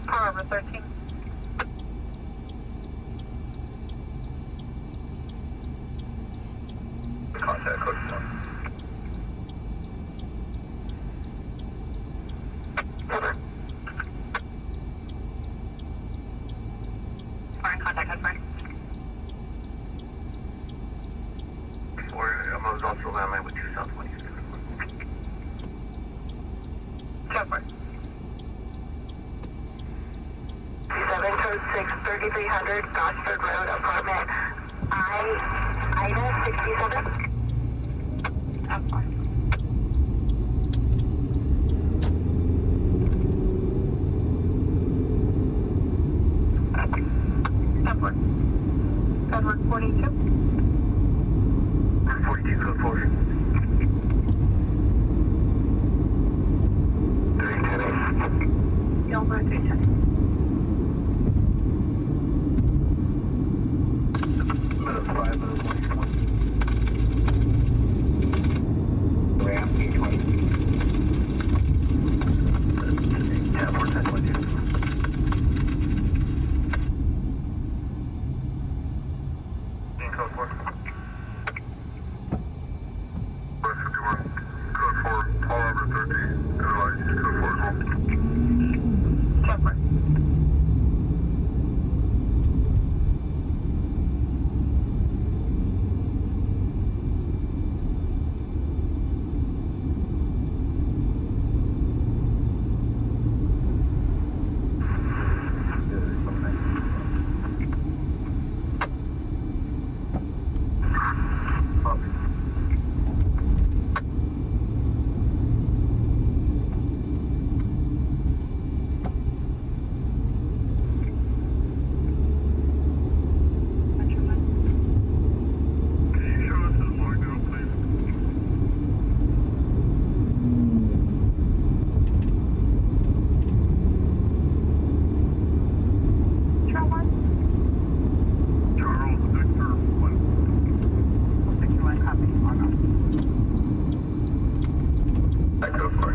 S2: However, 13.
S3: Contact code 1.
S2: Foreign contact confirmed.
S3: I'm on Zossville landline with 2 Southwest.
S2: 10-4.
S3: 7 code 6, 3300 Gosford Road, apartment Ida 67.
S2: That's fine. Edward. Edward 42.
S3: 42 code 4. 310.
S2: Gilbert 310.
S3: Minutes 5, minutes 120. Ramp 820. 10 4 10 22. Code 4. 51. Code 4. Paul Albert 13. Advise code 4 as well.
S2: 10-4.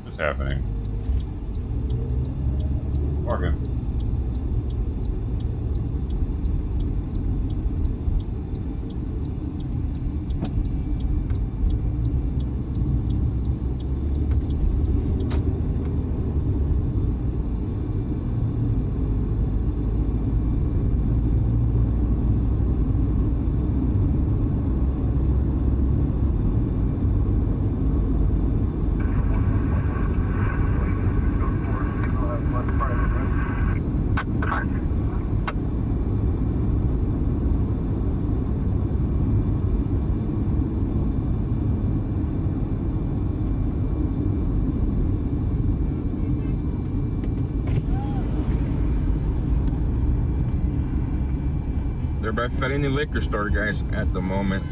S1: What's happening? Morgan.
S3: Code 4. I'll have one private room.
S4: Everybody's at any liquor store, guys, at the moment.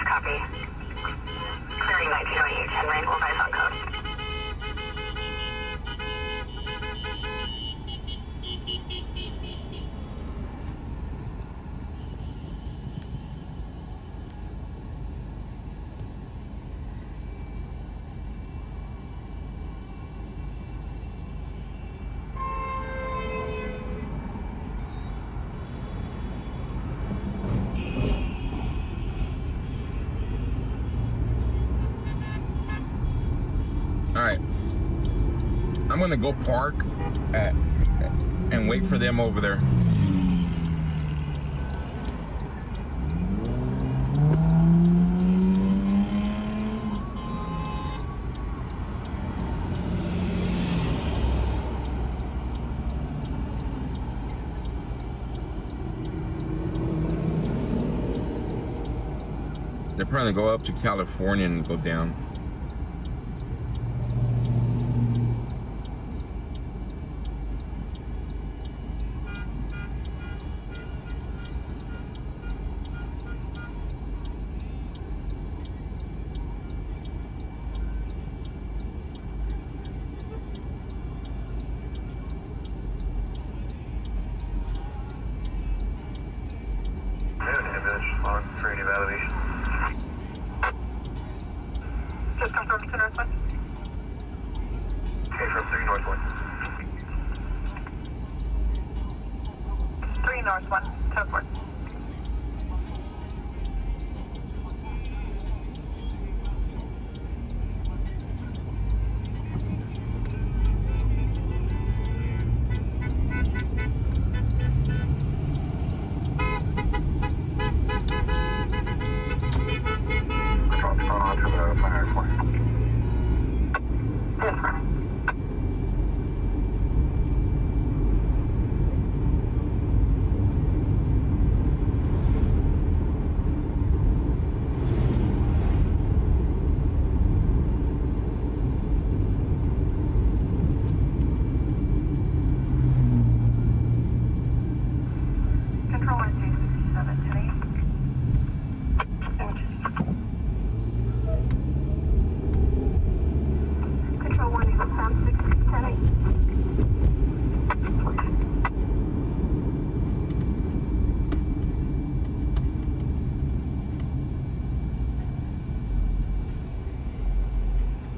S2: Copy. Clearing 1908, 10 Rainbow by zone code.
S4: Alright. I'm gonna go park and wait for them over there. They're probably gonna go up to California and go down.
S3: For any evaluation.
S2: Just confirm to Northwest.
S3: Okay, from 3 North 1.
S2: 3 North 1, Southward.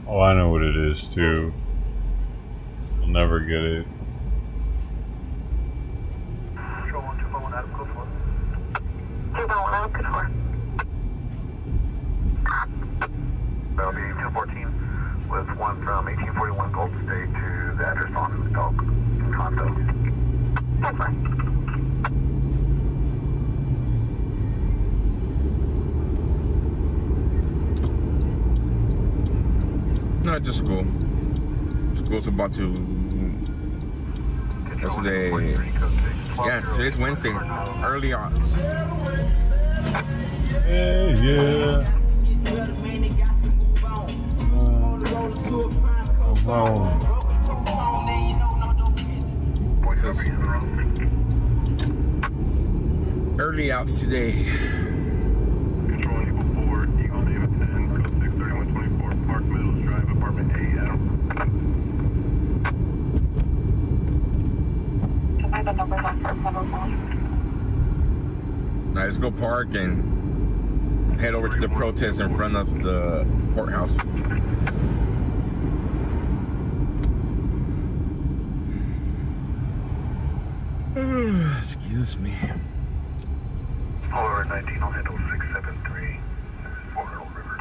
S1: Oh, I know what it is too. I'll never get it.
S3: Control 1, 241, Adam, code 4.
S2: 241, Adam, code 4.
S3: That'll be 214 with one from 1841 Golden State to the address on Elk Condo.
S2: That's fine.
S4: No, just school. School's about to. What's today? Yeah, today's Wednesday. Early odds.
S1: Yeah.
S4: Early outs today.
S3: Control Eagle 4, Eagle Davidson, code 63124, Park Meadows Drive, apartment A, Adam.
S4: Alright, let's go park and head over to the protest in front of the courthouse. Excuse me.
S3: Polaroid 19, I'll handle 673, 4 Earl River.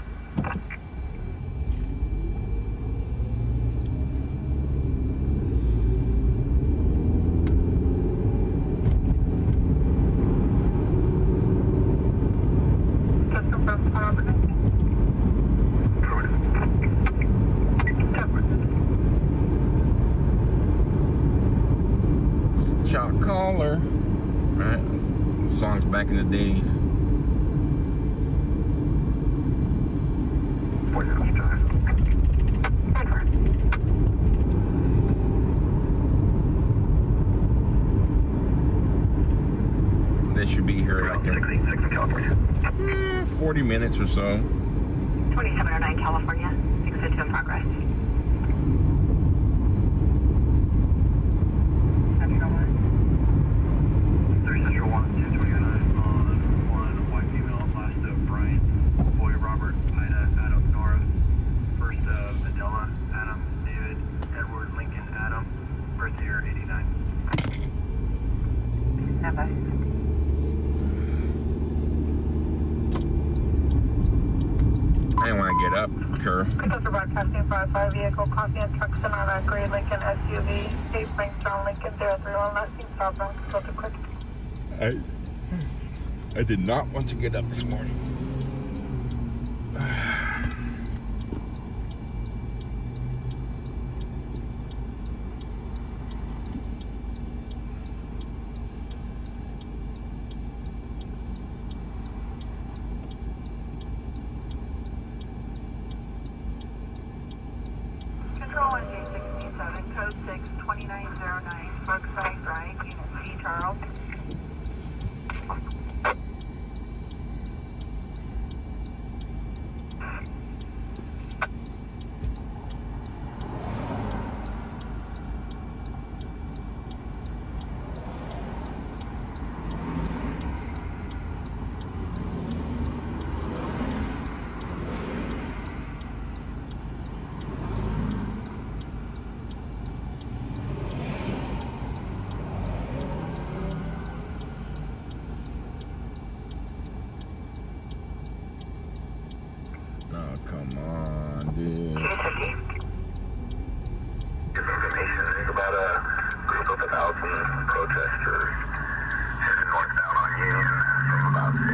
S2: Just confirm Polaroid 19.
S4: Shot caller. Alright, songs back in the days. They should be here in like 40 minutes or so.
S2: 2709 California, exit in progress.
S3: Central 1229 on one white female, last of Brian, boy Robert, Ida, Adam, Nora, first of Adela, Adam, David, Edward, Lincoln, Adam, birth year 89.
S2: Stand by.
S4: I didn't want to get up, Kerr.
S2: Because we're broadcasting for our fire vehicle, coffee and trucks and on our gray Lincoln SUV, 8 Frank John Lincoln 031, last seen southbound, control to quick.
S4: I did not want to get up this morning.
S2: Control 1J67, code 6, 2909, Parkside Drive, Unit C, Charles.
S4: Oh, come on, dude.
S3: Give information is about a group of 1,000 protesters headed northbound on Union from about 6.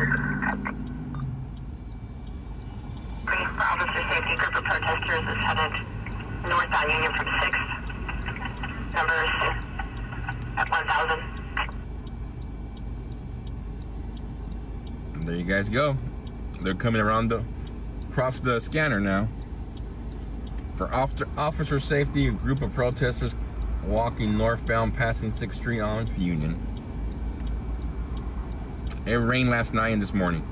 S2: Brief for officer safety, group of protesters is headed northbound Union from 6. Numbers at 1,000.
S4: There you guys go. They're coming around across the scanner now. For officer safety, a group of protesters walking northbound passing 6th Street on Union. It rained last night and this morning.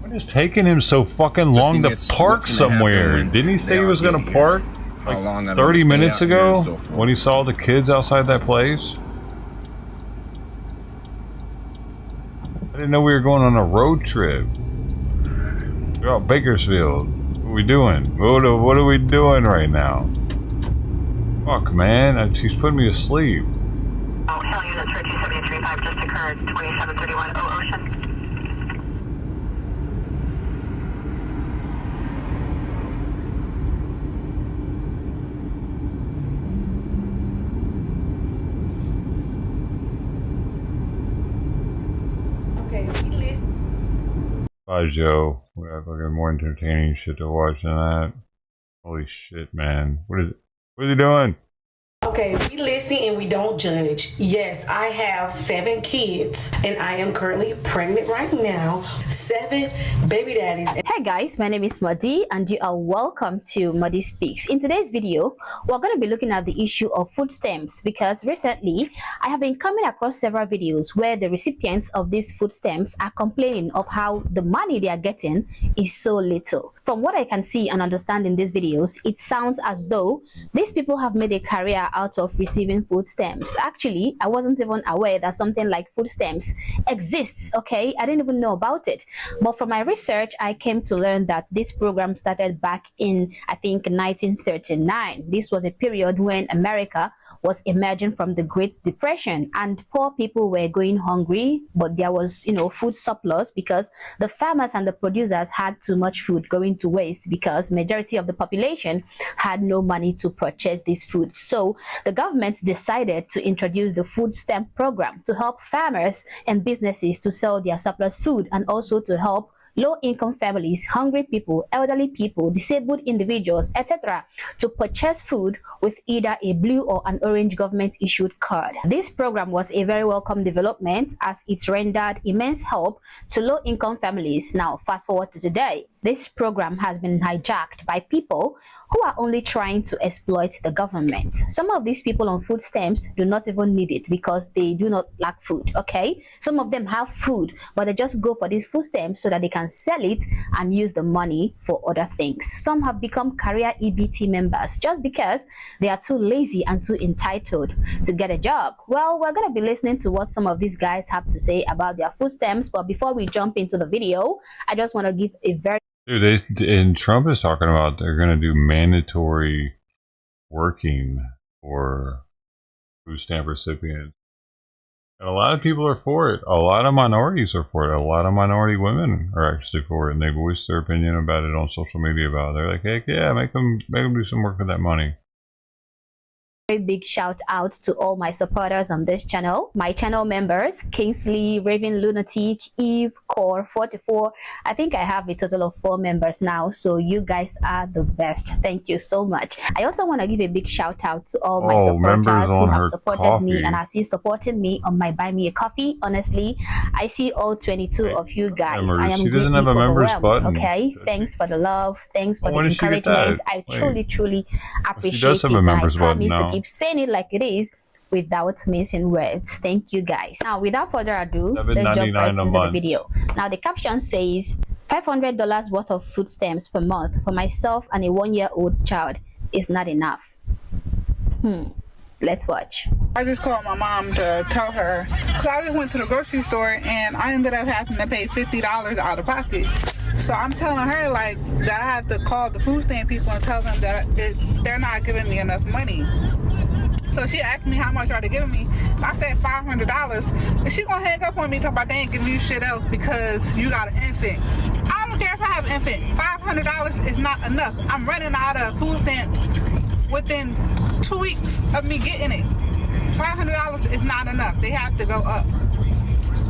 S1: What is taking him so fucking long to park somewhere? Didn't he say he was going to park like 30 minutes ago when he saw the kids outside that place? I didn't know we were going on a road trip. We're out Bakersfield. What are we doing? What are we doing right now? Fuck, man. She's putting me to sleep.
S2: Oh, hell units for 2735 just occurred, 2731 Ocean.
S1: Bye, Joe. We have fucking more entertaining shit to watch than that. Holy shit, man. What is he doing?
S5: Okay, we listen and we don't judge. Yes, I have 7 kids and I am currently pregnant right now. 7 baby daddies.
S12: Hey guys, my name is Madi and you are welcome to Madi Speaks. In today's video, we're going to be looking at the issue of food stamps because recently I have been coming across several videos where the recipients of these food stamps are complaining of how the money they are getting is so little. From what I can see and understand in these videos, it sounds as though these people have made a career out of receiving food stamps. Actually, I wasn't even aware that something like food stamps exists, okay? I didn't even know about it. But from my research, I came to learn that this program started back in, I think, 1939. This was a period when America was emerging from the Great Depression and poor people were going hungry, but there was, food surplus because the farmers and the producers had too much food going to waste because majority of the population had no money to purchase this food. So the government decided to introduce the food stamp program to help farmers and businesses to sell their surplus food and also to help low-income families, hungry people, elderly people, disabled individuals, etc. to purchase food with either a blue or an orange government-issued card. This program was a very welcome development as it rendered immense help to low-income families. Now, fast forward to today. This program has been hijacked by people who are only trying to exploit the government. Some of these people on food stamps do not even need it because they do not lack food, okay? Some of them have food, but they just go for these food stamps so that they can sell it and use the money for other things. Some have become career EBT members just because they are too lazy and too entitled to get a job. Well, we're going to be listening to what some of these guys have to say about their food stamps, but before we jump into the video, I just want to give a very
S1: and Trump is talking about they're going to do mandatory working for food stamp recipients. And a lot of people are for it. A lot of minorities are for it. A lot of minority women are actually for it. And they voice their opinion about it on social media about it. They're like, heck yeah, make them do some work for that money.
S12: Very big shout out to all my supporters on this channel, my channel members: Kingsley, Raven Lunatic, Eve, Core 44. I think I have a total of 4 members now, so you guys are the best. Thank you so much. I also want to give a big shout out to all my supporters who have supported me and as you supported me on my Buy Me a Coffee. Honestly, I see all 22 of you guys. I am greatly overwhelmed. Okay, thanks for the love, thanks for the encouragement. I truly appreciate it. I promise to keep saying it like it is without missing words. Thank you guys. Now, without further ado, let's jump right into the video. Now, the caption says $500 worth of food stamps per month for myself and a 1-year-old child is not enough. Let's watch.
S8: I just called my mom to tell her, because I just went to the grocery store and I ended up having to pay $50 out of pocket. So I'm telling her like that I have to call the food stamp people and tell them that they're not giving me enough money. So she asked me how much are they giving me. I said $500. And she gonna hang up on me talking about they ain't giving you shit else because you got an infant. I don't care if I have an infant. $500 is not enough. I'm running out of food stamps within 2 weeks of me getting it. $500 is not enough. They have to go up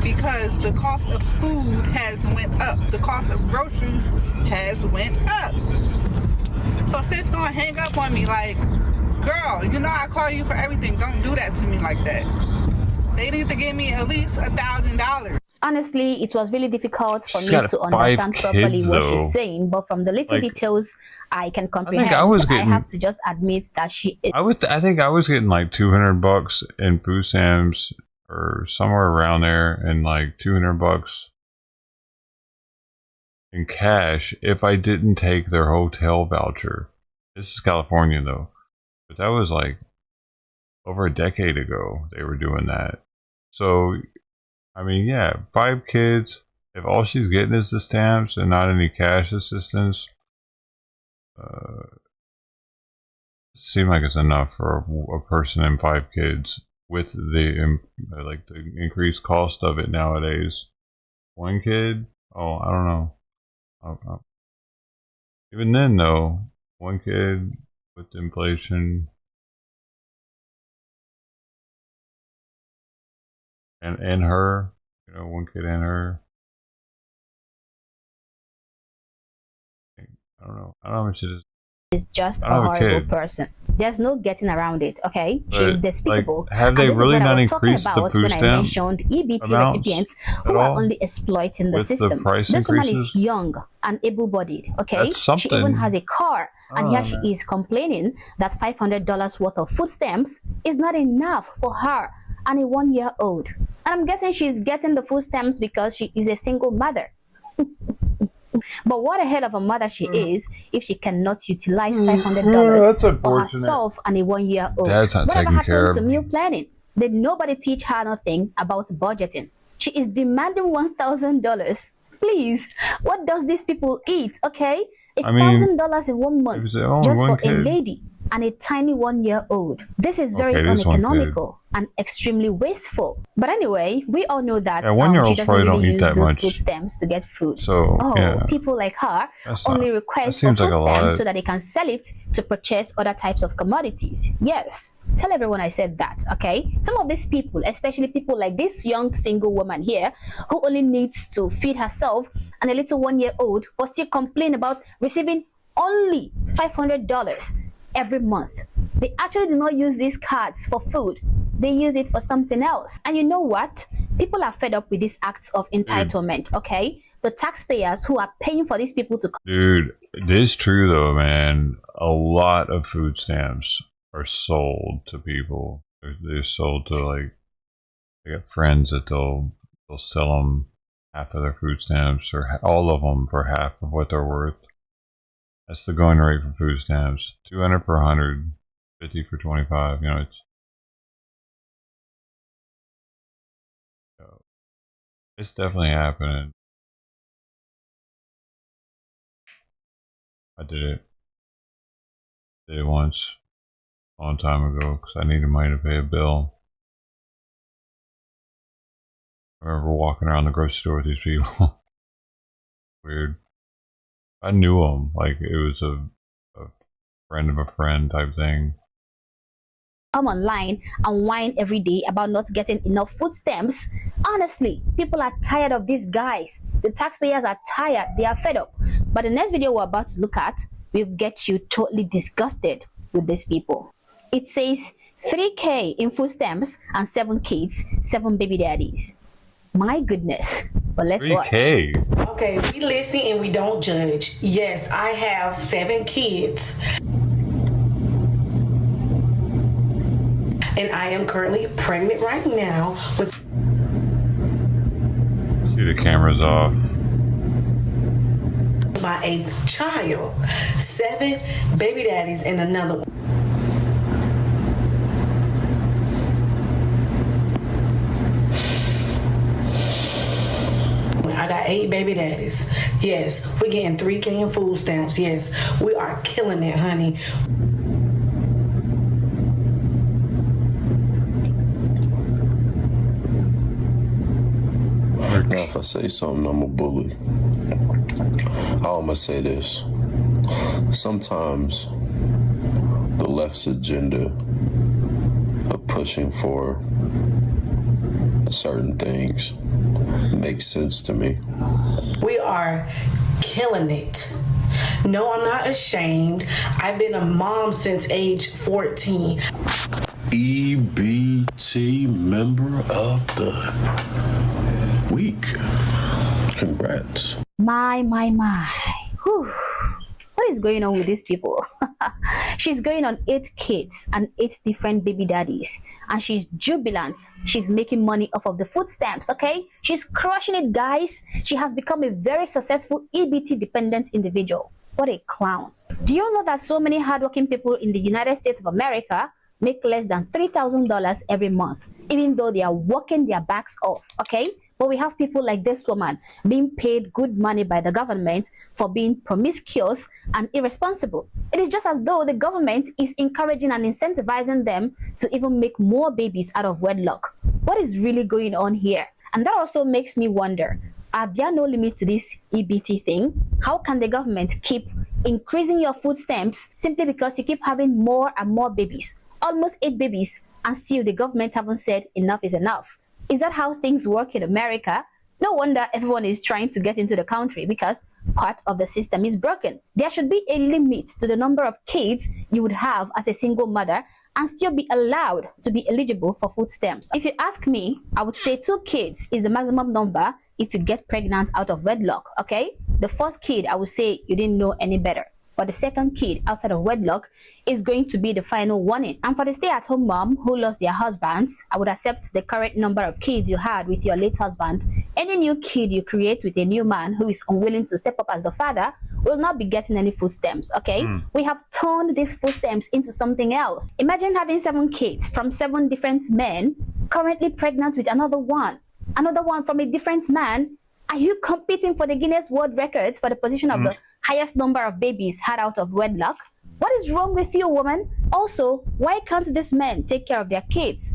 S8: because the cost of food has went up. The cost of groceries has went up. So sis gonna hang up on me like, girl, you know I call you for everything. Don't do that to me like that. They need to give me at least $1,000.
S12: Honestly, it was really difficult for me to understand properly what she's saying, but from the little details I can comprehend, I have to just admit that she is.
S1: I think I was getting like $200 in food stamps or somewhere around there, and like $200 in cash if I didn't take their hotel voucher. This is California though, but that was like over a decade ago they were doing that. So I mean, yeah, 5 kids, if all she's getting is the stamps and not any cash assistance, seems like it's enough for a person and 5 kids with the increased cost of it nowadays. 1 kid? Oh, I don't know. Even then, though, 1 kid with inflation and her, 1 kid and her. I don't know how much it is.
S12: Is just a horrible person. There's no getting around it, okay? She's despicable.
S1: Like, have they really not increased the food stamp?
S12: When I mentioned EBT recipients who are only exploiting the system. This woman is young and able-bodied, okay? She even has a car, and here she is complaining that $500 worth of food stamps is not enough for her and a 1-year-old. And I'm guessing she's getting the food stamps because she is a single mother. But what a hell of a mother she is if she cannot utilize $500 for herself and a 1-year-old.
S1: That's not taking care of.
S12: To meal planning? Did nobody teach her nothing about budgeting? She is demanding $1,000. Please, what does these people eat? Okay, $1,000 in 1 month just for a lady. and a tiny 1-year-old. This is very
S1: Okay, this one
S12: uneconomical and extremely wasteful. But anyway, we all know that
S1: Yeah, 1-year-olds
S12: she doesn't
S1: probably
S12: really
S1: don't eat
S12: use
S1: that
S12: those
S1: much.
S12: food stamps to get food.
S1: So, yeah.
S12: People like her
S1: That's
S12: only
S1: not-
S12: request
S1: that seems
S12: for
S1: like
S12: food
S1: a lot.
S12: stamps so that they can sell it to purchase other types of commodities. Yes, tell everyone I said that, okay? Some of these people, especially people like this young single woman here, who only needs to feed herself and a little 1-year-old, but still complain about receiving only $500 every month. They actually do not use these cards for food. They use it for something else. And you know what? People are fed up with these acts of entitlement, okay? The taxpayers who are paying for these people to...
S1: Dude, it is true though, man. A lot of food stamps are sold to people. They're sold to, like, they got friends that they'll sell them half of their food stamps or all of them for half of what they're worth. That's the going rate for food stamps. 200 per 100, 50 for 25. You know, it's definitely happening. I did it once, a long time ago, because I needed money to pay a bill. I remember walking around the grocery store with these people. Weird. I knew them, like it was a friend of a friend type thing.
S12: Come online and whine every day about not getting enough food stamps. Honestly, people are tired of these guys. The taxpayers are tired. They are fed up. But the next video we're about to look at will get you totally disgusted with these people. It says 3K in food stamps and 7 kids, 7 baby daddies. My goodness. But let's
S1: 3K.
S12: watch.
S5: Okay, we listen and we don't judge. Yes, I have 7 kids. And I am currently pregnant right now with...
S1: See, the camera's off.
S5: my 8th child. 7 baby daddies and another one. I got 8 baby daddies. Yes, we're getting 3K in food stamps. Yes, we are killing it, honey.
S11: Now, if I say something, I'm a bully. I'ma say this. Sometimes the left's agenda of pushing for certain things makes sense to me.
S5: We are killing it. No, I'm not ashamed. I've been a mom since age 14.
S11: EBT member of the week. Congrats.
S12: My. Whew. What is going on with these people? She's going on 8 kids and 8 different baby daddies. And she's jubilant. She's making money off of the food stamps, okay? She's crushing it, guys. She has become a very successful EBT dependent individual. What a clown. Do you know that so many hardworking people in the United States of America make less than $3,000 every month, even though they are working their backs off, okay? But we have people like this woman being paid good money by the government for being promiscuous and irresponsible. It is just as though the government is encouraging and incentivizing them to even make more babies out of wedlock. What is really going on here? And that also makes me wonder, are there no limit to this EBT thing? How can the government keep increasing your food stamps simply because you keep having more and more babies? Almost 8 babies, and still the government haven't said enough is enough. Is that how things work in America? No wonder everyone is trying to get into the country, because part of the system is broken. There should be a limit to the number of kids you would have as a single mother and still be allowed to be eligible for food stamps. If you ask me, I would say 2 kids is the maximum number if you get pregnant out of wedlock, okay? The first kid, I would say you didn't know any better. But the second kid outside of wedlock is going to be the final warning. And for the stay-at-home mom who lost their husbands, I would accept the current number of kids you had with your late husband. Any new kid you create with a new man who is unwilling to step up as the father will not be getting any food stamps, okay? We have turned these food stamps into something else. Imagine having 7 kids from 7 different men, currently pregnant with another one from a different man. Are you competing for the Guinness World Records for the position of the highest number of babies had out of wedlock? What What is wrong with you, woman? Also, why can't these men take care of their kids?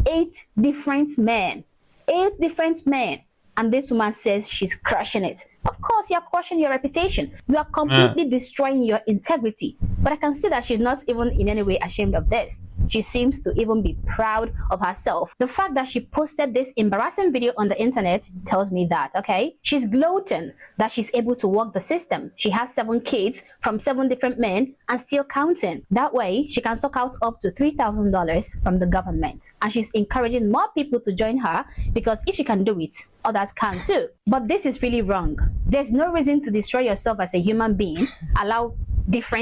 S12: 8 different men. 8 different men. And this woman says she's crushing it. Of course, you're crushing your reputation. You are completely destroying your integrity. But I can see that she's not even in any way ashamed of this. She seems to even be proud of herself. The fact that she posted this embarrassing video on the internet tells me that, okay? She's gloating that she's able to work the system. She has 7 kids from 7 different men and still counting. That way, she can suck out up to $3,000 from the government. And she's encouraging more people to join her because if she can do it, others can too. But this is really wrong. There's no reason to destroy yourself as a human being. Allow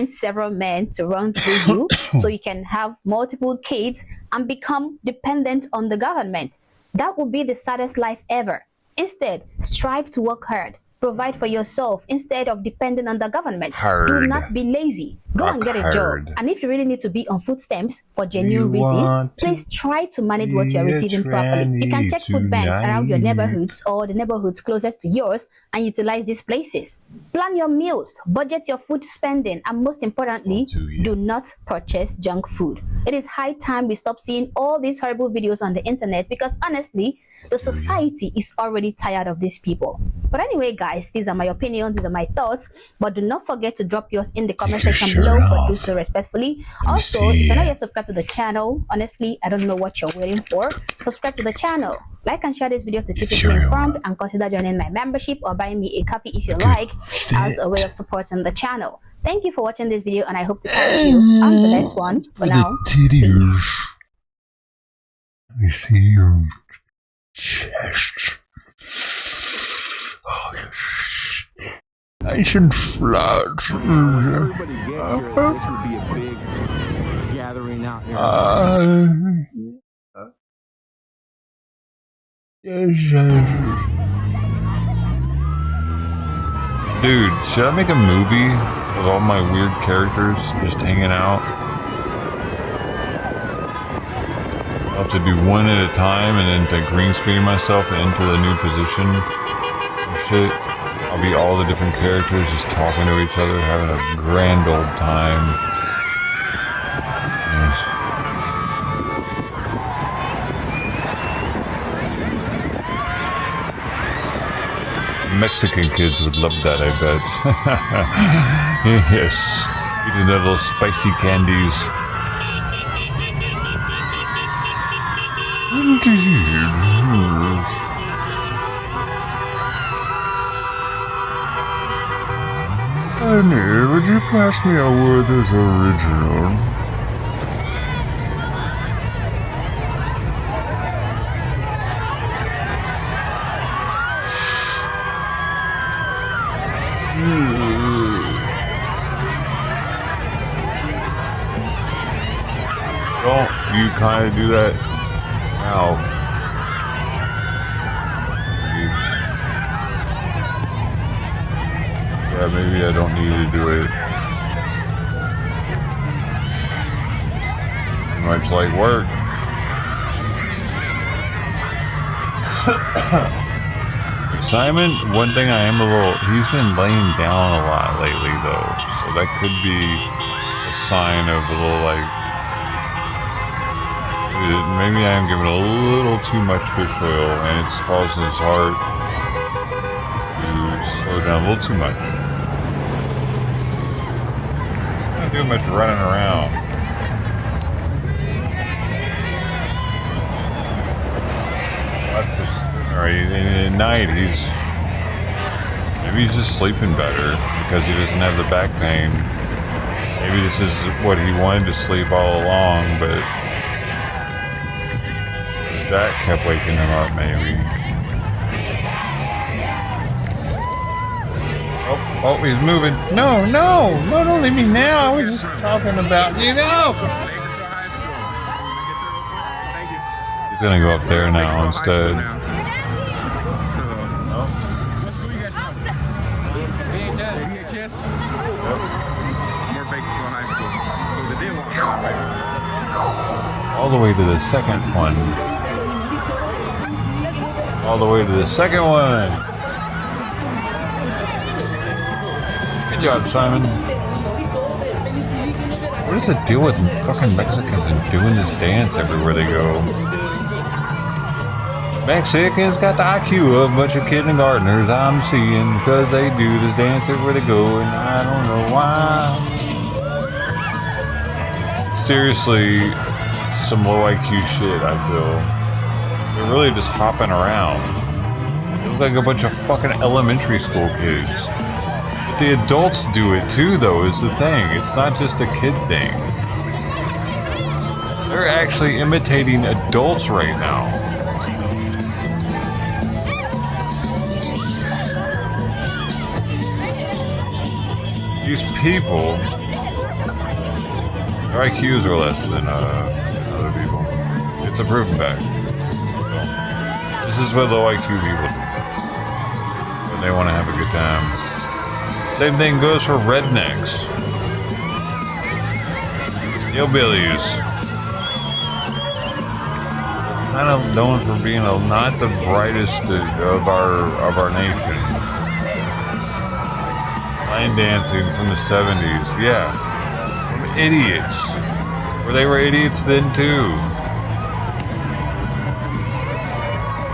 S12: several men to run through you so you can have multiple kids and become dependent on the government. That would be the saddest life ever. Instead, strive to work hard. Provide for yourself instead of depending on the government. Do not be lazy. Go and get a job. And if you really need to be on food stamps for genuine reasons, please try to manage what you're receiving properly. You can check food banks around your neighborhoods or the neighborhoods closest to yours and utilize these places. Plan your meals, budget your food spending, and most importantly, do not purchase junk food. It is high time we stop seeing all these horrible videos on the internet because honestly, the society is already tired of these people. But anyway, guys, these are my opinions, these are my thoughts. But do not forget to drop yours in the comment section below, but do so respectfully. Also, if you're not yet subscribed to the channel, honestly, I don't know what you're waiting for. Subscribe to the channel. Like and share this video to keep you informed, and consider joining my membership or buying me a copy if you like, as a way of supporting the channel. Thank you for watching this video, and I hope to catch you on the next one. For now, peace.
S1: Let me see your chest. Oh, nice and flat.
S4: Everybody gets here. This would be a big gathering out here.
S1: Dude, should I make a movie with all my weird characters just hanging out? I'll have to do one at a time and then to green screen myself into the new position and shit. I'll be all the different characters just talking to each other, having a grand old time. Yes. Mexican kids would love that, I bet. Yes. Eating their little spicy candies. Honey, would you pass me a Werther's original? Don't you kind of do that now? Yeah, maybe I don't need to do it. Too much like work. Simon, one thing I am a little, he's been laying down a lot lately though, so that could be a sign of a little like, maybe I am giving a little too much fish oil and it's causing his heart to slow down a little too much. Not doing much running around. Lots of, alright, at night maybe he's just sleeping better because he doesn't have the back pain. Maybe this is what he wanted to sleep all along, but that kept waking him up, maybe. Oh, he's moving. No, don't leave me now. I was just talking about, you know. He's gonna go up there now instead. All the way to the second one. All the way to the second one. Good job, Simon. What is the deal with fucking Mexicans and doing this dance everywhere they go? Mexicans got the IQ of a bunch of kindergartners I'm seeing because they do this dance everywhere they go, and I don't know why. Seriously, some low IQ shit, I feel. They're really just hopping around. They look like a bunch of fucking elementary school kids. But the adults do it too, though, is the thing. It's not just a kid thing. They're actually imitating adults right now. These people, their IQs are less than other people. It's a proven fact. So, this is what low IQ people do when they want to have a good time. Same thing goes for rednecks. Hillbillies. Kind of known for being not the brightest of our nation. Line dancing from the 70s, yeah. Idiots. Or they were idiots then too.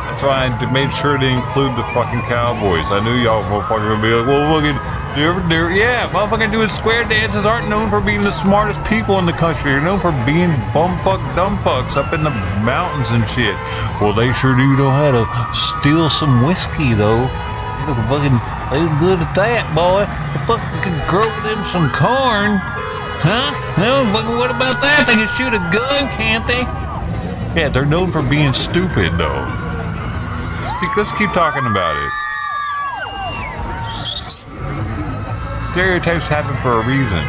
S1: That's why I made sure to include the fucking cowboys. I knew y'all motherfuckers would be like, well, look at, yeah, motherfucking doing square dances aren't known for being the smartest people in the country. They're known for being bumfuck dumb fucks up in the mountains and shit. Well, they sure do know how to steal some whiskey though. Look, fucking, they good at that, boy. They fucking can grow them some corn. Huh? No, what about that? They can shoot a gun, can't they? Yeah, they're known for being stupid, though. Let's keep talking about it. Stereotypes happen for a reason.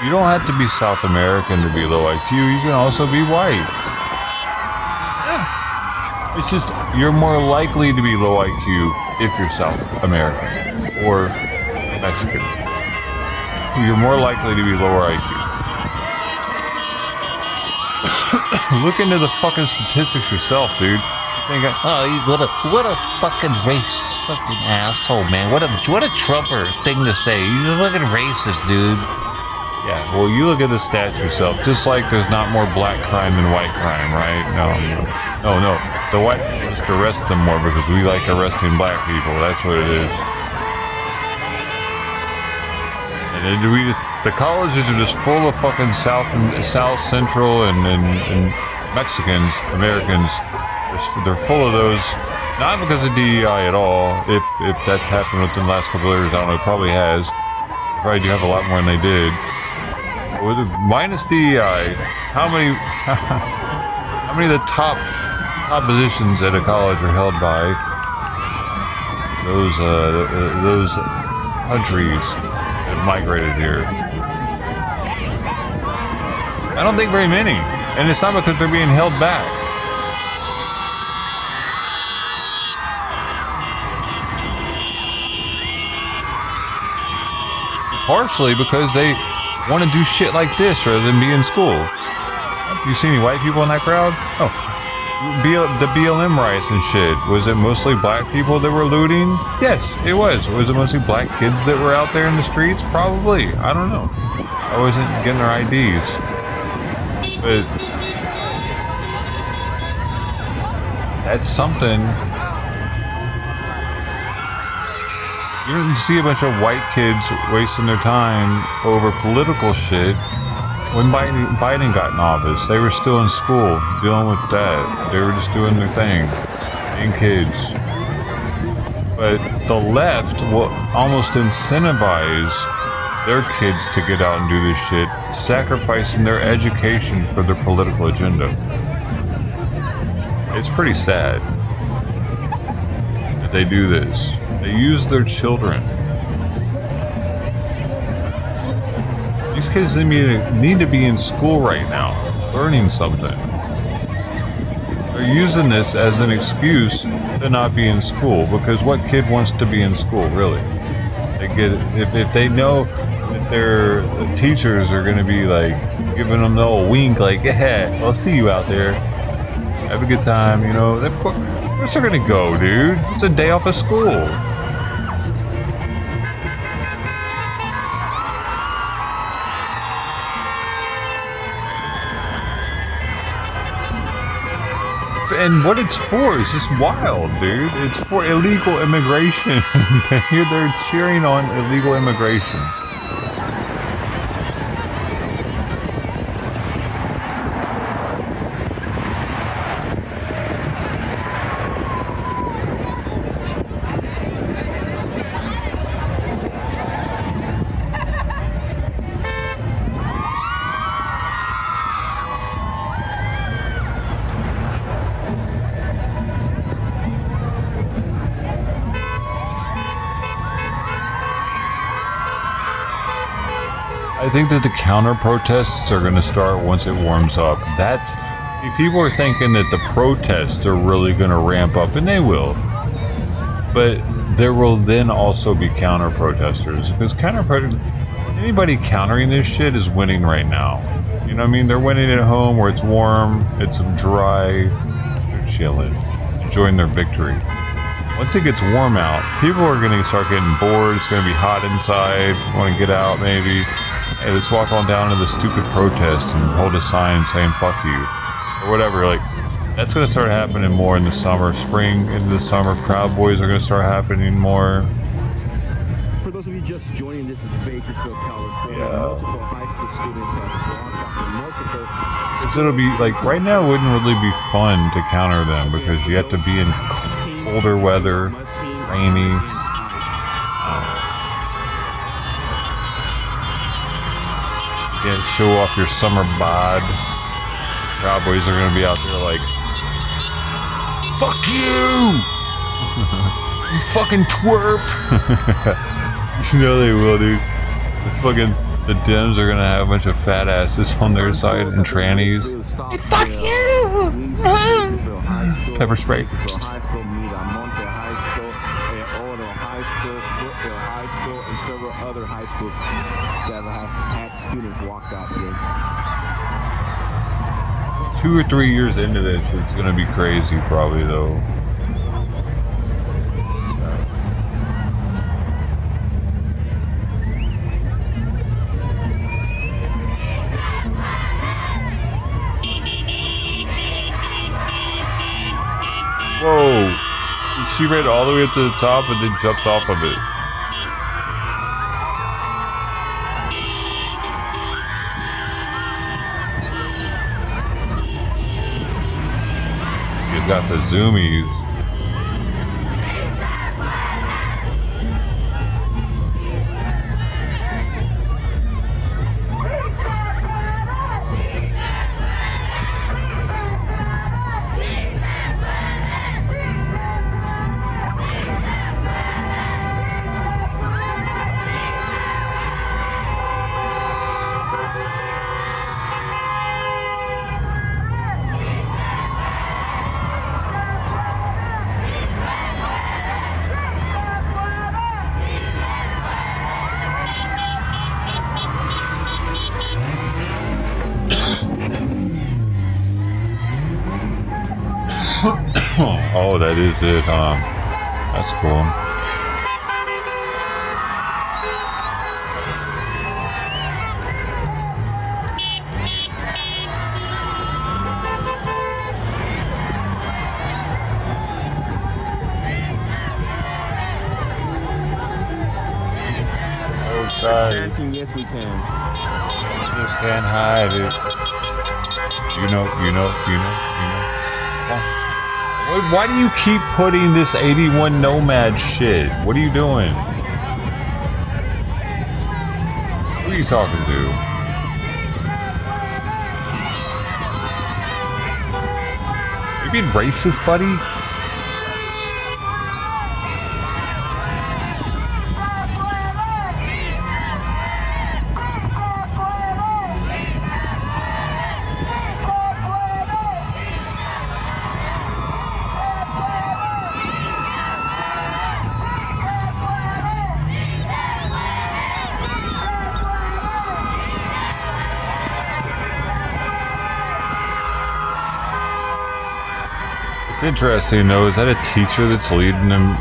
S1: You don't have to be South American to be low IQ. You can also be white. Yeah. It's just you're more likely to be low IQ if you're South American or Mexican. You're more likely to be lower IQ. Look into the fucking statistics yourself, dude. Think, oh, what a fucking racist fucking asshole, man. What a Trumper thing to say. He's a fucking racist, dude. Yeah, well, you look at the stats yourself. Just like there's not more black crime than white crime, right? No. The white just arrest them more because we like arresting black people. That's what it is. And then the colleges are just full of fucking South Central and Mexicans, Americans. They're full of those. Not because of DEI at all. If that's happened within the last couple of years, I don't know. It probably has. They probably do have a lot more than they did. Minus DEI, how many of the top positions at a college are held by those countries that migrated here? I don't think very many, and it's not because they're being held back. Partially because they want to do shit like this rather than be in school. You see any white people in that crowd? Oh, the BLM riots and shit. Was it mostly black people that were looting? Yes, it was. Was it mostly black kids that were out there in the streets? Probably. I don't know. I wasn't getting their IDs. But that's something. You didn't see a bunch of white kids wasting their time over political shit when Biden got in office. They were still in school dealing with that. They were just doing their thing, being kids. But the left will almost incentivize their kids to get out and do this shit, sacrificing their education for their political agenda. It's pretty sad that they do this. They use their children. These kids need to be in school right now, learning something. They're using this as an excuse to not be in school, because what kid wants to be in school, really? If they know that their teachers are going to be like giving them the old wink, like, yeah, I'll see you out there. Have a good time, you know. Of course they're going to go, dude. It's a day off of school. And what it's for is just wild, dude. It's for illegal immigration. They're cheering on illegal immigration. I think that the counter protests are going to start once it warms up. People are thinking that the protests are really going to ramp up, and they will. But there will then also be counter protesters, because anybody countering this shit is winning right now. You know what I mean? They're winning at home where it's warm, it's dry, they're chilling, enjoying their victory. Once it gets warm out, people are going to start getting bored. It's going to be hot inside. Want to get out, maybe. Hey, let's walk on down to the stupid protest and hold a sign saying "fuck you" or whatever. Like, that's going to start happening more in the summer, spring into the summer. Proud Boys are going to start happening more.
S4: For those of you just joining, this is Bakersfield, California. Multiple high school students have walked off from multiple.
S1: Because it'll be like right now, it wouldn't really be fun to counter them because you have to be in colder weather, rainy. Yeah, show off your summer bod. Proud Boys are gonna be out there like, fuck you! You fucking twerp! You know they will, dude. The Dems are gonna have a bunch of fat asses on their side and trannies. Hey, fuck you! Pepper spray.
S4: And several other high schools that have had students walked out today.
S1: 2 or 3 years into this, it's gonna be crazy, probably though. Whoa! She ran all the way up to the top and then jumped off of it. Got the zoomies. Oh, that is it, that's cool.
S4: Chanting, yes we can.
S1: You can't hide it. You know. Why do you keep putting this 81 Nomad shit? What are you doing? Who are you talking to? You being racist, buddy? It's interesting though, is that a teacher that's leading them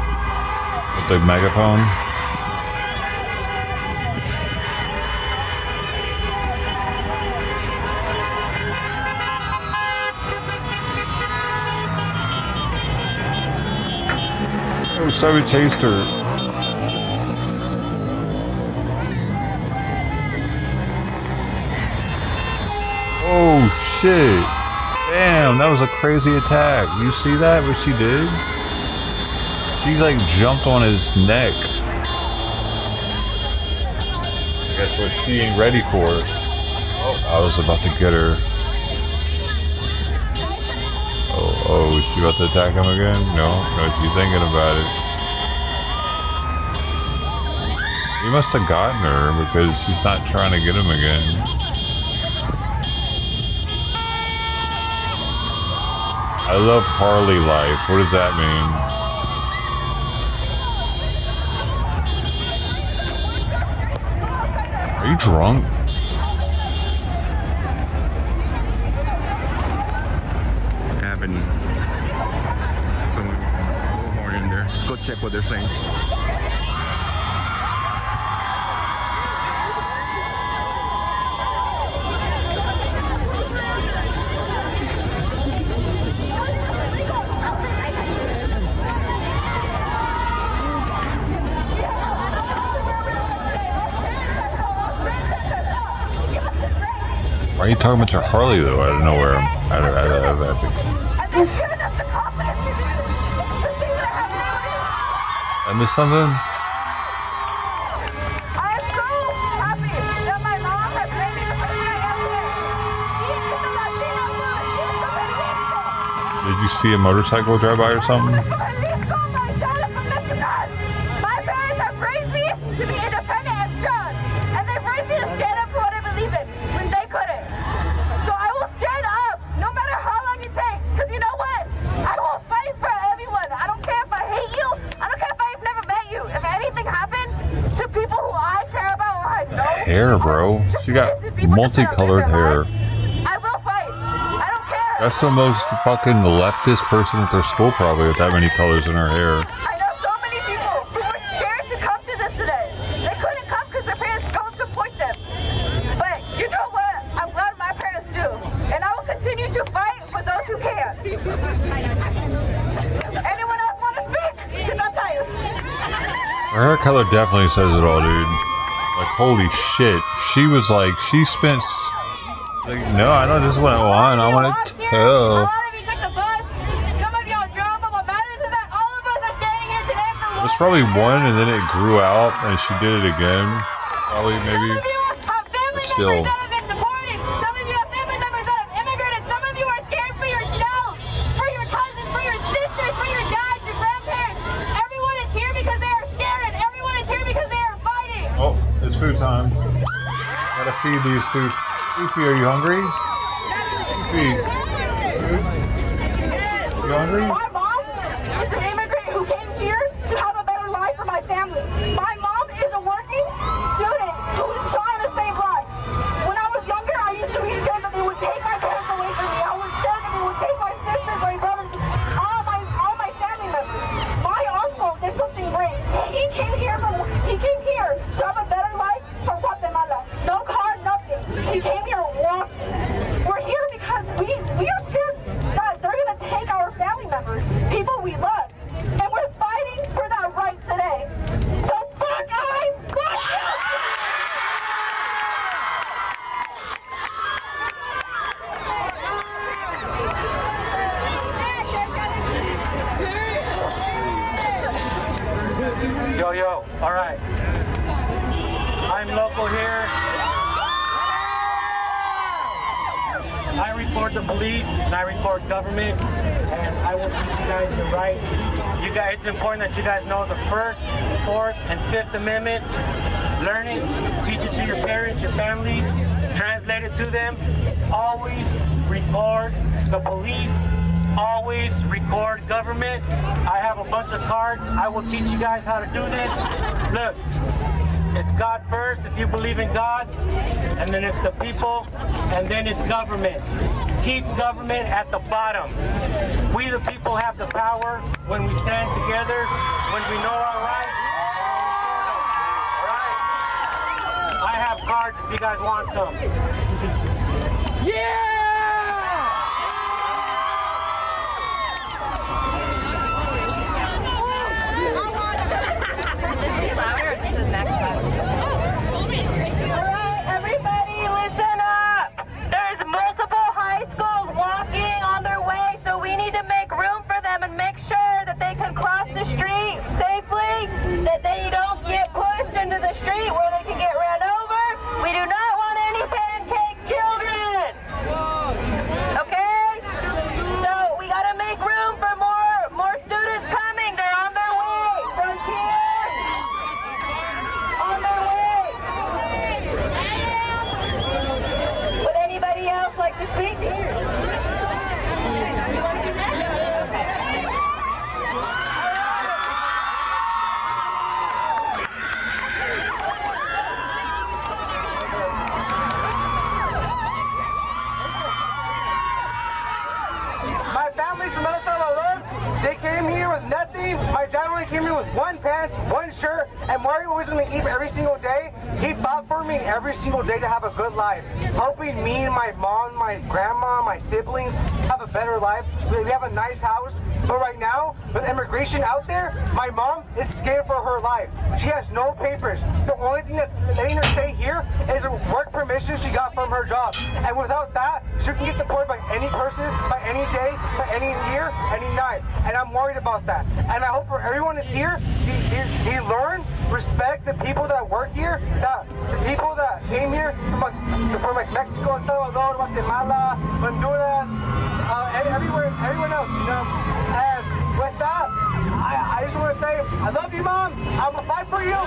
S1: with the megaphone? Oh, sorry, chased her. Oh shit. Damn, that was a crazy attack. You see that, what she did? She like jumped on his neck. That's what she ain't ready for. Oh, I was about to get her. Oh, is she about to attack him again? No, she's thinking about it. He must have gotten her because she's not trying to get him again. I love Harley life. What does that mean? Are you drunk?
S4: Having someone a little more in there. Let's go check what they're saying.
S1: Why are you talking about your Harley though? Out of nowhere. Out of epic. I missed something? Did you see a motorcycle drive by or something? Hair, bro. She got multicolored hair. That's the most fucking leftist person at their school, probably, with that many colors in her hair.
S2: I know so many people who were scared to come to this today. They couldn't come because their parents don't support them. But you know what? I'm glad my parents do. And I will continue to fight for those who can. Anyone else want to speak? Because I'm tired.
S1: Her hair color definitely says it all, dude. Like, holy shit. She was like, she spent... Like, no, I know this is what I want. I want to tell. It was probably one, and then it grew out, and she did it again. Probably, maybe. But still. Oh, it's food time. Gotta feed these food. Fifi, are you hungry? Fifi. You hungry?
S2: My mom is an immigrant who came here to have a better life for my family. My mom is a working student who is trying to save lives. When I was younger, I used to be scared that they would take my parents away from me. I was scared that they would take my sisters, my brothers, all my family members. My uncle did something great. He came here to have a better life from Guatemala. No car, nothing. He came here walking. We're here because we are scared that they're gonna take our family members, people we love, and we're fighting for that right today. So fuck guys, fuck
S14: you! Yo, all right. I'm local here. I report the police and I report government, and I will teach you guys the rights. You guys, it's important that you guys know the First, Fourth, and Fifth Amendment. Learn it, teach it to your parents, your families, translate it to them. Always report the police. Always record government. I have a bunch of cards. I will teach you guys how to do this. Look. It's God first, if you believe in God, and then it's the people, and then it's government. keep government at the bottom. We the people have the power when we stand together, when we know our rights. Right? I have cards if you guys want some. Yeah!
S2: Alright, everybody listen up. There's multiple high schools walking on their way, so we need to make room for them and make sure that they can cross the street safely, that they don't get pushed into the street where they can get ran over. We do not want any pancake children. Okay? So we gotta make room for more students coming. They're on their way. Frontier. On their way. Would anybody else like to speak?
S14: My family's from El Salvador. They came here with nothing. My dad only came here with one pants, one shirt, and Mario was going to eat every single day. He fought for me every single day to have a good life, helping me and my mom, my grandma, my siblings have a better life. We have a nice house. But right now, with immigration out there, my mom is scared for her life. She has no papers. The only thing that's letting her stay here is a work permission she got from her job. And without that, she can get deported by any person, by any day, by any year, any night. And I'm worried about that. And I hope for everyone that's here, you learn, respect the people that work here, the people that came here from like Mexico, El Salvador, Guatemala, Honduras, everyone else, you know. And with that, I just want to say, I love you, Mom. I will fight for you.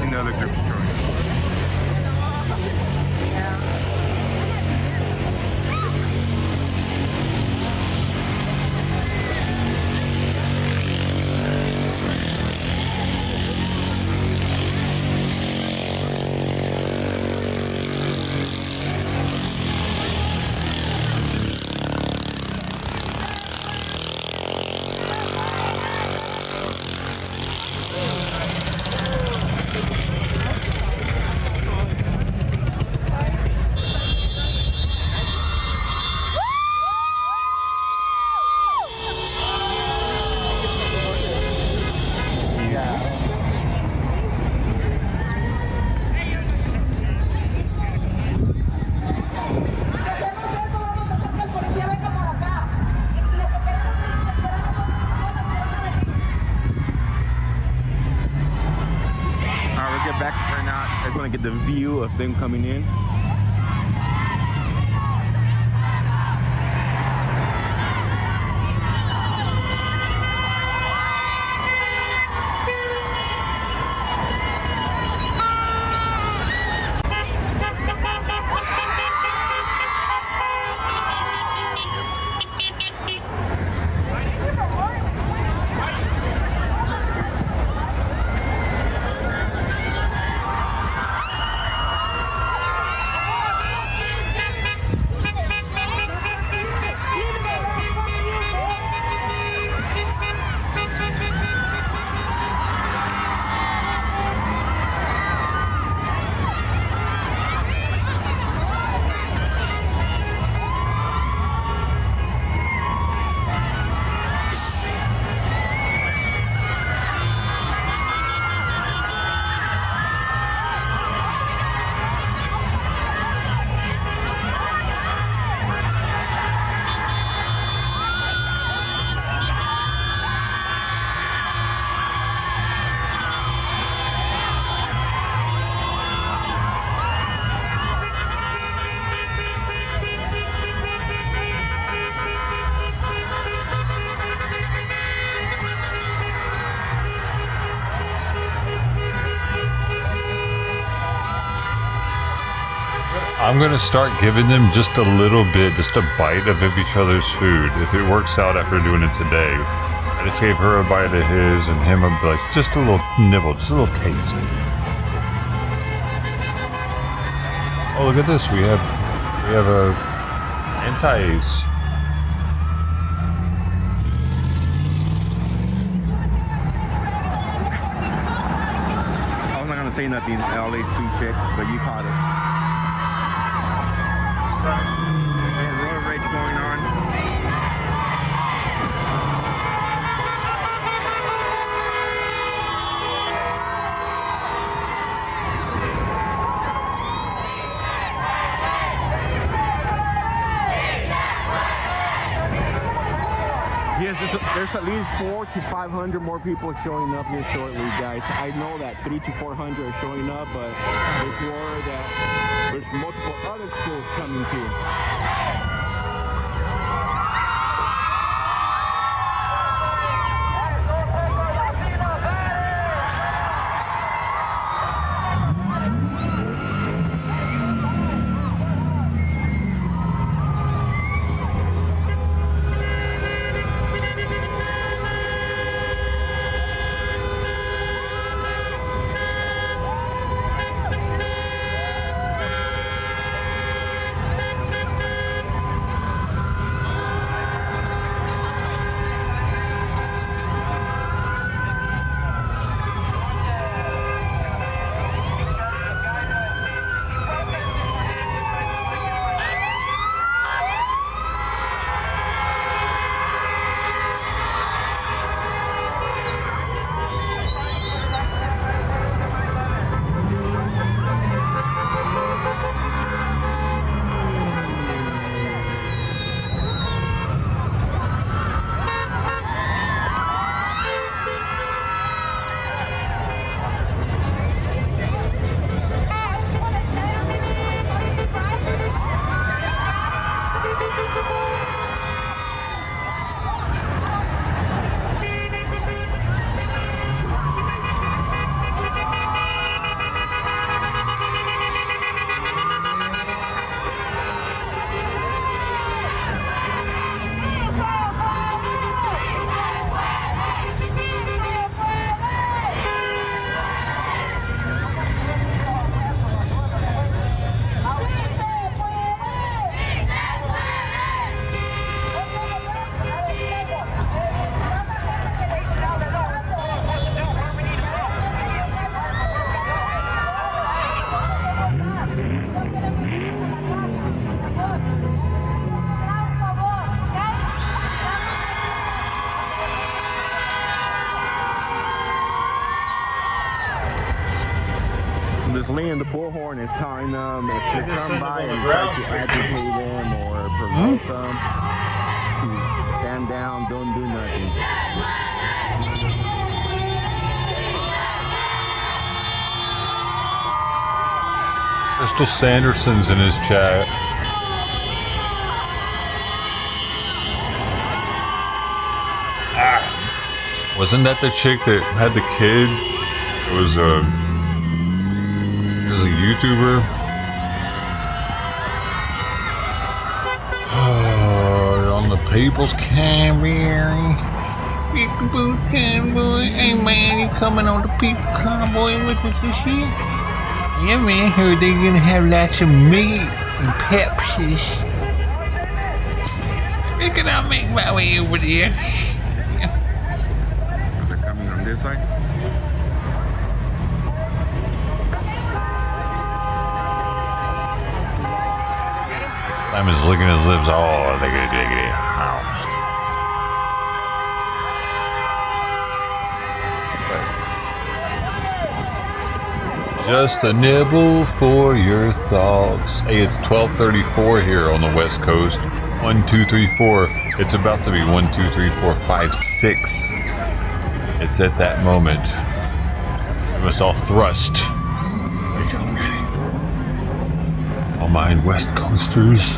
S4: Another group's joining. Back right now, I just want to get the view of them coming in.
S1: I'm gonna start giving them just a little bit, just a bite of each other's food. If it works out after doing it today, I just gave her a bite of his and him like just a little nibble, just a little taste. Oh, look at this! We have a anti-ace.
S4: I'm not gonna say nothing, LA speed check, but you caught it. Road rage going on. Yes, there's at least 400 to 500 more people showing up here shortly, guys. I know that 300 to 400 are showing up, but there's word that there's multiple other schools coming too. Just laying the bullhorn is telling them if they come by and try to agitate them or provoke them to stand down, don't do nothing.
S1: Crystal Sanderson's in his chat. Wasn't that the chick that had the kid? It was a YouTuber. Oh, on the People's Convoy. People's Convoy. Hey man, you coming on the People's Convoy with us this year? Yeah man, heard they're gonna have lots of meat and Pepsi. Can I make my way over there?
S4: They're coming on this side.
S1: Simon's licking his lips. Oh, they get it. Just a nibble for your thoughts. Hey, it's 12:34 here on the West Coast. 1, 2, 3, 4. It's about to be 1, 2, 3, 4, 5, 6. It's at that moment. We must all thrust. All mine West Coasters.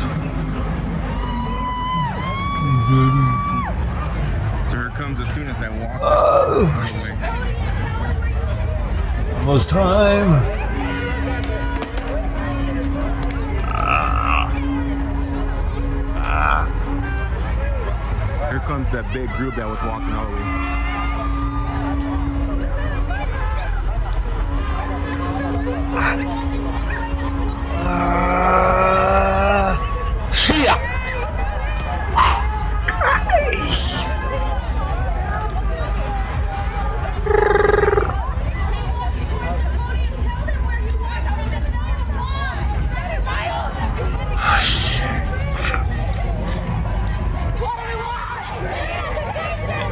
S4: So here comes the students that walk.
S1: Almost time.
S4: comes that big group that was walking all the way.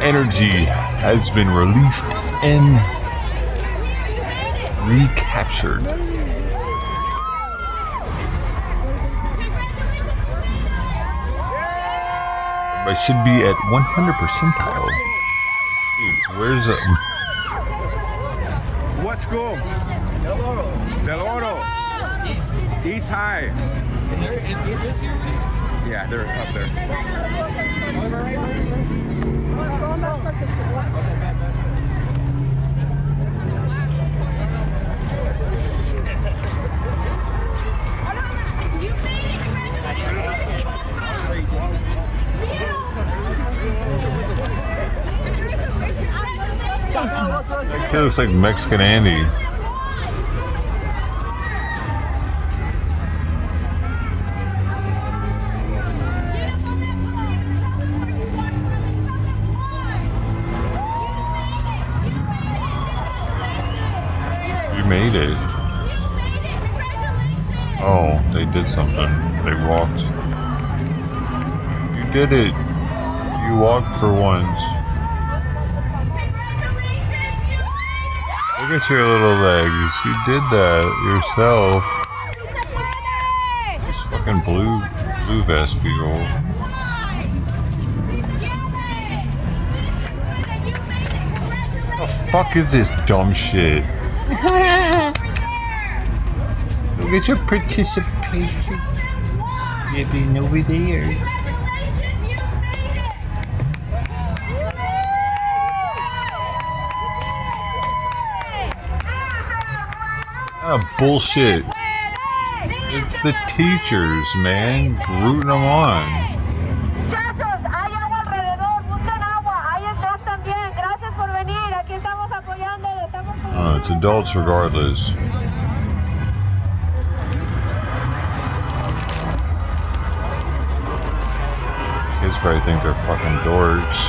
S1: Energy has been released and recaptured. I should be at 100 percentile. Dude, where's it?
S4: What school? Del Oro. East High. Is this here? Yeah, they're up there.
S1: That kid looks like Mexican Andy. You made it. Oh, they did something. They walked. You did it. You walked for once. Look at your little legs. You did that yourself. This fucking blue vest people. What the fuck is this dumb shit? Look at your participation. You've been over there. Ah, bullshit. It's the teachers, man, rooting them on. Oh, it's adults regardless. Kids probably think they're fucking dorks.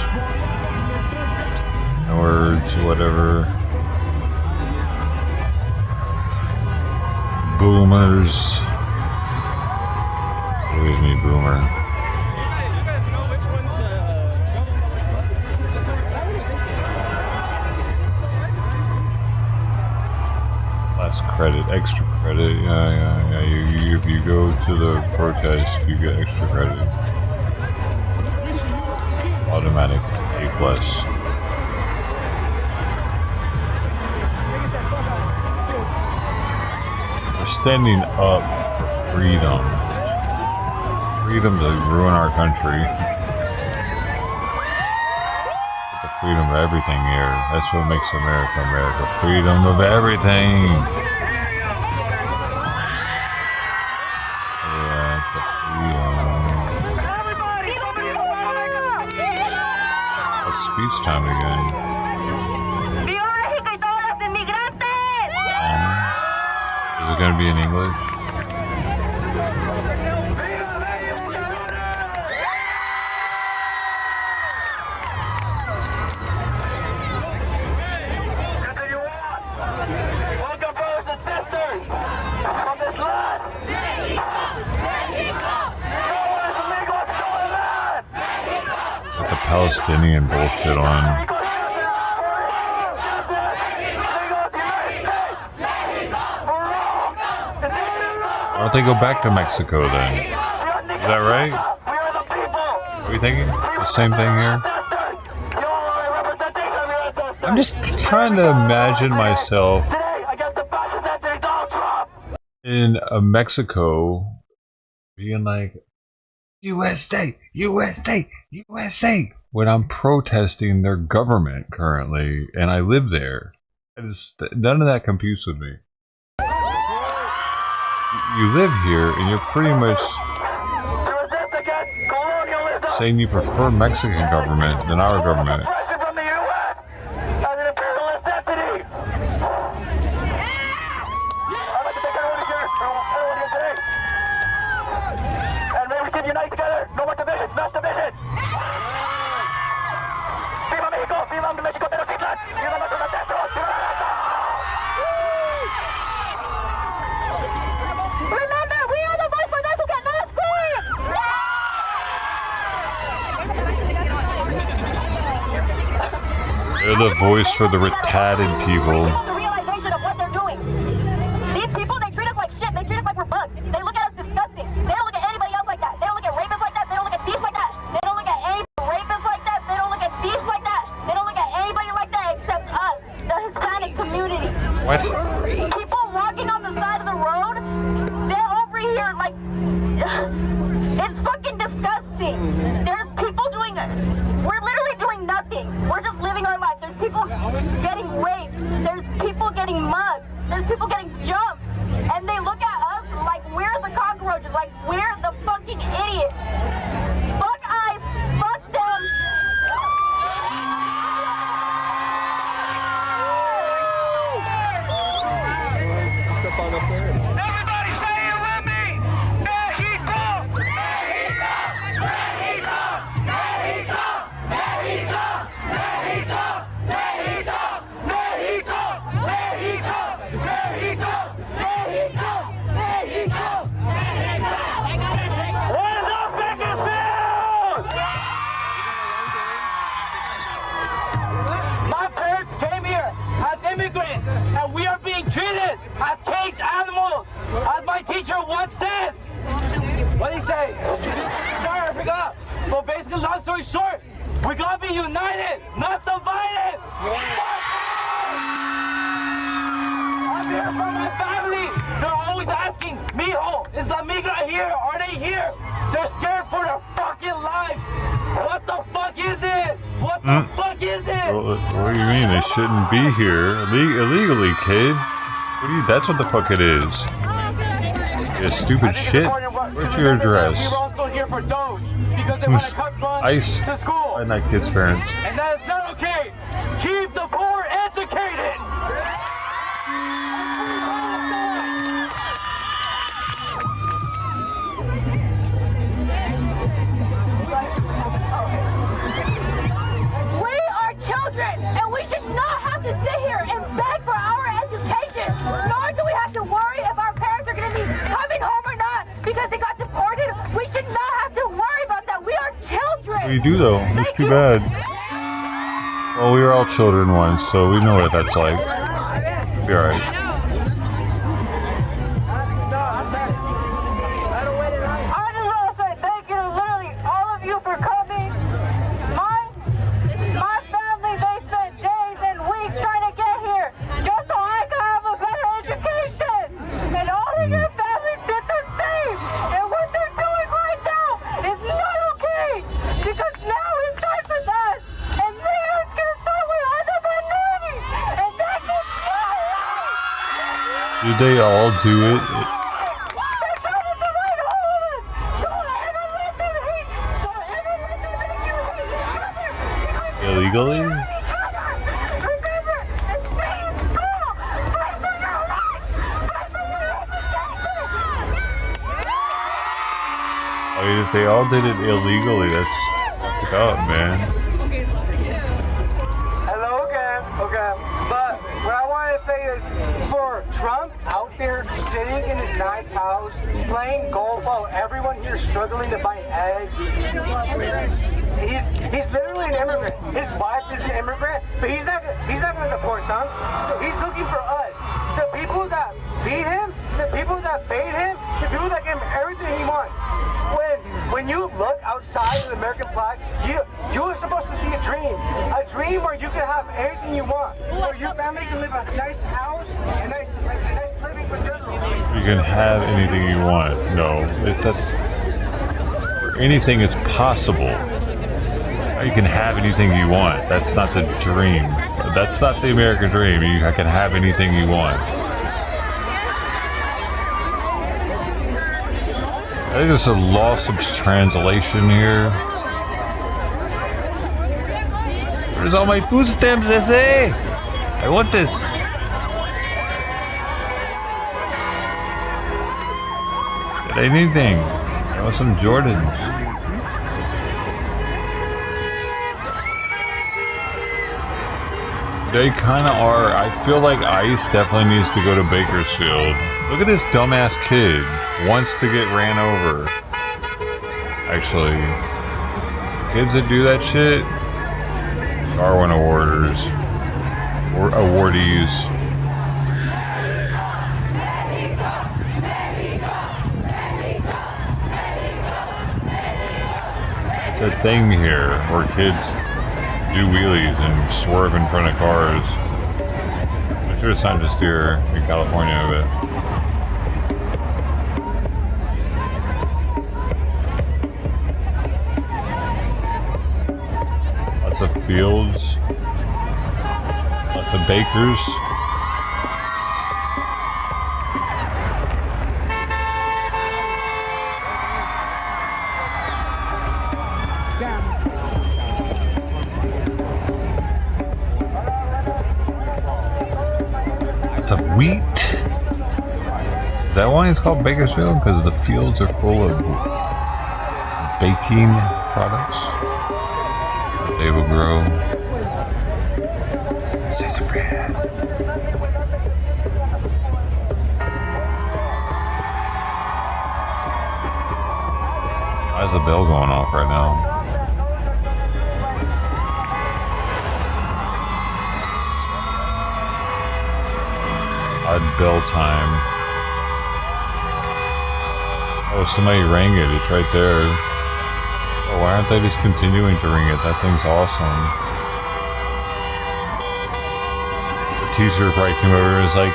S1: Nerds, whatever. Boomers. Always me, boomer. Last credit, extra credit. Yeah. If you go to the protest, you get extra credit. Automatic A+. Standing up for freedom. Freedom to ruin our country. The freedom of everything here. That's what makes America America. Freedom of everything. Yeah, the freedom. It's speech time again. Is it going to be in English?
S14: Welcome, brothers and sisters, from this land.
S1: With the Palestinian bullshit on. Why don't they go back to Mexico then? Is that right? Are we thinking the same thing here? I'm just trying to imagine myself in Mexico being like, USA, USA, USA, when I'm protesting their government currently and I live there. None of that computes with me. You live here and you're pretty much saying you prefer Mexican government than our government.
S14: From the U.S. as an imperialist entity. I'd like to thank everyone here today. And may we can unite together. No more division. Smash division. Viva México. Viva México Tenochtitlan. Viva nuestros ancestros. Viva la raza.
S15: Remember, we are the voice for those who cannot scream.
S1: They're the voice for the retarded people.
S15: The realization of what they're doing. These people, they treat us like shit. They treat us like we're bugs. They look at us disgusting. They don't look at anybody else like that. They don't look at rapists like that. They don't look at thieves like that. They don't look at any rapists like that. They don't look at thieves like that. They don't look at anybody like that except us, the Hispanic community.
S1: What?
S15: People walking on the side of the road, they're over here like, it's fucking disgusting. There's people doing, we're literally doing nothing. We're just living our life. There's people getting raped. There's people getting mugged. There's people getting jumped. And they look at us like we're the cockroaches, like we're the fucking idiots. Fuck ICE, fuck them.
S14: Everybody say it with me. Mexico. Mexico. Mexico. Mexico. Mexico. Mexico. Mexico. Mexico. Mexico. Mexico. Mexico. Mexico. What is up, Bakersfield? My parents came here as immigrants, and we are being treated as caged animals, as my teacher once said. What did he say? Sorry, I forgot. But basically, long story short, we gotta be united, not divided. I'm here for my family. They're always asking, Mijo, is La Migra here? Are they here? They're scared for their fucking lives. What the fuck is this? What the fuck is this?
S1: What do you mean? They shouldn't be here illegally, kid. What do you? That's what the fuck it is. Yeah, stupid shit. Where's your address?
S14: We're also here for Doge because they want to cut funds
S1: ICE
S14: to school.
S1: and that kid's parents.
S14: And that is not okay. Keep the poor educated.
S15: We are children, and we should not have to sit here and beg for our education. Nor do we have to worry if our parents are going to be coming home or not because they got deported. We should not have to worry about that. We are children.
S1: We do though. It's too bad. Well, we were all children once, so we know what that's like. Be alright.
S15: I just want to say thank you to literally all of you for coming. My family, they spent days and weeks trying to get here just so I could have a better education. And all of your families did the same. And what they're doing right now is not okay. Because now it starts with us. And then it's going to start with other minorities. And that's just not right.
S1: Did they all do it? Illegally? I mean, if they all did it illegally, that's fucked up, man.
S14: Hello again. Okay. But what I want to say is for Trump out there sitting in his nice house, playing golf while everyone here struggling to buy eggs. He's literally an immigrant. His wife is an immigrant, but he's not gonna deport them. He's looking for us. The people that feed him, the people that bathe him, the people that give him everything he wants. When you look outside of the American flag, you are supposed to see a dream where you can have everything you want, where your family can live a nice house, a nice living for general.
S1: You can have anything you want. No, anything is possible. You can have anything you want. That's not the dream. That's not the American dream. You can have anything you want. I think there's a loss of translation here. Where's all my food stamps, SA? I want this. Get anything. I want some Jordans. They kind of are. I feel like ICE definitely needs to go to Bakersfield. Look at this dumbass kid. Wants to get ran over. Actually, kids that do that shit, Darwin Awarders. Or awardees. It's a thing here where kids do wheelies and swerve in front of cars. I'm sure it's not just here in California, but lots of fields, lots of bakers. Of wheat. Is that why it's called Bakersfield? Because the fields are full of baking products that they will grow. Sassafras. Why is the bell going off right now? Odd bell time. Oh, somebody rang it. It's right there. Oh, why aren't they just continuing to ring it? That thing's awesome. The teacher probably came over and was like,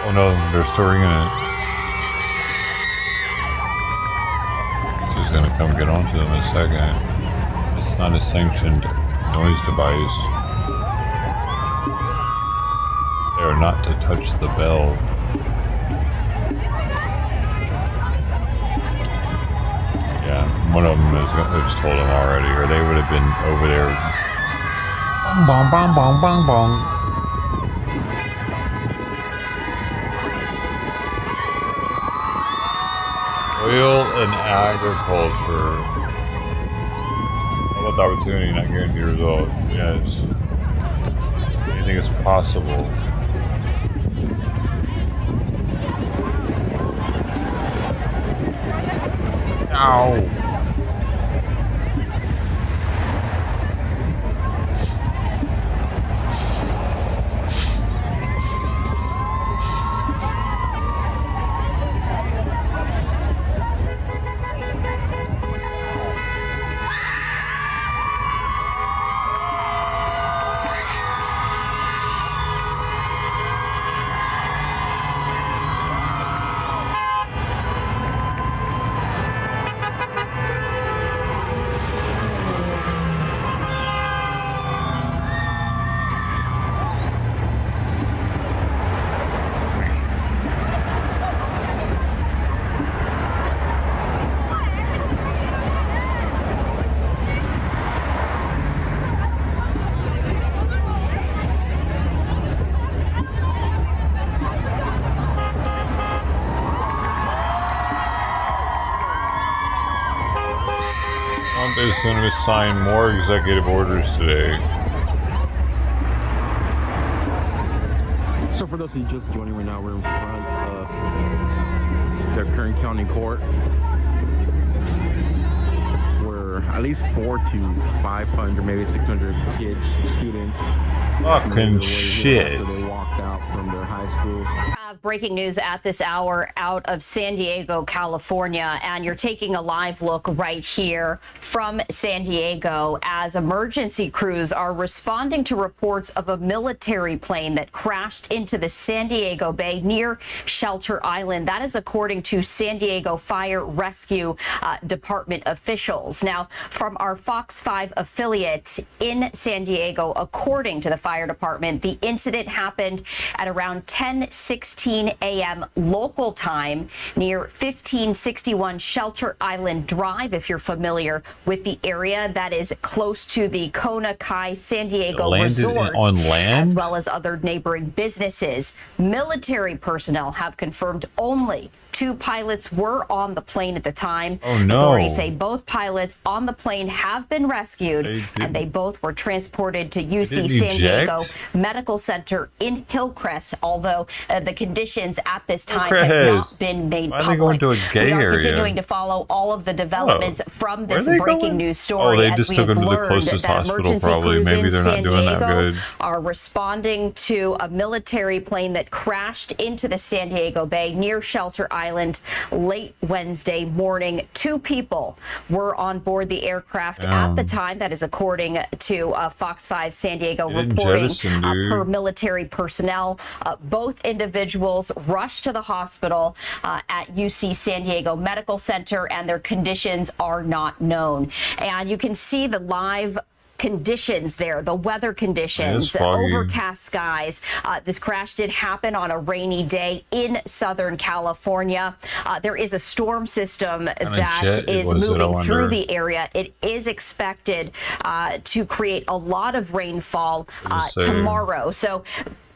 S1: oh no, they're still ringing it. She's gonna come get onto them in a second. It's not a sanctioned noise device. They are not to touch the bell. Yeah, one of them has told them already, or they would have been over there. Bong, bong, bong, bong, bong. Oil and agriculture. How about the opportunity, not guaranteed result? Yes. Anything is possible. Ow. Trump is going to sign more executive orders today.
S4: So for those of you just joining right now, we're in front of the Kern County Court, where at least 400 to 500, maybe 600 kids, students,
S1: fucking shit,
S4: after they walked out from their high schools.
S16: Breaking news at this hour out of San Diego, California, and you're taking a live look right here from San Diego as emergency crews are responding to reports of a military plane that crashed into the San Diego Bay near Shelter Island. That is according to San Diego Fire Rescue Department officials. Now, from our Fox 5 affiliate in San Diego, according to the fire department, the incident happened at around 10:16 6:15 a.m. local time near 1561 Shelter Island Drive. If you're familiar with the area, that is close to the Kona Kai San Diego Resort,
S1: on land,
S16: as well as other neighboring businesses. Military personnel have confirmed only 2 pilots were on the plane at the time.
S1: Oh, no.
S16: Authorities say both pilots on the plane have been rescued, and they both were transported to UC San Diego Medical Center in Hillcrest, although the conditions at this time have not been made public.
S1: Why are they going to a gay
S16: we are
S1: area?
S16: continuing to follow all of the developments from this
S1: Where are they
S16: breaking
S1: going?
S16: news story.
S1: Oh, they
S16: as
S1: just
S16: we
S1: took
S16: have
S1: him to the
S16: learned
S1: closest
S16: that
S1: hospital,
S16: emergency
S1: probably.
S16: crews
S1: Maybe
S16: in
S1: they're not
S16: San
S1: doing that
S16: Diego
S1: good.
S16: are responding to a military plane that crashed into the San Diego Bay near Shelter Island late Wednesday morning. 2 people were on board the aircraft at the time. That is according to Fox 5 San Diego reporting per military personnel. Both individuals rushed to the hospital at UC San Diego Medical Center, and their conditions are not known. And you can see the live conditions there, the weather conditions, overcast skies. This crash did happen on a rainy day in Southern California. There is a storm system that is moving through the area. It is expected to create a lot of rainfall tomorrow. So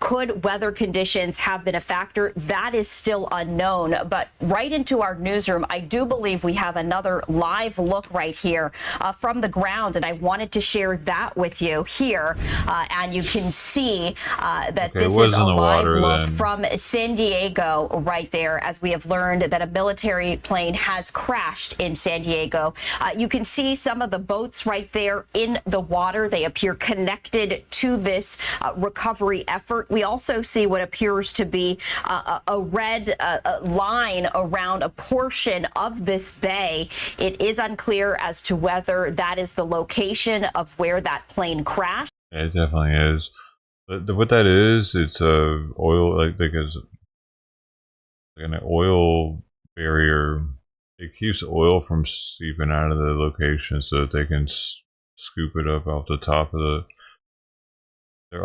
S16: could weather conditions have been a factor? That is still unknown. But right into our newsroom, I do believe we have another live look right here from the ground, and I wanted to share that with you here. And you can see that this is a live look from San Diego right there, as we have learned that a military plane has crashed in San Diego. You can see some of the boats right there in the water. They appear connected to this recovery effort. We also see what appears to be a red line around a portion of this bay. It is unclear as to whether that is the location of where that plane crashed.
S1: Yeah, it definitely is. What that is, it's a oil, like an oil barrier. It keeps oil from seeping out of the location so that they can scoop it up off the top of the. They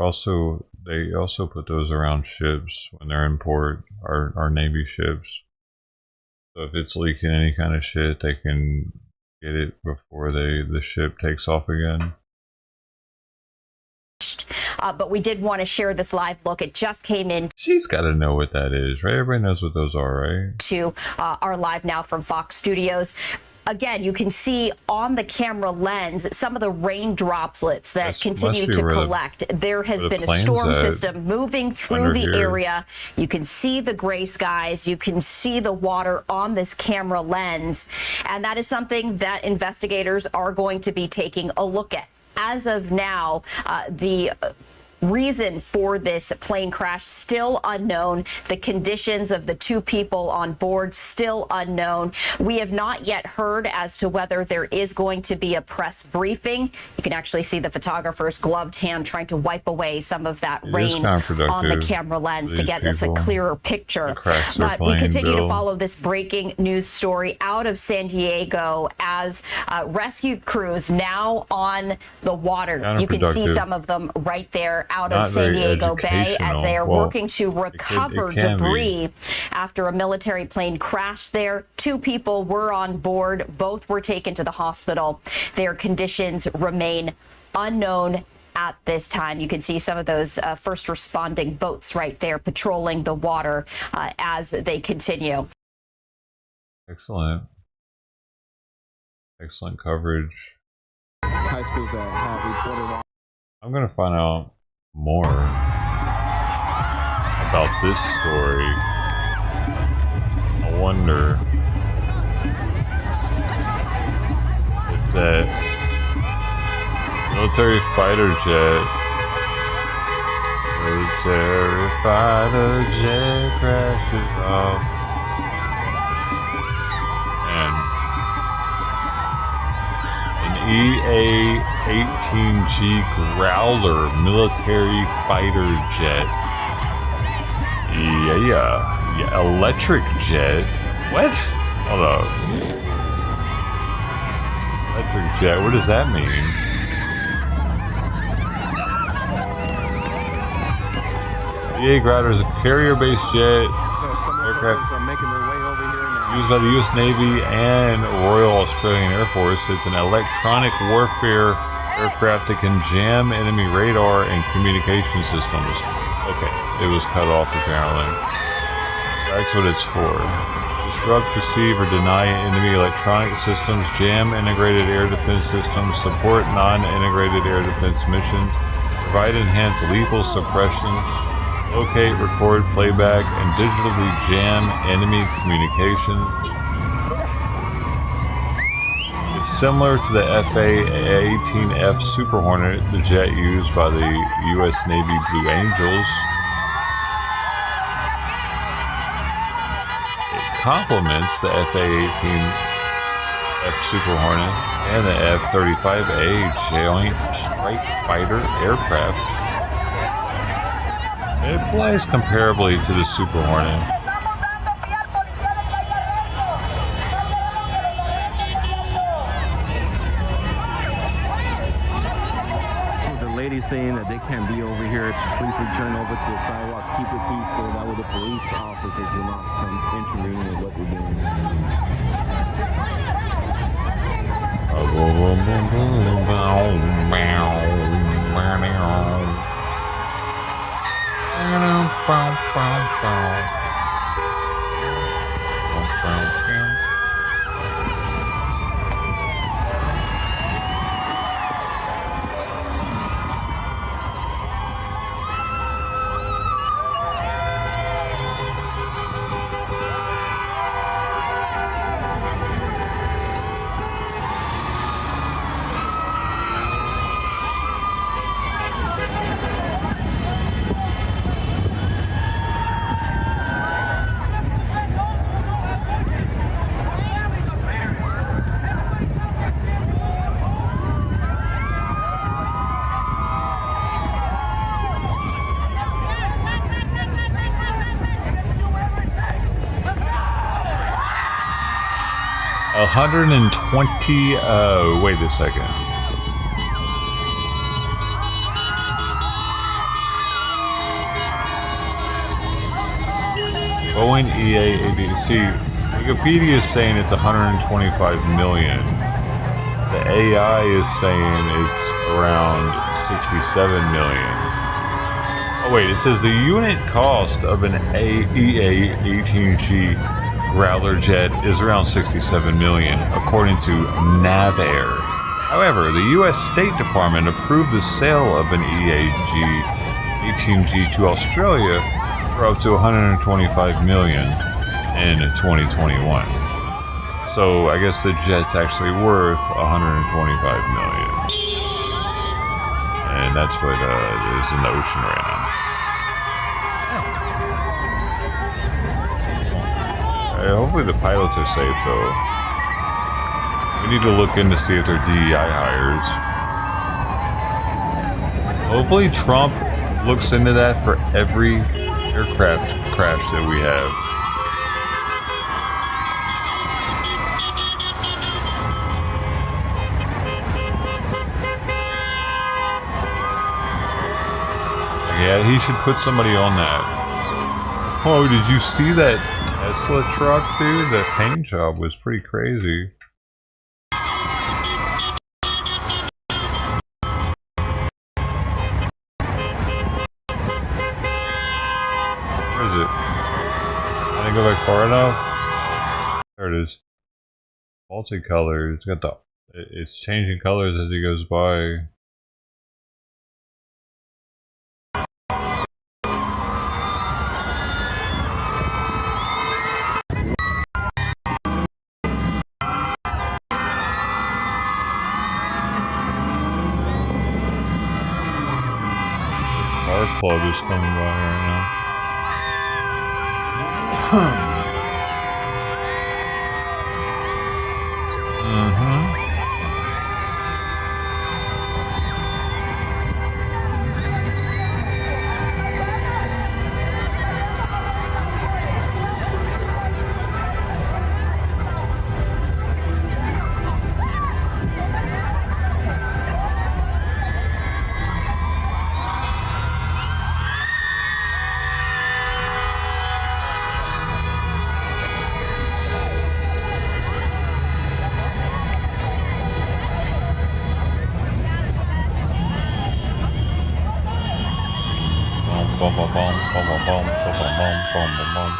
S1: also put those around ships when they're in port, our Navy ships. So if it's leaking any kind of shit, they can get it before the ship takes off again.
S16: But we did want to share this live look. It just came in.
S1: She's got to know what that is, right? Everybody knows what those are, right?
S16: To our live now from Fox Studios. Again, you can see on the camera lens some of the rain droplets that continue to collect. There has been a storm system moving through the area. You can see the gray skies. You can see the water on this camera lens. And that is something that investigators are going to be taking a look at. As of now, the reason for this plane crash still unknown. The conditions of the 2 people on board still unknown. We have not yet heard as to whether there is going to be a press briefing. You can actually see the photographer's gloved hand trying to wipe away some of that rain on the camera lens to get us a clearer picture. But we continue to follow this breaking news story out of San Diego as rescue crews now on the water. You can see some of them right there out of San Diego Bay as they are working to recover debris after a military plane crashed there. 2 people were on board. Both were taken to the hospital. Their conditions remain unknown at this time. You can see some of those first responding boats right there patrolling the water as they continue.
S1: Excellent. Excellent coverage.
S17: High schools that have reported.
S1: I'm going to find out more about this story. I wonder if that military fighter jet crashes off. And an EA-18G Growler military fighter jet. Yeah, electric jet. What? Hold up. Electric jet. What does that mean? BA Grouter is a carrier-based jet aircraft used by the U.S. Navy and Royal Australian Air Force. It's an electronic warfare aircraft that can jam enemy radar and communication systems. Okay, it was cut off apparently. That's what it's for. Disrupt, deceive, or deny enemy electronic systems, jam integrated air defense systems, support non-integrated air defense missions, provide enhanced lethal suppression, locate, record, playback, and digitally jam enemy communications. It's similar to the FA-18F Super Hornet, the jet used by the U.S. Navy Blue Angels. It complements the FA-18F Super Hornet and the F-35A Joint Strike Fighter aircraft. It flies comparably to the Super Hornet.
S17: Saying that they can't be over here, please return over to the sidewalk, keep it peaceful, that way the police officers will not come intervening with what they're doing. Wait a second. Boeing EA-80. See, Wikipedia is saying it's 125 million. The AI is saying it's around 67 million. Oh wait, it says the unit cost of an EA-18G Growler jet is around 67 million, according to NavAir. However, the U.S. State Department approved the sale of an EA-18G to Australia for up to 125 million in 2021. So I guess the jet's actually worth 125 million, and that's what is in the ocean right now. Hopefully the pilots are safe, though. We need to look in to see if they're DEI hires. Hopefully Trump looks into that for every aircraft crash that we have. Yeah, he should put somebody on that. Oh, did you see that Tesla truck, dude? That paint job was pretty crazy. Where is it? I didn't go back far enough. There it is. Multicolor. It's got the. It's changing colors as he goes by. Club is coming by right now.
S1: Boom, boom, boom, boom, boom, boom, boom, boom, boom, boom, boom.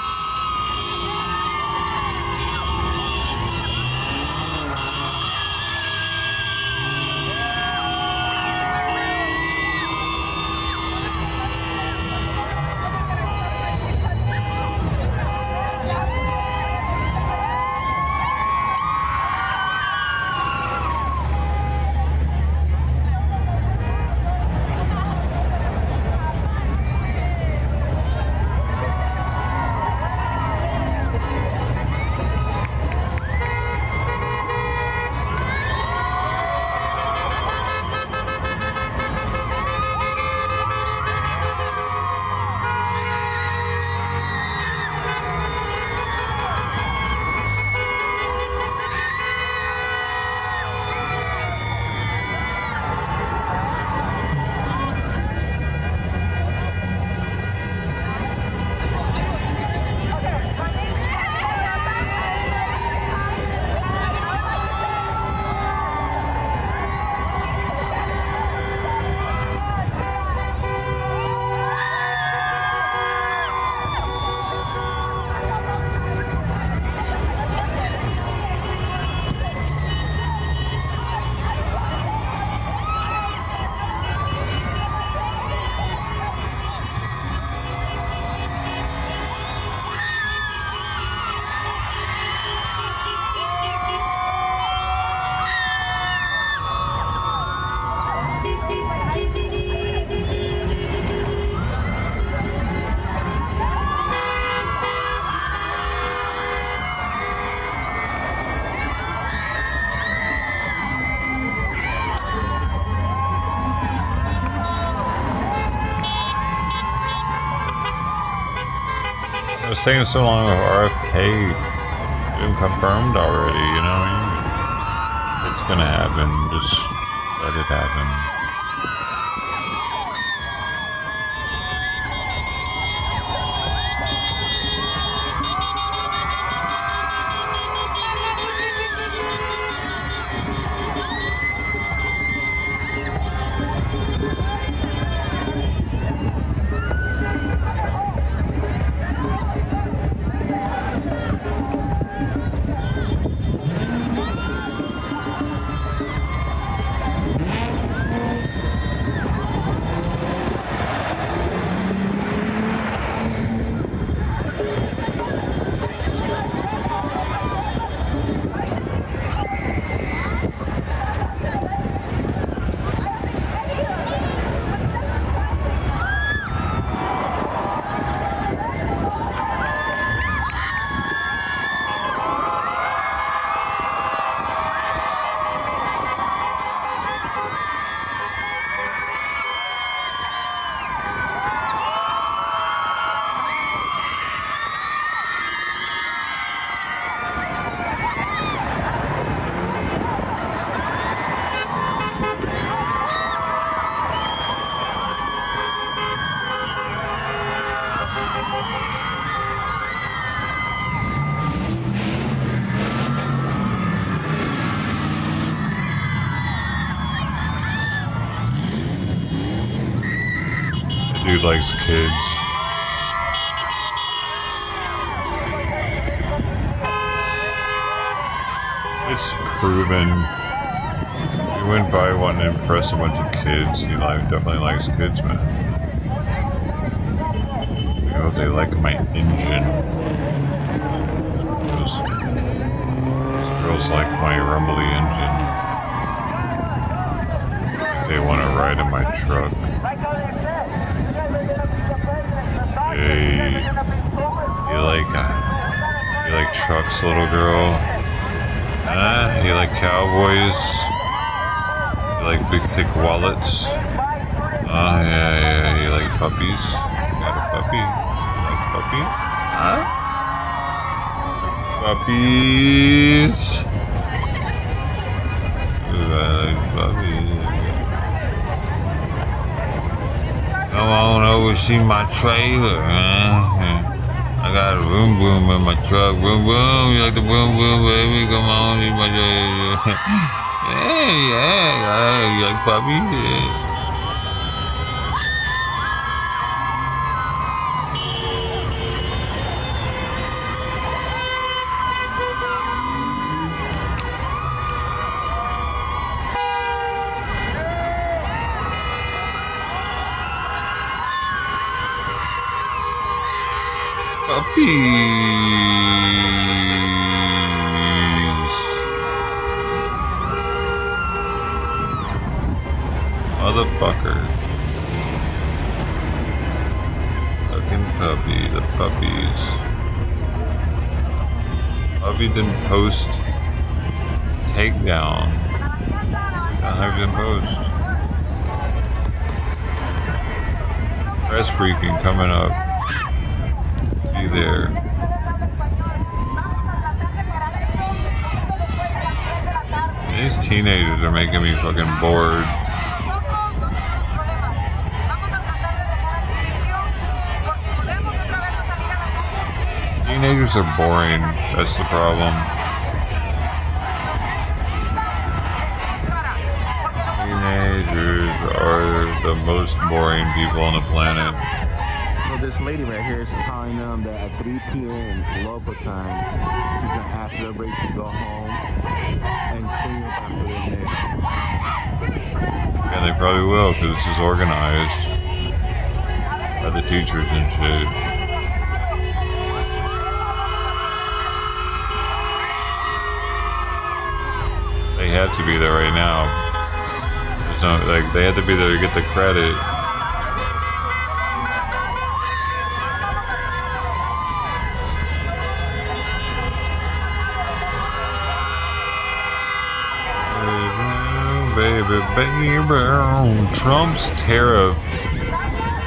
S1: It's taking so long with RFK been confirmed already, you know what I mean? It's gonna happen, just let it happen. Dude likes kids. It's proven. He went by wanting to impress a bunch of kids. He definitely likes kids, man. I hope they like my engine. Those girls like my rumbly engine. They want to ride in my truck. Hey, you like trucks, little girl? Huh? You like cowboys? You like big thick wallets? Yeah, you like puppies? You got a puppy? You like puppy? Huh? Puppies? Ooh, I like puppies. Come on over, see my trailer, huh? I got a boom boom in my truck. Boom boom, you like the boom boom, baby? Come on, see my trailer. Yeah, you like puppies? Yeah. puppies. Motherfucker. Fucking puppy, the puppies. Puppy didn't post takedown. I didn't post. Press briefing coming up. Be there. These teenagers are making me fucking bored. Teenagers are boring. That's the problem. Teenagers are the most boring people on the planet.
S4: So this lady right here is telling them that at 3 p.m. local time, she's gonna ask everybody to go home and clean up after their name.
S1: Yeah, they probably will, because this is organized by the teachers and shit. They have to be there right now. There's no, like, they have to be there to get the credit. Baby, Trump's tariff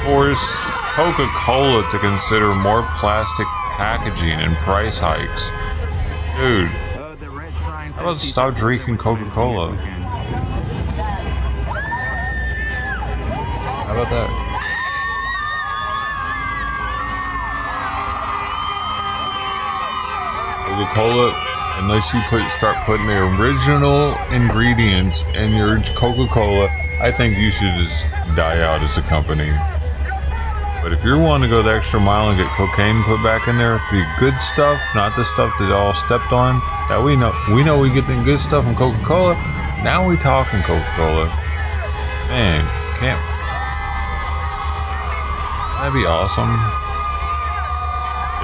S1: forced Coca-Cola to consider more plastic packaging and price hikes. Dude, how about stop drinking Coca-Cola? How about that? Coca-Cola, unless you start putting the original ingredients in your Coca-Cola, I think you should just die out as a company. But if you're wanting to go the extra mile and get cocaine put back in there, the good stuff, not the stuff that y'all stepped on, that we know we get the good stuff from Coca-Cola. Now we talking Coca-Cola. Man, that'd be awesome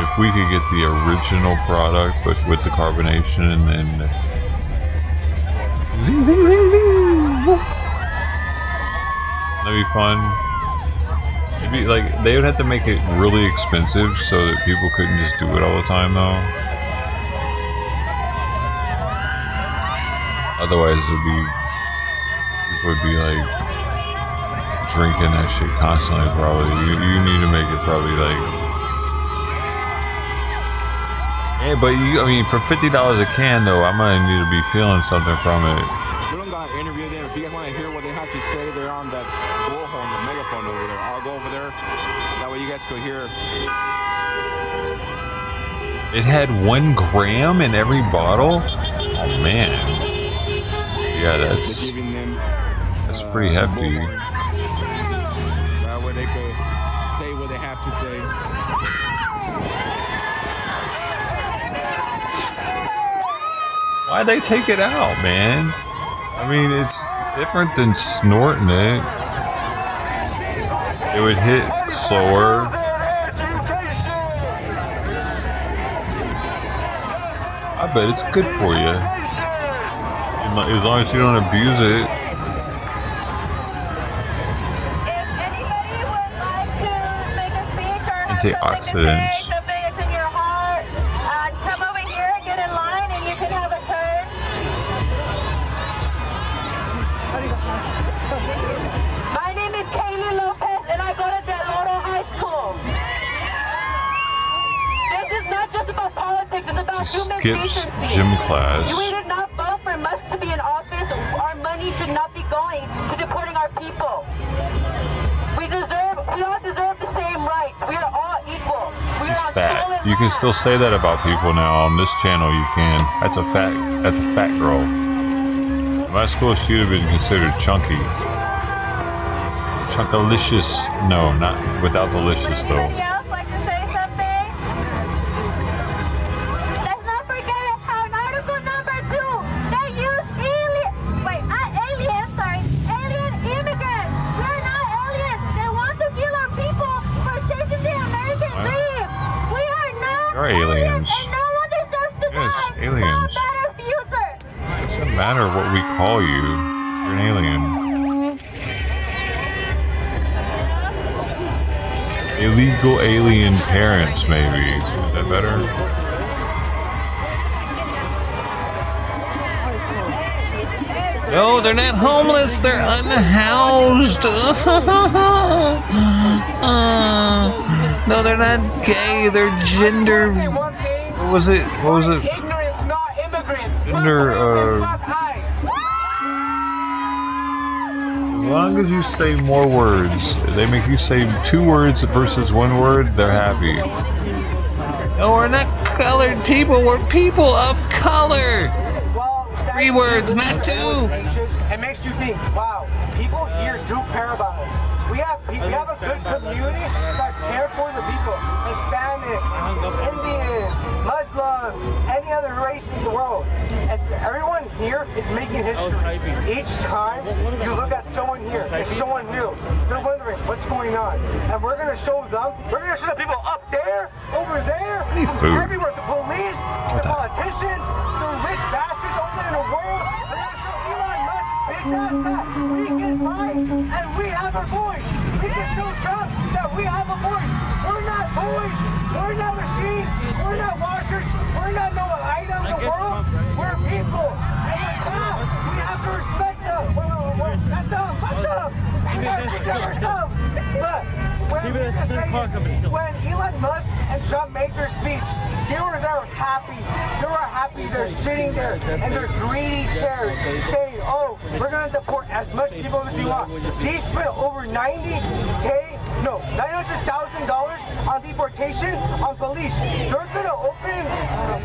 S1: if we could get the original product, but with the carbonation and zing zing zing zing. That'd be fun. It'd be like they would have to make it really expensive so that people couldn't just do it all the time, though. Otherwise, people would be like drinking that shit constantly. Probably, you need to make it probably like. Yeah, but I mean, for $50 a can, though, I'm gonna need to be feeling something from it.
S4: We don't gotta interview them. If you guys want to hear what they have to say, they're on that bullhorn, the megaphone over there. I'll go over there. That way you guys could hear.
S1: It had 1 gram in every bottle? Oh, man. Yeah, that's pretty hefty.
S4: That way they could say what they have to say.
S1: Why'd they take it out, man? I mean, it's different than snorting it. It would hit slower. I bet it's good for you. As long as you don't abuse it. Antioxidants. She skips gym class.
S15: We did not vote for Musk to be in office. Our money should not be going to deporting our people. We all deserve the same rights. We are all equal.
S1: She's fat. You can still say that about people now on this channel. You can. That's a fat girl. In my school, she'd have been considered chunky. Chunkalicious. No, not without the licious though.
S17: what we call you. You're an alien. Illegal alien parents, maybe. Is that better?
S1: No, they're not homeless. They're unhoused. No, they're not gay.Ey're gender. What was it? Gender. As long as you say more words, they make you say 2 words versus 1 word, they're happy. No, we're not colored people. We're people of color. 3 words, not 2.
S14: It makes you think, wow, people here do care about us. We have a good community that care for the people. Hispanics, Indians, Muslims, any other race in the world. And everyone here is making history. Each time you look at someone here, it's someone new. They're wondering what's going on. And we're going to show them, we're going to show the people up there, over there, everywhere. The police, the politicians, the rich bastards over there in the world. We're going to show Elon Musk, bitch ass, that we can fight and we have a voice. We can show Trump that we have a voice. We're not toys. We're not machines. We're not washers. We're not no item in the world. We're people. And with that, we have to respect them. Not them. We gotta take care of ourselves. But when Elon Musk and Trump made their speech, they were happy. They were happy. They're sitting there in their greedy chairs saying, oh, we're going to deport as much people as we want. They spent over $900,000 on deportation on police. They're going to open,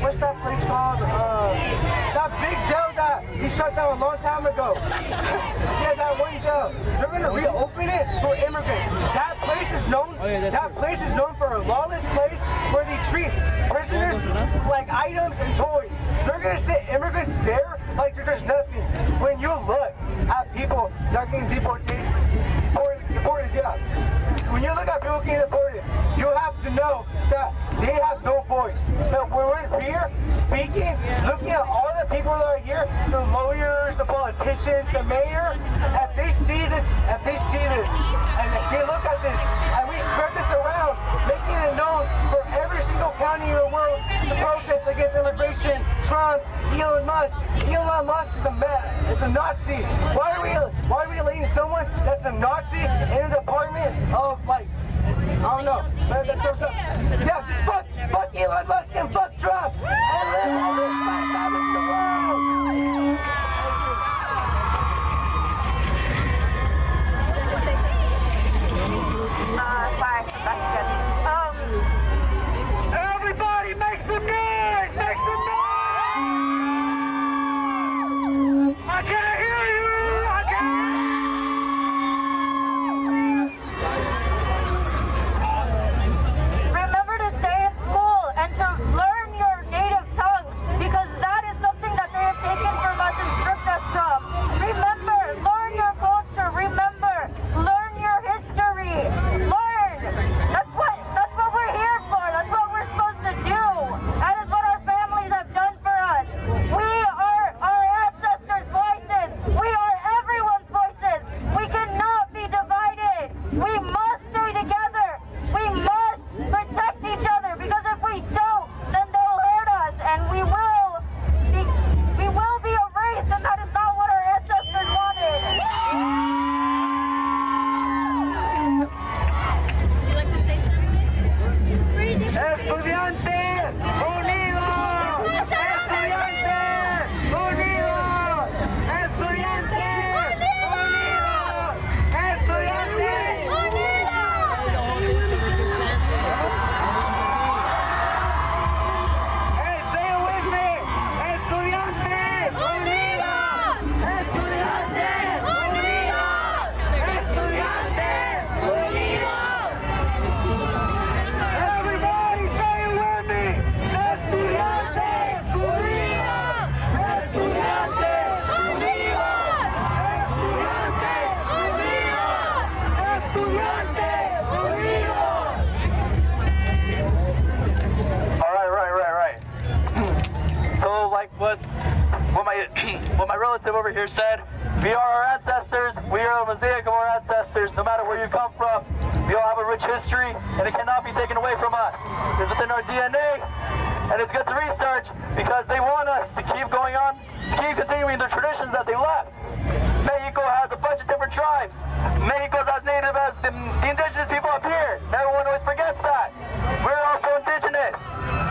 S14: what's that place called? That big jail that he shut down a long time ago. Yeah, that one jail. They're going to reopen it for immigrants. That place is known. That place is known for a lawless place where they treat prisoners like items and toys. They're going to sit immigrants there like they're just nothing. When you look at people that are getting deported, yeah. When you look at people getting deported, you have to know that they have no voice. That we're here speaking, looking at all the people that are here, the lawyers, the politicians, the mayor, if they see this, and if they look at this, and we spread this around, making it known for every single county in the world to protest against immigration, Trump, Elon Musk. Elon Musk is a Nazi. Why are we letting someone that's a Nazi in a department of I don't know. That's so stuff. Yeah, just fuck Elon Musk and fuck Trump. And let's all respect that in the world. Everybody make some noise! Make some noise! I can't hear you! I can't
S15: Remember to stay in school and to learn your native tongue, because that is something that they have taken from
S14: over here said, we are our ancestors, we are a mosaic of our ancestors, no matter where you come from. We all have a rich history, and it cannot be taken away from us. It's within our DNA, and it's good to research because they want us to keep going on, keep continuing the traditions that they left. Mexico has a bunch of different tribes. Mexico's as native as the indigenous people up here. Everyone always forgets that. We're also indigenous.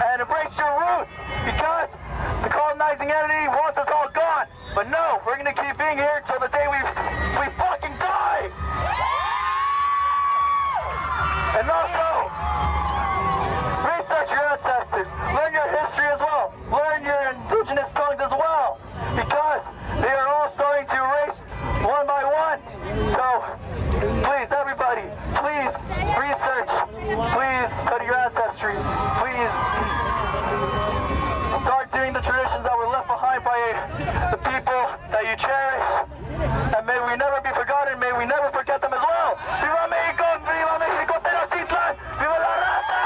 S14: And embrace your roots because the colonizing entity wants us all gone. But no, we're going to keep being here till the day we fucking die. And also, research your ancestors. Learn your history as well. Learn your indigenous tongues as well. Because they are all starting to erase one by one. So, please, everybody, please research. Please study your ancestry. Please start doing the traditions that were left behind by the people that you cherish. And may we never be forgotten. May we never forget them as well. Viva Mexico! Viva Mexico! Tenochtitlan! Viva la raza!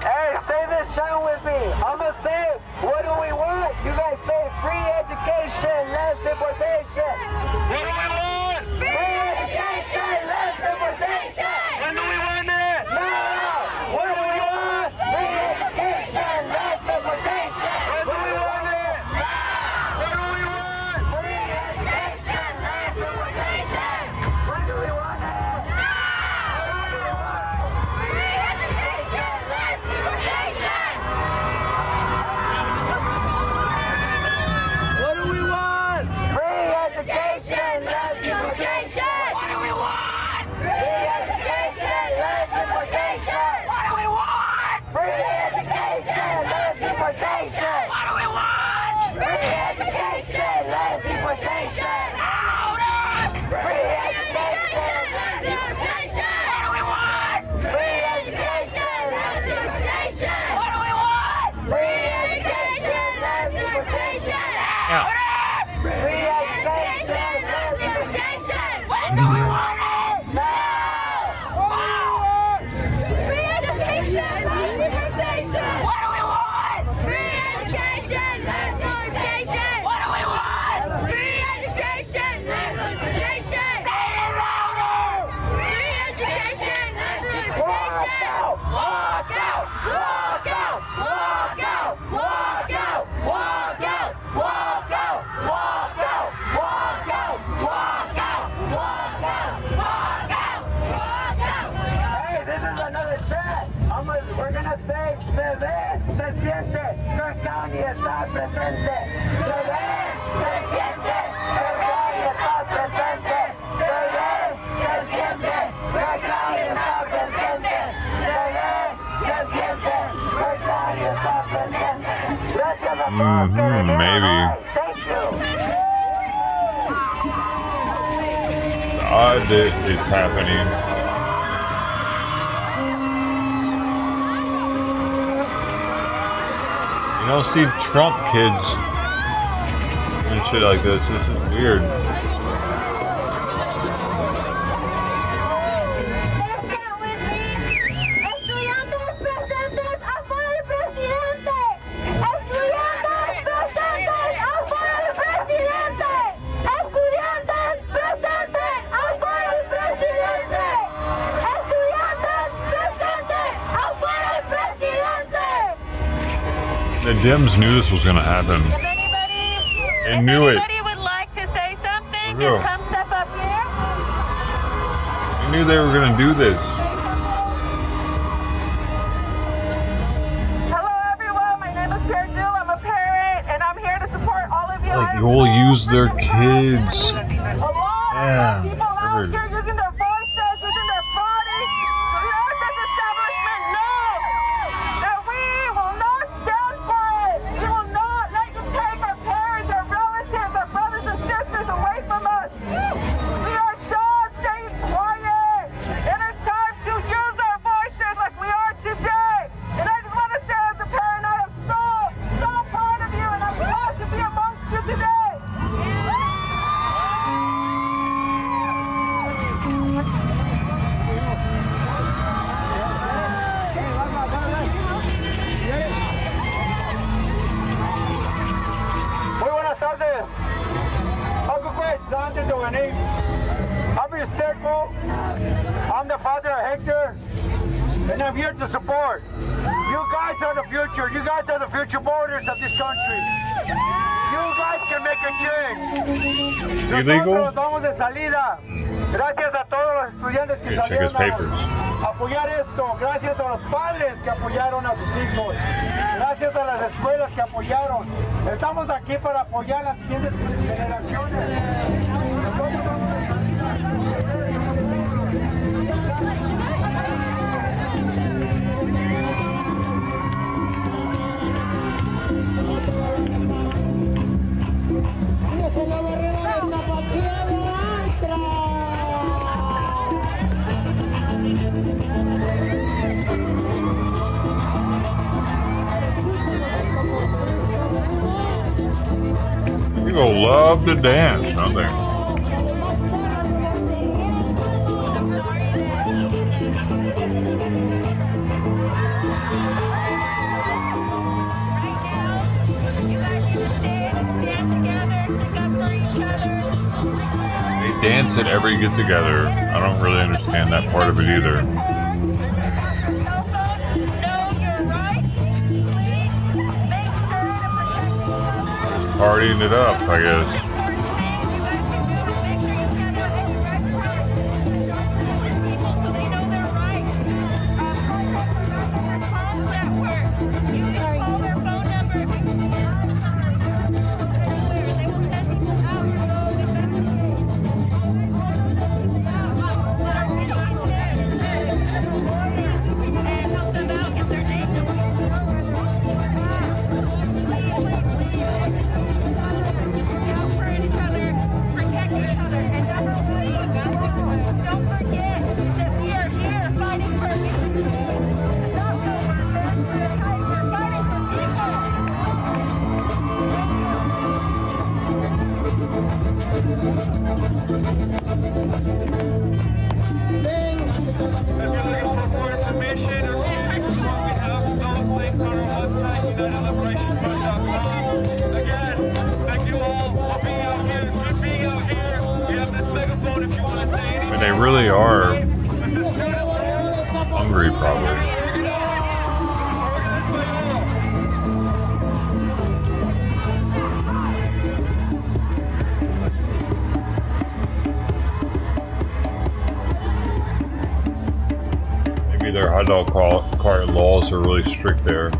S18: Hey, say this chant with me. I'm gonna say, what do we want? You guys say free education, less deportation. What do we want? Free education, less deportation. When do we want it? Now. What do we want? Free education, less deportation. When do we want it? Now. What do we want? Free education, less deportation. When do we want it? Now. What do we want? Free education, less deportation. What do we want? Free education, less deportation. What do we want? Free education, less deportation. What do we want? Free education, less deportation. What do we want? Free education, less deportation. Free education, less deportation. What do we want? Free education, less deportation. What do we want? Free education, less deportation. Free education, less deportation. When do we want it? Now. Free education, less deportation. What do we want? Free education, less deportation. What do we want? Free education, less deportation. Say it louder. Free education, less deportation. Walk out! Walk out! Walk out! Walk out! Walk out! Walk out! Walk out! Walk out! Walk out! Walk out! Walk out! Walk out! Hey, this is another chat. We're gonna say, se ve, se siente, Kirk County está presente. Se ve, se siente, Kirk County está presente. Se ve, se siente, Kirk County está presente. Se ve, se siente, Kirk County está presente. Gracias a todos que vinieron.
S1: Maybe.
S18: Thank you.
S1: It's happening. You don't see Trump kids and shit like this. This is weird. The Dems knew this was going to happen. They knew it.
S2: Anybody would like to say something,
S1: For real.
S2: just come step up here.
S1: They knew they were going to do this.
S2: Hello everyone, my name is Sarah Jill. I'm a parent and I'm here to support all of you.
S1: Like, you will use their kids. Yeah.
S2: People out here using their voices, using their bodies to let this establishment know that we will not stand for it. We will not let you take our parents, our relatives, our brothers and sisters away from us. We are done staying quiet. It is time to use our voices like we are today. And I just want to say as a parent, I am so proud of you and I'm glad to be amongst you today.
S13: is Teco. I'm the father of Hector, and I'm here to support. You guys are the future. You guys are the future voters of this country. You guys can make a change.
S1: Illegal?
S13: Nosotros vamos de salida. Gracias a todos los estudiantes que salieron a apoyar esto. Gracias a los padres que apoyaron a sus hijos. Gracias a las escuelas que apoyaron. Estamos aquí para apoyar a las siguientes generaciones.
S1: People love to dance, don't they? They dance at every get-together. I don't really understand that part of it either. Partying it up, I guess. They really are hungry, probably. Maybe their hot dog cart laws are really strict there.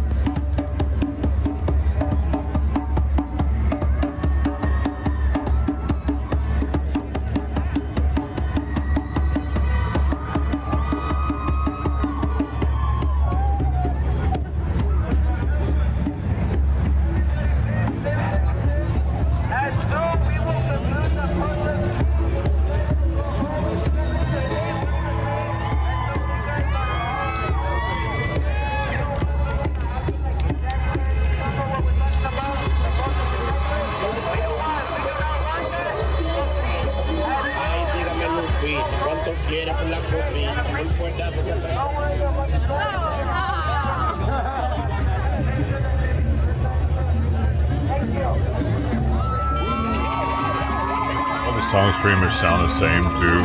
S1: All the song streamers sound the same too.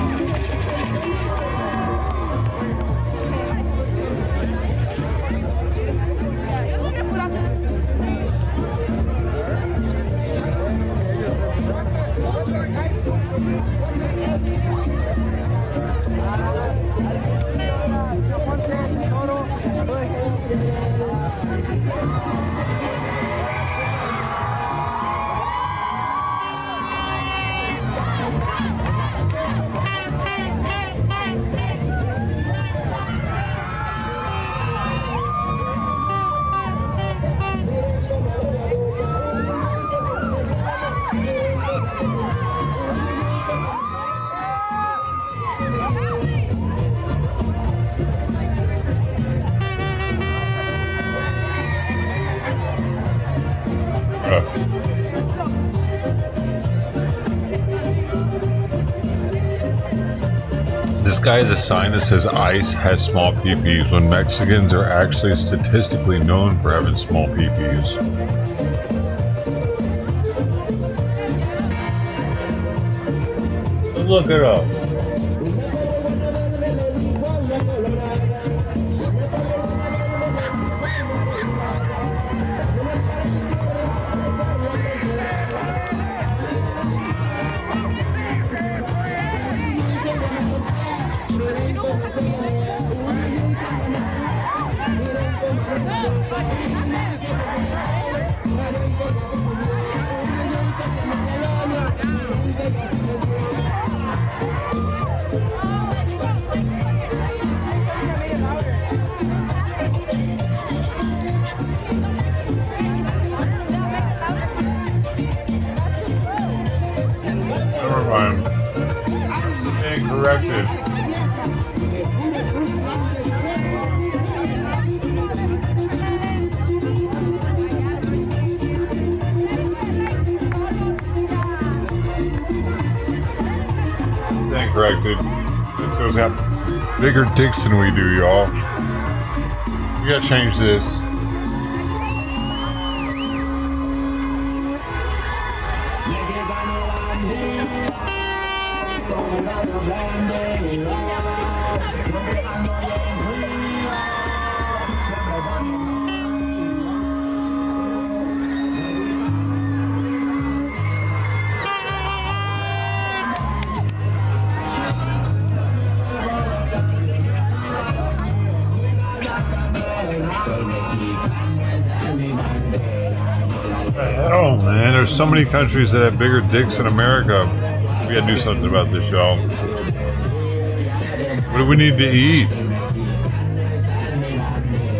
S1: This guy has a sign that says ICE has small peepees when Mexicans are actually statistically known for having small peepees. Look it up. Never mind. Being corrected. Being corrected. Those have bigger dicks than we do, y'all. We gotta change this. Oh man, there's so many countries that have bigger dicks than America. We gotta do something about this, y'all. What do we need to eat?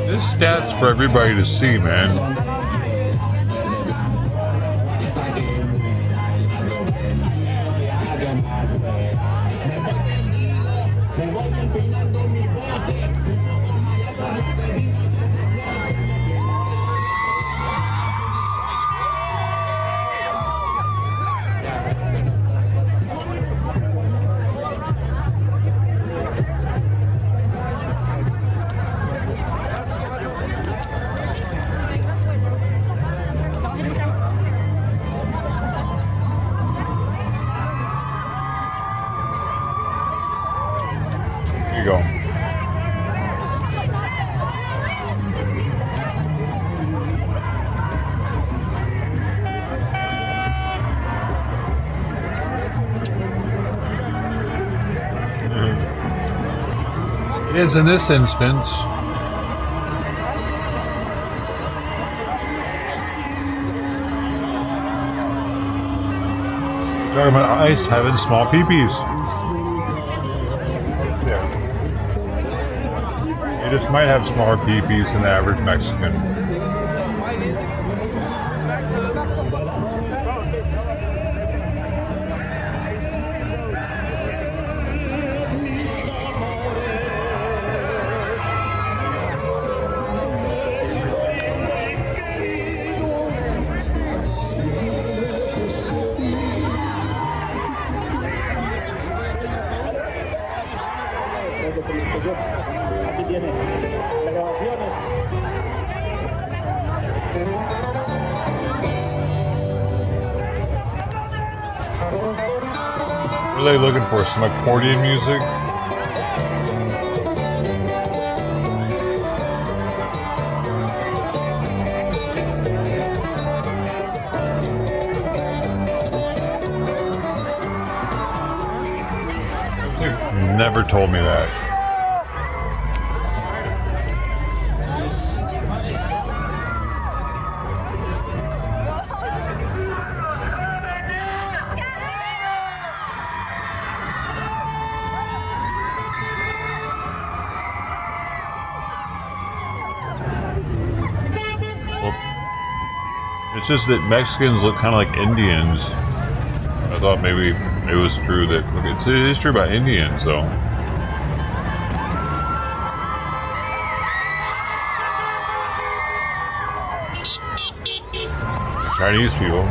S1: This stats for everybody to see, man. Here you go. It is in this instance. Talking about ice having small peepees. Yeah. They just might have smaller peepees than the average Mexican.
S13: Aquí tiene las grabaciones.
S1: What are they looking for? Some accordion music? They've never told me that. It's just that Mexicans look kind of like Indians. I thought maybe it was true that it is true about Indians, though. Chinese people.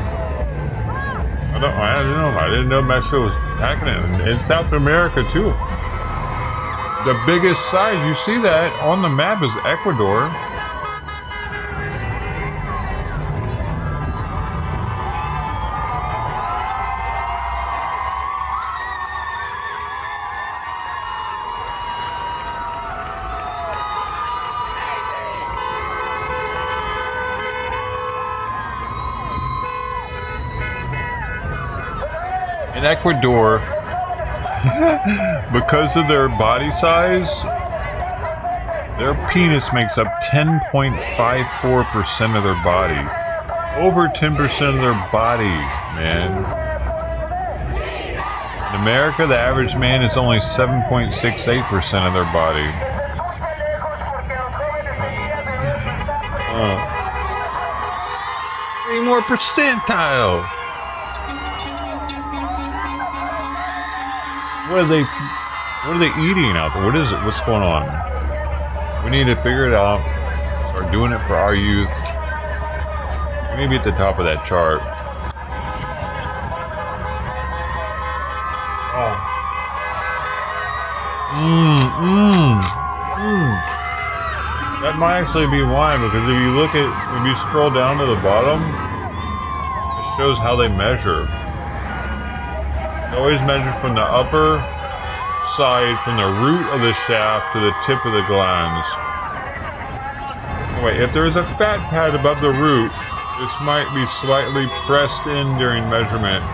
S1: I didn't know Mexico was packing it. In South America too. The biggest size, you see that on the map, is Ecuador. In Ecuador, because of their body size, their penis makes up 10.54% of their body. Over 10% of their body, man. In America, the average man is only 7.68% of their body. 3 more percentile. What are they eating out there? What is it? What's going on? We need to figure it out. Start doing it for our youth. We need to be at the top of that chart. That might actually be why, because if you scroll down to the bottom, it shows how they measure. They always measure from the upper side, from the root of the shaft to the tip of the glands. Wait, if there is a fat pad above the root, this might be slightly pressed in during measurement.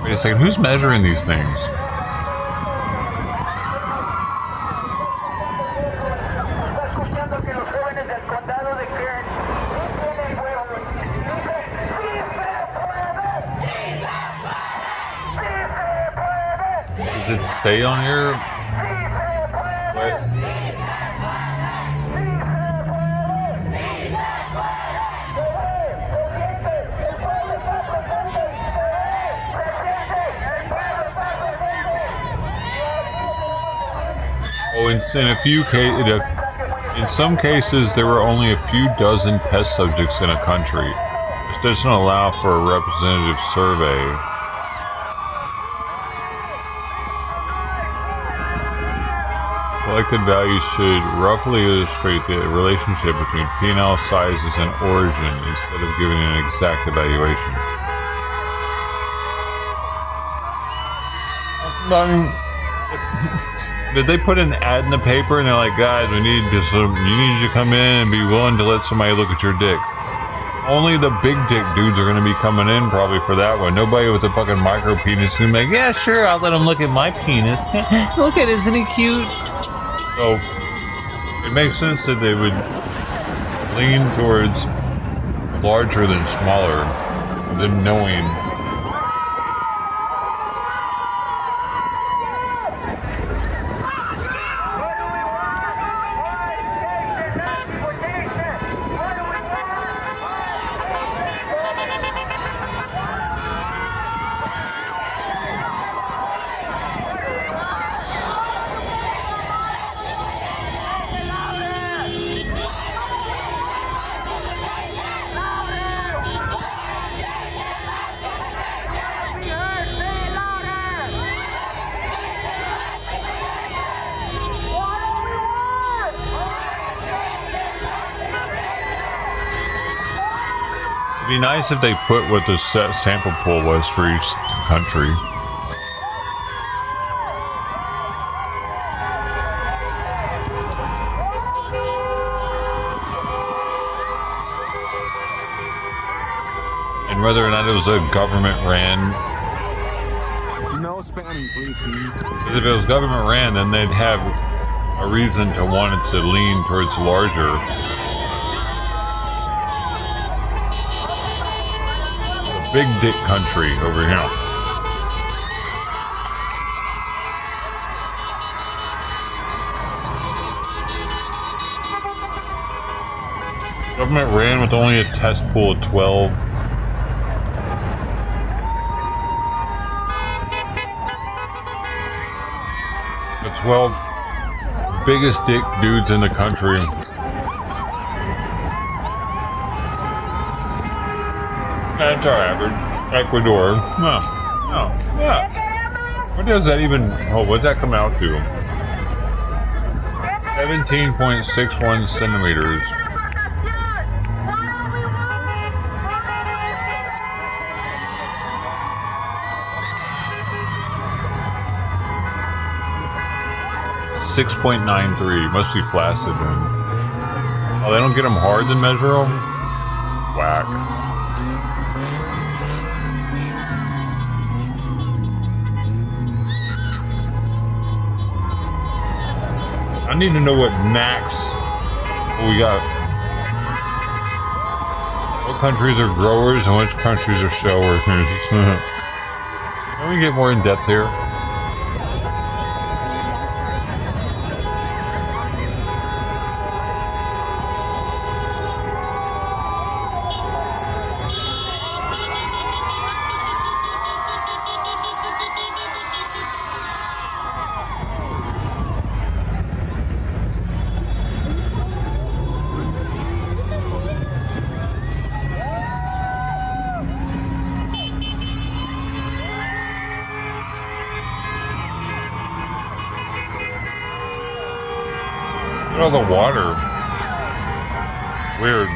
S1: Wait a second, who's measuring these things? Does it say on here? What? Oh, in some cases, there were only a few dozen test subjects in a country. This doesn't allow for a representative survey. Collected values should roughly illustrate the relationship between penile sizes and origin instead of giving an exact evaluation. Did they put an ad in the paper and they're like, guys, you need to come in and be willing to let somebody look at your dick? Only the big dick dudes are going to be coming in probably for that one. Nobody with a fucking micro penis is going to be like, yeah, sure, I'll let them look at my penis. Look at it, isn't he cute? So, it makes sense that they would lean towards larger than smaller, than knowing. It'd be nice if they put what the sample pool was for each country. And whether or not it was a government ran.
S4: No spamming, please.
S1: If it was government ran, then they'd have a reason to want it to lean towards larger. Big dick country over here. Government ran with only a test pool of 12. The 12 biggest dick dudes in the country. That's our average. Ecuador. No. Yeah. What does that even... Oh, what does that come out to? 17.61 centimeters. .93. Must be flaccid then. Oh, they don't get them hard to measure them? Whack. I need to know what max we got. What countries are growers and which countries are shell workers? Can we get more in depth here? Look at all the water. Weird.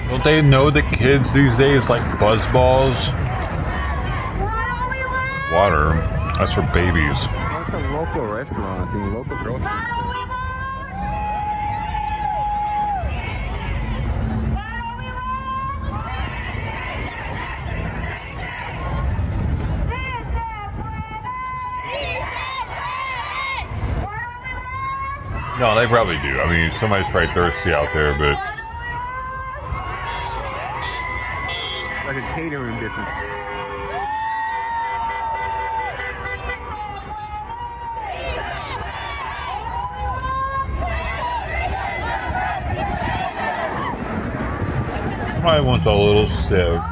S1: Don't they know that kids these days like buzz balls? Water. That's for babies.
S4: That's a local restaurant, I think. Local grocery.
S1: No, they probably do. I mean, somebody's probably thirsty out there, but...
S4: Like a catering business.
S1: Probably wants a little sip.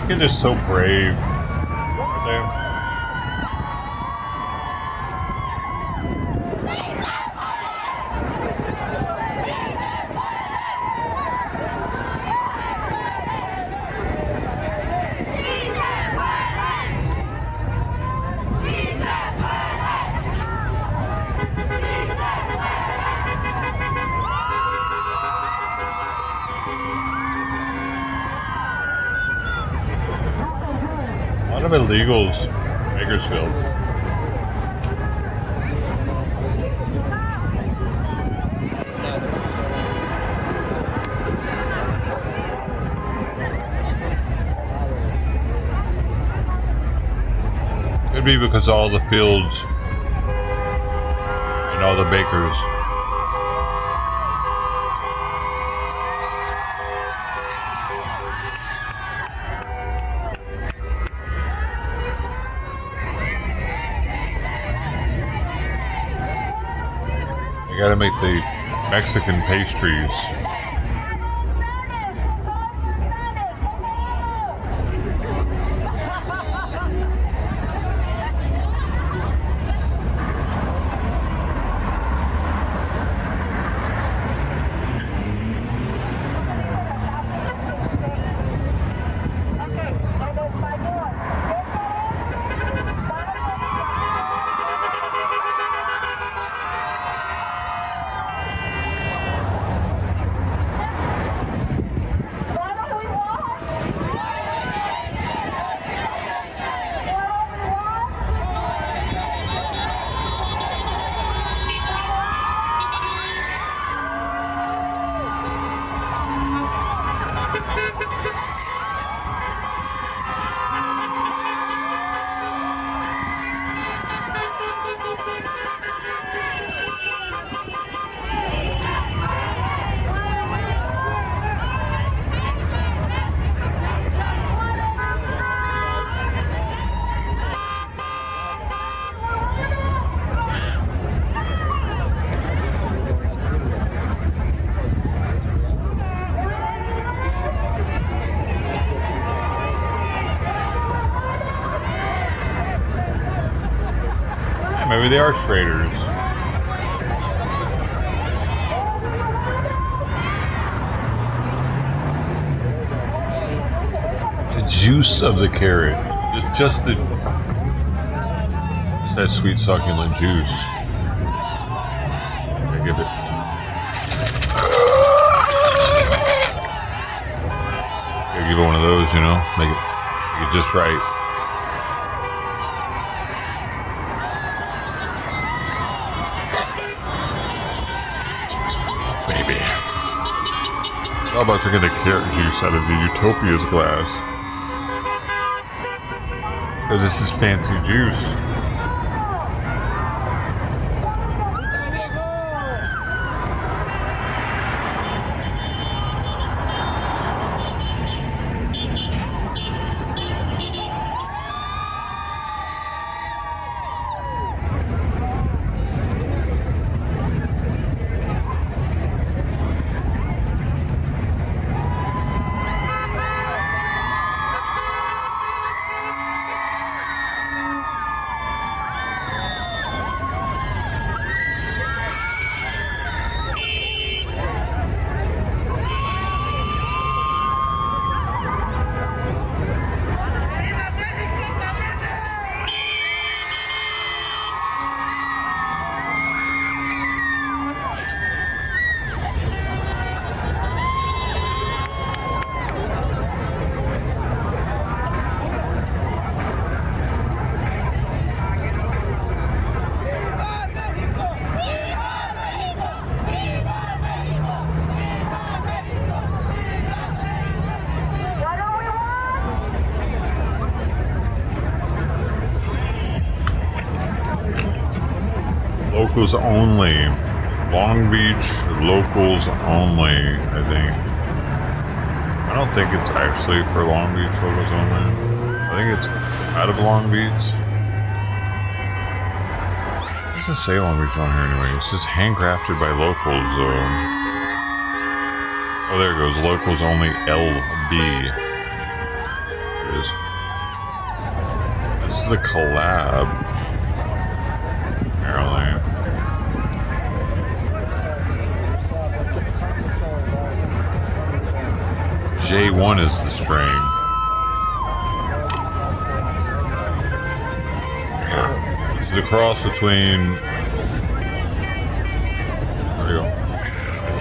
S1: Kids are so brave, aren't they? A lot of illegals in Bakersfield. Could be because all the fields and all the bakers. I gotta make the Mexican pastries. maybe they are traders. The juice of the carrot. Just that sweet succulent juice. I give it. Gotta give it one of those, you know, make it just right. Maybe. How about drinking the carrot juice out of the Utopia's glass? Because this is fancy juice. Locals only. Long Beach, locals only, I think. I don't think it's actually for Long Beach, locals only. I think it's out of Long Beach. It doesn't say Long Beach on here anyway. It says handcrafted by locals, though. Oh, there it goes. Locals only LB. There it is. This is a collab. Apparently. J1 is the strain. This is a cross between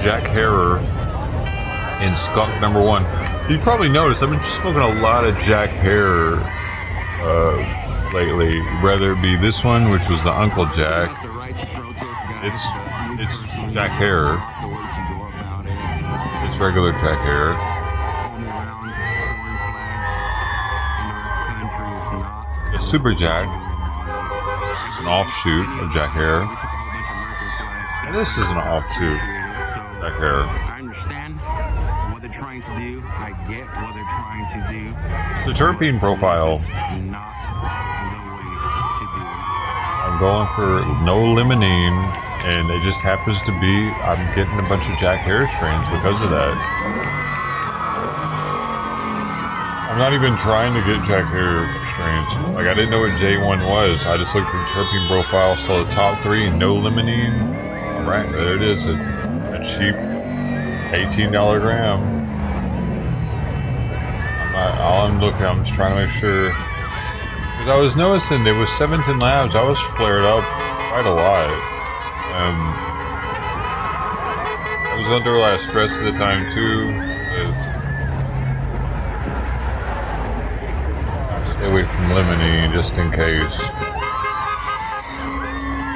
S1: Jack Herer and Skunk #1. You probably noticed I've been smoking a lot of Jack Herer lately. Whether it be this one, which was the Uncle Jack. It's Jack Herer. It's regular Jack Herer. The Super Jack is an offshoot of Jack Herer. And this is an offshoot of Jack Herer.
S19: I understand what they're trying to do. I get what they're trying to do.
S1: It's a terpene profile.
S19: Not the way to do it.
S1: I'm going for no limonene, and it just happens to be I'm getting a bunch of Jack Herer strains because of that. I'm not even trying to get Jack Herer strains. Like, I didn't know what J1 was. I just looked at the terpene profile, saw the top 3, no limonene. Alright, there it is. A cheap $18 gram. I'm just trying to make sure. Because I was noticing there was 17 Labs. I was flared up quite a lot. I was under a lot of stress at the time too. Stay away from limonene just in case.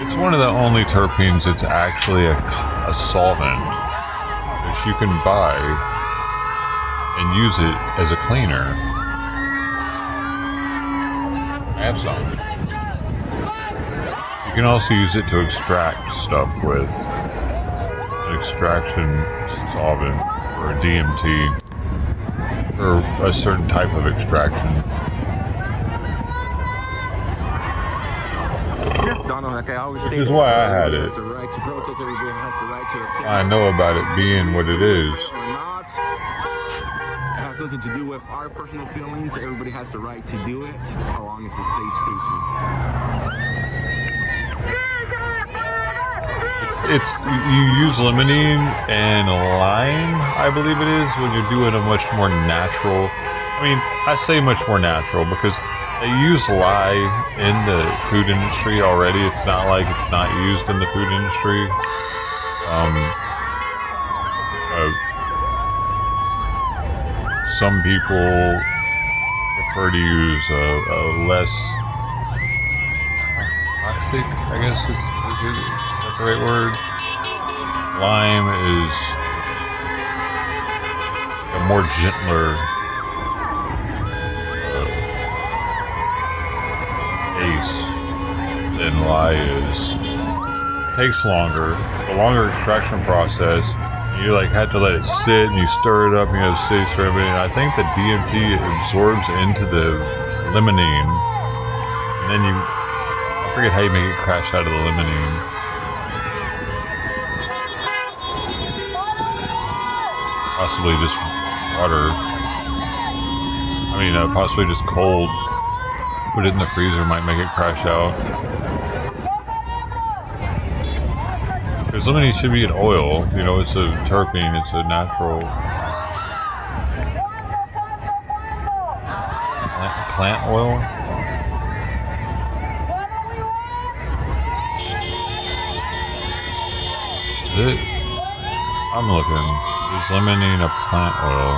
S1: It's one of the only terpenes that's actually a solvent that you can buy and use it as a cleaner. I have some. You can also use it to extract stuff with an extraction solvent or a DMT or a certain type of extraction. Which is why I had it. I know about it being what it is.
S19: It has nothing to do with our personal feelings. Everybody has the right to do it, as long as it stays peaceful.
S1: it's you use limonene and lime, I believe it is, when you're doing a much more natural. I mean, I say much more natural because they use lye in the food industry already. It's not like it's not used in the food industry. Some people prefer to use a less toxic, I guess is that the right word? Lime is a more gentler taste than lye is. It takes longer, a longer extraction process. You like have to let it sit and you stir it up and you have to sit stir it. And I think the DMT absorbs into the limonene, and then I forget how you make it crash out of the limonene. Possibly just water. I mean, possibly just cold. Put it in the freezer, might make it crash out. Because limonene should be an oil, you know, it's a terpene, it's a natural plant oil. Is it? I'm looking. Is limonene a plant oil?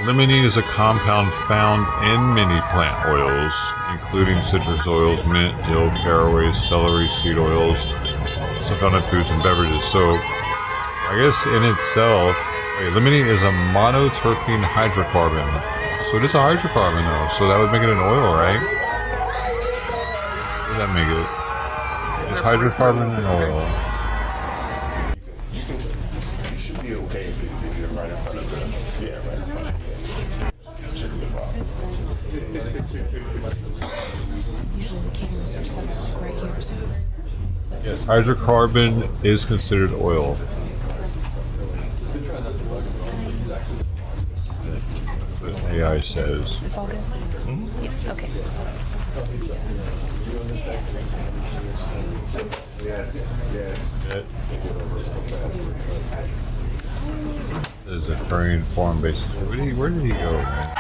S1: Limonene is a compound found in many plant oils, including citrus oils, mint, dill, caraway, celery seed oils, also found in foods and beverages. So, I guess in itself, limonene is a monoterpene hydrocarbon. So it is a hydrocarbon though, so that would make it an oil, right? What does that make it? Is hydrocarbon an oil?
S11: You should be okay if you're right in front of the, yeah, right in front of it. Shouldn't be a problem.
S7: Usually the cameras are set up right here, so.
S1: Yes, hydrocarbon is considered oil. What AI says.
S7: It's all good? Mm-hmm. Yeah, okay.
S1: This is a Korean forum basis. Where did he go, man?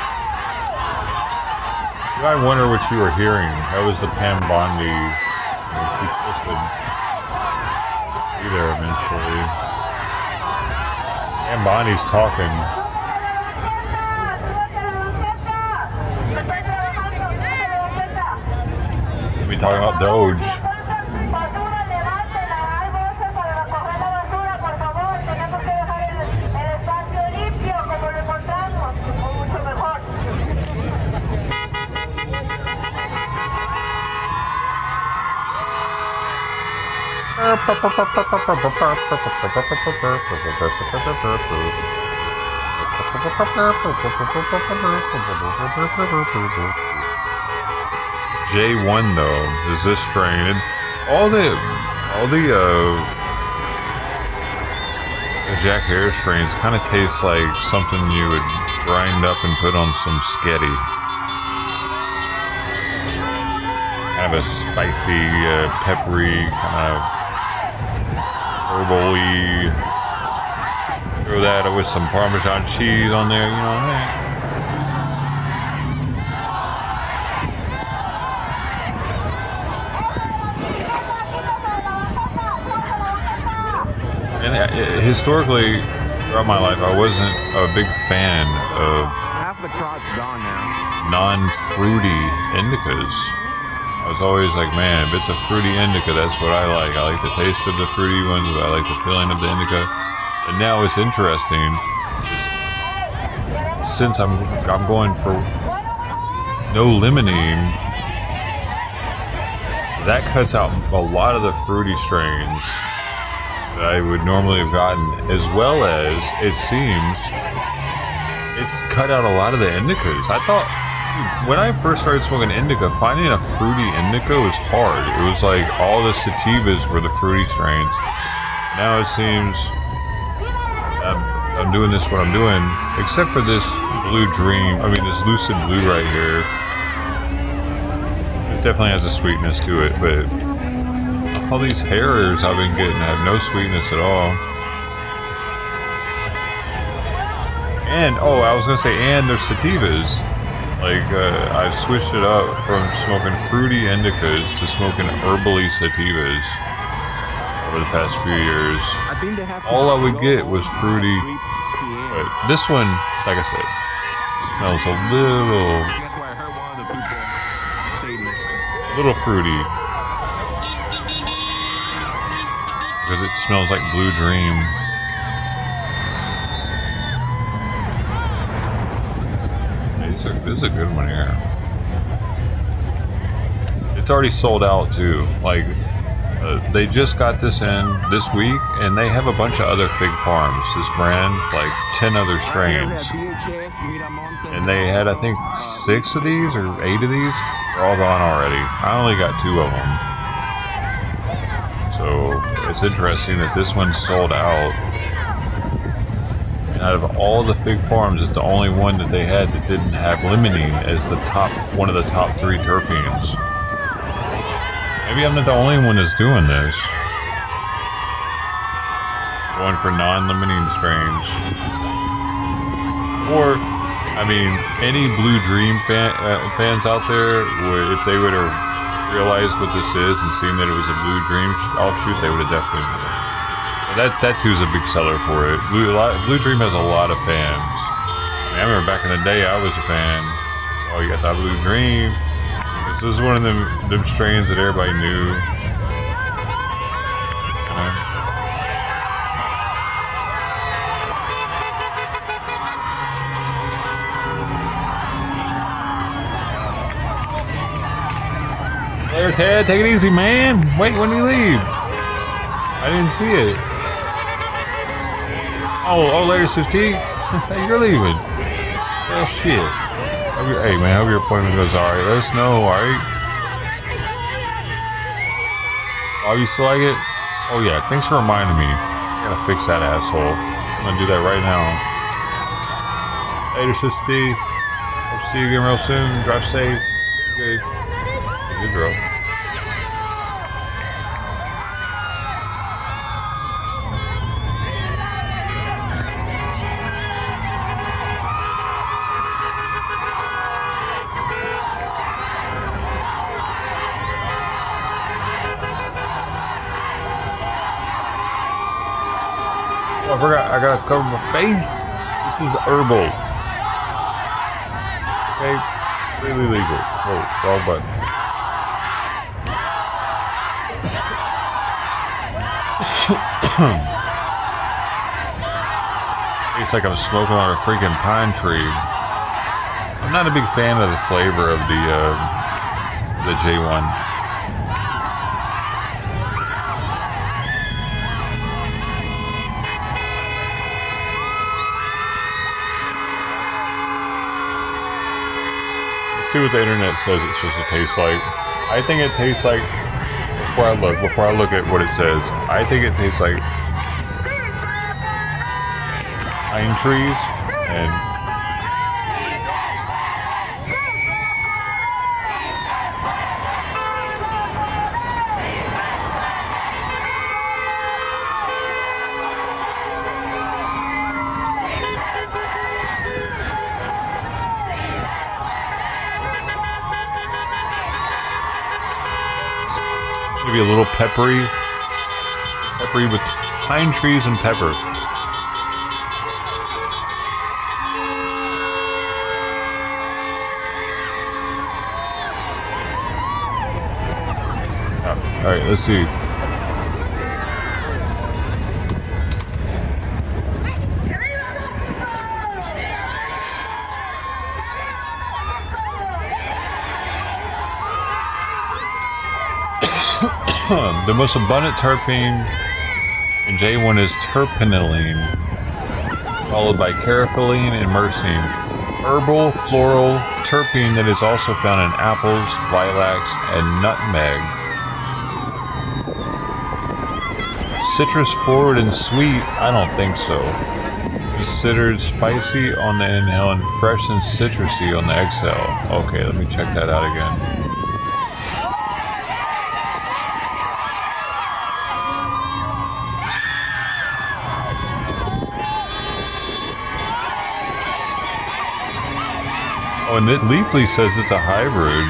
S1: I wonder what you were hearing. That was the Pam Bondi. She twisted. Be there eventually. Pam Bondi's talking. We'll be talking about Doge. J1 though is this strain, and all the Jack Harris strains kind of taste like something you would grind up and put on some sketty. Kind of a spicy, peppery, kind of herbal-y. Throw that with some Parmesan cheese on there, you know what I mean? And historically, throughout my life, I wasn't a big fan of
S21: half the crop's gone now.
S1: Non-fruity indicas. I was always like, man, if it's a fruity indica, that's what I like. I like the taste of the fruity ones, but I like the feeling of the indica. And now it's interesting, since I'm going for no limonene, that cuts out a lot of the fruity strains that I would normally have gotten, as well as it seems it's cut out a lot of the indicas. I thought When I first started smoking indica, finding a fruity indica was hard. It was like all the sativas were the fruity strains. Now it seems I'm doing this what I'm doing, except for this blue dream. I mean, this lucid blue right here. It definitely has a sweetness to it, but all these Harriers I've been getting have no sweetness at all. And oh, I was gonna say, and there's sativas. Like, I've switched it up from smoking fruity indicas to smoking herbally sativas over the past few years. All I would get was fruity, but this one, like I said, smells a little fruity. Because it smells like Blue Dream. This is a good one here. It's already sold out too. Like, they just got this in this week, and they have a bunch of other fig farms. This brand, like 10 other strains, and they had, I think, 6 of these or 8 of these. They're all gone already. I only got 2 of them. So it's interesting that this one sold out. And out of all the fig farms, it's the only one that they had that didn't have limonene as the top, one of the top 3 terpenes. Maybe I'm not the only one that's doing this. Going for non-limonene strains. Or, I mean, any Blue Dream fans out there, if they would have realized what this is and seen that it was a Blue Dream offshoot, they would have definitely. That too is a big seller for it. Blue Dream has a lot of fans. I mean, I remember back in the day, I was a fan. Oh, you got that Blue Dream. This is one of them strains that everybody knew. There, Ted, take it easy, man. Wait, when do you leave? I didn't see it. Oh, later, 15. You're leaving. Yeah, shit. Hey, man, hope your appointment goes alright. Let us know, alright? Oh, you still like it? Oh, yeah, thanks for reminding me. I gotta fix that asshole. I'm gonna do that right now. Later, Steve. Hope to see you again real soon. Drive safe. Good. Good girl. Oh, I forgot, I gotta cover my face. This is herbal. Okay, really legal. Oh, wrong button. Tastes like I'm smoking on a freaking pine tree. I'm not a big fan of the flavor of the J1. See what the internet says it's supposed to taste like. I think it tastes like, before I look at what it says, I think it tastes like pine trees and maybe a little peppery with pine trees and pepper. All right, let's see. The most abundant terpene in J1 is terpinolene, followed by carotene and myrcene. Herbal, floral, terpene that is also found in apples, lilacs, and nutmeg. Citrus forward and sweet? I don't think so. Considered spicy on the inhale and fresh and citrusy on the exhale. Okay, let me check that out again. Oh, and it Leafly says it's a hybrid.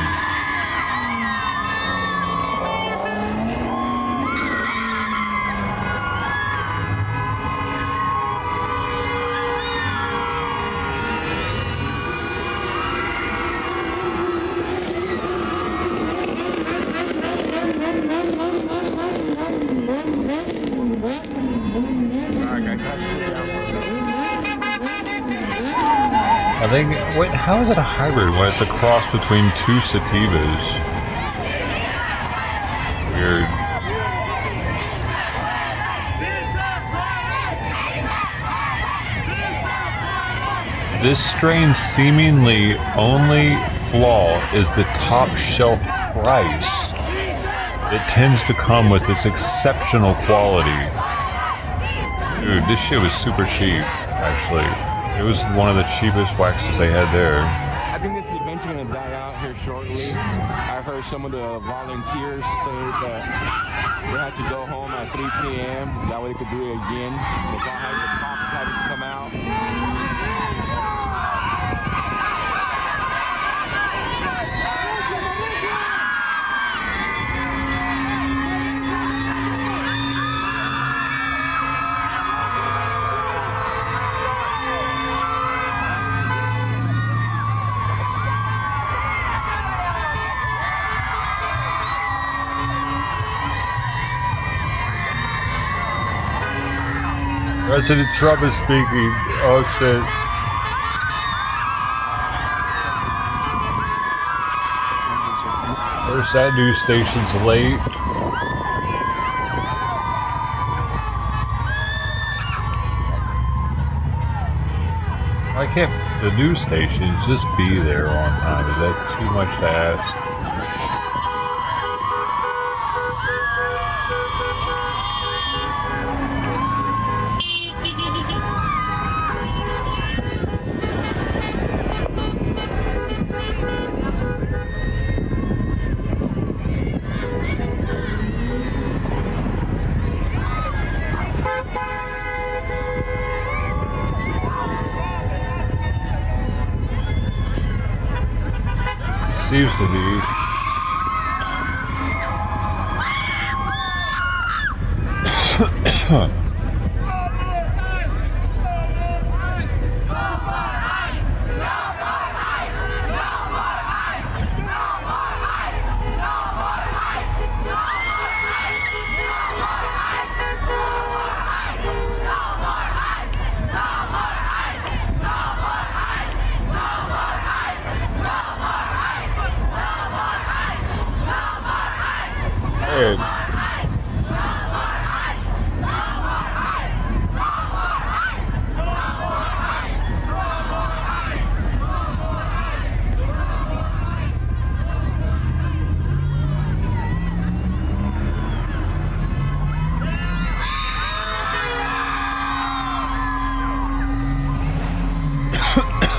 S1: I think, wait, how is it a hybrid when it's a cross between two sativas? Weird. This strain's seemingly only flaw is the top shelf price. It tends to come with its exceptional quality. Dude, this shit was super cheap, actually. It was one of the cheapest waxes they had there.
S4: I think this is eventually going to die out here shortly. I heard some of the volunteers say that they had to go home at 3 p.m. That way they could do it again. Without having the cops having to come out.
S1: President Trump is speaking. Oh shit. First, that news station's late. Why can't the news stations just be there on time? Is that too much to ask? Seems to be.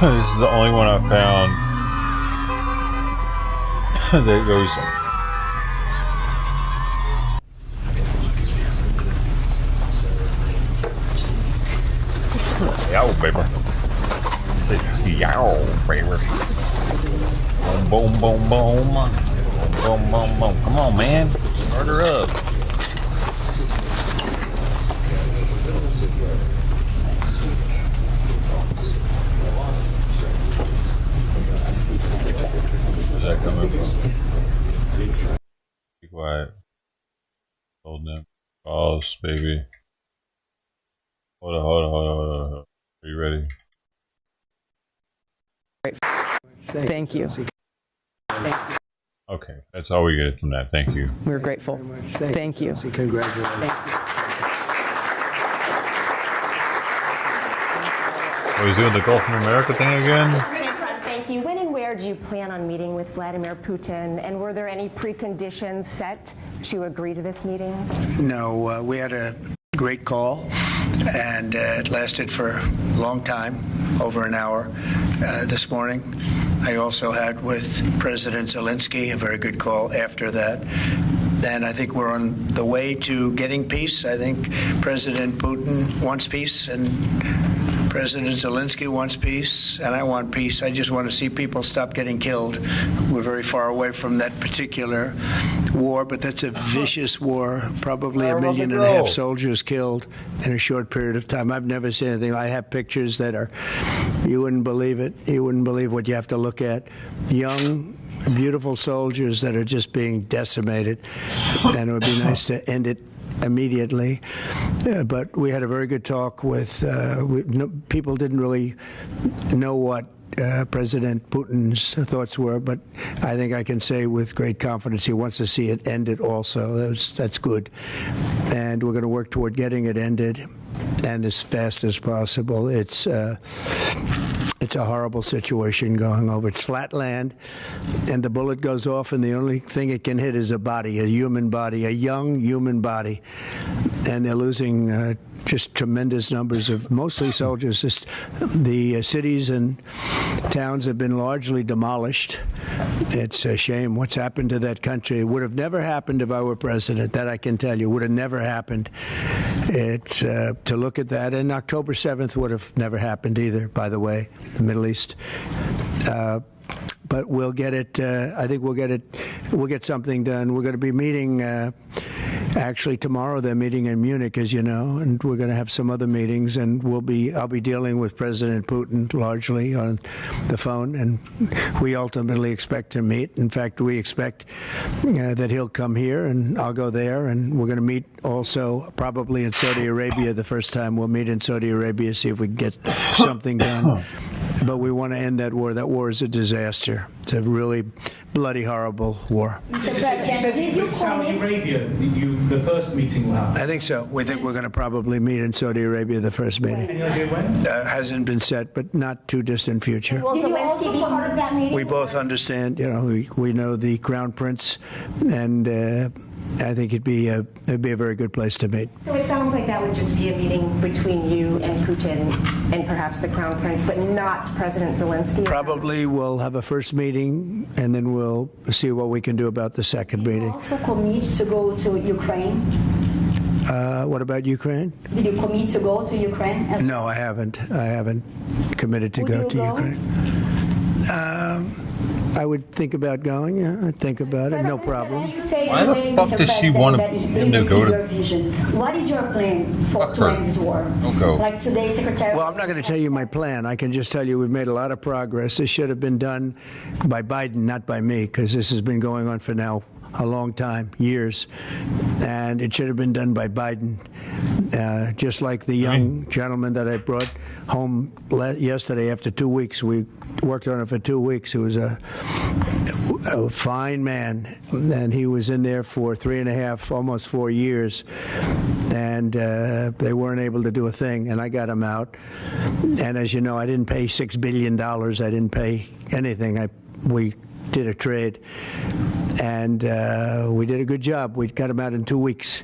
S1: This is the only one I found that goes. Yow, baby. Say yow, baby. Boom, boom, boom, boom. Boom, boom, boom. Come on, man. Start her up. Where's that coming from? Be quiet. Hold them. Pause, baby. Hold on. Are you ready?
S6: Thank you.
S1: Okay, that's all we get from that. Thank you.
S6: We're grateful. Thank you.
S13: Congratulations.
S1: Oh, he's doing the Gulf of America thing again?
S20: Thank you. When and where did you plan on meeting with Vladimir Putin, and were there any preconditions set to agree to this meeting?
S13: No, we had a great call, and it lasted for a long time, over an hour this morning. I also had with President Zelensky a very good call after that. And I think we're on the way to getting peace. I think President Putin wants peace, and President Zelensky wants peace, and I want peace. I just want to see people stop getting killed. We're very far away from that particular war, but that's a vicious war. Probably 1.5 million soldiers killed in a short period of time. I've never seen anything. I have pictures that are, you wouldn't believe it. You wouldn't believe what you have to look at. Young, beautiful soldiers that are just being decimated, and it would be nice to end it immediately. But we had a very good talk with people didn't really know what President Putin's thoughts were, but I think I can say with great confidence he wants to see it ended also. That's good, and we're going to work toward getting it ended, and as fast as possible. It's a horrible situation going over. It's flat land, and the bullet goes off, and the only thing it can hit is a body, a human body, a young human body. And they're losing just tremendous numbers of mostly soldiers. Just the cities and towns have been largely demolished. It's a shame what's happened to that country. It would have never happened if I were president. That I can tell you. Would have never happened. It's to look at that. And October 7th would have never happened either, by the way, the Middle East. But we'll get it. I think we'll get it. We'll get something done. We're going to be meeting. Actually, tomorrow they're meeting in Munich, as you know, and we're going to have some other meetings, and I'll be dealing with President Putin largely on the phone, and we ultimately expect to meet. In fact, we expect that he'll come here, and I'll go there, and we're going to meet also probably in Saudi Arabia. The first time we'll meet in Saudi Arabia, see if we can get something done. But we want to end that war. That war is a disaster. It's a really bloody, horrible war.
S9: Did you Saudi Arabia, the first meeting will happen?
S13: I think so. We think we're going to probably meet in Saudi Arabia, the first meeting.
S9: Any idea when?
S13: Hasn't been set, but not too distant future.
S15: Did you also be part of that meeting?
S13: We both understand. You know, we know the Crown Prince, and I think it'd be a very good place to meet.
S20: So it sounds like that would just be a meeting between you and Putin and perhaps the Crown Prince, but not President Zelensky?
S13: Probably we'll have a first meeting, and then we'll see what we can do about the second meeting.
S15: Did you also commit to go to Ukraine?
S13: What about Ukraine?
S15: Did you commit to go to Ukraine?
S13: No, I haven't. I haven't committed to go to Ukraine. I would think about going. Yeah, I'd think about it. No problem.
S1: Why the fuck does she want him to go to?
S15: What is your plan to end this war?
S1: Don't go.
S15: Like today's Secretary.
S13: Well, I'm not going to tell you my plan. I can just tell you we've made a lot of progress. This should have been done by Biden, not by me, because this has been going on for now a long time, years, and it should have been done by Biden. Just like the young gentleman that I brought home yesterday after 2 weeks. We worked on it for 2 weeks. It was a fine man, and he was in there for 3.5, almost 4 years, and they weren't able to do a thing, and I got him out. And as you know, I didn't pay $6 billion. I didn't pay anything. We did a trade, and we did a good job. We got him out in 2 weeks.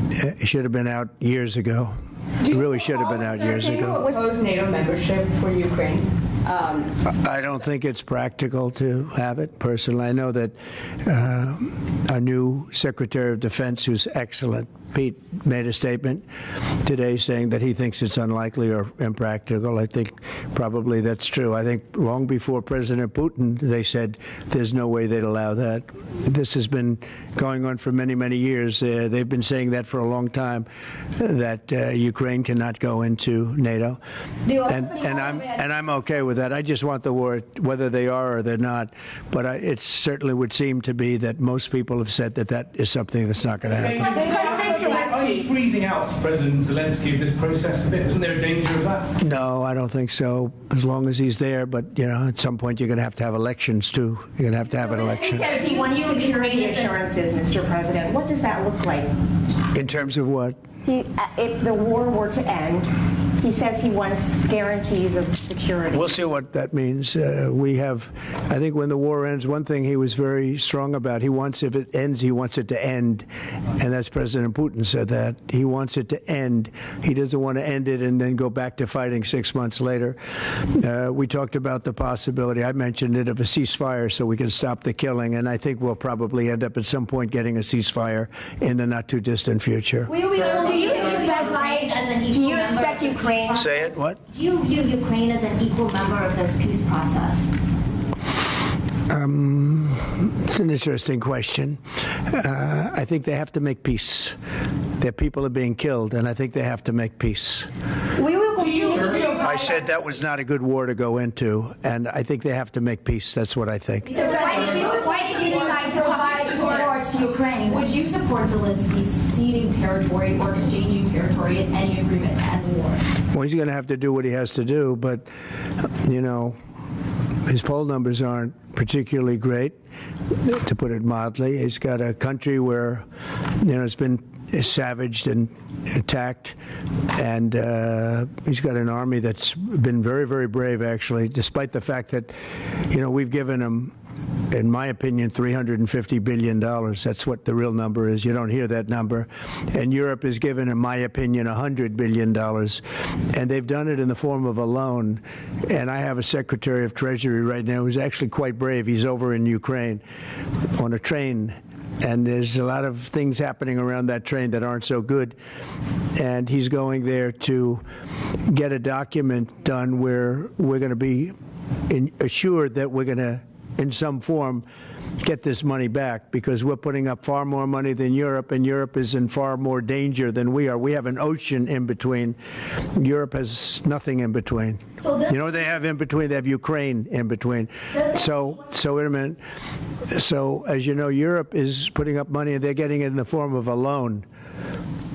S13: It should have been out years ago. It really should have been out years ago.
S6: Oppose NATO membership for Ukraine?
S13: I don't think it's practical to have it, personally. I know that our new Secretary of Defense, who's excellent, Pete, made a statement today saying that he thinks it's unlikely or impractical. I think probably that's true. I think long before President Putin, they said there's no way they'd allow that. This has been going on for many, many years. They've been saying that for a long time, that Ukraine cannot go into NATO. And I'm okay with that. I just want the war, whether they are or they're not. But it certainly would seem to be that most people have said that that is something that's not going to happen.
S9: Are you freezing out President Zelensky of this process a bit? Isn't there a danger of that?
S13: No, I don't think so, as long as he's there. But, you know, at some point you're going to have elections, too. You're going to have an election.
S20: If he wants security assurances, Mr. President, what does that look like?
S13: In terms of what?
S20: If the war were to end, He says he wants guarantees of security.
S13: We'll see what that means. I think when the war ends, one thing he was very strong about, he wants, if it ends, he wants it to end. And that's President Putin said that. He wants it to end. He doesn't want to end it and then go back to fighting 6 months later. We talked about the possibility, I mentioned it, of a ceasefire so we can stop the killing. And I think we'll probably end up at some point getting a ceasefire in the not too distant future.
S20: Do you expect Ukraine?
S13: Say it, what?
S10: Do you view Ukraine as an equal member of this peace process?
S13: It's an interesting question. I think they have to make peace. Their people are being killed, and I think they have to make peace.
S10: We will continue to provide.
S13: I said that was not a good war to go into, and I think they have to make peace. That's what I think.
S10: So why did you decide to provide support to Ukraine? Would you support Zelensky ceding territory or exchanging territory in any agreement to end the war?
S13: Well, he's going to have to do what he has to do, but, you know, his poll numbers aren't particularly great, to put it mildly. He's got a country where, you know, it's been savaged and attacked, and he's got an army that's been very, very brave, actually, despite the fact that, you know, we've given him, in my opinion, $350 billion. That's what the real number is. You don't hear that number. And Europe has given, in my opinion, $100 billion. And they've done it in the form of a loan. And I have a Secretary of Treasury right now who's actually quite brave. He's over in Ukraine on a train. And there's a lot of things happening around that train that aren't so good. And he's going there to get a document done where we're going to be assured that we're going to, in some form, get this money back, because we're putting up far more money than Europe, and Europe is in far more danger than we are. We have an ocean in between. Europe has nothing in between. You know what they have in between? They have Ukraine in between. So wait a minute. So, as you know, Europe is putting up money, and they're getting it in the form of a loan.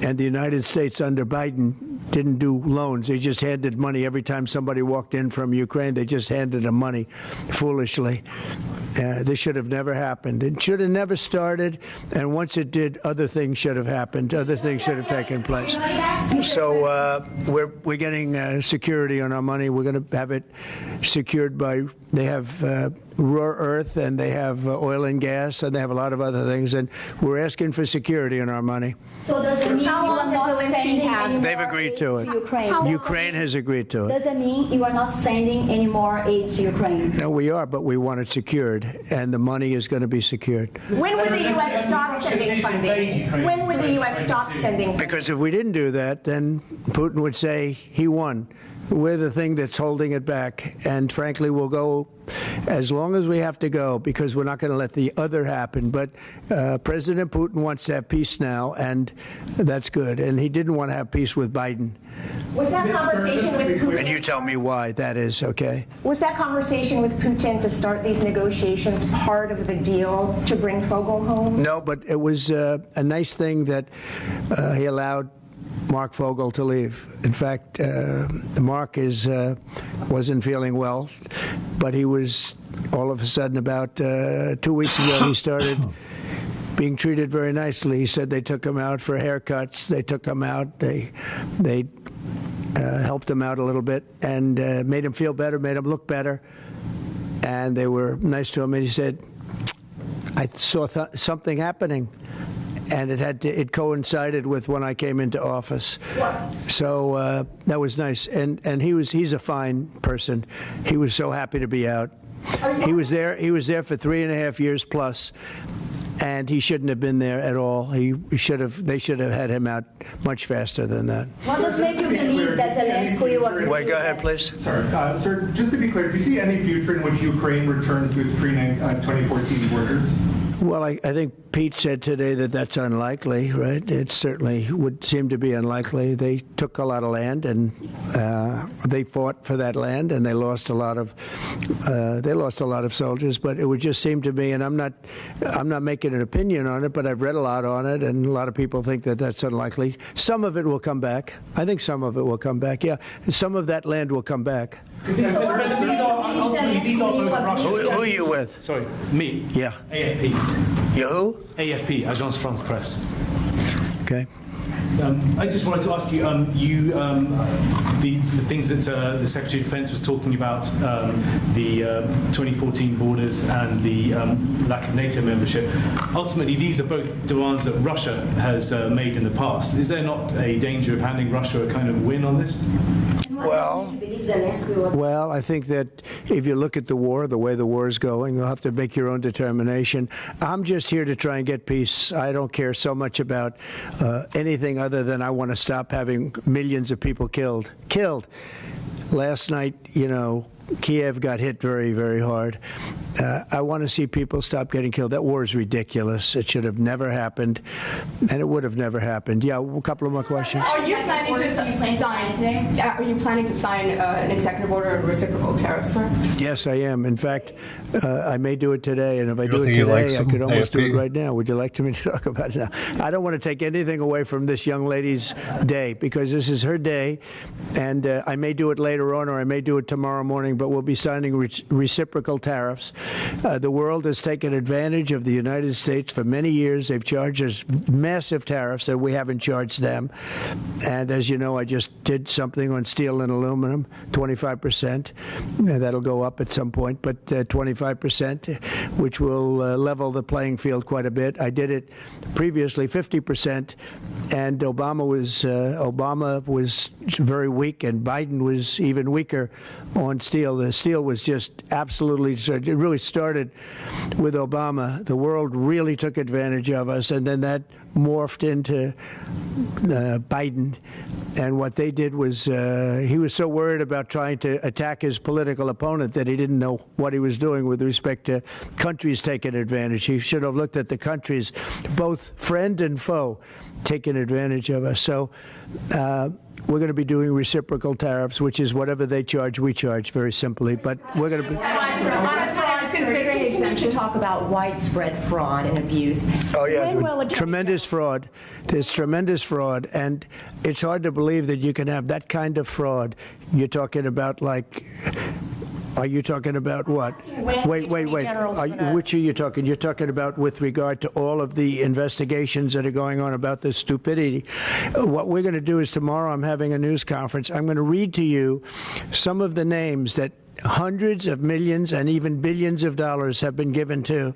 S13: And the United States under Biden didn't do loans. They just handed money every time somebody walked in from Ukraine. They just handed them money foolishly. This should have never happened. It should have never started. And once it did, other things should have happened. Other things should have taken place. So we're getting security on our money. We're going to have it secured by, they have rare earth, and they have oil and gas, and they have a lot of other things. And we're asking for security on our money.
S10: So does it mean you are not sending any more
S13: They've agreed to it. Ukraine has agreed to it.
S10: Does it mean you are not sending any more aid to Ukraine?
S13: No, we are, but we want it secured, and the money is going to be secured.
S20: When would the U.S. stop sending funding? When would the U.S. stop sending funding?
S13: Because if we didn't do that, then Putin would say he won. We're the thing that's holding it back, and frankly, we'll go as long as we have to go, because we're not going to let the other happen. But President Putin wants to have peace now, and that's good. And he didn't want to have peace with Biden.
S20: Was that conversation with Putin?
S13: And you tell me why that is, okay?
S20: Was that conversation with Putin to start these negotiations part of the deal to bring Fogel home?
S13: No, but it was a nice thing that he allowed Mark Fogel to leave. In fact, Mark wasn't feeling well, but he was, all of a sudden, about 2 weeks ago, he started being treated very nicely. He said they took him out for haircuts. They took him out. They helped him out a little bit and made him feel better, made him look better. And they were nice to him. And he said, I saw something happening. And it coincided with when I came into office. So that was nice. And he's a fine person. He was so happy to be out. He was there for 3.5 years plus. And he shouldn't have been there at all. They should have had him out much faster than that.
S10: What does make you believe that Zelensky will agree?
S13: Wait, go ahead, please.
S9: Sorry, sir, just to be clear, do you see any future in which Ukraine returns to its pre-2014 borders?
S13: Well, I think Pete said today that that's unlikely, right? It certainly would seem to be unlikely. They took a lot of land, and they fought for that land, and they lost a lot of soldiers. But it would just seem to me, and I'm not making an opinion on it, but I've read a lot on it, and a lot of people think that that's unlikely. Some of it will come back. I think some of it will come back. Yeah, some of that land will come back.
S9: Ultimately, these are both Russians.
S13: Who are you with?
S9: Sorry, me.
S13: Yeah.
S9: AFP.
S13: You who?
S9: AFP, Agence France Presse.
S13: Okay.
S9: I just wanted to ask you, the things that the Secretary of Defense was talking about, the 2014 borders and the lack of NATO membership. Ultimately, these are both demands that Russia has made in the past. Is there not a danger of handing Russia a kind of win on this?
S3: Well, I think that if you look at the war, the way the war is going, you'll have to make your own determination. I'm just here to try and get peace. I don't care so much about anything other than I want to stop having millions of people killed. Last night, you know, Kiev got hit very, very hard. I want to see people stop getting killed. That war is ridiculous. It should have never happened, and it would have never happened. Yeah, a couple of more questions.
S6: Are you planning to sign today? Are you planning to sign an executive order on reciprocal tariffs, sir?
S3: Yes, I am. In fact, I may do it today, and if I do it today, I could almost do it right now. Would you like me to talk about it now? I don't want to take anything away from this young lady's day, because this is her day, and I may do it later on, or I may do it tomorrow morning, but we'll be signing reciprocal tariffs. The world has taken advantage of the United States for many years. They've charged us massive tariffs that we haven't charged them. And as you know, I just did something on steel and aluminum, 25%. That'll go up at some point, but 25%, which will level the playing field quite a bit. I did it previously 50%, and Obama was very weak, and Biden was even weaker on steel. The steel was just absolutely, it really started with Obama. The world really took advantage of us, and then that morphed into Biden. And what they did was he was so worried about trying to attack his political opponent that he didn't know what he was doing with respect to countries taking advantage. He should have looked at the countries, both friend and foe, taking advantage of us. So we're going to be doing reciprocal tariffs, which is whatever they charge, we charge, very simply. But we're going to be...
S20: Considering exemption, talk about widespread fraud and abuse.
S3: Oh, yeah, tremendous fraud. There's tremendous fraud, and it's hard to believe that you can have that kind of fraud. You're talking about, like... Are you talking about what? Wait. Which are you talking? You're talking about with regard to all of the investigations that are going on about this stupidity. What we're going to do is tomorrow I'm having a news conference. I'm going to read to you some of the names that hundreds of millions and even billions of dollars have been given to.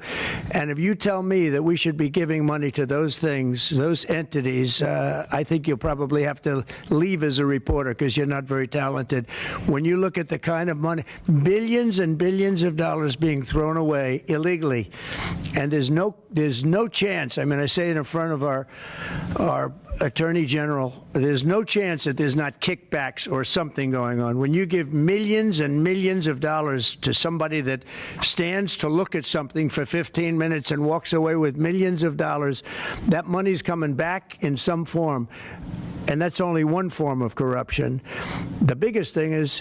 S3: And if you tell me that we should be giving money to those things, those entities, I think you'll probably have to leave as a reporter because you're not very talented. When you look at the kind of money, billions and billions of dollars being thrown away illegally, and there's no chance, I mean, I say it in front of our Attorney General, there's no chance that there's not kickbacks or something going on. When you give millions and millions of dollars to somebody that stands to look at something for 15 minutes and walks away with millions of dollars, that money's coming back in some form. And that's only one form of corruption. The biggest thing is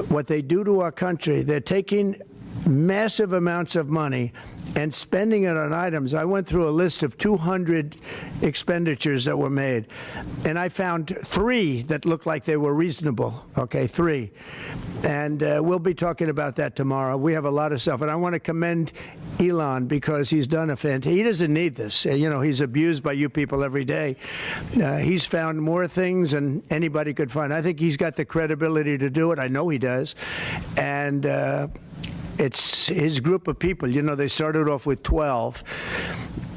S3: what they do to our country. They're taking massive amounts of money and spending it on items. I went through a list of 200 expenditures that were made, and I found 3 that looked like they were reasonable. Okay, 3. And we'll be talking about that tomorrow. We have a lot of stuff, and I want to commend Elon because he's done he doesn't need this. You know, he's abused by you people every day. He's found more things than anybody could find. I think he's got the credibility to do it. I know he does. And it's his group of people. You know, they started off with 12.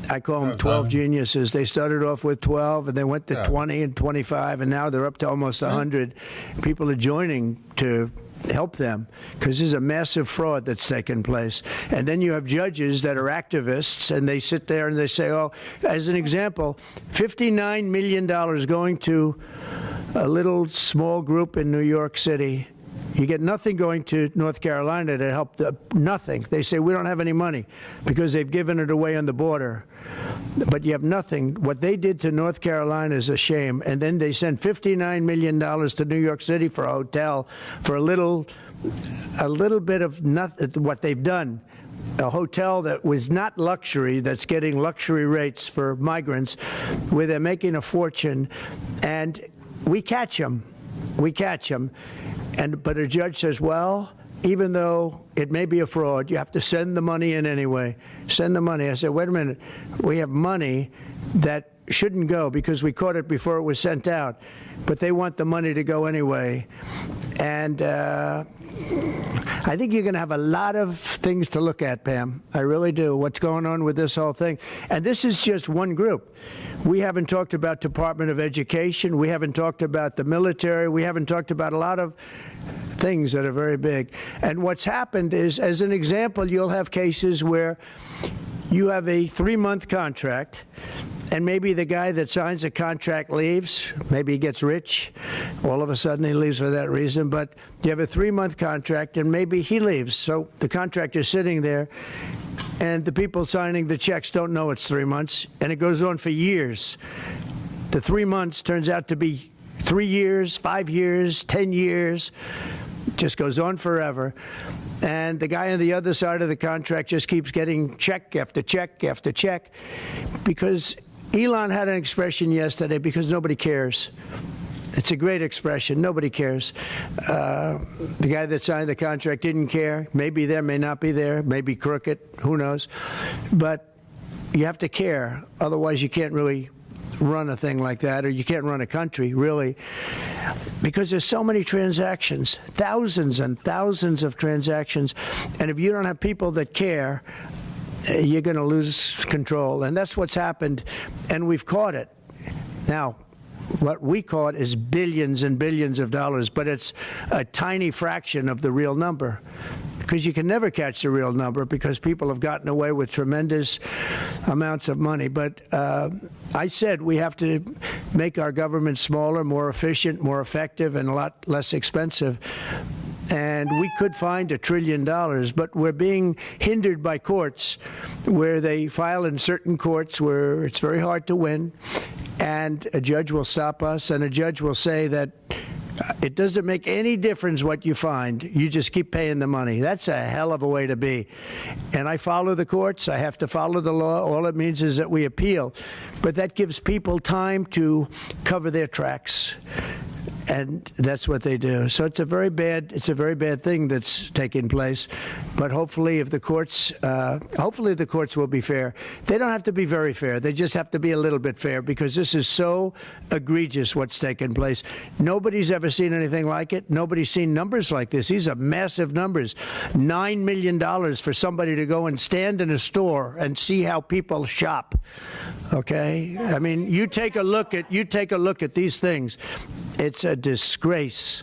S3: I call them 12 geniuses. They started off with 12, and they went to 20 and 25, and now they're up to almost 100. People are joining to help them because there's a massive fraud that's taken place. And then you have judges that are activists, and they sit there and they say, oh, as an example, $59 million going to a little small group in New York City. You get nothing going to North Carolina to help nothing. They say, we don't have any money because they've given it away on the border. But you have nothing. What they did to North Carolina is a shame. And then they sent $59 million to New York City for a hotel for a little bit of nothing, what they've done. A hotel that was not luxury, that's getting luxury rates for migrants, where they're making a fortune. And we catch them. But a judge says, well, even though it may be a fraud, you have to send the money in anyway. Send the money. I said, wait a minute. We have money that shouldn't go because we caught it before it was sent out. But they want the money to go anyway. And I think you're going to have a lot of things to look at, Pam. I really do. What's going on with this whole thing? And this is just one group. We haven't talked about Department of Education. We haven't talked about the military. We haven't talked about a lot of things that are very big. And what's happened is, as an example, you'll have cases where you have a 3-month contract, and maybe the guy that signs the contract leaves. Maybe he gets rich. All of a sudden he leaves for that reason. But you have a 3-month contract, and maybe he leaves. So the contract is sitting there, and the people signing the checks don't know it's 3 months, and it goes on for years. The 3 months turns out to be 3 years, 5 years, 10 years. Just goes on forever. And the guy on the other side of the contract just keeps getting check after check after check, because Elon had an expression yesterday, because nobody cares. It's a great expression. Nobody cares. The guy that signed the contract didn't care. Maybe there, may not be there, maybe crooked, who knows. But you have to care. Otherwise, you can't really run a thing like that, or you can't run a country, really, because there's so many transactions, thousands and thousands of transactions. And if you don't have people that care, you're going to lose control. And that's what's happened, and we've caught it. Now, what we caught is billions and billions of dollars, but it's a tiny fraction of the real number, because you can never catch the real number, because people have gotten away with tremendous amounts of money. But I said we have to make our government smaller, more efficient, more effective, and a lot less expensive. And we could find $1 trillion, but we're being hindered by courts where they file in certain courts where it's very hard to win. And a judge will stop us, and a judge will say that it doesn't make any difference what you find. You just keep paying the money. That's a hell of a way to be. And I follow the courts. I have to follow the law. All it means is that we appeal. But that gives people time to cover their tracks. And that's what they do. So it's a very bad thing that's taking place. But hopefully, if the courts, hopefully the courts will be fair. They don't have to be very fair. They just have to be a little bit fair, because this is so egregious what's taking place. Nobody's ever seen anything like it. Nobody's seen numbers like this. These are massive numbers. $9 million for somebody to go and stand in a store and see how people shop. Okay, I mean, you take a look at these things. It's a disgrace.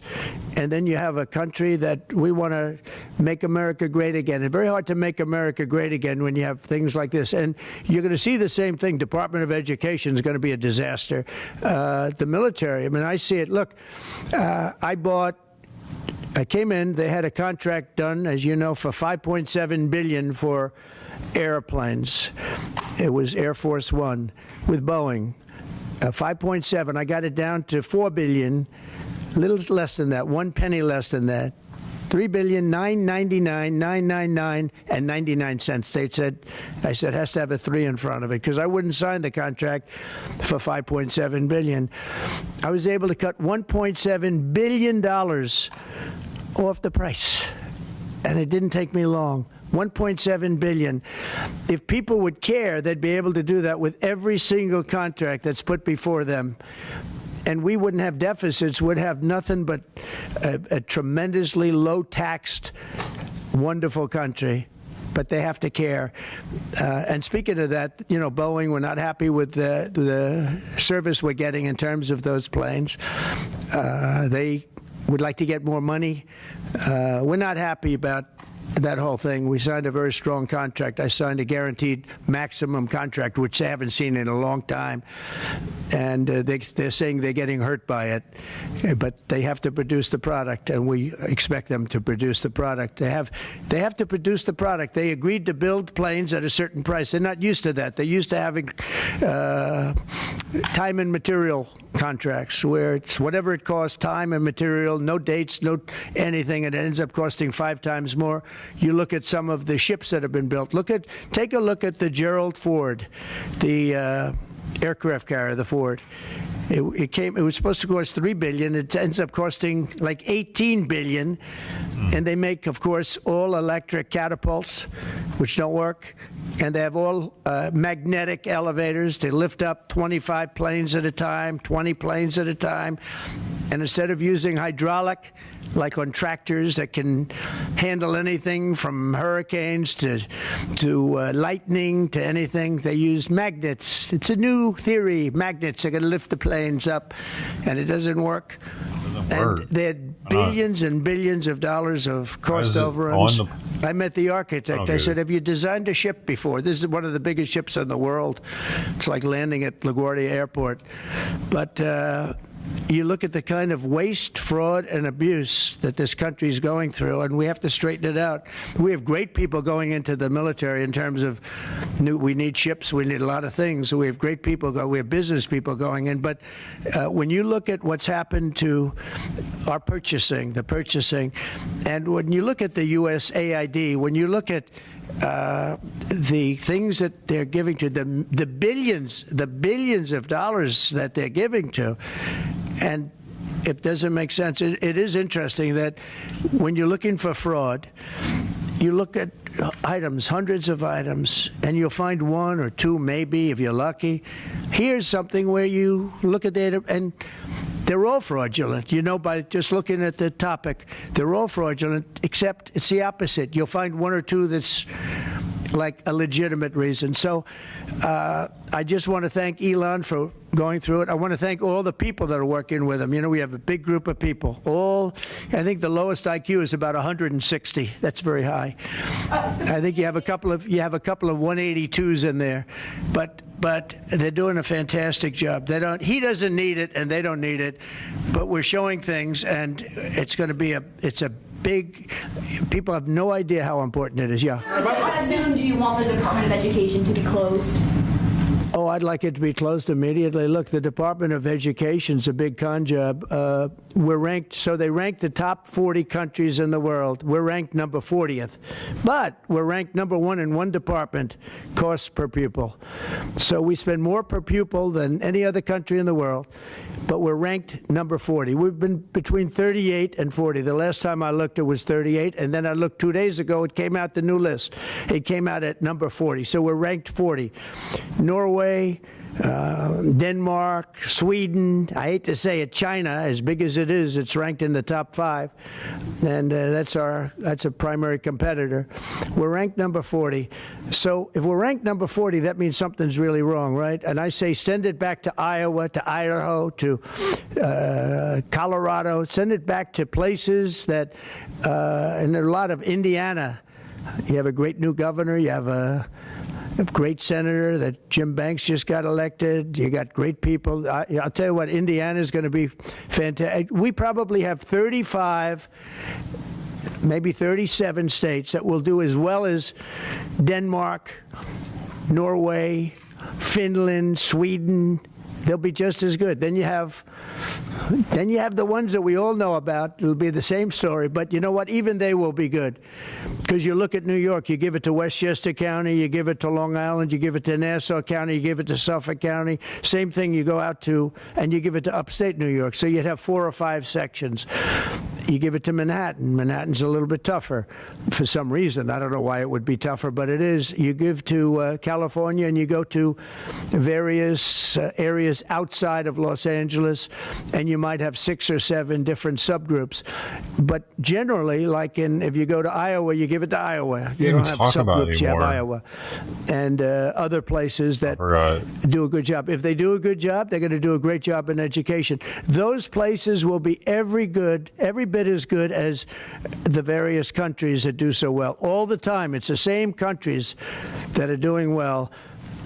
S3: And then you have a country that we want to make America great again. It's very hard to make America great again when you have things like this. And you're going to see the same thing. Department of Education is going to be a disaster. The military, I mean, I see it. Look, I came in, they had a contract done, as you know, for $5.7 billion for airplanes. It was Air Force One with Boeing. 5.7. I got it down to $4 billion, a little less than that, 1 penny less than that. $3,999,999 and 99 cents. I said it has to have a 3 in front of it, because I wouldn't sign the contract for $5.7 billion. I was able to cut $1.7 billion off the price, and it didn't take me long. $1.7 billion. If people would care, they'd be able to do that with every single contract that's put before them. And we wouldn't have deficits. We'd have nothing but a tremendously low-taxed, wonderful country. But they have to care. And speaking of that, you know, Boeing, we're not happy with the service we're getting in terms of those planes. They would like to get more money. We're not happy about that whole thing. We signed a very strong contract. I signed a guaranteed maximum contract, which they haven't seen in a long time. And they're saying they're getting hurt by it. But they have to produce the product, and we expect them to produce the product. They have to produce the product. They agreed to build planes at a certain price. They're not used to that. They're used to having time and material contracts, where it's whatever it costs, time and material, no dates, no anything, and it ends up costing 5 times more. You look at some of the ships that have been built. Take a look at the Gerald Ford, the aircraft carrier, the Ford. It was supposed to cost $3 billion. It ends up costing like $18 billion. And they make, of course, all electric catapults, which don't work. And they have all magnetic elevators to lift up 25 planes at a time, 20 planes at a time. And instead of using hydraulic, like on tractors that can handle anything from hurricanes to lightning to anything, they use magnets. It's a new theory. Magnets are going to lift the planes up, and it doesn't work. And they had billions and billions of dollars of cost overruns. I met the architect. I said, have you designed a ship before? This is one of the biggest ships in the world. It's like landing at LaGuardia Airport. But you look at the kind of waste, fraud, and abuse that this country is going through, and we have to straighten it out. We have great people going into the military in terms of we need ships, we need a lot of things. We have great people, we have business people going in. But when you look at what's happened to our purchasing, and when you look at the USAID, when you look at the things that they're giving to them, the billions of dollars that they're giving to, and it doesn't make sense. It is interesting that when you're looking for fraud, you look at items, hundreds of items, and you'll find one or two, maybe, if you're lucky. Here's something where you look at it, and they're all fraudulent. You know, by just looking at the topic, they're all fraudulent, except it's the opposite. You'll find one or two that's like a legitimate reason. So I just want to thank Elon for going through it. I want to thank all the people that are working with him. You know, we have a big group of people. I think the lowest IQ is about 160. That's very high. I think you have a couple of 182s in there, but they're doing a fantastic job. He doesn't need it, and they don't need it, but we're showing things, and it's going to be big. People have no idea how important it is. Yeah.
S10: So how soon do you want the Department of Education to be closed?
S3: Oh, I'd like it to be closed immediately. Look, the Department of Education's a big con job. We're ranked, so they rank the top 40 countries in the world. We're ranked number 40th. But we're ranked number 1 in one department, cost per pupil. So we spend more per pupil than any other country in the world, but we're ranked number 40. We've been between 38 and 40. The last time I looked, it was 38, and then I looked 2 days ago, it came out the new list. It came out at number 40, so we're ranked 40. Norway, Denmark, Sweden, I hate to say it, China, as big as it is, it's ranked in the top 5, and that's a primary competitor. We're ranked number 40. So if we're ranked number 40, that means something's really wrong, right? And I say send it back to Iowa, to Idaho, to Colorado, send it back to places that, and there are a lot of Indiana. You have a great new governor, you have a great senator that Jim Banks just got elected. You got great people. I'll tell you what, Indiana is going to be fantastic. We probably have 35, maybe 37 states that will do as well as Denmark, Norway, Finland, Sweden. They'll be just as good. Then you have the ones that we all know about. It'll be the same story, but you know what? Even they will be good, because you look at New York. You give it to Westchester County, you give it to Long Island, you give it to Nassau County, you give it to Suffolk County. Same thing. You go out to and you give it to upstate New York. So you'd have 4 or 5 sections. You give it to Manhattan. Manhattan's a little bit tougher for some reason. I don't know why it would be tougher, but it is. You give to California, and you go to various areas outside of Los Angeles, and you might have 6 or 7 different subgroups. But generally, like if you go to Iowa, you give it to Iowa. You don't have subgroups, you have Iowa. And other places that do a good job. If they do a good job, they're going to do a great job in education. Those places will be every bit as good as the various countries that do so well. All the time, it's the same countries that are doing well.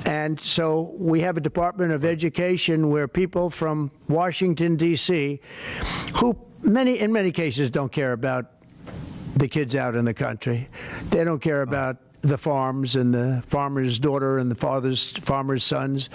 S3: And so we have a Department of Education where people from Washington, D.C., who in many cases don't care about the kids out in the country. They don't care about the farms and the farmer's daughter and the farmer's sons.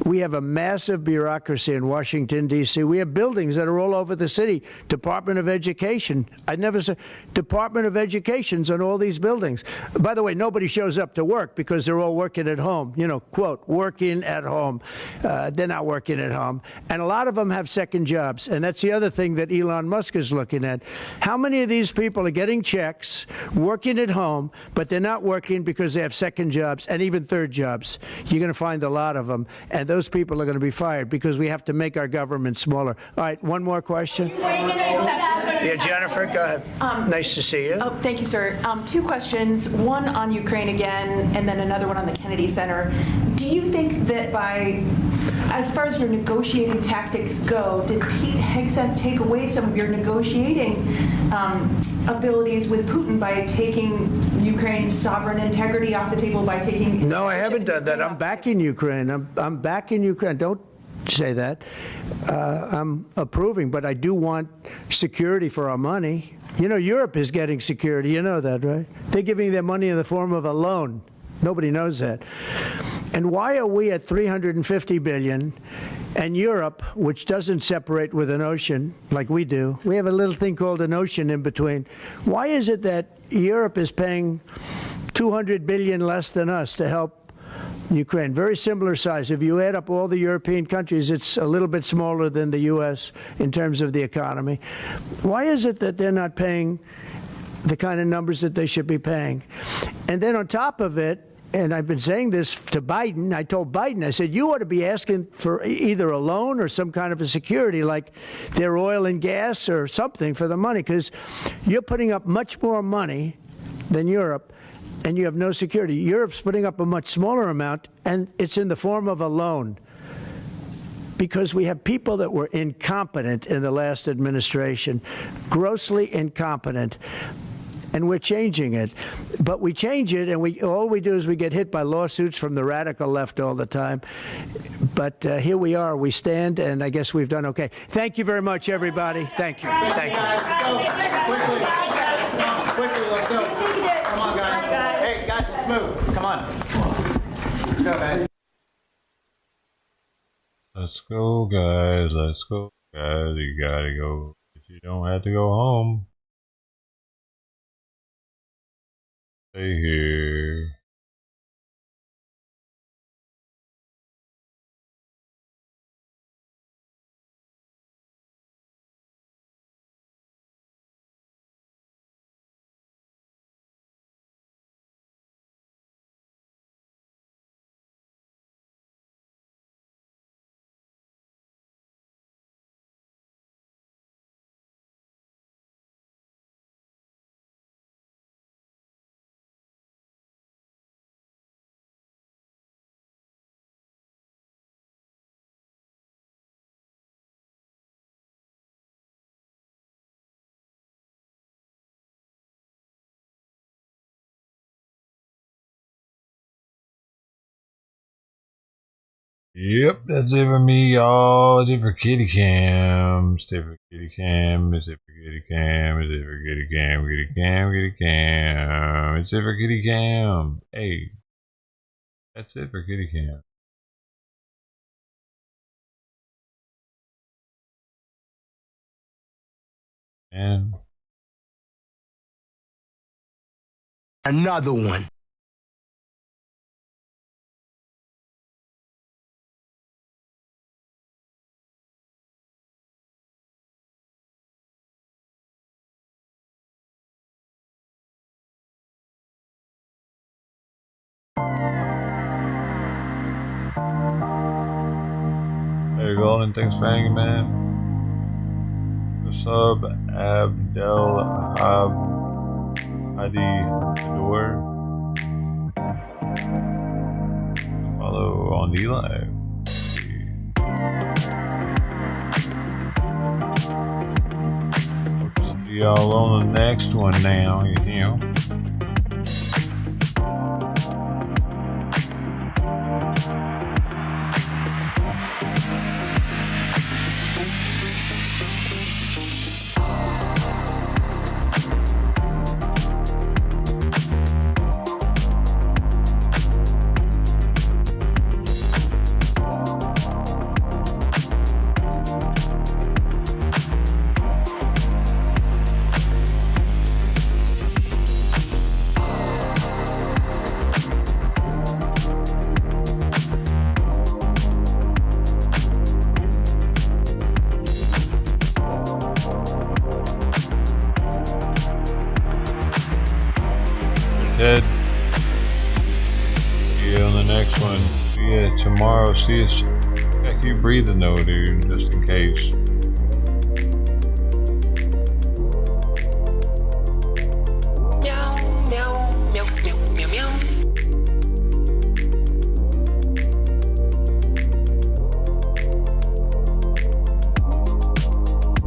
S3: We have a massive bureaucracy in Washington, D.C. We have buildings that are all over the city. Department of Education. I never said Department of Education's on all these buildings. By the way, nobody shows up to work because they're all working at home. You know, quote, working at home. They're not working at home. And a lot of them have second jobs. And that's the other thing that Elon Musk is looking at. How many of these people are getting checks, working at home, but they're not working because they have second jobs and even third jobs? You're going to find a lot of them, and those people are going to be fired because we have to make our government smaller. All right, one more question. Yeah, Jennifer, go ahead. Nice to see you.
S7: Oh, thank you, sir. Two questions, one on Ukraine again, and then another one on the Kennedy Center. Do you think that as far as your negotiating tactics go, did Pete Hegseth take away some of your negotiating abilities with Putin by taking Ukraine's sovereign integrity off the table, by taking...
S3: No, I haven't done that. I'm backing Ukraine. I'm backing Ukraine. Don't say that. I'm approving, but I do want security for our money. You know, Europe is getting security. You know that, right? They're giving their money in the form of a loan. Nobody knows that. And why are we at $350 billion and Europe, which doesn't separate with an ocean like we do, we have a little thing called an ocean in between. Why is it that Europe is paying $200 billion less than us to help Ukraine? Very similar size. If you add up all the European countries, it's a little bit smaller than the U.S. in terms of the economy. Why is it that they're not paying the kind of numbers that they should be paying? And then on top of it, and I've been saying this to Biden, I told Biden, I said, you ought to be asking for either a loan or some kind of a security, like their oil and gas or something for the money, because you're putting up much more money than Europe, and you have no security. Europe's putting up a much smaller amount, and it's in the form of a loan. Because we have people that were incompetent in the last administration, grossly incompetent. And we're changing it. But we change it, and all we do is we get hit by lawsuits from the radical left all the time. But here we are. We stand, and I guess we've done okay. Thank you very much, everybody. Thank you. Thank you.
S8: Quickly, let's go. Come on, guys. Hey, guys, let's move. Come on. Let's go, guys.
S17: Let's go, guys. Let's go, guys. You gotta go. If you don't have to go home, stay here. Yep, that's it for me, y'all. It's it for Kitty Cam. It's it for Kitty Cam. It's it for Kitty Cam. It's it for Kitty Cam. Kitty Cam. Kitty Cam. It's it for Kitty Cam. Hey, that's it for Kitty Cam. And
S8: another one.
S17: There you go, and thanks for hanging, man. What's up, Abdel Hadi Ador? Follow on the live. Hope to see y'all on the next one now, you know.
S1: tomorrow. See you. Yeah, keep breathing though, dude, just in case.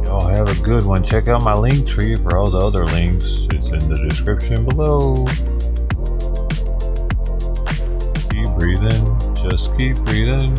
S1: Y'all have a good one. Check out my link tree for all the other links. It's in the description below. Keep breathing. Just keep breathing.